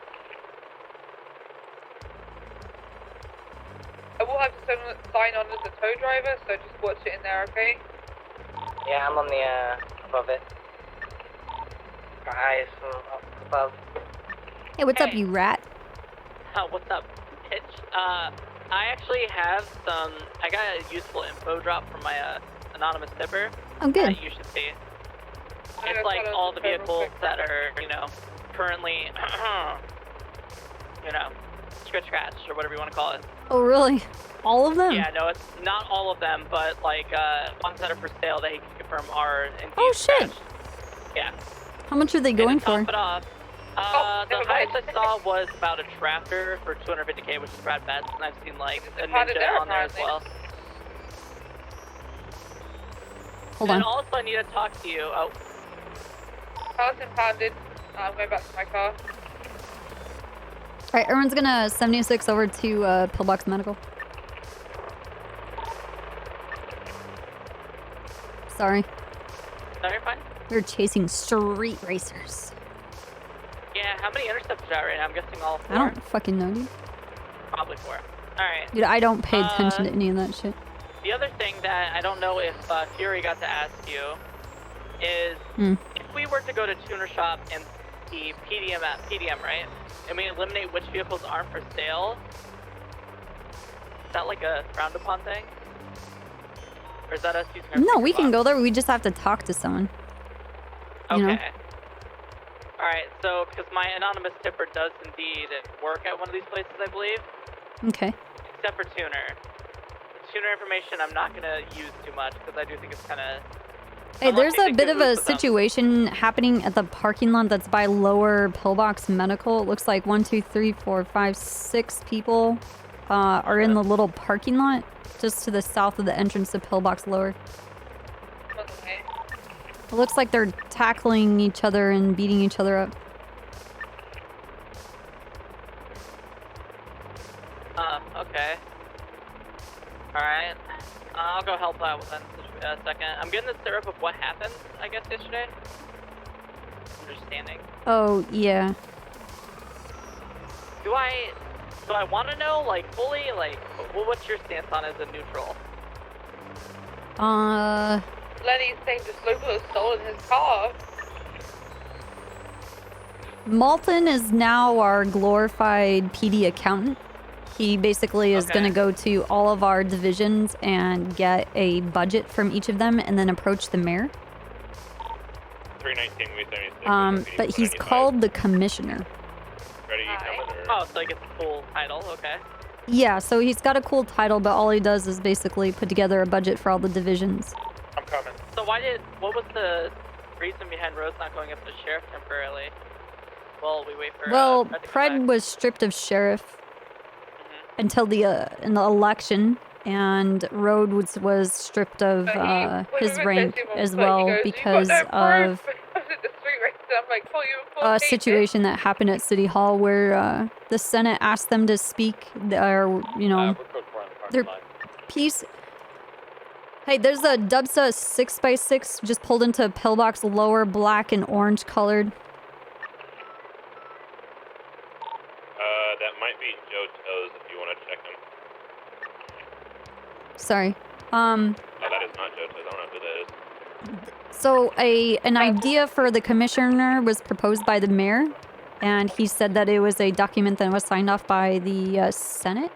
I will have to sign on as a tow driver, so just watch it in there, okay? Yeah, I'm on the, above it. Eyes from up above. Hey, what's up, you rat? What's up, Hitch? I actually have some. I got a useful info drop from my anonymous tipper. Oh, good. That you should see. It's like all the vehicles that are, you know, currently, you know, scratch or whatever you want to call it. Oh, really? All of them? Yeah, no, it's not all of them, but like ones that are for sale that he can confirm are indeed Oh, shit. scratched. Yeah. How much are they going for? Top it off. The highest I saw was about a Trafter for 250K, which is Brad Betts, and I've seen like a Ninja on there as well. Hold and on. also, I need to talk to you. Oh. Car's impounded. I'm going back to my car. Alright, everyone's gonna 76 over to Pillbox Medical. Sorry. No, you're fine. We're chasing street racers. Yeah, how many intercepts are out right now? I'm guessing all 4. I don't fucking know, dude. Probably 4. Alright. Dude, I don't pay attention to any of that shit. The other thing that I don't know if Fury got to ask you is if we were to go to Tuner Shop and see PDM, right? And we eliminate which vehicles aren't for sale, is that like a frowned upon thing? Or is that us using our No, we can go there. We just have to talk to someone. You know? Okay. Alright, so, because my anonymous tipper does indeed work at one of these places, I believe. Okay. Except for Tuner. The Tuner information I'm not going to use too much, because I do think it's kind of... Hey, there's a bit of a situation happening at the parking lot that's by Lower Pillbox Medical. It looks like 1, 2, 3, 4, 5, 6 people are in the little parking lot just to the south of the entrance to Pillbox Lower. Okay. It looks like they're tackling each other and beating each other up. Okay. Alright. I'll go help out with that in a second. I'm getting the syrup of what happened, I guess, yesterday. Understanding. Oh, yeah. Do I want to know, like, fully, like, what's your stance on as a neutral? Lenny's saying this local has stolen his car. Malton is now our glorified PD accountant. He basically is going to go to all of our divisions and get a budget from each of them and then approach the mayor. 319, we 76. But he's called the commissioner. Ready, coming, or? Oh, so he gets the full title, okay. Yeah, so he's got a cool title, but all he does is basically put together a budget for all the divisions. I'm coming. So what was the reason behind Rose not going up to sheriff temporarily? Well, we wait for... Well, Fred was stripped of sheriff until in the election, and Rode was stripped of his rank as well because of a situation that happened at City Hall where the Senate asked them to speak their, their piece. Hey, there's a Dubsa 6x6 just pulled into Pillbox Lower, black and orange colored. That might be Joe Toes if you want to check him. Sorry. Oh, that is not Joe Toes. I don't know who that is. So an idea for the commissioner was proposed by the mayor, and he said that it was a document that was signed off by the Senate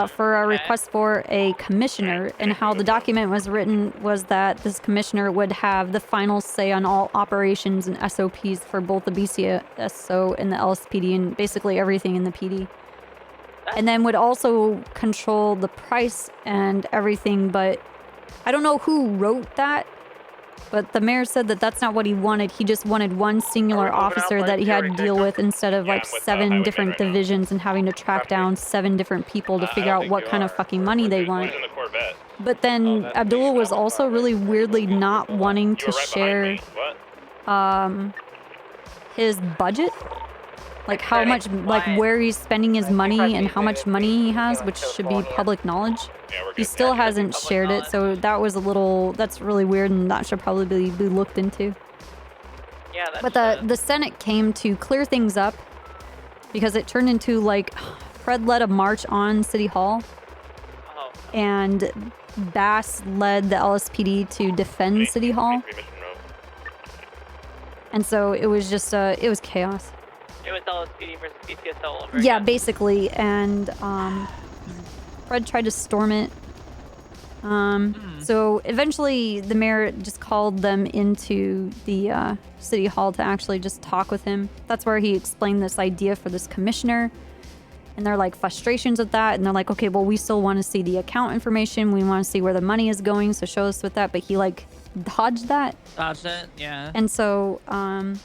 for a request for a commissioner. And how the document was written was that this commissioner would have the final say on all operations and SOPs for both the BCSO and the LSPD and basically everything in the PD. And then would also control the price and everything, but I don't know who wrote that. But the mayor said that that's not what he wanted. He just wanted one singular officer that he had to deal with instead of like 7 different divisions and having to track down 7 different people to figure out what kind of fucking money they want. But then Abdullah was also really weirdly not wanting to share his budget. like how much, like where he's spending his money and how much money he has, which should be public knowledge. He still hasn't shared it, so that was a little, that's really weird, and that should probably be looked into. Yeah, but the Senate came to clear things up because it turned into like Fred led a march on City Hall, and Bass led the LSPD to defend City Hall. And so it was just, it was chaos. It was LSPD versus BCSO all over Yeah, again. basically, and Fred tried to storm it. So eventually the mayor just called them into the City Hall to actually just talk with him. That's where he explained this idea for this commissioner. And they're like frustrations with that. And they're like, okay, well, we still want to see the account information. We want to see where the money is going. So show us with that. But he like dodged that. Dodged it, yeah. And so, and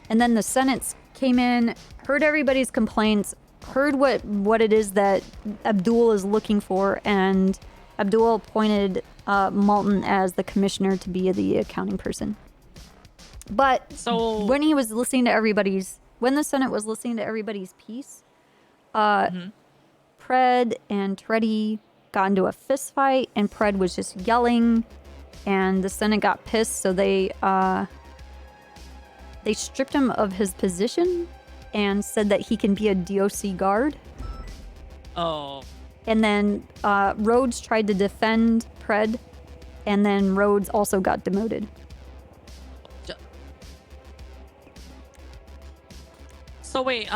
then the Senate came in, heard everybody's complaints, heard what it is that Abdul is looking for. And Abdul appointed Malton as the commissioner to be the accounting person. But so when he was listening to when the Senate was listening to everybody's piece, Pred and Treddy got into a fist fight, and Pred was just yelling, and the Senate got pissed, so they stripped him of his position and said that he can be a DOC guard. Oh. And then Rhodes tried to defend Pred, and then Rhodes also got demoted. So wait,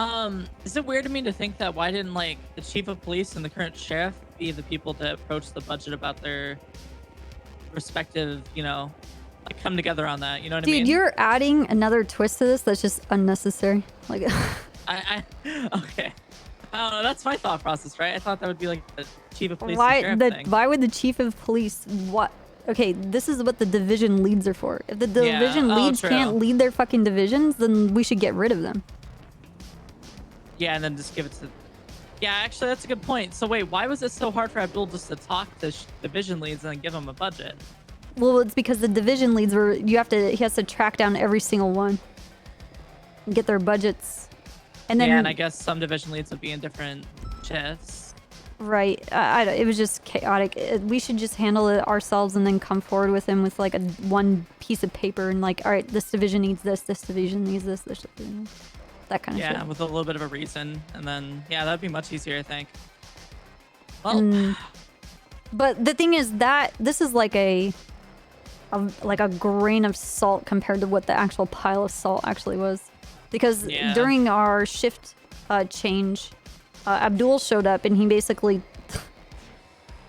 is it weird to me to think that why didn't like the chief of police and the current sheriff be the people to approach the budget about their respective, you know, like come together on that? You know what I mean? Dude, you're adding another twist to this that's just unnecessary. Like, okay. I don't know. That's my thought process, right? I thought that would be like the chief of police. why and sheriff thing. why would the chief of police what? Okay, this is what the division leads are for. If the division leads can't lead their fucking divisions, then we should get rid of them. Yeah, and then just give it to... Yeah, actually, that's a good point. So wait, why was it so hard for Abdul just to talk to division leads and then give them a budget? Well, it's because the division leads were... he has to track down every single one. And get their budgets. And then... Yeah, and I guess some division leads would be in different shifts. Right. It was just chaotic. We should just handle it ourselves and then come forward with him with like one piece of paper and like, all right, this division needs this division needs this division. That kind of shit. Yeah, with a little bit of a reason, and then that'd be much easier, I think. Well, but the thing is that this is like a grain of salt compared to what the actual pile of salt actually was, because during our shift change, Abdul showed up and he basically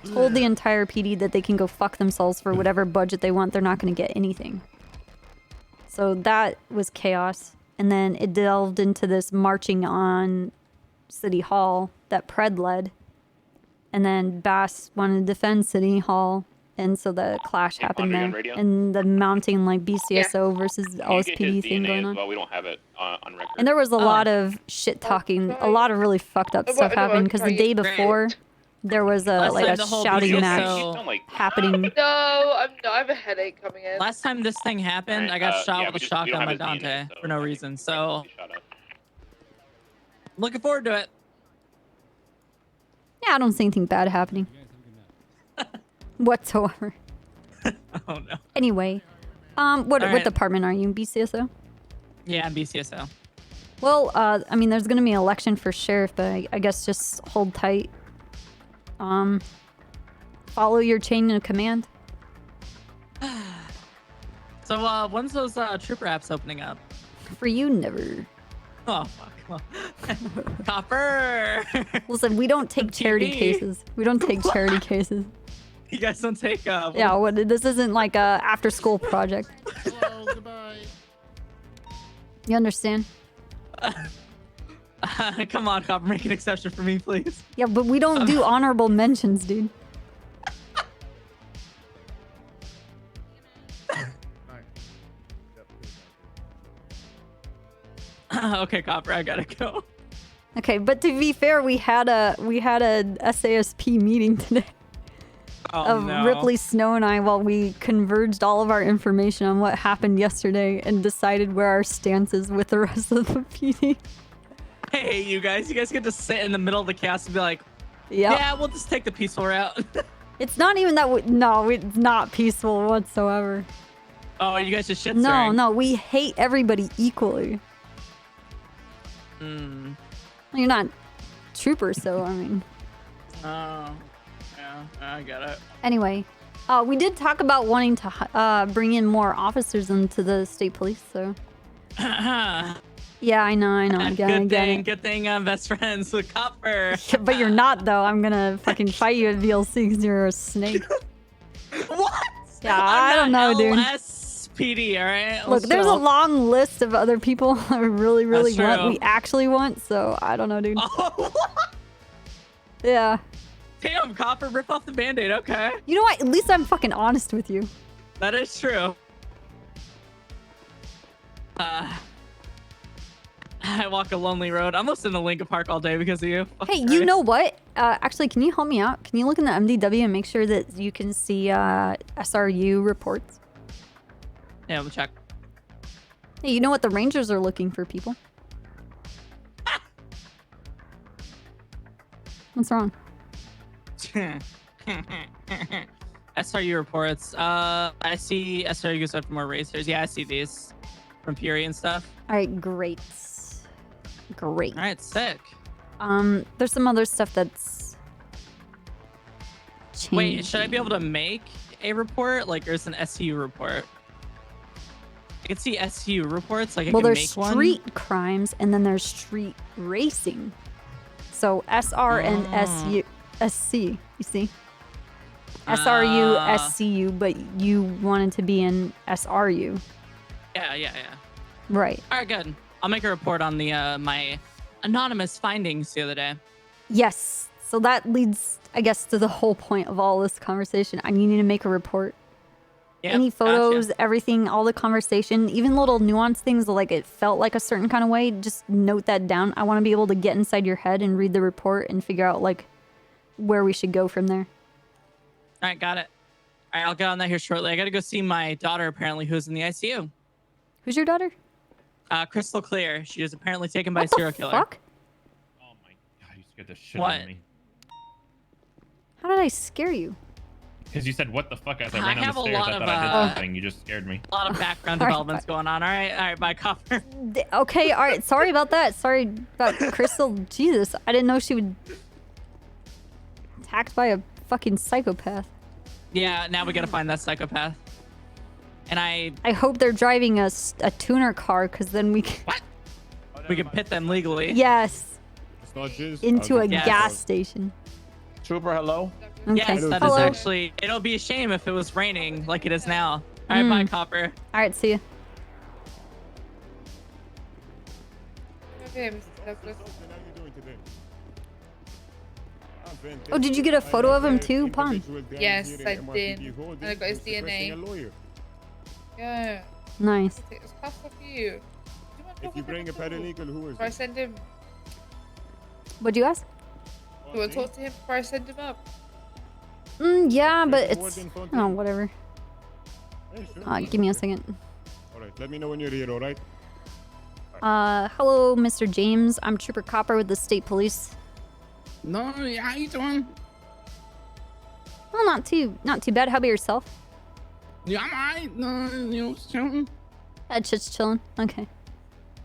told the entire PD that they can go fuck themselves for whatever budget they want. They're not going to get anything. So that was chaos. And then it delved into this marching on City Hall that Pred led. And then Bass wanted to defend City Hall. And so the clash happened there. And the mounting like BCSO versus LSPD thing going on. Well, we don't have it on record. And there was a lot of shit talking. A lot of really fucked up stuff happened. Because the day before, there was a shouting match happening. No, I have a headache coming in. last time this thing happened, I got shot with a shotgun by Dante for no reason. So, looking forward to it. Yeah, I don't see anything bad happening. Whatsoever. Oh no. Anyway, what department are you in? BCSO? Yeah, I'm BCSO. Well, I mean, there's gonna be an election for sheriff, but I guess just hold tight. Follow your chain of command. So, when's those trooper apps opening up? For you, never. Oh, fuck. Copper! Listen, we don't take charity cases. We don't take charity cases. You guys don't take, yeah, this isn't like a after-school project. Hello, goodbye. You understand? Come on, Copper, make an exception for me, please. Yeah, but we don't do honorable mentions, dude. Okay, Copper, I gotta go. Okay, but to be fair, we had a SASP meeting today. Of Ripley, Snow, and I, while we converged all of our information on what happened yesterday and decided where our stance is with the rest of the PD. I hate you guys. You guys get to sit in the middle of the chaos and be like, Yep. yeah, we'll just take the peaceful route. It's not even that. No, it's not peaceful whatsoever. Oh, you guys just shit No, stirring. no, we hate everybody equally. You're not troopers, so I mean. Oh, yeah, I get it. Anyway, we did talk about wanting to bring in more officers into the state police, so. Yeah, I know, I get it. Good thing I'm best friends with Copper. But you're not, though. I'm gonna fucking fight you at VLC because you're a snake. What? Yeah, I don't know, dude. LSPD, all right? Look, there's a long list of other people I really That's want. true. We actually want, so I don't know, dude. Oh, Yeah. damn, Copper, rip off the Band-Aid, okay. You know what? At least I'm fucking honest with you. That is true. I walk a lonely road. I'm listening to Lincoln Park all day because of you. Hey, you know what? Actually, can you help me out? Can you look in the MDW and make sure that you can see SRU reports? Yeah, we'll check. Hey, you know what? The Rangers are looking for people. What's wrong? SRU reports. I see SRU goes out for more racers. Yeah, I see these from Fury and stuff. All right, great. Great. All right, sick. There's some other stuff that's changed. Wait, should I be able to make a report? Like, there's an SU report. I can see SU reports. Like, I Well, can there's make one. street crimes and then there's street racing. So SR and SC, you see? SRU, SCU, but you wanted to be in SRU. Yeah. Right. All right, good. I'll make a report on the my anonymous findings the other day. Yes. So that leads, I guess, to the whole point of all this conversation. I need to make a report. Yep, Any photos, gotcha. everything, all the conversation, even little nuanced things like it felt like a certain kind of way, just note that down. I want to be able to get inside your head and read the report and figure out like where we should go from there. All right, got it. All right, I'll get on that here shortly. I got to go see my daughter, apparently, who's in the ICU. Who's your daughter? Crystal Clear. She was apparently taken by What a the serial killer. fuck? God, you scared the shit What? out of me. How did I scare you? Because you said, what the fuck, as I I ran down have the a stairs. lot I of, thought I did something. You just scared me. A lot of background All right, developments going on. All right, bye, Copper. Okay, all right. Sorry about that. Sorry about Crystal. Jesus, I didn't know she would attacked by a fucking psychopath. Yeah, now we got to find that psychopath. And I hope they're driving a tuner car, because then we can... What? We can pit them legally. Yes. Into a Yes. gas station. Trooper, hello? Okay. Yes, that is Hello. actually. It'll be a shame if it was raining like it is now. All right, bye, Copper. All right, see ya. Okay, Mr. Douglas. Oh, did you get a photo of him too, Pon? Yes, I did. And I got his DNA. Yeah. Nice. Take this cuff off you. Do you want to If you bring a paralegal, who is before I send him? What'd you ask? Do you want to talk to him before I send him up? Yeah, but it's... Oh, whatever. Give me a second. Alright, let me know when you're here, alright? Hello, Mr. James. I'm Trooper Copper with the State Police. No, how you doing? Well, not too bad. How about yourself? Yeah, I'm alright. Just chilling. Just chilling. Okay.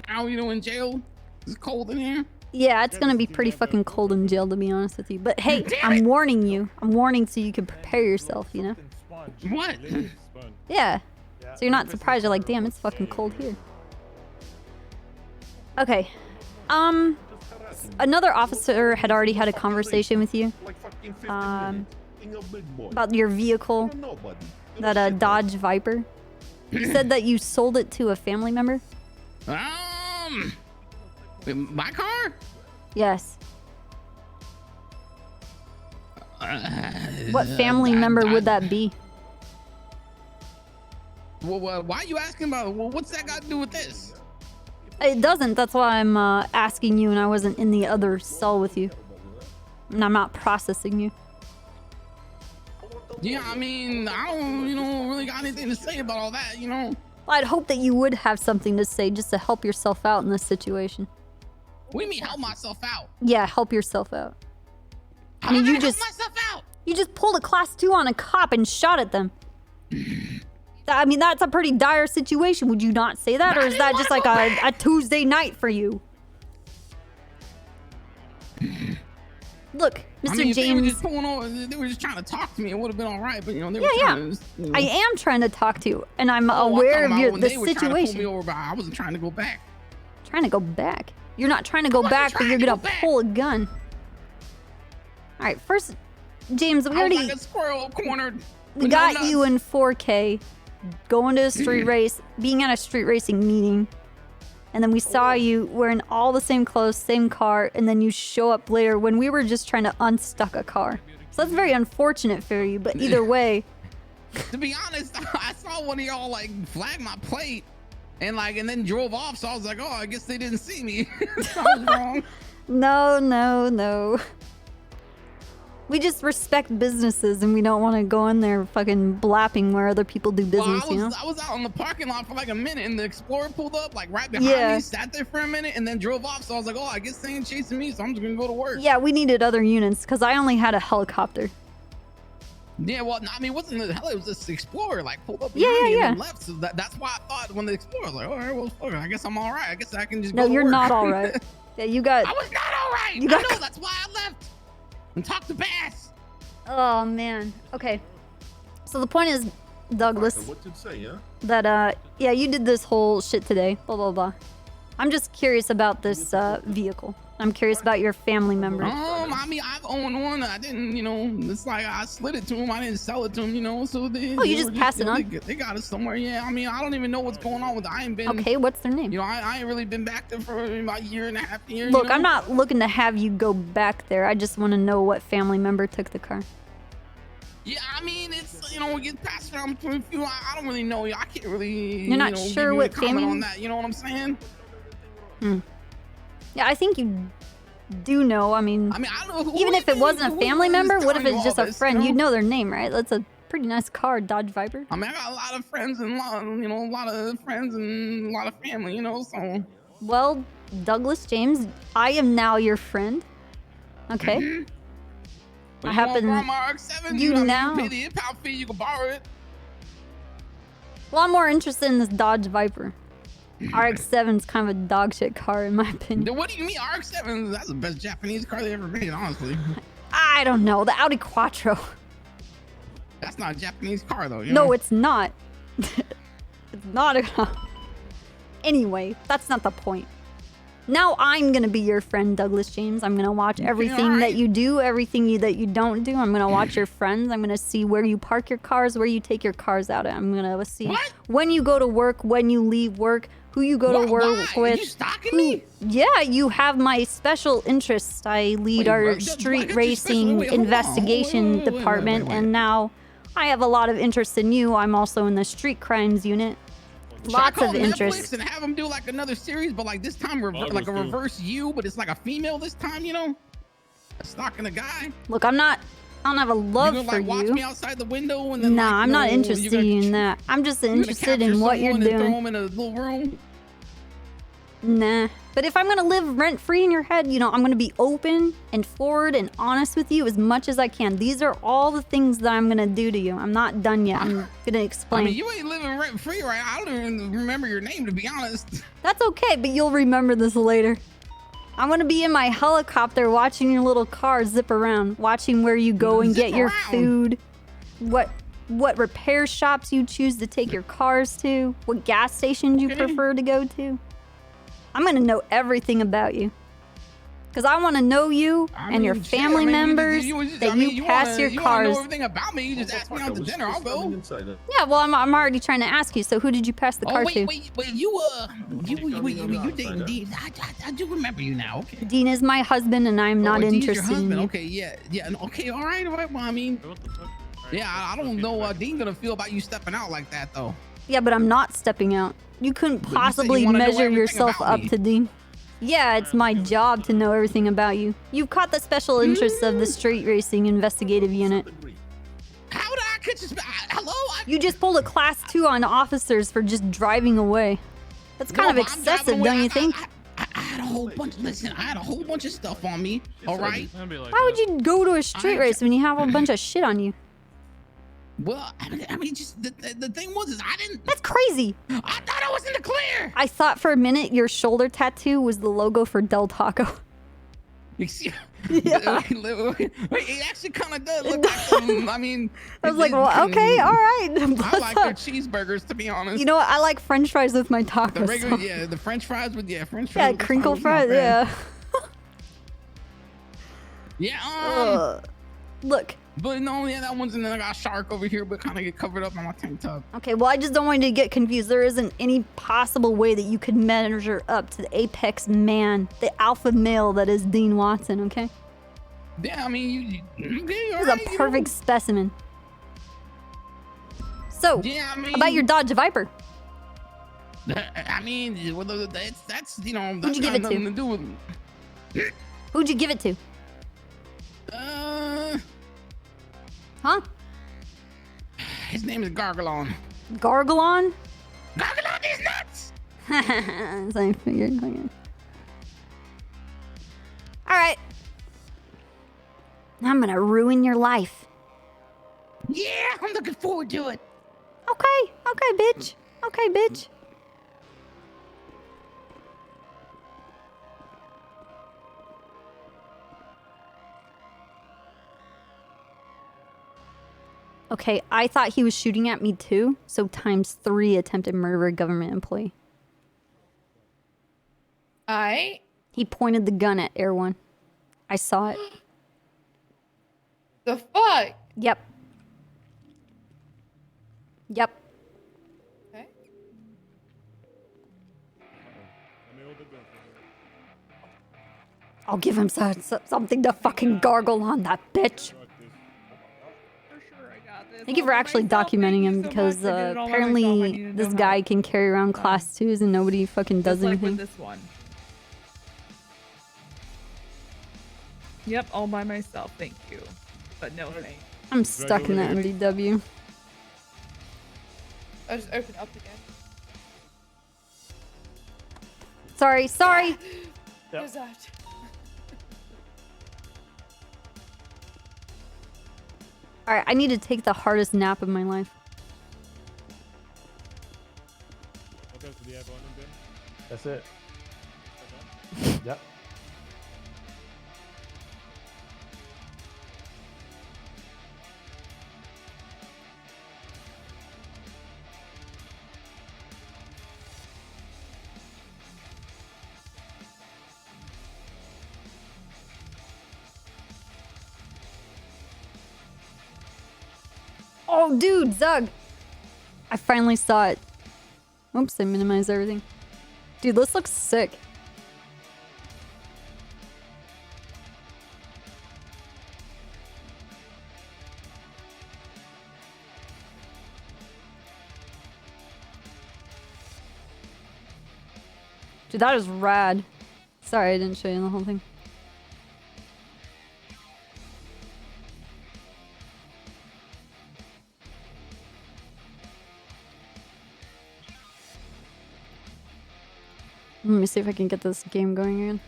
How you doing, jail? It's cold in here. Yeah, it's gonna be pretty fucking cold in jail, to be honest with you. But hey, I'm warning you. I'm warning so you can prepare yourself, you know? What? Yeah. So you're not surprised. You're like, damn, it's fucking cold here. Okay. Another officer had already had a conversation with you. About your vehicle. That Dodge Viper. You said that you sold it to a family member? My car? Yes. What family member would that be? Well, why are you asking about? Well, what's that got to do with this? It doesn't. That's why I'm asking you, and I wasn't in the other cell with you. And I'm not processing you. Yeah, I mean, I don't, really got anything to say about all that, Well, I'd hope that you would have something to say just to help yourself out in this situation. What do you mean help myself out? Yeah, help yourself out. I mean, you just pulled a class 2 on a cop and shot at them. I mean, that's a pretty dire situation. Would you not say that? Or is that just like a Tuesday night for you? Look, Mr. I mean, if James. they were just pulling on, they were just trying to talk to me. It would have been all right, but you know, they were Yeah, trying to. You know, I am trying to talk to you, and I'm Oh, aware I'm of talking about when the they were trying to pull situation. me over, but I wasn't trying to go back. Trying to go back? You're not trying to go back, but you're gonna pull a gun. All right, first, James, we I was already like a squirrel cornered. we got you in 4K, going to a street race, being at a street racing meeting, and then we saw you wearing all the same clothes, same car, and then you show up later when we were just trying to unstuck a car. So that's very unfortunate for you, but either way. To be honest, I saw one of y'all like flag my plate and then drove off. So I was like, oh, I guess they didn't see me. I was wrong. No. We just respect businesses and we don't want to go in there fucking blapping where other people do business, you know? I was out in the parking lot for like a minute and the Explorer pulled up like right behind me, sat there for a minute and then drove off. So I was like, oh, I guess they ain't chasing me. So I'm just going to go to work. Yeah, we needed other units because I only had a helicopter. Yeah, well, I mean, it wasn't the hell, it was this Explorer like pulled up Yeah, behind me yeah. and then left. So that's why I thought when the Explorer was like, all right, well, fuck it. I guess I'm all right. I guess I can just No, go to you're work. not all right. Yeah, you got... I was not all right. You got... I know, that's why I left and talked to Bass. Oh, man. Okay. So the point is, Douglas, What did it say, yeah? that, yeah, you did this whole shit today. Blah, blah, blah. I'm just curious about this vehicle. I'm curious about your family members. I mean, I've owned one. I didn't, you know, it's like I slid it to him. I didn't sell it to him, you know, so they... Oh, you just pass it on? They got it somewhere, yeah. I mean, I don't even know what's going on with it. I ain't been... Okay, what's their name? You know, I ain't really been back there for about a year and a half. Look, you know? I'm not looking to have you go back there. I just want to know what family member took the car. Yeah, I mean, it's, you know, it gets passed around between a few. I don't really know. I can't really... You're not sure what family... on that, you know what I'm saying? Yeah, I think you do know. I mean, I don't know even if it wasn't a family member, what if it's just a this, friend? you know? You'd know their name, right? That's a pretty nice car, Dodge Viper. I mean, I got a lot of friends and a lot of family, you know, so... Well, Douglas James, I am now your friend. Okay. I happen... You now... You pay the impound fee, you can borrow it. Well, I'm more interested in this Dodge Viper. RX-7's kind of a dog shit car, in my opinion. What do you mean RX-7? That's the best Japanese car they ever made, honestly. I don't know. The Audi Quattro. That's not a Japanese car, though. You No, know? it's not. It's not a... Anyway, that's not the point. Now I'm going to be your friend, Douglas James. I'm going to watch everything that you do, everything that you don't do. I'm going to watch your friends. I'm going to see where you park your cars, where you take your cars out. I'm going to see when you go to work, when you leave work, who you go to work with. Are you stalking me? Yeah, you have my special interests. I lead our street racing investigation department, and now I have a lot of interest in you. I'm also in the street crimes unit. Lots of interest. And have them do like another series, but like this time like a reverse you, but it's like a female this time, you know? Stalking a guy. Look, I don't have a love you're gonna, for like, watch you. me outside the window and then Nah, I'm not interested in that. I'm just interested in what you're doing. Throw them in a little room. Nah. But if I'm going to live rent-free in your head, you know, I'm going to be open and forward and honest with you as much as I can. These are all the things that I'm going to do to you. I'm not done yet. I'm going to explain. I mean, you ain't living rent-free, right? I don't even remember your name, to be honest. That's okay, but you'll remember this later. I'm going to be in my helicopter watching your little car zip around, watching where you go and get your food, what repair shops you choose to take your cars to, what gas stations you prefer to go to. I'm going to know everything about you. Because I want to know you and your family members, that you pass your cars. You know everything about me. You just ask me out to dinner. I'll go. Yeah, well, I'm already trying to ask you. So who did you pass the car to? Wait, you dating Dean. I do remember you now. Okay. Dean is my husband, and I'm not Dean's interested your husband. in you. Okay, yeah. Okay, all right. Well, I mean, yeah, I don't know Dean gonna feel about you stepping out like that, though. Yeah, but I'm not stepping out. You couldn't possibly measure yourself up to Dean. Yeah, it's my job to know everything about you. You've caught the special interests of the street racing investigative unit. How did I catch this? Hello? You just pulled a class 2 on officers for just driving away. That's kind of excessive, don't you think? had a whole bunch. Listen, I had a whole bunch of stuff on me. All right. Why would you go to a street race when you have a bunch of shit on you? Well, I mean, just the thing was, is I didn't. That's crazy. I thought I was in the clear. I thought for a minute your shoulder tattoo was the logo for Del Taco. Yeah. It actually kind of does look like them. I mean, I was like, well, okay, all right. I like their cheeseburgers, to be honest. You know what? I like French fries with my tacos. The regular, so. yeah, the French fries with French fries. Yeah, crinkle fries, yeah. Yeah. Look. But no, yeah, that one's, and then I got a shark over here, but kind of get covered up on my tank top. Okay, well, I just don't want you to get confused. There isn't any possible way that you could measure up to the apex man, the alpha male that is Dean Watson, okay? Yeah, I mean, He's a perfect specimen. So, yeah, I mean, about your Dodge Viper. I mean, well, that's you know, Who'd you give it nothing to? to do with. Who'd you give it to? Huh? His name is Gargalon. Gargalon? Gargalon is nuts! As I figured. Okay. Alright. I'm gonna ruin your life. Yeah, I'm looking forward to it. Okay, bitch. Okay, bitch. Okay, I thought he was shooting at me too, so ×3 attempted murder of a government employee. He pointed the gun at Air One. I saw it. The fuck? Yep. Yep. Okay. I'll give him something to fucking gargle on, that bitch. Thank you for actually documenting him, because apparently this guy can carry around class 2s and nobody fucking does Just anything. like with this one. Yep, all by myself, thank you. But no thanks. I'm stuck in that MDW. I'll just open up again. Sorry. Who's that? Alright, I need to take the hardest nap of my life. That's it. Yep. Oh, dude, Zug! I finally saw it. Oops, I minimized everything. Dude, this looks sick. Dude, that is rad. Sorry, I didn't show you the whole thing. Let me see if I can get this game going again.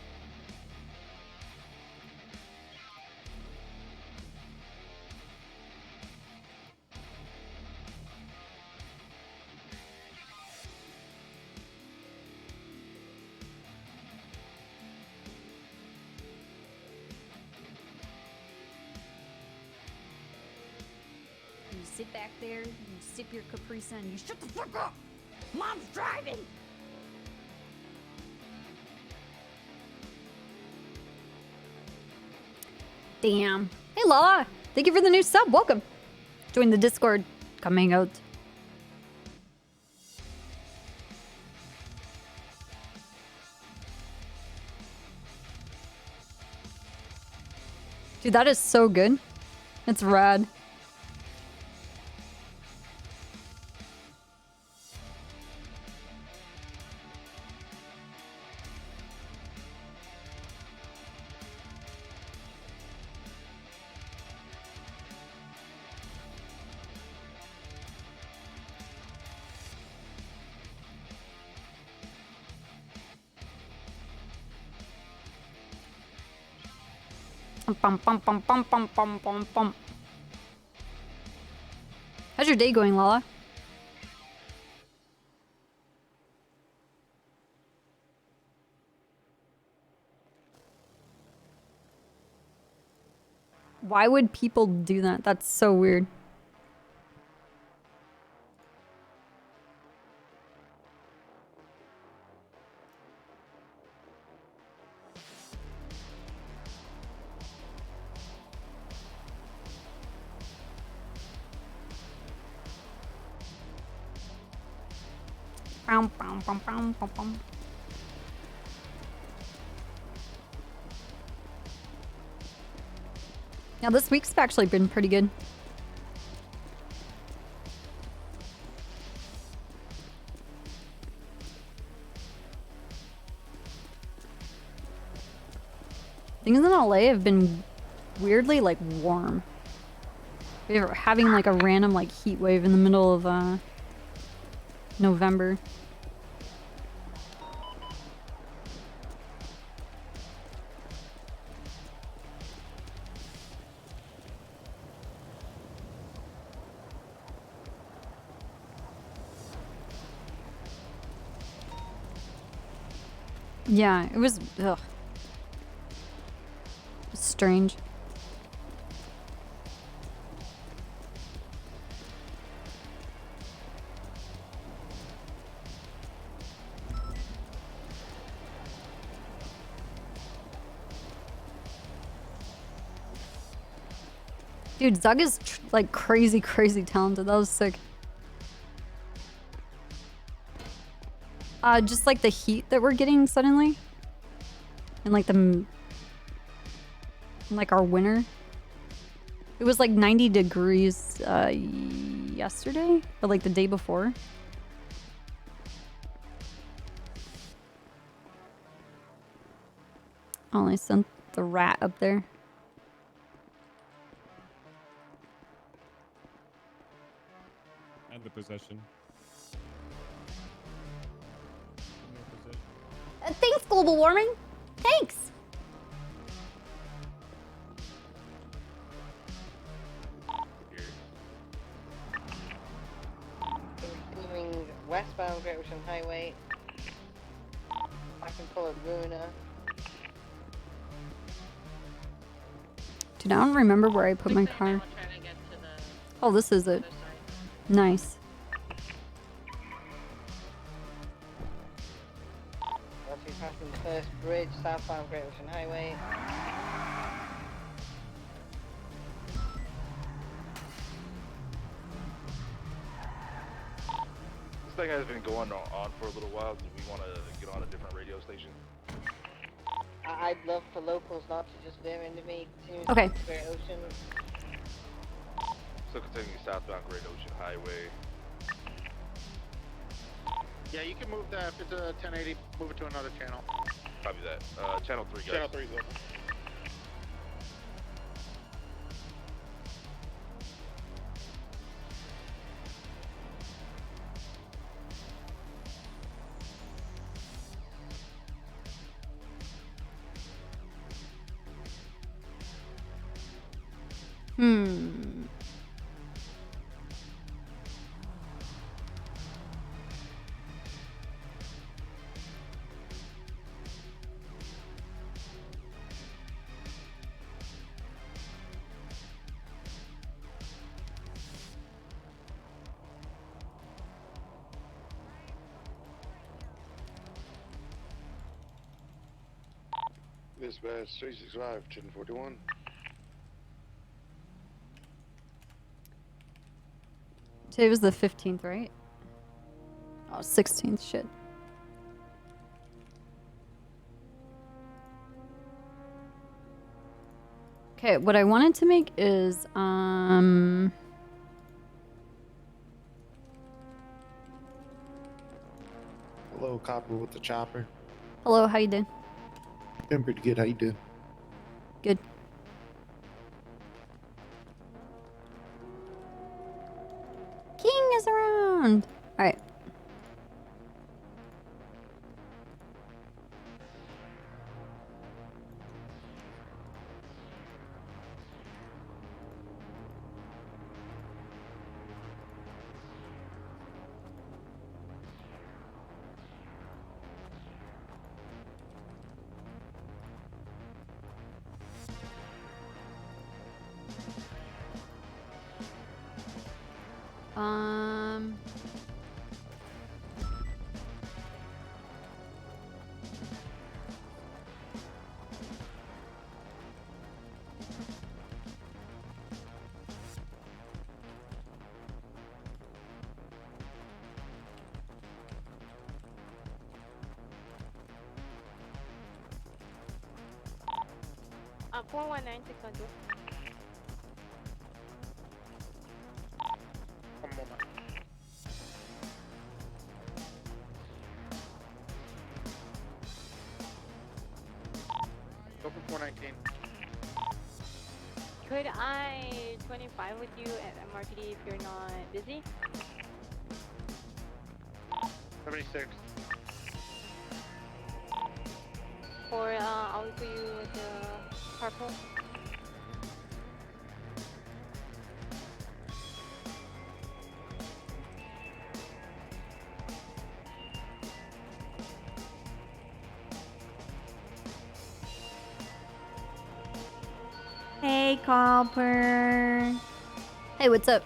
You sit back there, you sip your Capri Sun, you shut the fuck up! Mom's driving! Damn. Hey, Lala. Thank you for the new sub. Welcome. Join the Discord. Coming out. Dude, that is so good. It's rad. Bum, bum, bum, bum, bum, bum, bum, bum. How's your day going, Lala? Why would people do that? That's so weird. Bum, bum, bum, bum, bum, bum. Yeah, this week's actually been pretty good. Things in LA have been weirdly like warm. We're having like a random like heat wave in the middle of November. Yeah, it was ugh. It was strange. Dude, Zug is like crazy talented. That was sick. Just like the heat that we're getting suddenly. And like like our winter. It was like 90 degrees yesterday, or like the day before. Oh, I sent the rat up there. And the possession. Thanks, global warming. Thanks. Continuing westbound Great Ocean Highway. I can pull a Hirona. Dude, I don't remember where I put my car. Oh, this is it. Nice. Once we pass the first bridge, southbound Great Ocean Highway. This thing has been going on for a little while. Do we want to get on a different radio station? I'd love for locals not to just veer into me. Okay. Great Ocean. So continuing southbound Great Ocean Highway. Yeah, you can move that. If it's a 1080, move it to another channel. Copy that. Channel 3, guys. Channel 3 is open. Dispatch 365, 1041. Today was the 15th, right? Oh, 16th, shit. Okay, what I wanted to make is, Hello, Copper with the chopper. hello, how you doing? Doing pretty good. How you doing? Good. King is around. All right. Um. Uh, 419612. One moment. Open 419. Could I 25 with you at MRPD if you're not busy? 76. Or I'll wait for you at the carpool. Hey, Copper. Hey, what's up?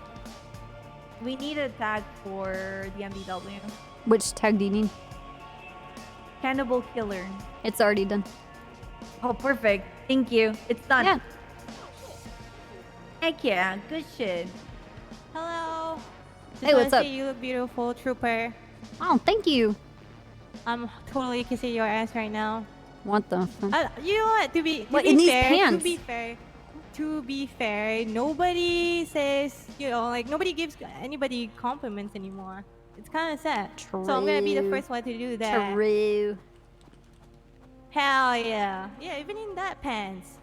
We need a tag for the MDW. Which tag do you need? Cannibal Killer. It's already done. Oh, perfect. Thank you. It's done. Yeah. Heck yeah. Good shit. Hello. Just Hey, what's wanna up? say you look beautiful, Trooper. Oh, thank you. I'm totally kissing your ass right now. What the fuck? You know what? To be in these fair, pants? to be fair, nobody says, like nobody gives anybody compliments anymore. It's kind of sad. So I'm gonna be the True. first one to do that. True. Hell yeah. Yeah, even in that pants.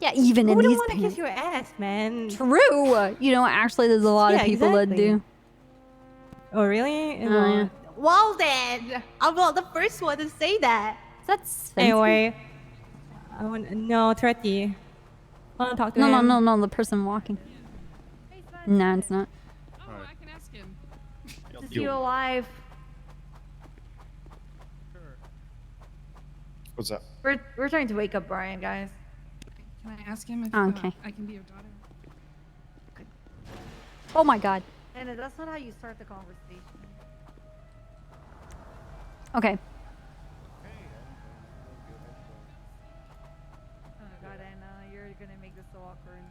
Yeah, even Who in wouldn't these want to pants. kiss your ass, man? True. You know, actually, there's a lot of Yeah, people that exactly. do. Oh, really? Oh, yeah. Well then, I'm not the first one to say that. That's Anyway, no, Tretty. Wanna talk to No, him? no, the person walking. No, it's not. Oh, I can ask him. To see you alive. What's up? We're trying to wake up Brian, guys. Can I ask him if Oh, okay. I can be your daughter? Oh my god. Anna, that's not how you start the conversation. Okay. Oh god, Anna, you're gonna make this so awkward.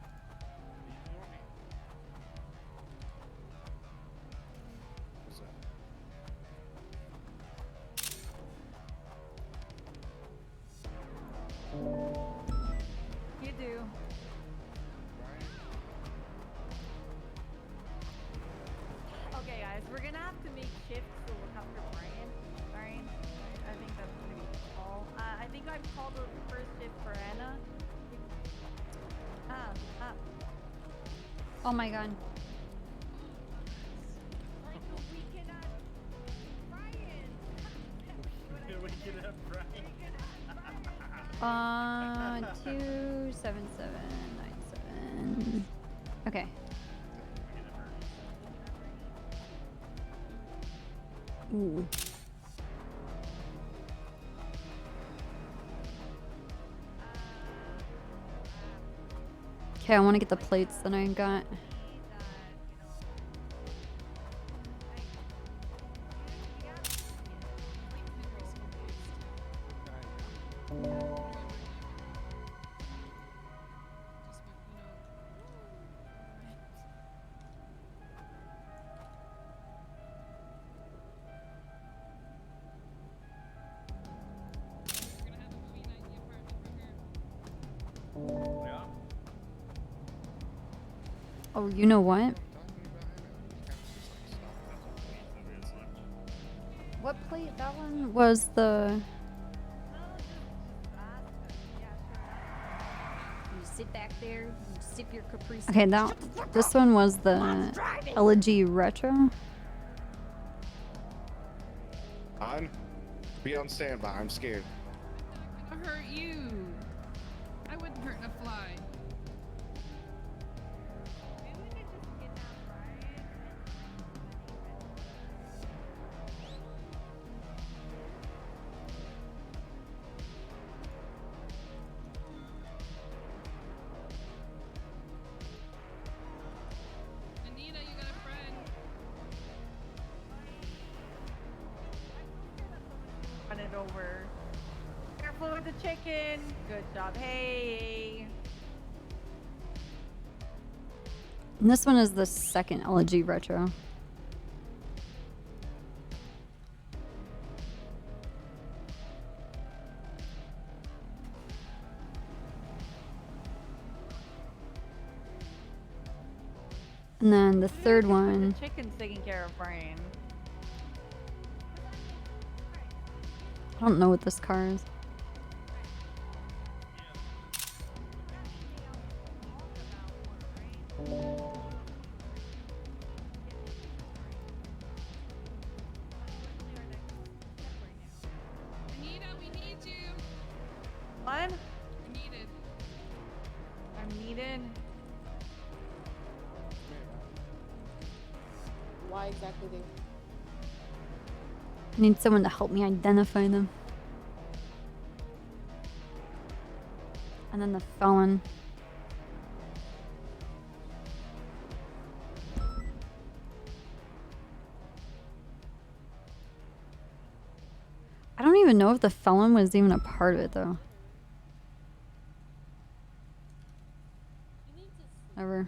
What's up? You do. Okay, guys, we're gonna have to make shifts to look after Brian. Brian, I think that's gonna be the call. I think I've called the first shift for Anna. Oh my god. Brian. 27797. Okay. Ooh. Okay, I want to get the plates that I got. Oh, you know what? What plate? That one was the... You sit back there, you sip your Capri Sun. Okay, this one was the Elegy Retro. Be on standby. I'm scared. I'll hurt you. I wouldn't hurt a fly. Anita, you got a friend. chicken. Good job. Hey. And this one is the second LG retro. And then the third one. The chicken's taking care of Brian. I don't know what this car is. Anita, we need you. What? You're needed. I'm needed. Why exactly they? I need someone to help me identify them. And then the felon. I don't even know if the felon was even a part of it though. Ever.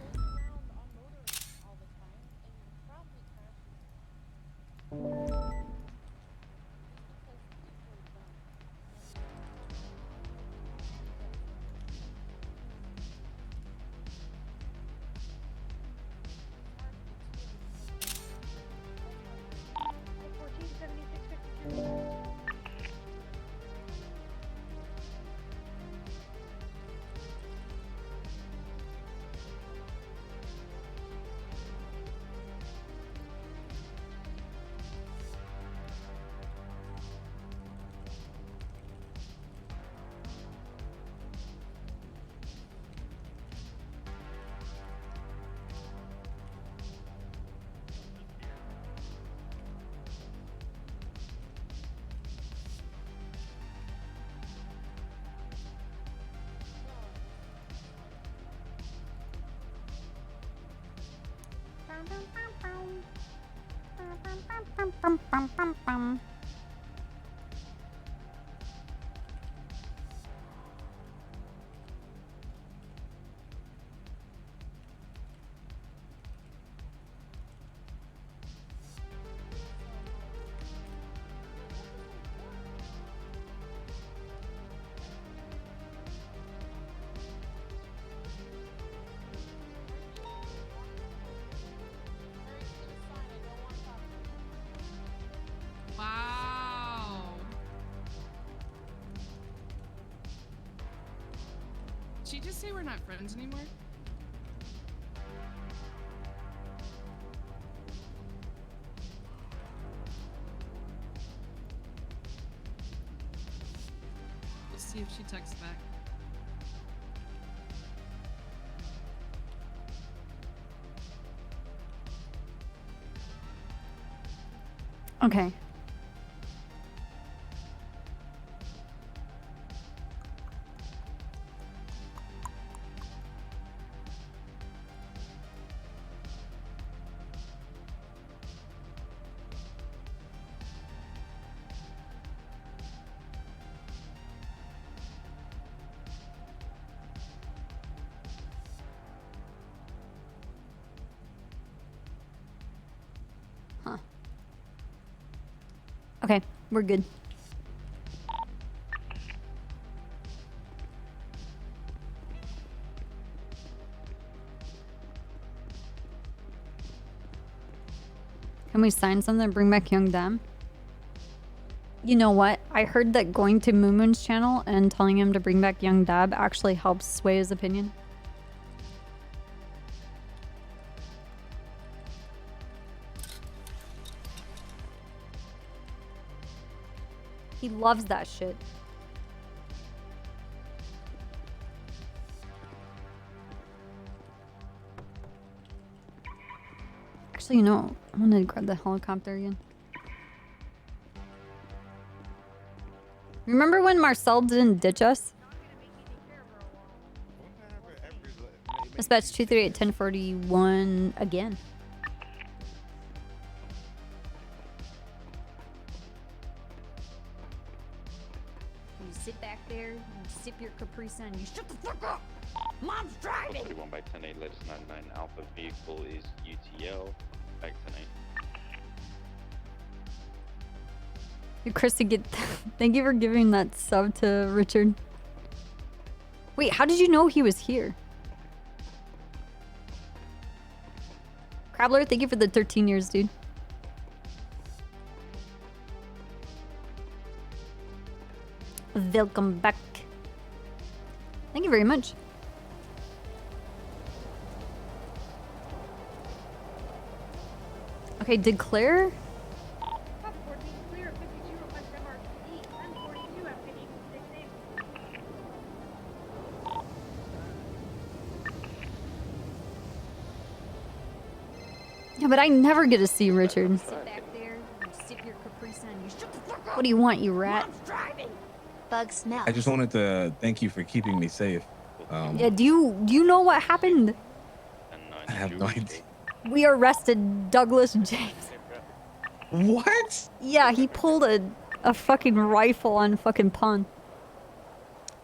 Wow. Did she just say we're not friends anymore? We'll see if she texts back. Okay. Huh. Okay, we're good. Can we sign something and bring back Young Dam? You know what? I heard that going to Moo Moon's channel and telling him to bring back Young Dab actually helps sway his opinion. He loves that shit. Actually, you know, I want to grab the helicopter again. Remember when Marcel didn't ditch us? Dispatch 238-1041 again. You sit back there, you Capri Sun. You shut the fuck up! Mom's driving! 41 by 10-8, latest 99 Alpha vehicle is UTL. Back 10-8. Christy, thank you for giving that sub to Richard. Wait, how did you know he was here? Crabler, thank you for the 13 years, dude. Welcome back. Thank you very much. Okay, did Claire? Yeah, but I never get to see Richard. Sit back there, you sip your Capri Sun. You shut the fuck up! What do you want, you rat? Mom's driving! Bug smell. I just wanted to thank you for keeping me safe. Yeah, do you know what happened? I have no idea. We arrested Douglas James. What? Yeah, he pulled a fucking rifle on fucking Pond.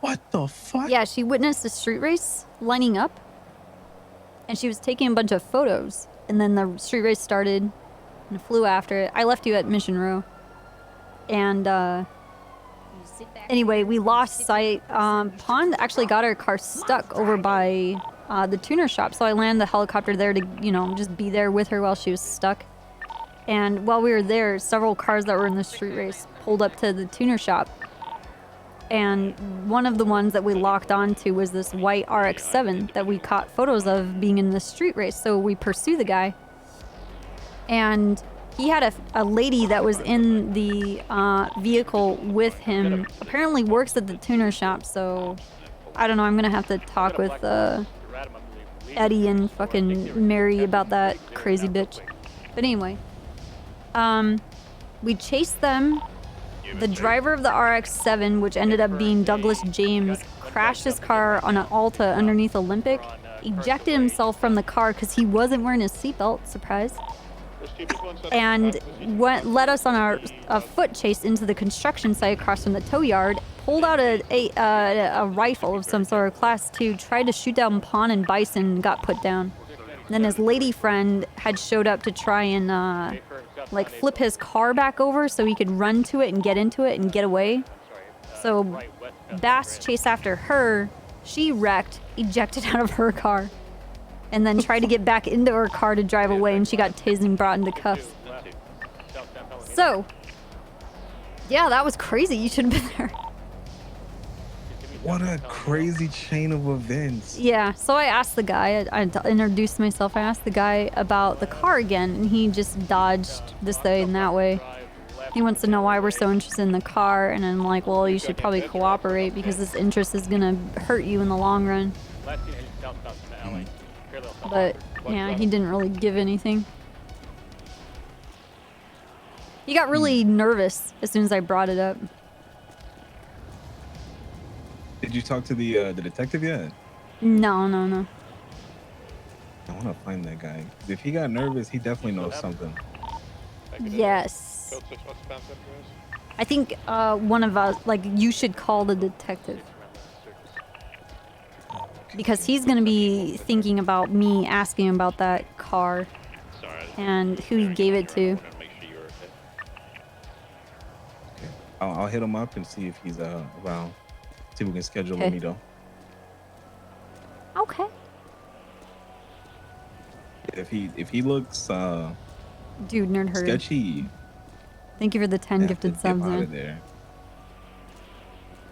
What the fuck? Yeah, she witnessed a street race lining up. And she was taking a bunch of photos. And then the street race started and flew after it. I left you at Mission Row. And anyway, we lost sight. Pond actually got her car stuck over by the tuner shop. So I landed the helicopter there to, you know, just be there with her while she was stuck. And while we were there, several cars that were in the street race pulled up to the tuner shop. And one of the ones that we locked onto was this white RX-7 that we caught photos of being in the street race. So we pursue the guy. And he had a lady that was in the vehicle with him. Apparently works at the tuner shop, so I don't know. I'm going to have to talk with Eddie and fucking Mary about that crazy bitch. But anyway, we chased them. The driver of the RX-7, which ended up being Douglas James, crashed his car on an Alta underneath Olympic, ejected himself from the car because he wasn't wearing his seatbelt, surprise, and led us on a foot chase into the construction site across from the tow yard, pulled out a rifle of some sort of class 2, tried to shoot down Pawn and Bison, and got put down. And then his lady friend had showed up to try and like flip his car back over so he could run to it and get into it and get away. So Bass chased after her. She wrecked, ejected out of her car, and then tried to get back into her car to drive away, and she got tased and brought into cuffs. So, yeah, that was crazy. You should have been there. What a crazy chain of events. Yeah, so I asked the guy, I introduced myself, I asked the guy about the car again, and he just dodged this way and that way. He wants to know why we're so interested in the car, and I'm like, well, you should probably cooperate because this interest is gonna hurt you in the long run. But, yeah, he didn't really give anything. He got really nervous as soon as I brought it up. Did you talk to the detective yet? No. I want to find that guy. If he got nervous, he definitely knows something. Yes. I think one of us, like, you should call the detective. Because he's going to be thinking about me asking about that car and who he gave it to. Okay. I'll hit him up and see if he's around. See if we can schedule a meet. Okay. If he looks dude, nerd herd. sketchy. Thank you for the 10 gifted subs, out man. of there.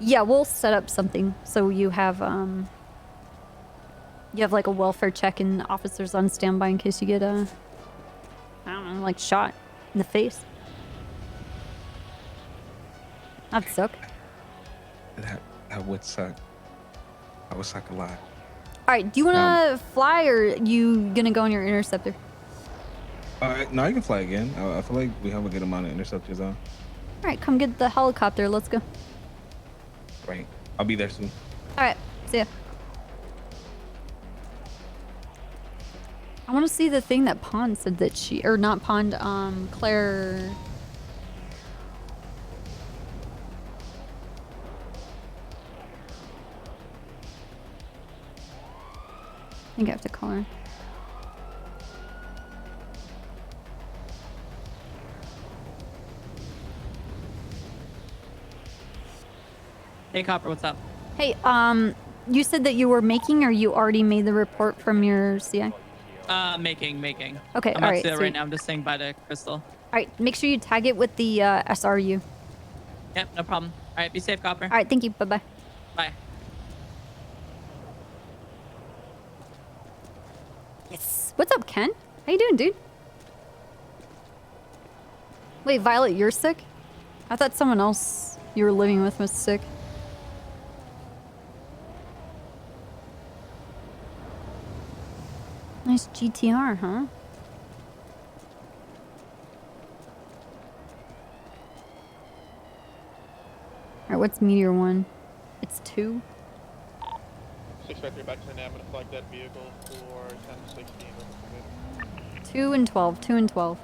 Yeah, we'll set up something so you have like a welfare check and officers on standby in case you get I don't know, like shot in the face. That'd suck. That would suck. That would suck a lot. Alright, do you wanna fly or you gonna go on your interceptor? No, I can fly again. I feel like we have a good amount of interceptors on. Alright, come get the helicopter, let's go. Right. I'll be there soon. Alright, see ya. I wanna see the thing that Pond said that she, or not Pond, Claire. think I have to call her. Hey, Copper, what's up? Hey, you said that you were making, or you already made the report from your CI? Making. Okay, I'm about alright, to do that sweet. right now. I'm just saying bye to Crystal. Alright, make sure you tag it with the SRU. Yep, no problem. All right, be safe, Copper. Alright, thank you. Bye-bye. Bye. Yes. What's up, Ken? How you doing, dude? Wait, Violet, you're sick? I thought someone else you were living with was sick. Nice GTR, huh? Alright, what's Meteor 1? It's 2? 653 back to the nav. I'm gonna flag that vehicle for 1016. 2 and 12. 2 and 12.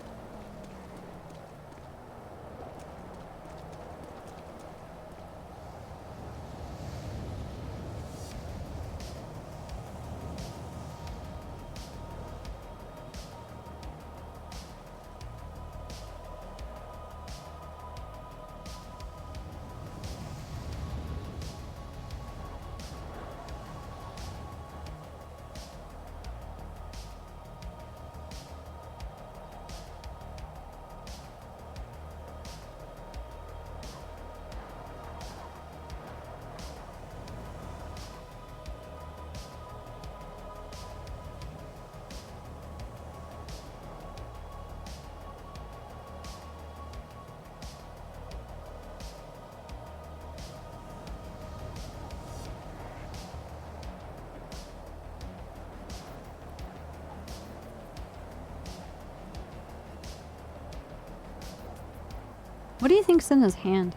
What do you think's in his hand?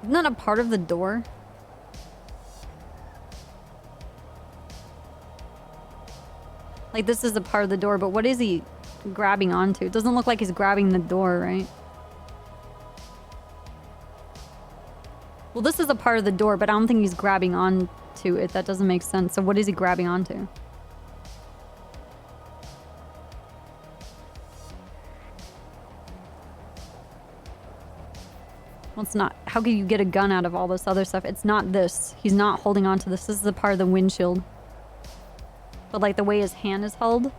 Isn't that a part of the door? Like, this is a part of the door, but what is he grabbing onto? It doesn't look like he's grabbing the door, right? Well, this is a part of the door, but I don't think he's grabbing onto it. That doesn't make sense. So what is he grabbing onto? Well, it's not. How can you get a gun out of all this other stuff? It's not this. He's not holding on to this. This is a part of the windshield. But like the way his hand is held.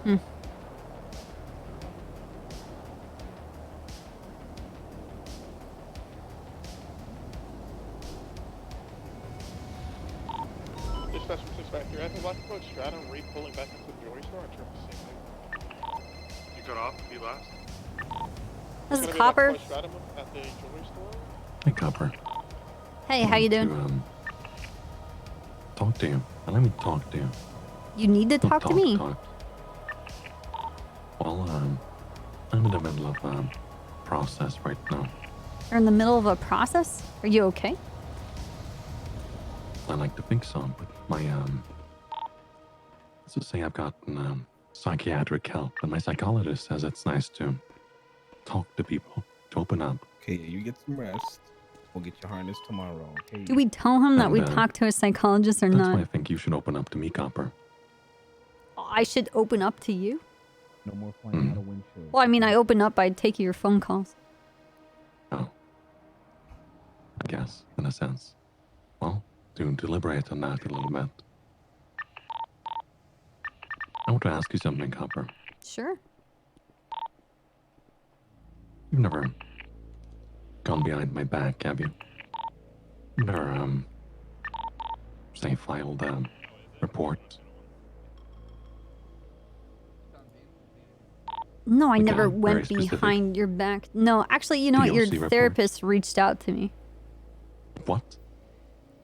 Hmm. Dispatch from 653. I think Black Approach Stratum re-pulling back into the jewelry store. I tried the same thing. You cut off? You last? This is Copper. At the jewelry store? Hey, Copper. Hey, how you doing? To, talk to you. Let me talk to you. You need to talk to me. Well, I'm in the middle of a process right now. You're in the middle of a process? Are you okay? I like to think so, but my, let's just say I've gotten, psychiatric help, and my psychologist says it's nice to talk to people, to open up. Okay, you get some rest. We'll get your harness tomorrow, okay? Do we tell him that we talked to a psychologist or that's not? why I think you should open up to me, Copper. I should open up to you? No more flying out of windshield. Well, I mean, I open up by taking your phone calls. Oh. I guess, in a sense. Well, to deliberate on that a little bit. I want to ask you something, Copper. Sure. You've never gone behind my back, have you? You've never, say, filed a report? No, I Like never a went very specific behind your back. No, actually, you know what? Your POC report. therapist reached out to me. What?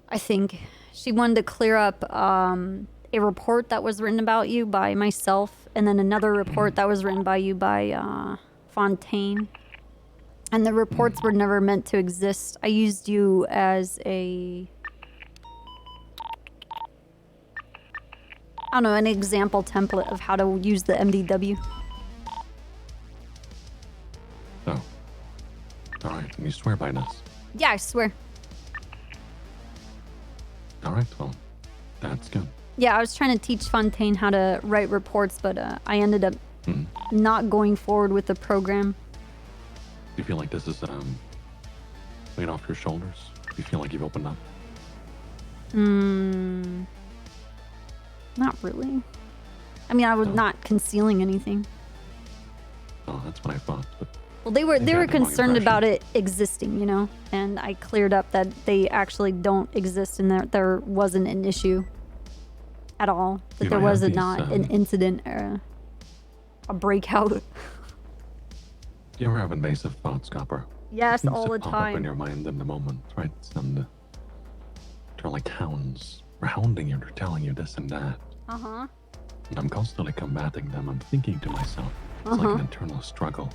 I think she wanted to clear up a report that was written about you by myself, and then another report that was written by you by Fontaine. And the reports were never meant to exist. I used you as a I don't know, an example template of how to use the MDW. Oh. Alright, and you swear by this? Yeah, I swear. Alright, well, that's good. Yeah, I was trying to teach Fontaine how to write reports, but I ended up not going forward with the program. Do you feel like this is weight off your shoulders? Do you feel like you've opened up? Not really. I mean, I was not concealing anything. Oh, that's what I thought. But Well, they were maybe I had the wrong concerned impression. about it existing, you know, and I cleared up that they actually don't exist and that there wasn't an issue at all. That Dude, there I have wasn't these, not an incident or a breakout. Do you ever have invasive thoughts, Copper? Yes, Things all that the pop up in time. your mind in the moment, right? And they're like hounds. They're hounding you. They're telling you this and that. Uh-huh. And I'm constantly combating them. I'm thinking to myself, it's like an internal struggle.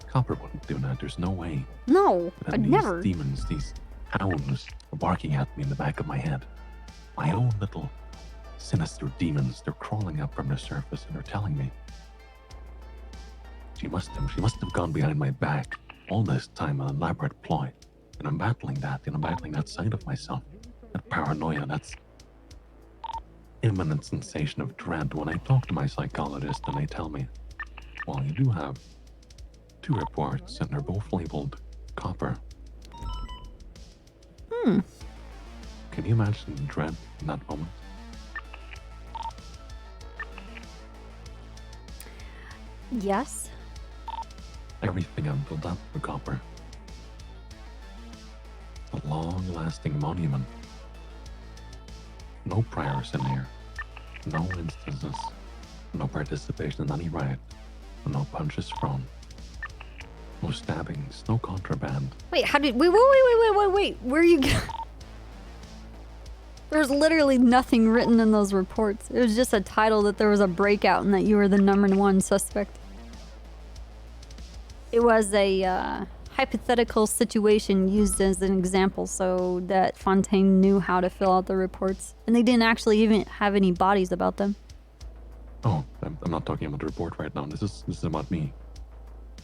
Copper wouldn't do that. There's no way. No, But I'd these never. demons, these hounds, are barking at me in the back of my head. My own little sinister demons. They're crawling up from the surface and they're telling me. She must have gone behind my back all this time, an elaborate ploy. And I'm battling that, and I'm battling that side of myself. That paranoia, that's imminent sensation of dread. When I talk to my psychologist and they tell me, well, you do have 2 reports and they're both labeled copper. Can you imagine the dread in that moment? Yes. Everything I've built up for copper. A long-lasting monument. No priors in here. No instances. No participation in any riot. No punches thrown. No stabbings. No contraband. Wait, how did... Wait. Where are you... There was literally nothing written in those reports. It was just a title that there was a breakout and that you were the #1 suspect. It was a hypothetical situation used as an example so that Fontaine knew how to fill out the reports. And they didn't actually even have any bodies about them. Oh, I'm not talking about the report right now. This is about me.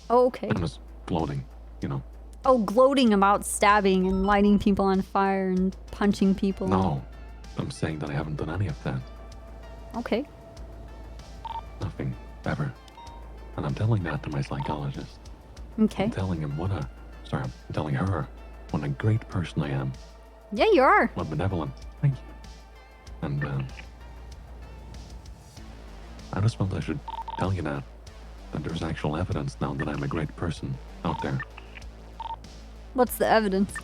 Oh, okay. I'm just gloating, you know. Oh, gloating about stabbing and lighting people on fire and punching people. No, I'm saying that I haven't done any of that. Okay. Nothing, ever. And I'm telling that to my psychologist. Okay. I'm telling him I'm telling her what a great person I am. Yeah, you are. What benevolent. Thank you. And, I just felt I should tell you that there's actual evidence now that I'm a great person out there. What's the evidence?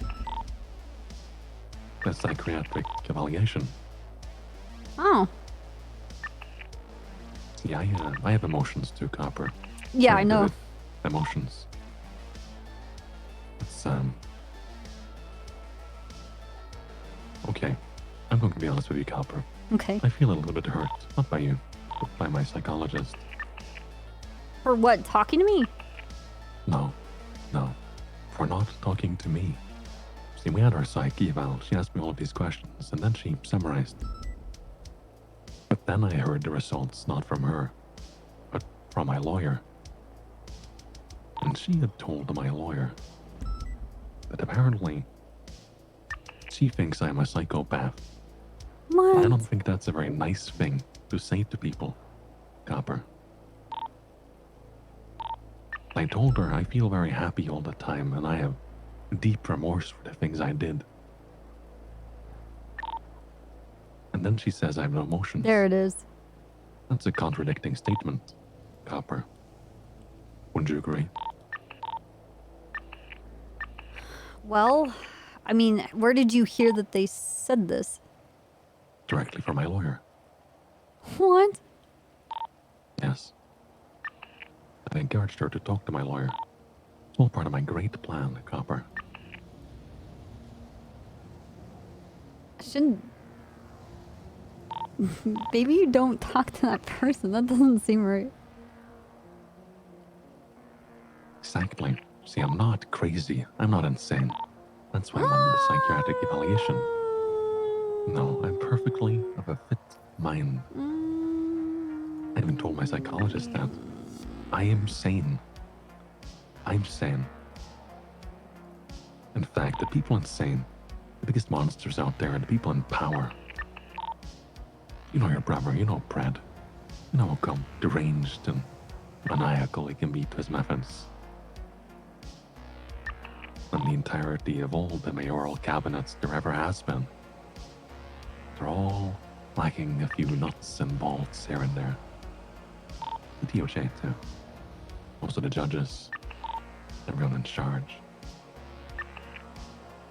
A psychiatric evaluation. Oh. See, I have emotions too, Copper. Yeah, Very I know. vivid emotions. It's, okay. I'm going to be honest with you, Copper. Okay. I feel a little bit hurt. Not by you, but by my psychologist. For what? Talking to me? No. For not talking to me. See, we had our psych eval. She asked me all of these questions, and then she summarized. But then I heard the results not from her, but from my lawyer. And she had told my lawyer that apparently she thinks I'm a psychopath. What? I don't think that's a very nice thing to say to people, Copper. I told her I feel very happy all the time and I have deep remorse for the things I did. And then she says I have no emotions. There it is. That's a contradicting statement, Copper. Wouldn't you agree? Well, I mean, where did you hear that they said this? Directly from my lawyer. What? Yes. I encouraged her to talk to my lawyer. It's all part of my great plan, Copper. Shouldn't... Maybe you don't talk to that person. That doesn't seem right. Exactly. See, I'm not crazy. I'm not insane. That's why I wanted the psychiatric evaluation. No, I'm perfectly of a fit mind. I even told my psychologist that I am sane. I'm sane. In fact, the people insane, the biggest monsters out there are the people in power. You know your brother, you know Brad. You know how deranged and maniacal he can be to his methods. And the entirety of all the mayoral cabinets there ever has been, they're all lacking a few nuts and bolts here and there. The DOJ too. Most of the judges, everyone in charge.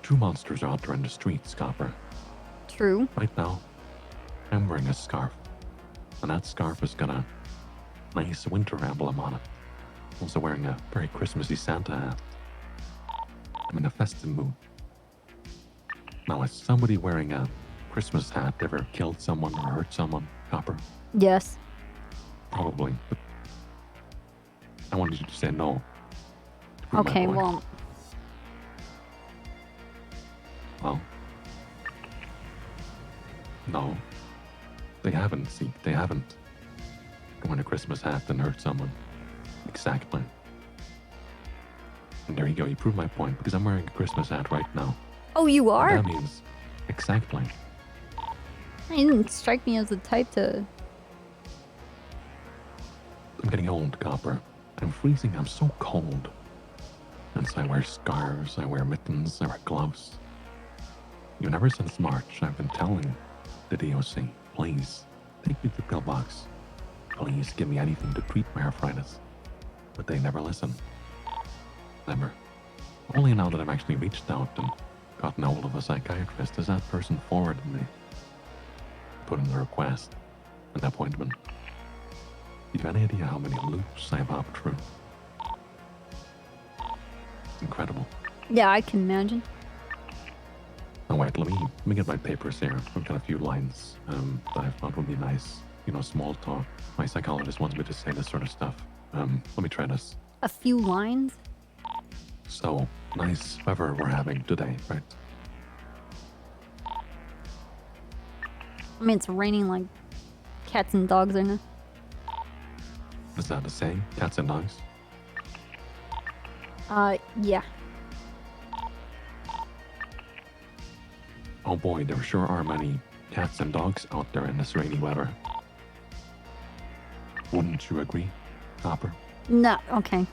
True monsters are out there in the streets, Copper. True. Right now, I'm wearing a scarf. And that scarf has got a nice winter emblem on it. I'm also wearing a very Christmassy Santa hat. I'm in a festive mood. Now, has somebody wearing a Christmas hat ever killed someone or hurt someone, Copper? Yes. Probably. But I wanted you to say no. To prove my Okay, point. well, Well, no. They haven't, see. They haven't worn a Christmas hat and hurt someone. Exactly. And there you go, you proved my point, because I'm wearing a Christmas hat right now. oh, you And are? that means, exactly. You didn't strike me as the type to... I'm getting old, Copper. I'm freezing, I'm so cold. And so I wear scarves, I wear mittens, I wear gloves. You know, ever since March, I've been telling the DOC, please, take me to the pillbox. Please give me anything to treat my arthritis. But they never listen. Never. Only now that I've actually reached out and gotten hold of a psychiatrist has that person forwarded me. Put in the request, an appointment. Do you have any idea how many loops I've hopped through? It's incredible. Yeah, I can imagine. Oh wait, let me get my papers here. I've got a few lines that I thought would be nice. You know, small talk. My psychologist wants me to say this sort of stuff. Let me try this. A few lines? So, nice weather we're having today, right? I mean, it's raining like cats and dogs right now. Is that the same? Cats and dogs? Yeah. Oh boy, there sure are many cats and dogs out there in this rainy weather. Wouldn't you agree, Copper? No, okay.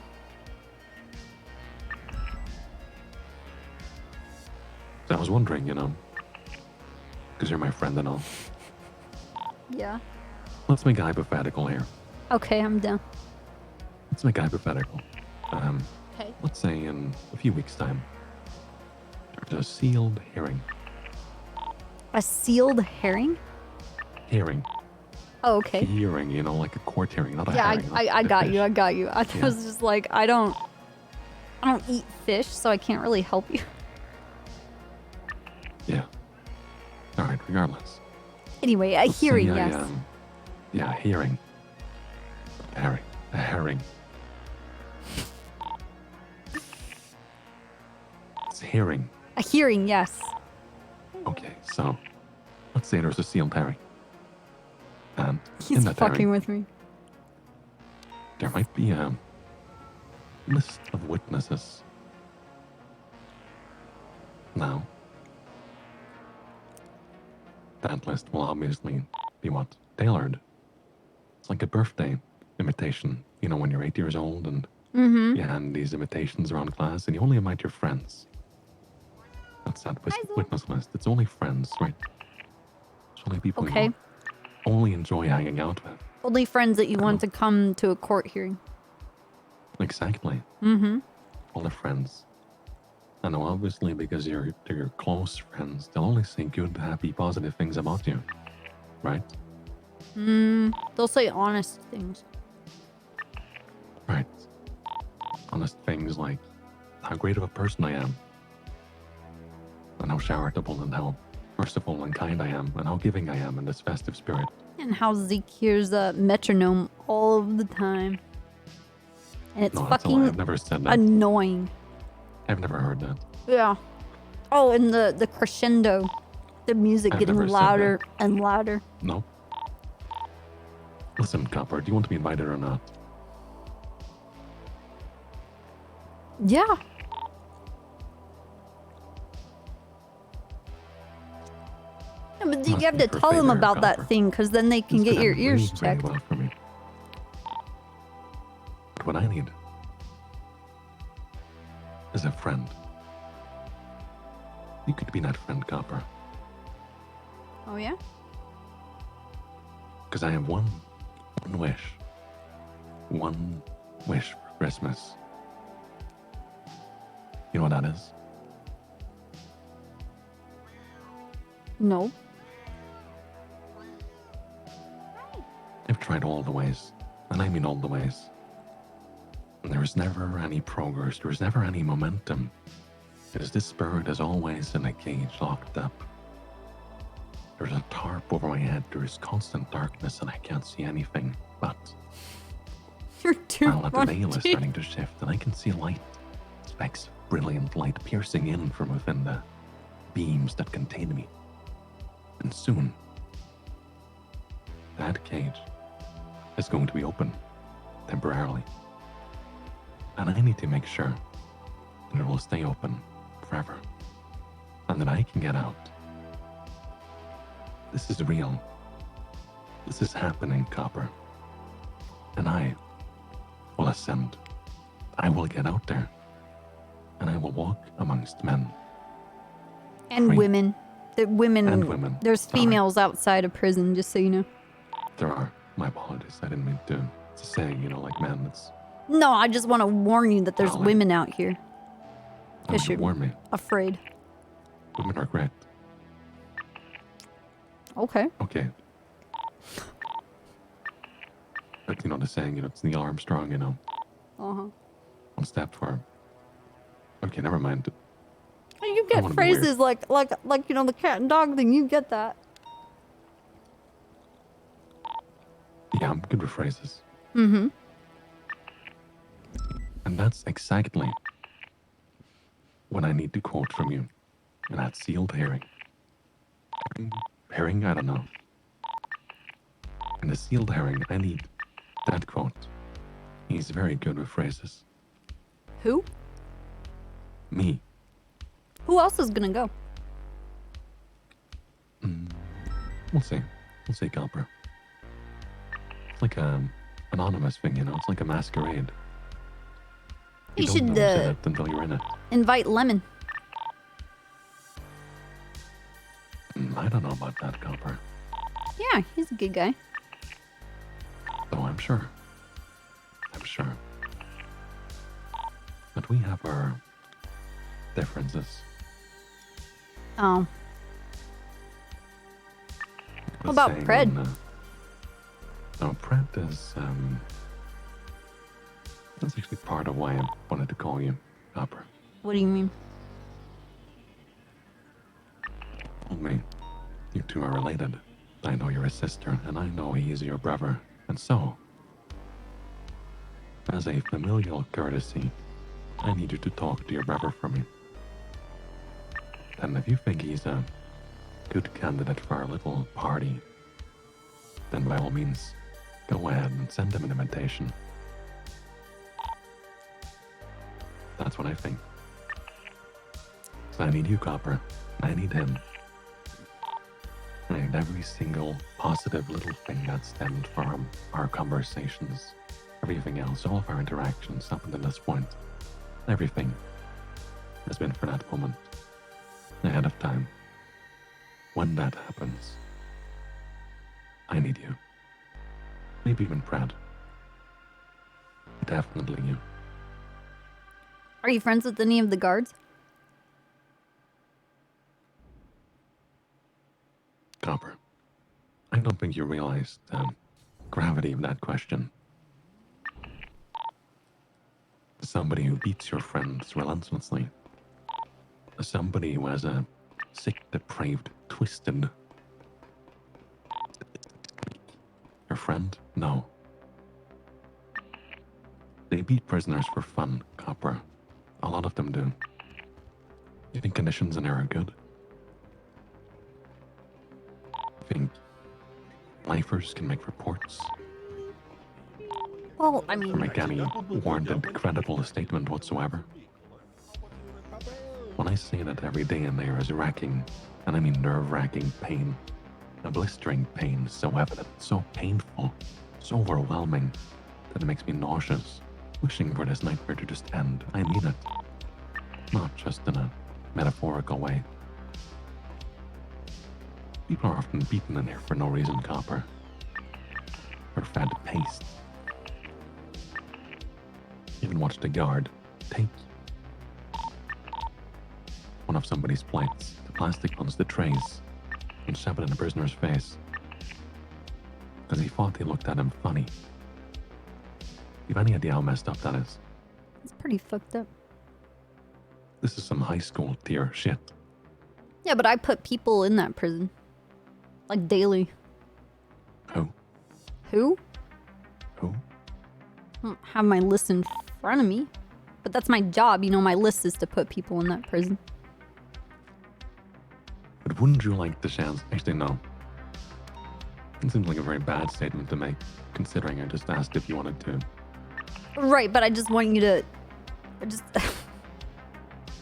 So I was wondering, you know, because you're my friend and all. Yeah. Let's make a hypothetical here. Okay, I'm down. Let's make a hypothetical. Okay. Let's say in a few weeks' time, there's a sealed hearing. A sealed herring? Hearing. Oh, okay. Hearing, you know, like a court hearing, not a Yeah, herring. I got you. I got you. I Yeah. was just like, I don't eat fish, so I can't really help you. Yeah. All right, regardless. Anyway, a Let's say hearing, I, yes. yeah, hearing. Herring. A herring. It's hearing. A hearing, yes. Okay, so let's say there's a sealed herring. And in He's that fucking herring, with me. there might be a list of witnesses. Now, that list will obviously be what? Tailored. It's like a birthday invitation. You know, when you're 8 years old and Mm-hmm. you hand these invitations around class and you only invite your friends. That's that witness list. It's only friends, right? It's only people Okay. you only enjoy hanging out with. Only friends that you want to come to a court hearing. Exactly. Mm-hmm. All the friends. I know, obviously, because they're your close friends, they'll only say good, happy, positive things about you. Right? They'll say honest things. Right. Honest things like how great of a person I am, and how charitable and how merciful and kind I am, and how giving I am in this festive spirit. And how Zeke hears a metronome all of the time. And it's No, that's a lie. fucking I've never said that. annoying. I've never heard that. Yeah. Oh, and the crescendo. The music I've getting never said louder and louder. No. Listen, Copper, do you want to be invited or not? Yeah. Yeah, but you Must have be to for tell them favor, about that Copper. thing, because then they can This get could your end ears really, really checked. well for me. But what I need is a friend. You could be that friend, Copper. Oh, yeah? Because I have one wish. One wish for Christmas. You know what that is? No. I've tried all the ways, and I mean all the ways. And there was never any progress, there was never any momentum. Because this bird is always in a cage locked up. There's a tarp over my head, there is constant darkness, and I can't see anything. But You're too now that the veil is funny. starting to shift, and I can see light, specks of brilliant light piercing in from within the beams that contain me. And soon, that cage is going to be open temporarily. And I need to make sure that it will stay open forever and that I can get out. This is real. This is happening, Copper. And I will ascend. I will get out there and I will walk amongst men. And Free. women. The women. And women. There's Sorry. females outside of prison, just so you know. There are. My apologies. I didn't mean to. It's a saying, you know, like men. It's No, I just want to warn you that there's Golly. women out here. no, Yes, you you're warn me. afraid. Women are great. Okay. Okay. But you know the saying, you know, it's Neil Armstrong, you know, Uh-huh. one step for. Okay, never mind. You I get wanna be weird. phrases like you know, the cat and dog thing. You get that. Yeah, I'm good with phrases. Mm-hmm. And that's exactly what I need to quote from you in that sealed hearing. Hearing, I don't know. In the sealed hearing, I need that quote. He's very good with phrases. Who? Me. Who else is gonna go? We'll see. We'll see, Copper. It's like a anonymous thing, you know? It's like a masquerade. You don't should, know who's in it until you're in it. Invite Lemon. I don't know about that, Copper. Yeah, he's a good guy. Oh, I'm sure. I'm sure. But we have our differences. Oh. What Let's about say Pred? no, Pred is, that's actually part of why I wanted to call you Copper. What do you mean? Told me you two are related. I know you're a sister, and I know he is your brother. And so, as a familial courtesy, I need you to talk to your brother for me. And if you think he's a good candidate for our little party, then by all means, go ahead and send him an invitation. That's what I think. So I need you, Copper. I need him. I need every single positive little thing that stemmed from our conversations. Everything else, all of our interactions up until this point. Everything has been for that moment. Ahead of time. When that happens, I need you. Maybe even Brad. Definitely you. Are you friends with any of the guards? Copper, I don't think you realize the gravity of that question. Somebody who beats your friends relentlessly. Somebody who has a sick, depraved, twisted... Your friend? No. They beat prisoners for fun, Copper. A lot of them do. You think conditions in there are good? Think lifers can make reports Well, I mean, or make any warranted, credible statement whatsoever. When I say that every day in there is racking, and I mean nerve-wracking pain, a blistering pain so evident, so painful, so overwhelming, that it makes me nauseous, wishing for this nightmare to just end. I mean it. Not just in a metaphorical way. People are often beaten in here for no reason, Copper. Or fed paste. Even watched a guard take one of somebody's plates, the plastic ones, the trays, and shove it in a prisoner's face. Because he thought they looked at him funny. You have any idea how messed up that is? it's pretty fucked up. This is some high school tier shit. Yeah, but I put people in that prison. Like daily. Who? Who? Who? I don't have my list in front of me. But that's my job, you know, my list is to put people in that prison. But wouldn't you like the chance? Actually, no. It seems like a very bad statement to make, considering I just asked if you wanted to. Right, but I just want you to... It's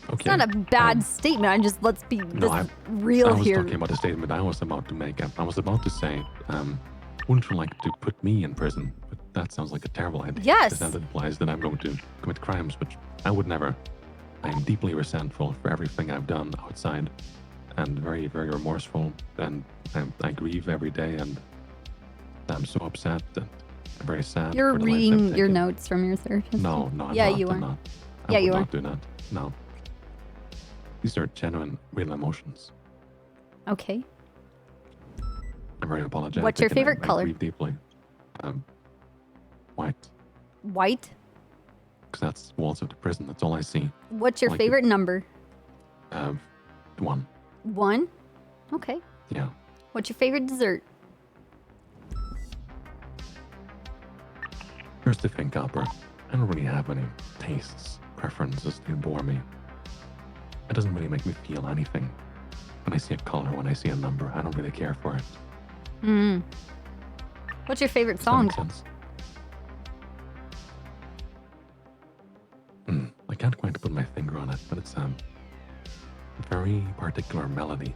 Okay. not a bad statement, I just, let's be real I was here. talking about the statement I was about to make. I was about to say, wouldn't you like to put me in prison? But that sounds like a terrible idea. Yes. Because that implies that I'm going to commit crimes, which I would never. I am deeply resentful for everything I've done outside, and very, very remorseful, and I grieve every day, and I'm so upset and very sad. You're for the life I've reading your taken. notes from your therapist. No, no, I'm yeah, not. you I'm are. not. Yeah, I would you are. not do that. No. These are genuine, real emotions. Okay. I'm very apologetic. What's your and favorite I color? grieve deeply. White. White? Because that's walls of the prison. That's all I see. What's your Like favorite number? 1. 1? Okay. Yeah. What's your favorite dessert? Here's the thing, Copper. I don't really have any tastes, preferences. They bore me. It doesn't really make me feel anything. When I see a color, when I see a number, I don't really care for it. Hmm. What's your favorite Does that song? make sense? I can't quite put my finger on it, but it's a very particular melody.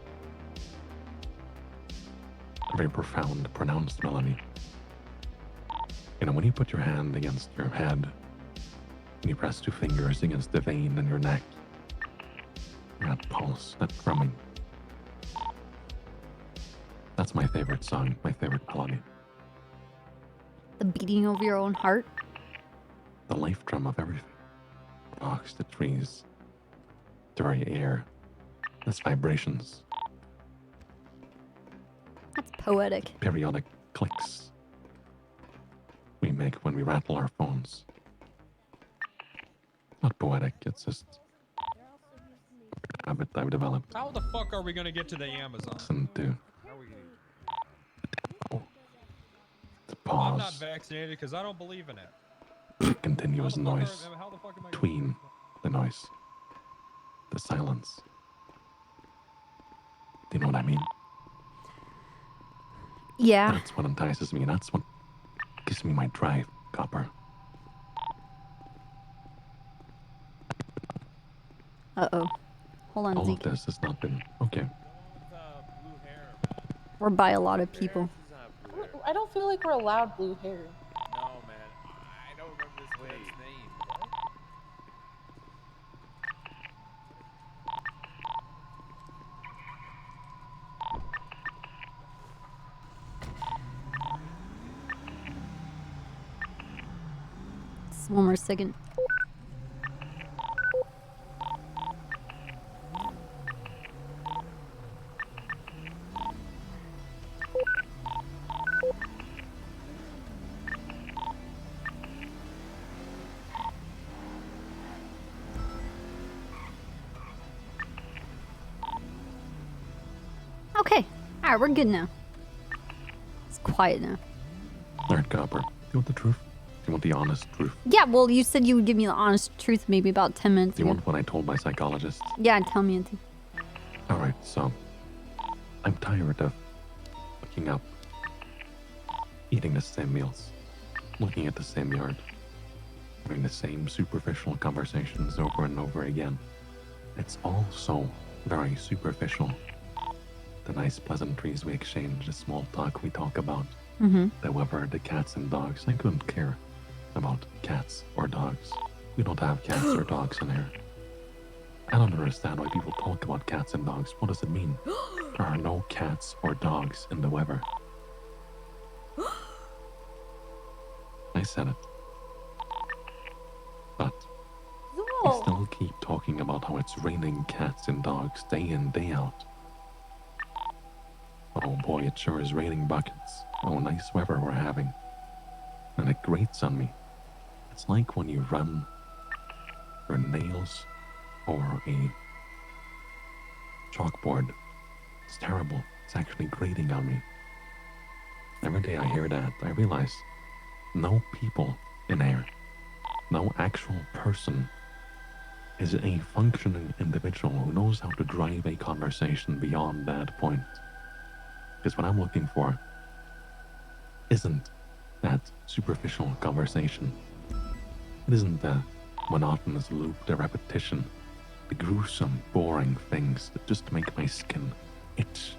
A very profound, pronounced melody. You know, when you put your hand against your head, when you press 2 fingers against the vein in your neck, that pulse, that drumming. That's my favorite song, my favorite melody. The beating of your own heart? The life drum of everything. The rocks, the trees, the very air. That's vibrations. That's poetic. Periodic clicks we make when we rattle our phones. Not poetic, it's just a habit I've developed. How the fuck are we gonna get to the Amazon? Listen to How are we gonna... the I'm not pause, vaccinated because I don't believe in it. continuous noise, How the fuck am I gonna... between the noise, the silence. Do you know what I mean? Yeah. That's what entices me. That's what gives me my drive, Copper. Uh-oh. Hold on, All Zeke. of this has not been okay. We're by a lot of people. I don't feel like we're allowed blue hair. No, man. I don't remember this man's name. Just one more second. Okay. Alright, we're good now. It's quiet now. Alright, Copper. Do you want the truth? Do you want the honest truth? Yeah, well, you said you would give me the honest truth maybe about 10 minutes Do you ago. want what I told my psychologist? Yeah, tell me, Auntie. Alright, so I'm tired of waking up, eating the same meals, looking at the same yard, having the same superficial conversations over and over again. It's all so very superficial. The nice pleasantries we exchange, the small talk we talk about, the weather, the cats and dogs. I couldn't care about cats or dogs. We don't have cats or dogs in here. I don't understand why people talk about cats and dogs. What does it mean? There are no cats or dogs in the weather. I said it. But we still keep talking about how it's raining cats and dogs day in, day out. Oh boy, it sure is raining buckets. Oh, nice weather we're having. And it grates on me. It's like when you run your nails over a chalkboard. It's terrible. It's actually grating on me. Every day I hear that, I realize no people in here, no actual person is a functioning individual who knows how to drive a conversation beyond that point. Because what I'm looking for isn't that superficial conversation. It isn't the monotonous loop, the repetition, the gruesome, boring things that just make my skin itch.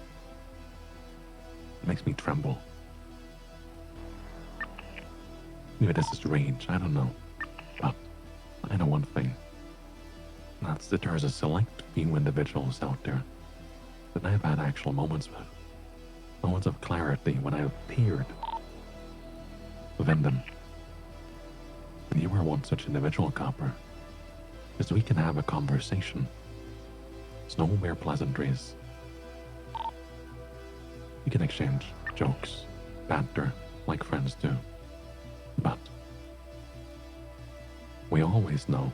It makes me tremble. Maybe this is rage, I don't know. But I know one thing. That's that there's a select few individuals out there that I've had actual moments with. Moments of clarity when I've appeared within them. And you are one such individual, Copper. Because we can have a conversation. There's no mere pleasantries. We can exchange jokes, banter, like friends do. But we always know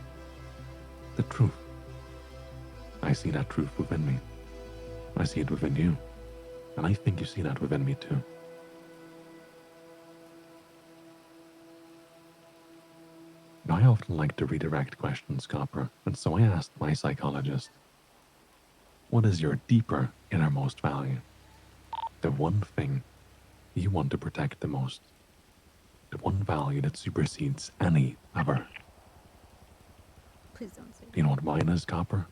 the truth. I see that truth within me. I see it within you. And I think you see that within me too. Now, I often like to redirect questions, Copper, and so I asked my psychologist, what is your deeper, innermost value? The one thing you want to protect the most. The one value that supersedes any other. Please don't say Do you know what mine is, Copper?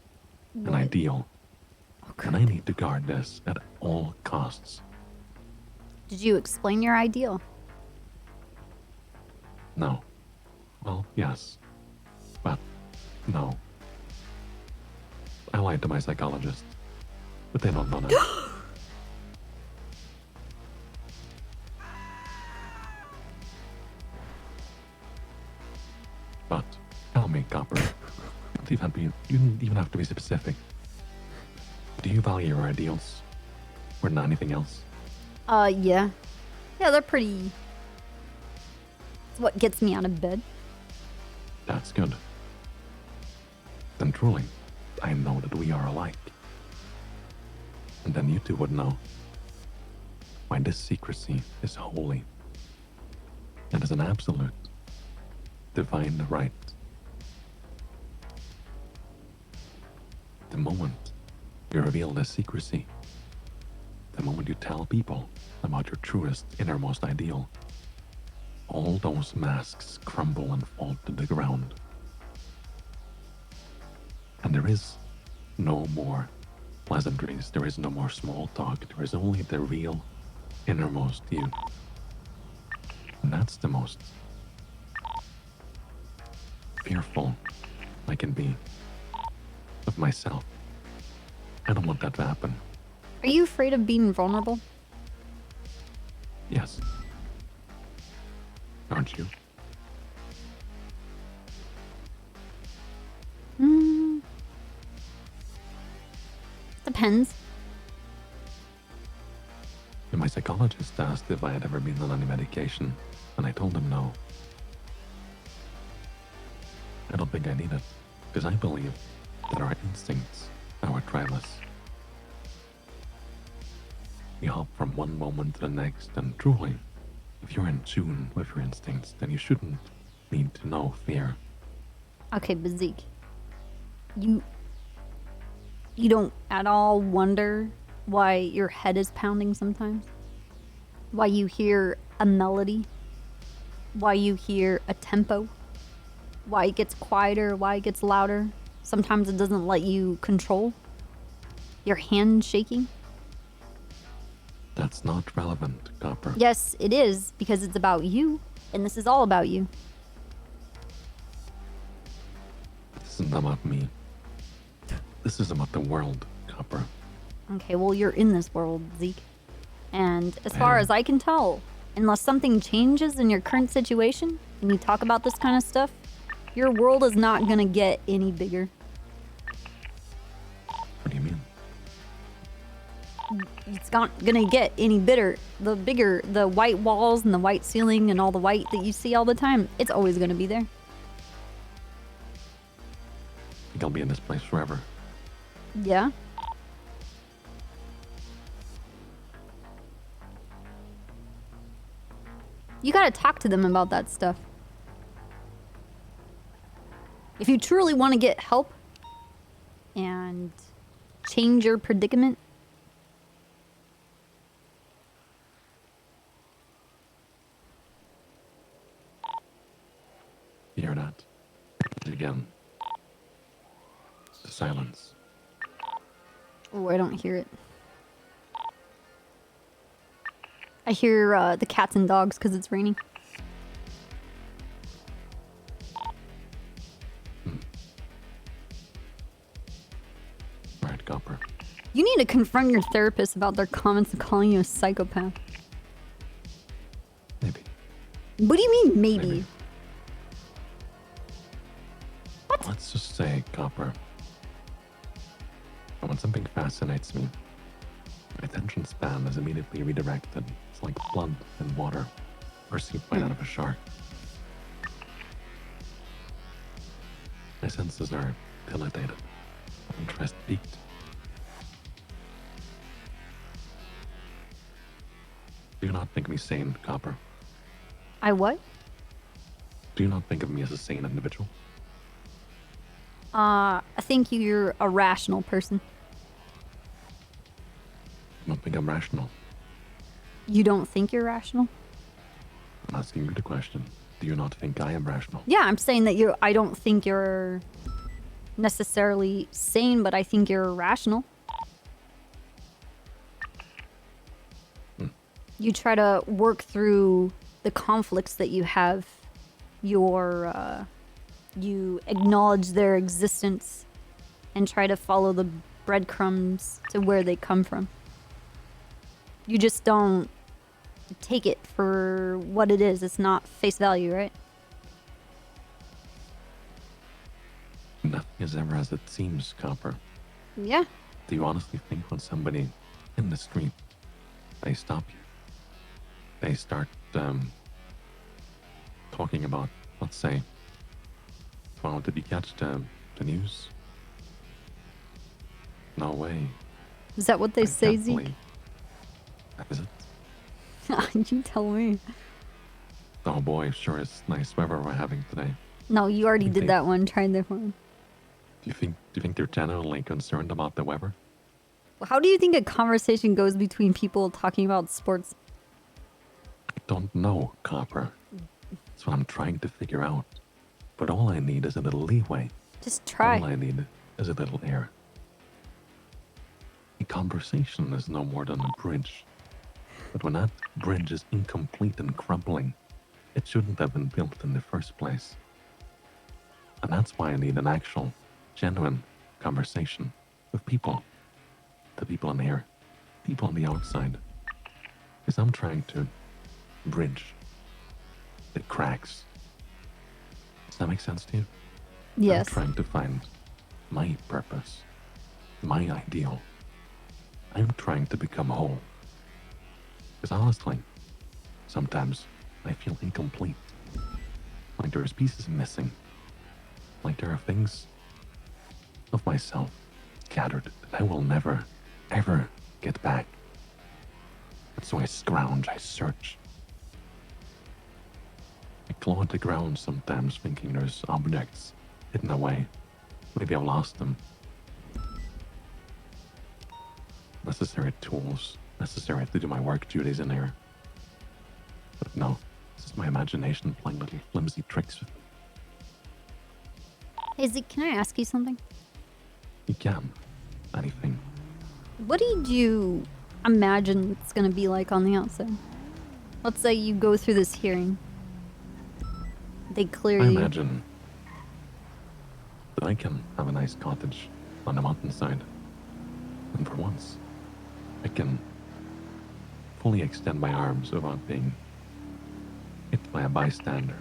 What? An ideal. And I need to guard this at all costs. Did you explain your ideal? No. Well, yes. But no. I lied to my psychologist. But they don't know that. But tell me, Copper. You don't even have to be specific. Do you value your ideals more than anything else? Yeah. Yeah, they're pretty... It's what gets me out of bed. That's good. Then truly, I know that we are alike. And then you two would know why this secrecy is holy and is an absolute, divine right. The moment you reveal this secrecy, the moment you tell people about your truest, innermost ideal, all those masks crumble and fall to the ground. And there is no more pleasantries, there is no more small talk, there is only the real, innermost you. And that's the most fearful I can be of myself. I don't want that to happen. Are you afraid of being vulnerable? Yes. Aren't you? Depends. And my psychologist asked if I had ever been on any medication, and I told him no. I don't think I need it, because I believe that our instincts are what drive us. We hop from one moment to the next, and truly, if you're in tune with your instincts, then you shouldn't need to know fear. Okay, but Zeke, you don't at all wonder why your head is pounding sometimes? Why you hear a melody why you hear a tempo, why it gets quieter, why it gets louder. Sometimes it doesn't let you control your hand shaking. That's not relevant, Copper. Yes, it is, because it's about you, and this is all about you. This isn't about me. This is about the world, Copper. Okay, well, you're in this world, Zeke. And as far as I can tell, unless something changes in your current situation, and you talk about this kind of stuff, your world is not gonna get any bigger. What do you mean? It's not gonna get any bigger. The bigger the white walls and the white ceiling and all the white that you see all the time, it's always gonna be there. I think I'll be in this place forever. Yeah. You gotta talk to them about that stuff. If you truly want to get help and change your predicament, You hear that? Again. The silence. oh, I don't hear it. I hear the cats and dogs because it's raining. Right, Copper. You need to confront your therapist about their comments and calling you a psychopath. Maybe. What do you mean, maybe? What? Let's just say, Copper. When something fascinates me, my attention span is immediately redirected. It's like blood and water perceived right out of a shark. My senses are dilated, interest peaked. Do you not think me sane, Copper? I what? Do you not think of me as a sane individual? I think you're a rational person. I don't think I'm rational. You don't think you're rational? I'm asking you the question. Do you not think I am rational? Yeah, I'm saying that I don't think you're necessarily sane, but I think you're rational. You try to work through the conflicts that you have. You acknowledge their existence and try to follow the breadcrumbs to where they come from. You just don't take it for what it is. It's not face value, right? Nothing is ever as it seems, Copper. Yeah. Do you honestly think when somebody in the street, they stop you, they start talking about, let's say, wow, did you catch the news? No way. Is that what they say, can't Zeke? believe- Is it? You tell me. Oh boy, sure is nice weather we're having today. No, you already did that one. Try that one. Do you think they're genuinely concerned about the weather? Well, how do you think a conversation goes between people talking about sports? I don't know, Copper. That's what I'm trying to figure out. But all I need is a little leeway. Just try. All I need is a little air. A conversation is no more than a bridge. But when that bridge is incomplete and crumbling, it shouldn't have been built in the first place. And that's why I need an actual, genuine conversation with people. The people in here, people on the outside. Because I'm trying to bridge the cracks. Does that make sense to you? Yes. I'm trying to find my purpose, my ideal. I'm trying to become whole. Because honestly, sometimes I feel incomplete. Like there's pieces missing. Like there are things of myself scattered that I will never, ever get back. And so I scrounge, I search. I claw at the ground sometimes thinking there's objects hidden away. Maybe I've lost them. Necessary tools, necessary to do my work duties in here. But no, this is my imagination playing little flimsy tricks with me. Hey Zeke, can I ask you something? You can. Anything. What did you imagine it's gonna be like on the outside? Let's say you go through this hearing. They clear I you. imagine that I can have a nice cottage on the mountainside. And for once, I can fully extend my arms without being hit by a bystander,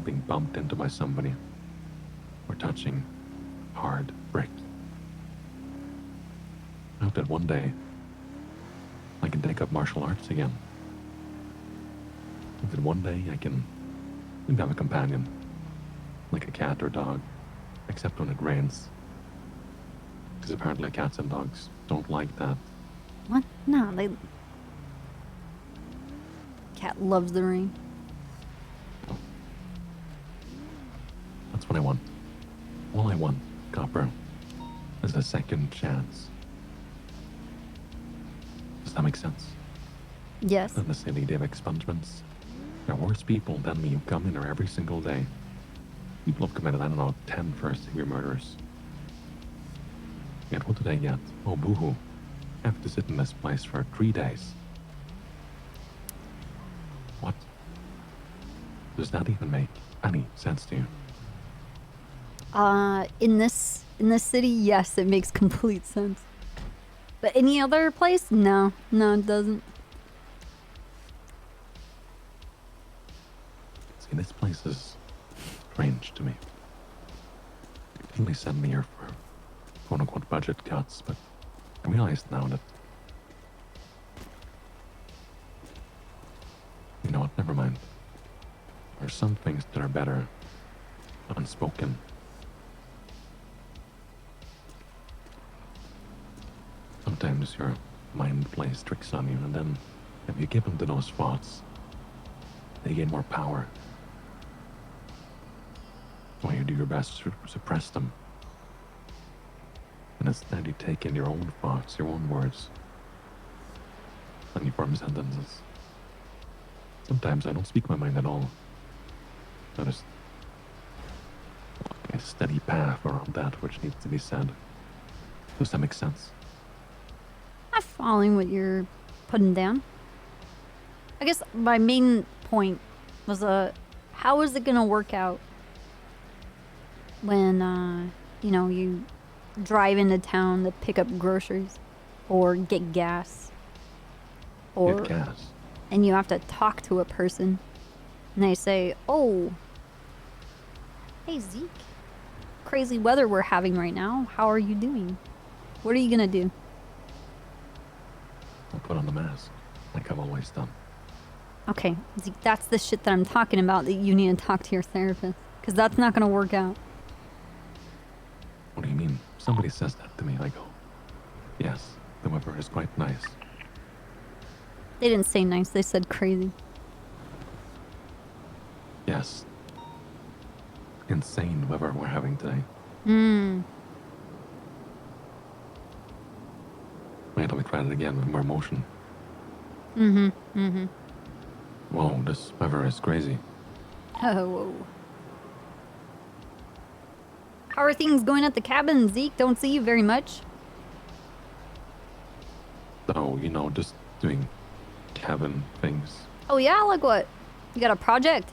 being bumped into by somebody, or touching hard brick. I hope that one day I can take up martial arts again. I hope that one day I can maybe have a companion, like a cat or dog, except when it rains. Because apparently cats and dogs don't like that. What? No, they... Cat loves the rain. That's what I want. All I want, Copper, is a second chance. Does that make sense? Yes. In the city, they have expungements. There are worse people than me who come in here every single day. People have committed, I don't know, 10 first-degree murders. Yet what do they get? Oh, boo-hoo. I have to sit in this place for 3 days. What? Does that even make any sense to you? In this city, yes, it makes complete sense. But any other place? No. No, it doesn't. See, this place is strange to me. They only send me here for quote-unquote budget cuts, but I realize now that... You know what, never mind. There are some things that are better unspoken. Sometimes your mind plays tricks on you, and then if you give in to those thoughts, they gain more power. While you do your best to suppress them. And instead you take in your own thoughts, your own words, and you form sentences. Sometimes I don't speak my mind at all. I just walk a steady path around that which needs to be said. Does that make sense? I'm following what you're putting down. I guess my main point was, how is it gonna work out when, you know, you drive into town to pick up groceries or get gas, or Get gas. and you have to talk to a person, and they say, "Oh, hey Zeke, crazy weather we're having right now. How are you doing? What are you gonna do?" I'll put on the mask, like I've always done. Okay, Zeke, that's the shit that I'm talking about, that you need to talk to your therapist, because that's not gonna work out. What do you mean? Somebody says that to me, I go, yes, the weather is quite nice. They didn't say nice, they said crazy. Yes. Insane weather we're having today. Wait till we try it again with more emotion. Whoa, this weather is crazy. Oh, whoa. How are things going at the cabin, Zeke? Don't see you very much. So, you know, just doing cabin things. Oh yeah, like what? You got a project?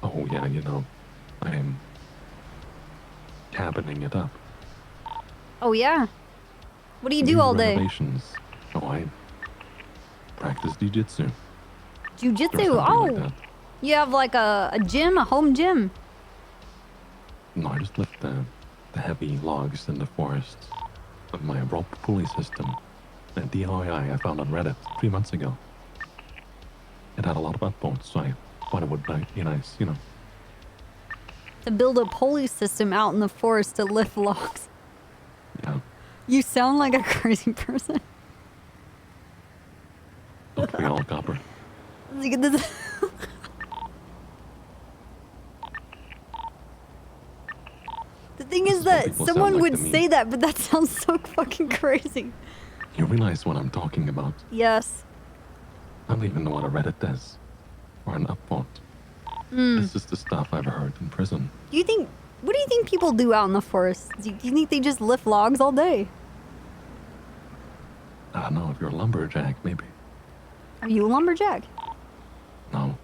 Oh yeah, you know, I'm cabining it up. Oh yeah? What do you do all day? Renovations. Oh, I practice jiu-jitsu. Jiu-jitsu? Or something Oh! like that. You have like a gym, a home gym? No, I just lift the heavy logs in the forest with my rope pulley system. A DIY I found on Reddit 3 months ago. It had a lot of upvotes, so I thought it would be nice, you know. To build a pulley system out in the forest to lift logs. Yeah. You sound like a crazy person. Don't we all, Copper? Look at this. The thing is that people sound someone like would to me. say that, but that sounds so fucking crazy. You realize what I'm talking about? Yes. I don't even know what a Reddit is. or an upvote. Hmm. This is the stuff I've heard in prison. Do you think? What do you think people do out in the forest? Do you think they just lift logs all day? I don't know, if you're a lumberjack, maybe. Are you a lumberjack? No.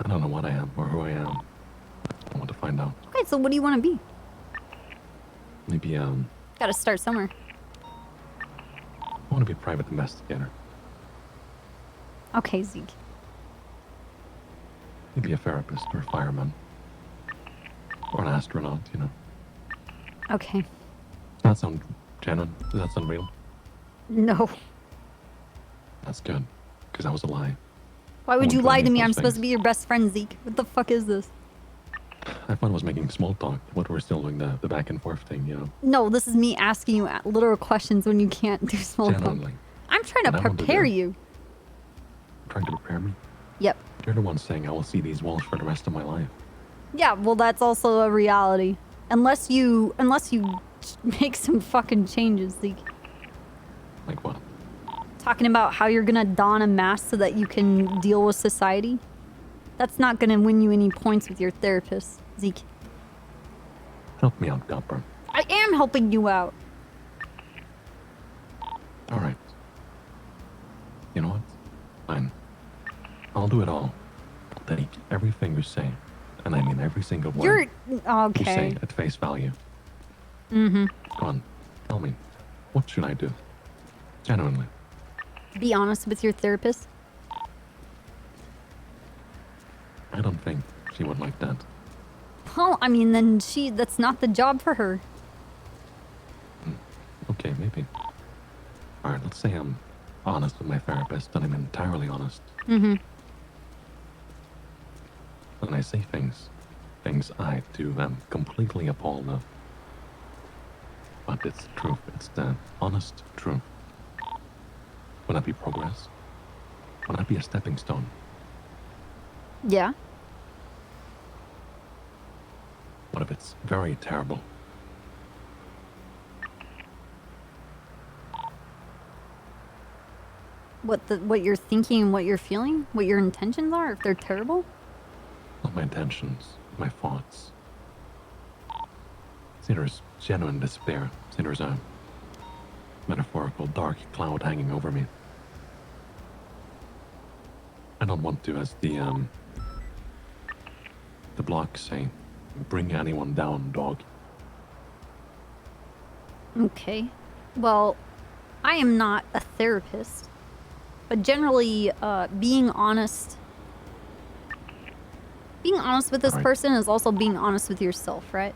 I don't know what I am or who I am. I want to find out. Okay, so what do you want to be? Maybe, Gotta start somewhere. I want to be a private investigator. Okay, Zeke. Maybe a therapist or a fireman. Or an astronaut, you know. Okay. Does that sound genuine? Does that sound real? No. That's good. Because that was a lie. Why would I you wouldn't lie do to any me? of I'm those supposed to things. be your best friend, Zeke. What the fuck is this? I thought I was making small talk, but we're still doing the back and forth thing, you know. No, this is me asking you literal questions when you can't do small talk. Genuinely. I'm trying to What I want to prepare do- you. Trying to prepare me. Yep. You're the one saying I will see these walls for the rest of my life. Yeah, well, that's also a reality. Unless you make some fucking changes, Zeke. Like what? Talking about how you're gonna don a mask so that you can deal with society. That's not gonna win you any points with your therapist, Zeke. Help me out, Copper. I am helping you out. Alright. You know what? Fine. I'll do it all. I'll take everything you say. And I mean every single word You're you okay. say at face value. Mm-hmm. Go on. Tell me. What should I do? Genuinely. Be honest with your therapist. I don't think she would like that. Well, I mean, then that's not the job for her. Okay, maybe. Alright, let's say I'm honest with my therapist and I'm entirely honest. Mm-hmm. When I say things I do, I'm completely appalled of. But it's the truth. It's the honest truth. Would that be progress? Would that be a stepping stone? Yeah. What if it's very terrible? What you're thinking and what you're feeling? What your intentions are, if they're terrible? Not my intentions, my thoughts. See, there's genuine despair. See, there's a metaphorical dark cloud hanging over me. I don't want to, as the blocks say, bring anyone down, dog. Okay. Well, I am not a therapist, but generally, being honest with this Alright. person is also being honest with yourself, right?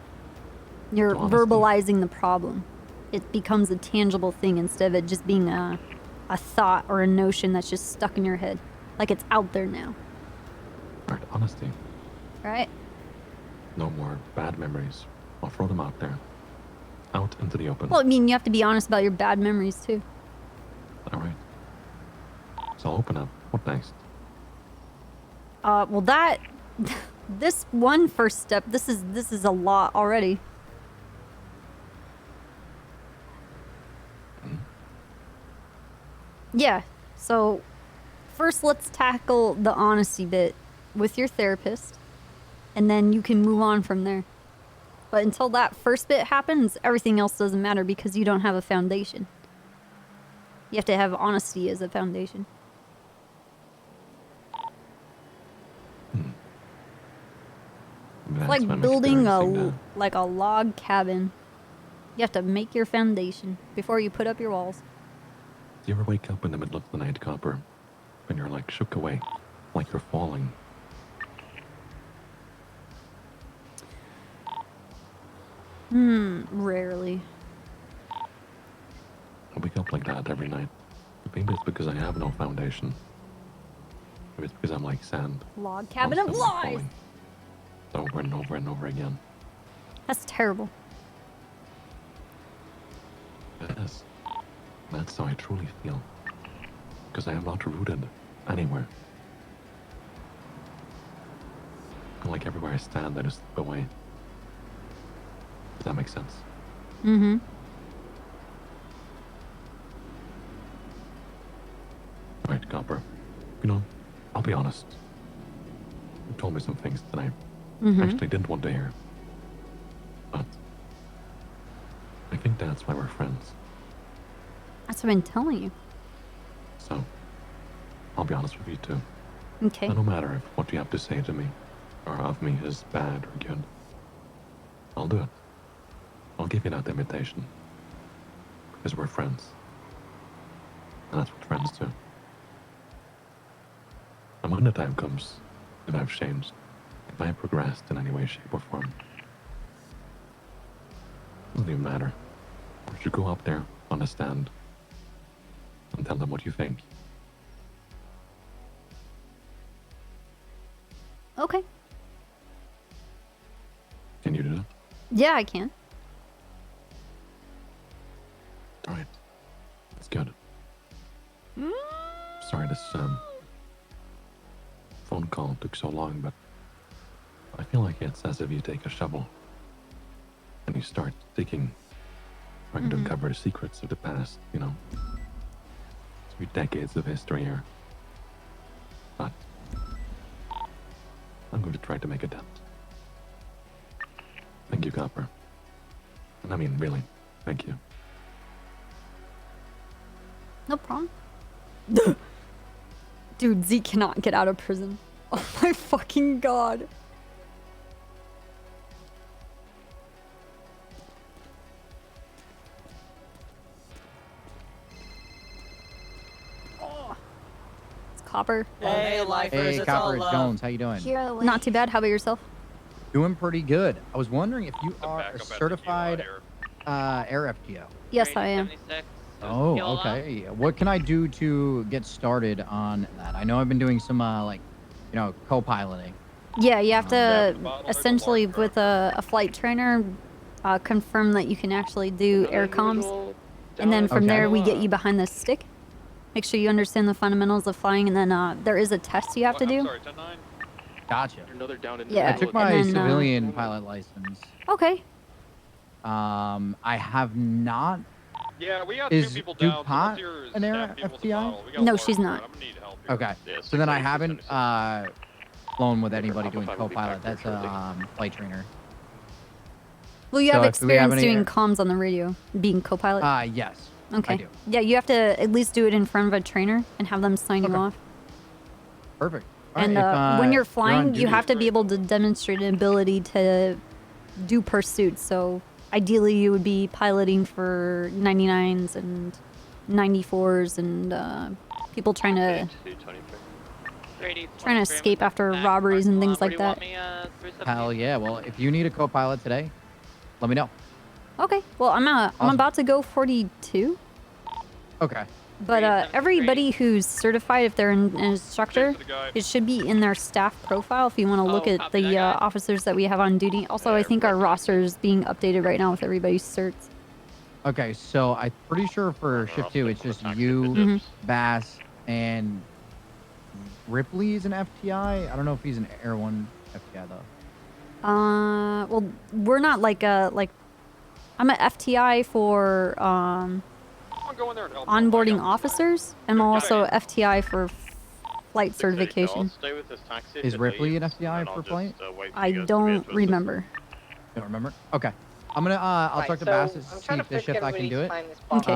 You're Honesty. verbalizing the problem. It becomes a tangible thing instead of it just being a thought or a notion that's just stuck in your head. Like it's out there now, Alright, honesty. right? No more bad memories. I'll throw them out there. Out into the open. Well, I mean, you have to be honest about your bad memories too. Alright. So I'll open up. What next? Well that, this one first step, this is a lot already. Yeah, so first let's tackle the honesty bit with your therapist, and then you can move on from there. But until that first bit happens, everything else doesn't matter because you don't have a foundation. You have to have honesty as a foundation. It's That's like what I'm building experiencing a log cabin. You have to make your foundation before you put up your walls. Do you ever wake up in the middle of the night, Copper, when you're like shook away, like you're falling? Rarely. I wake up like that every night. Maybe it's because I have no foundation. Maybe it's because I'm like sand. Log cabin of constantly lies! falling over and over and over again. That's terrible. Yes. That's how I truly feel. Because I am not rooted anywhere. Like everywhere I stand, I just slip away. Does that make sense? Mm-hmm. Alright, Copper. You know, I'll be honest. told me some things that I Mhm. actually didn't want to hear. But I think that's why we're friends. That's what I've been telling you. So, I'll be honest with you too. Okay. And no matter if what you have to say to me or of me is bad or good, I'll do it. I'll give you that invitation. Because we're friends. And that's what friends do. And when the time comes, if I've changed, if I've progressed in any way, shape, or form, doesn't even matter. You should go up there on a stand and tell them what you think. Okay. Can you do that? Yeah, I can. All right. That's good. Sorry this phone call took so long, but I feel like it's as if you take a shovel and you start digging, trying to uncover the secrets of the past, you know. 3 decades of history here. But I'm going to try to make a dent. Thank you, Copper. And I mean, really, thank you. No problem. Dude, Zeke cannot get out of prison. Oh my fucking god. Oh. It's Copper. Hey, Copper, it's Jones. How you doing? Not too bad. How about yourself? Doing pretty good. I was wondering if you are a certified air FTO. Yes, I am. Oh, okay. What can I do to get started on that? I know I've been doing some like, you know, co-piloting. Yeah, you have to essentially, with a flight trainer, confirm that you can actually do air comms. And then from there, we get you behind the stick. Make sure you understand the fundamentals of flying, and then there is a test you have to do. Gotcha. Yeah, I took my and then, civilian pilot license. Okay. I have not. Yeah, we got Is 2 people down. DuPont an air FTI? No, she's not. Okay. So then I haven't flown with anybody doing co-pilot. That's a flight trainer. Well, you have So if we have experience any- doing comms on the radio, being co-pilot. Yes. Okay. I do. Yeah, you have to at least do it in front of a trainer and have them sign you off. Perfect. All And right, if, when you're on flying, you duty- have to be able to demonstrate an ability to do pursuits. So ideally, you would be piloting for 99s and 94s and people trying to escape after robberies and things like that. Hell yeah. Well, if you need a co-pilot today, let me know. Okay. Well, I'm about to go 42. Okay. But everybody who's certified, if they're an instructor, it should be in their staff profile if you want to look at the officers that we have on duty. Also, I think our roster is being updated right now with everybody's certs. Okay, so I'm pretty sure for shift 2, it's just you, Mhm. Bass, and Ripley is an FTI. I don't know if he's an Air 1 FTI though. Well, we're not like I'm an FTI for onboarding officers. I'm also FTI for flight certification. Is Ripley an FTI for flight? I don't remember. Don't remember? Okay. I'm gonna I'll talk to Bass to see if this shift I can do it. Okay.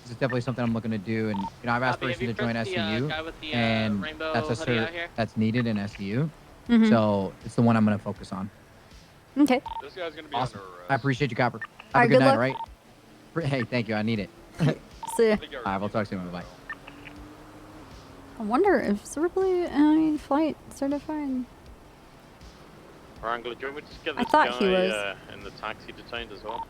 'Cause it's definitely something I'm looking to do, and you know I have aspirations to join SCU, and that's a cert that's needed in SCU. Mhm. So it's the one I'm gonna focus on. Okay. This guy's gonna be Awesome. under arrest. I appreciate you, Copper. Have Alright, a good good night, luck. all right? Hey, thank you. I need it. See ya. All right, we'll talk soon. Bye. I wonder if Ripley flight certified. Wrangler, do you want me to just get I this thought guy he was. in the taxi detained as well?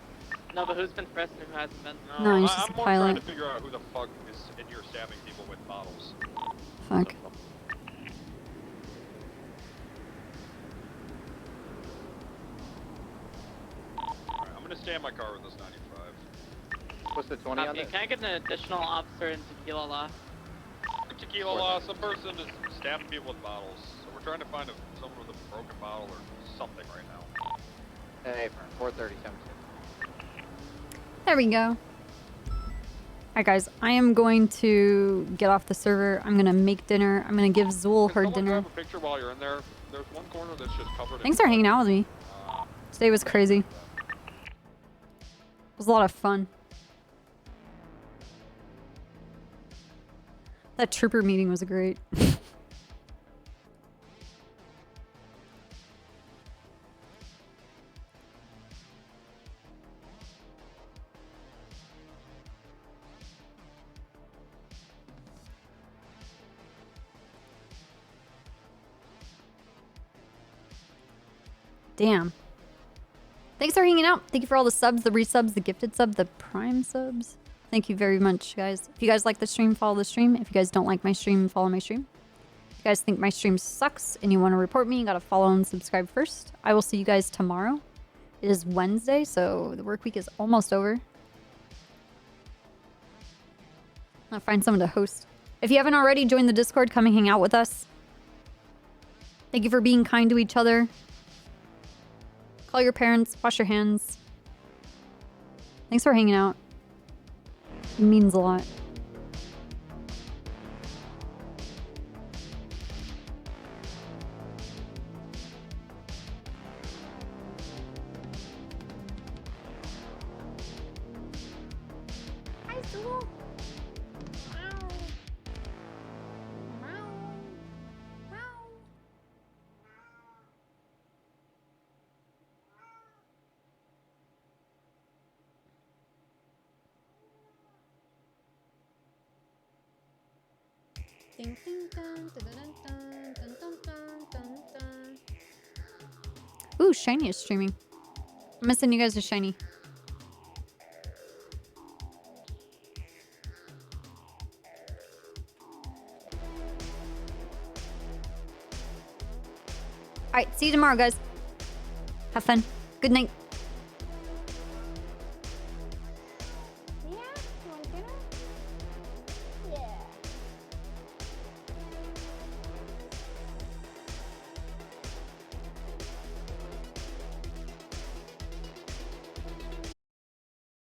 No, but who's been pressed and who hasn't been? No, he's just I'm a more trying pilot. to figure out who the fuck is in here stabbing people with bottles. Fuck. Alright, I'm gonna stay in my car with this 95. What's the 20 on Can I get an additional officer in Tequila Law? Tequila law, some person is stabbing people with bottles. So we're trying to find someone with a broken bottle or something right now. Hey, 437. There we go. Alright guys, I am going to get off the server. I'm gonna make dinner. I'm gonna give Zool her dinner. Grab a picture while you're in there. There's one corner that's just covered. Thanks for hanging out with me. Today was crazy. It was a lot of fun. That trooper meeting was great. Damn. Thanks for hanging out. Thank you for all the subs, the resubs, the gifted sub, the prime subs. Thank you very much, guys. If you guys like the stream, follow the stream. If you guys don't like my stream, follow my stream. If you guys think my stream sucks and you want to report me, you gotta follow and subscribe first. I will see you guys tomorrow. It is Wednesday, so the work week is almost over. I'll find someone to host. If you haven't already, join the Discord. Come and hang out with us. Thank you for being kind to each other. Call your parents, wash your hands. Thanks for hanging out. It means a lot. Hi, Zool. Ding, ding, dun, dun, dun, dun, dun, dun, dun, dun, dun. Ooh, Shiny is streaming. I'm gonna send you guys to Shiny. Alright, see you tomorrow, guys. Have fun. Good night.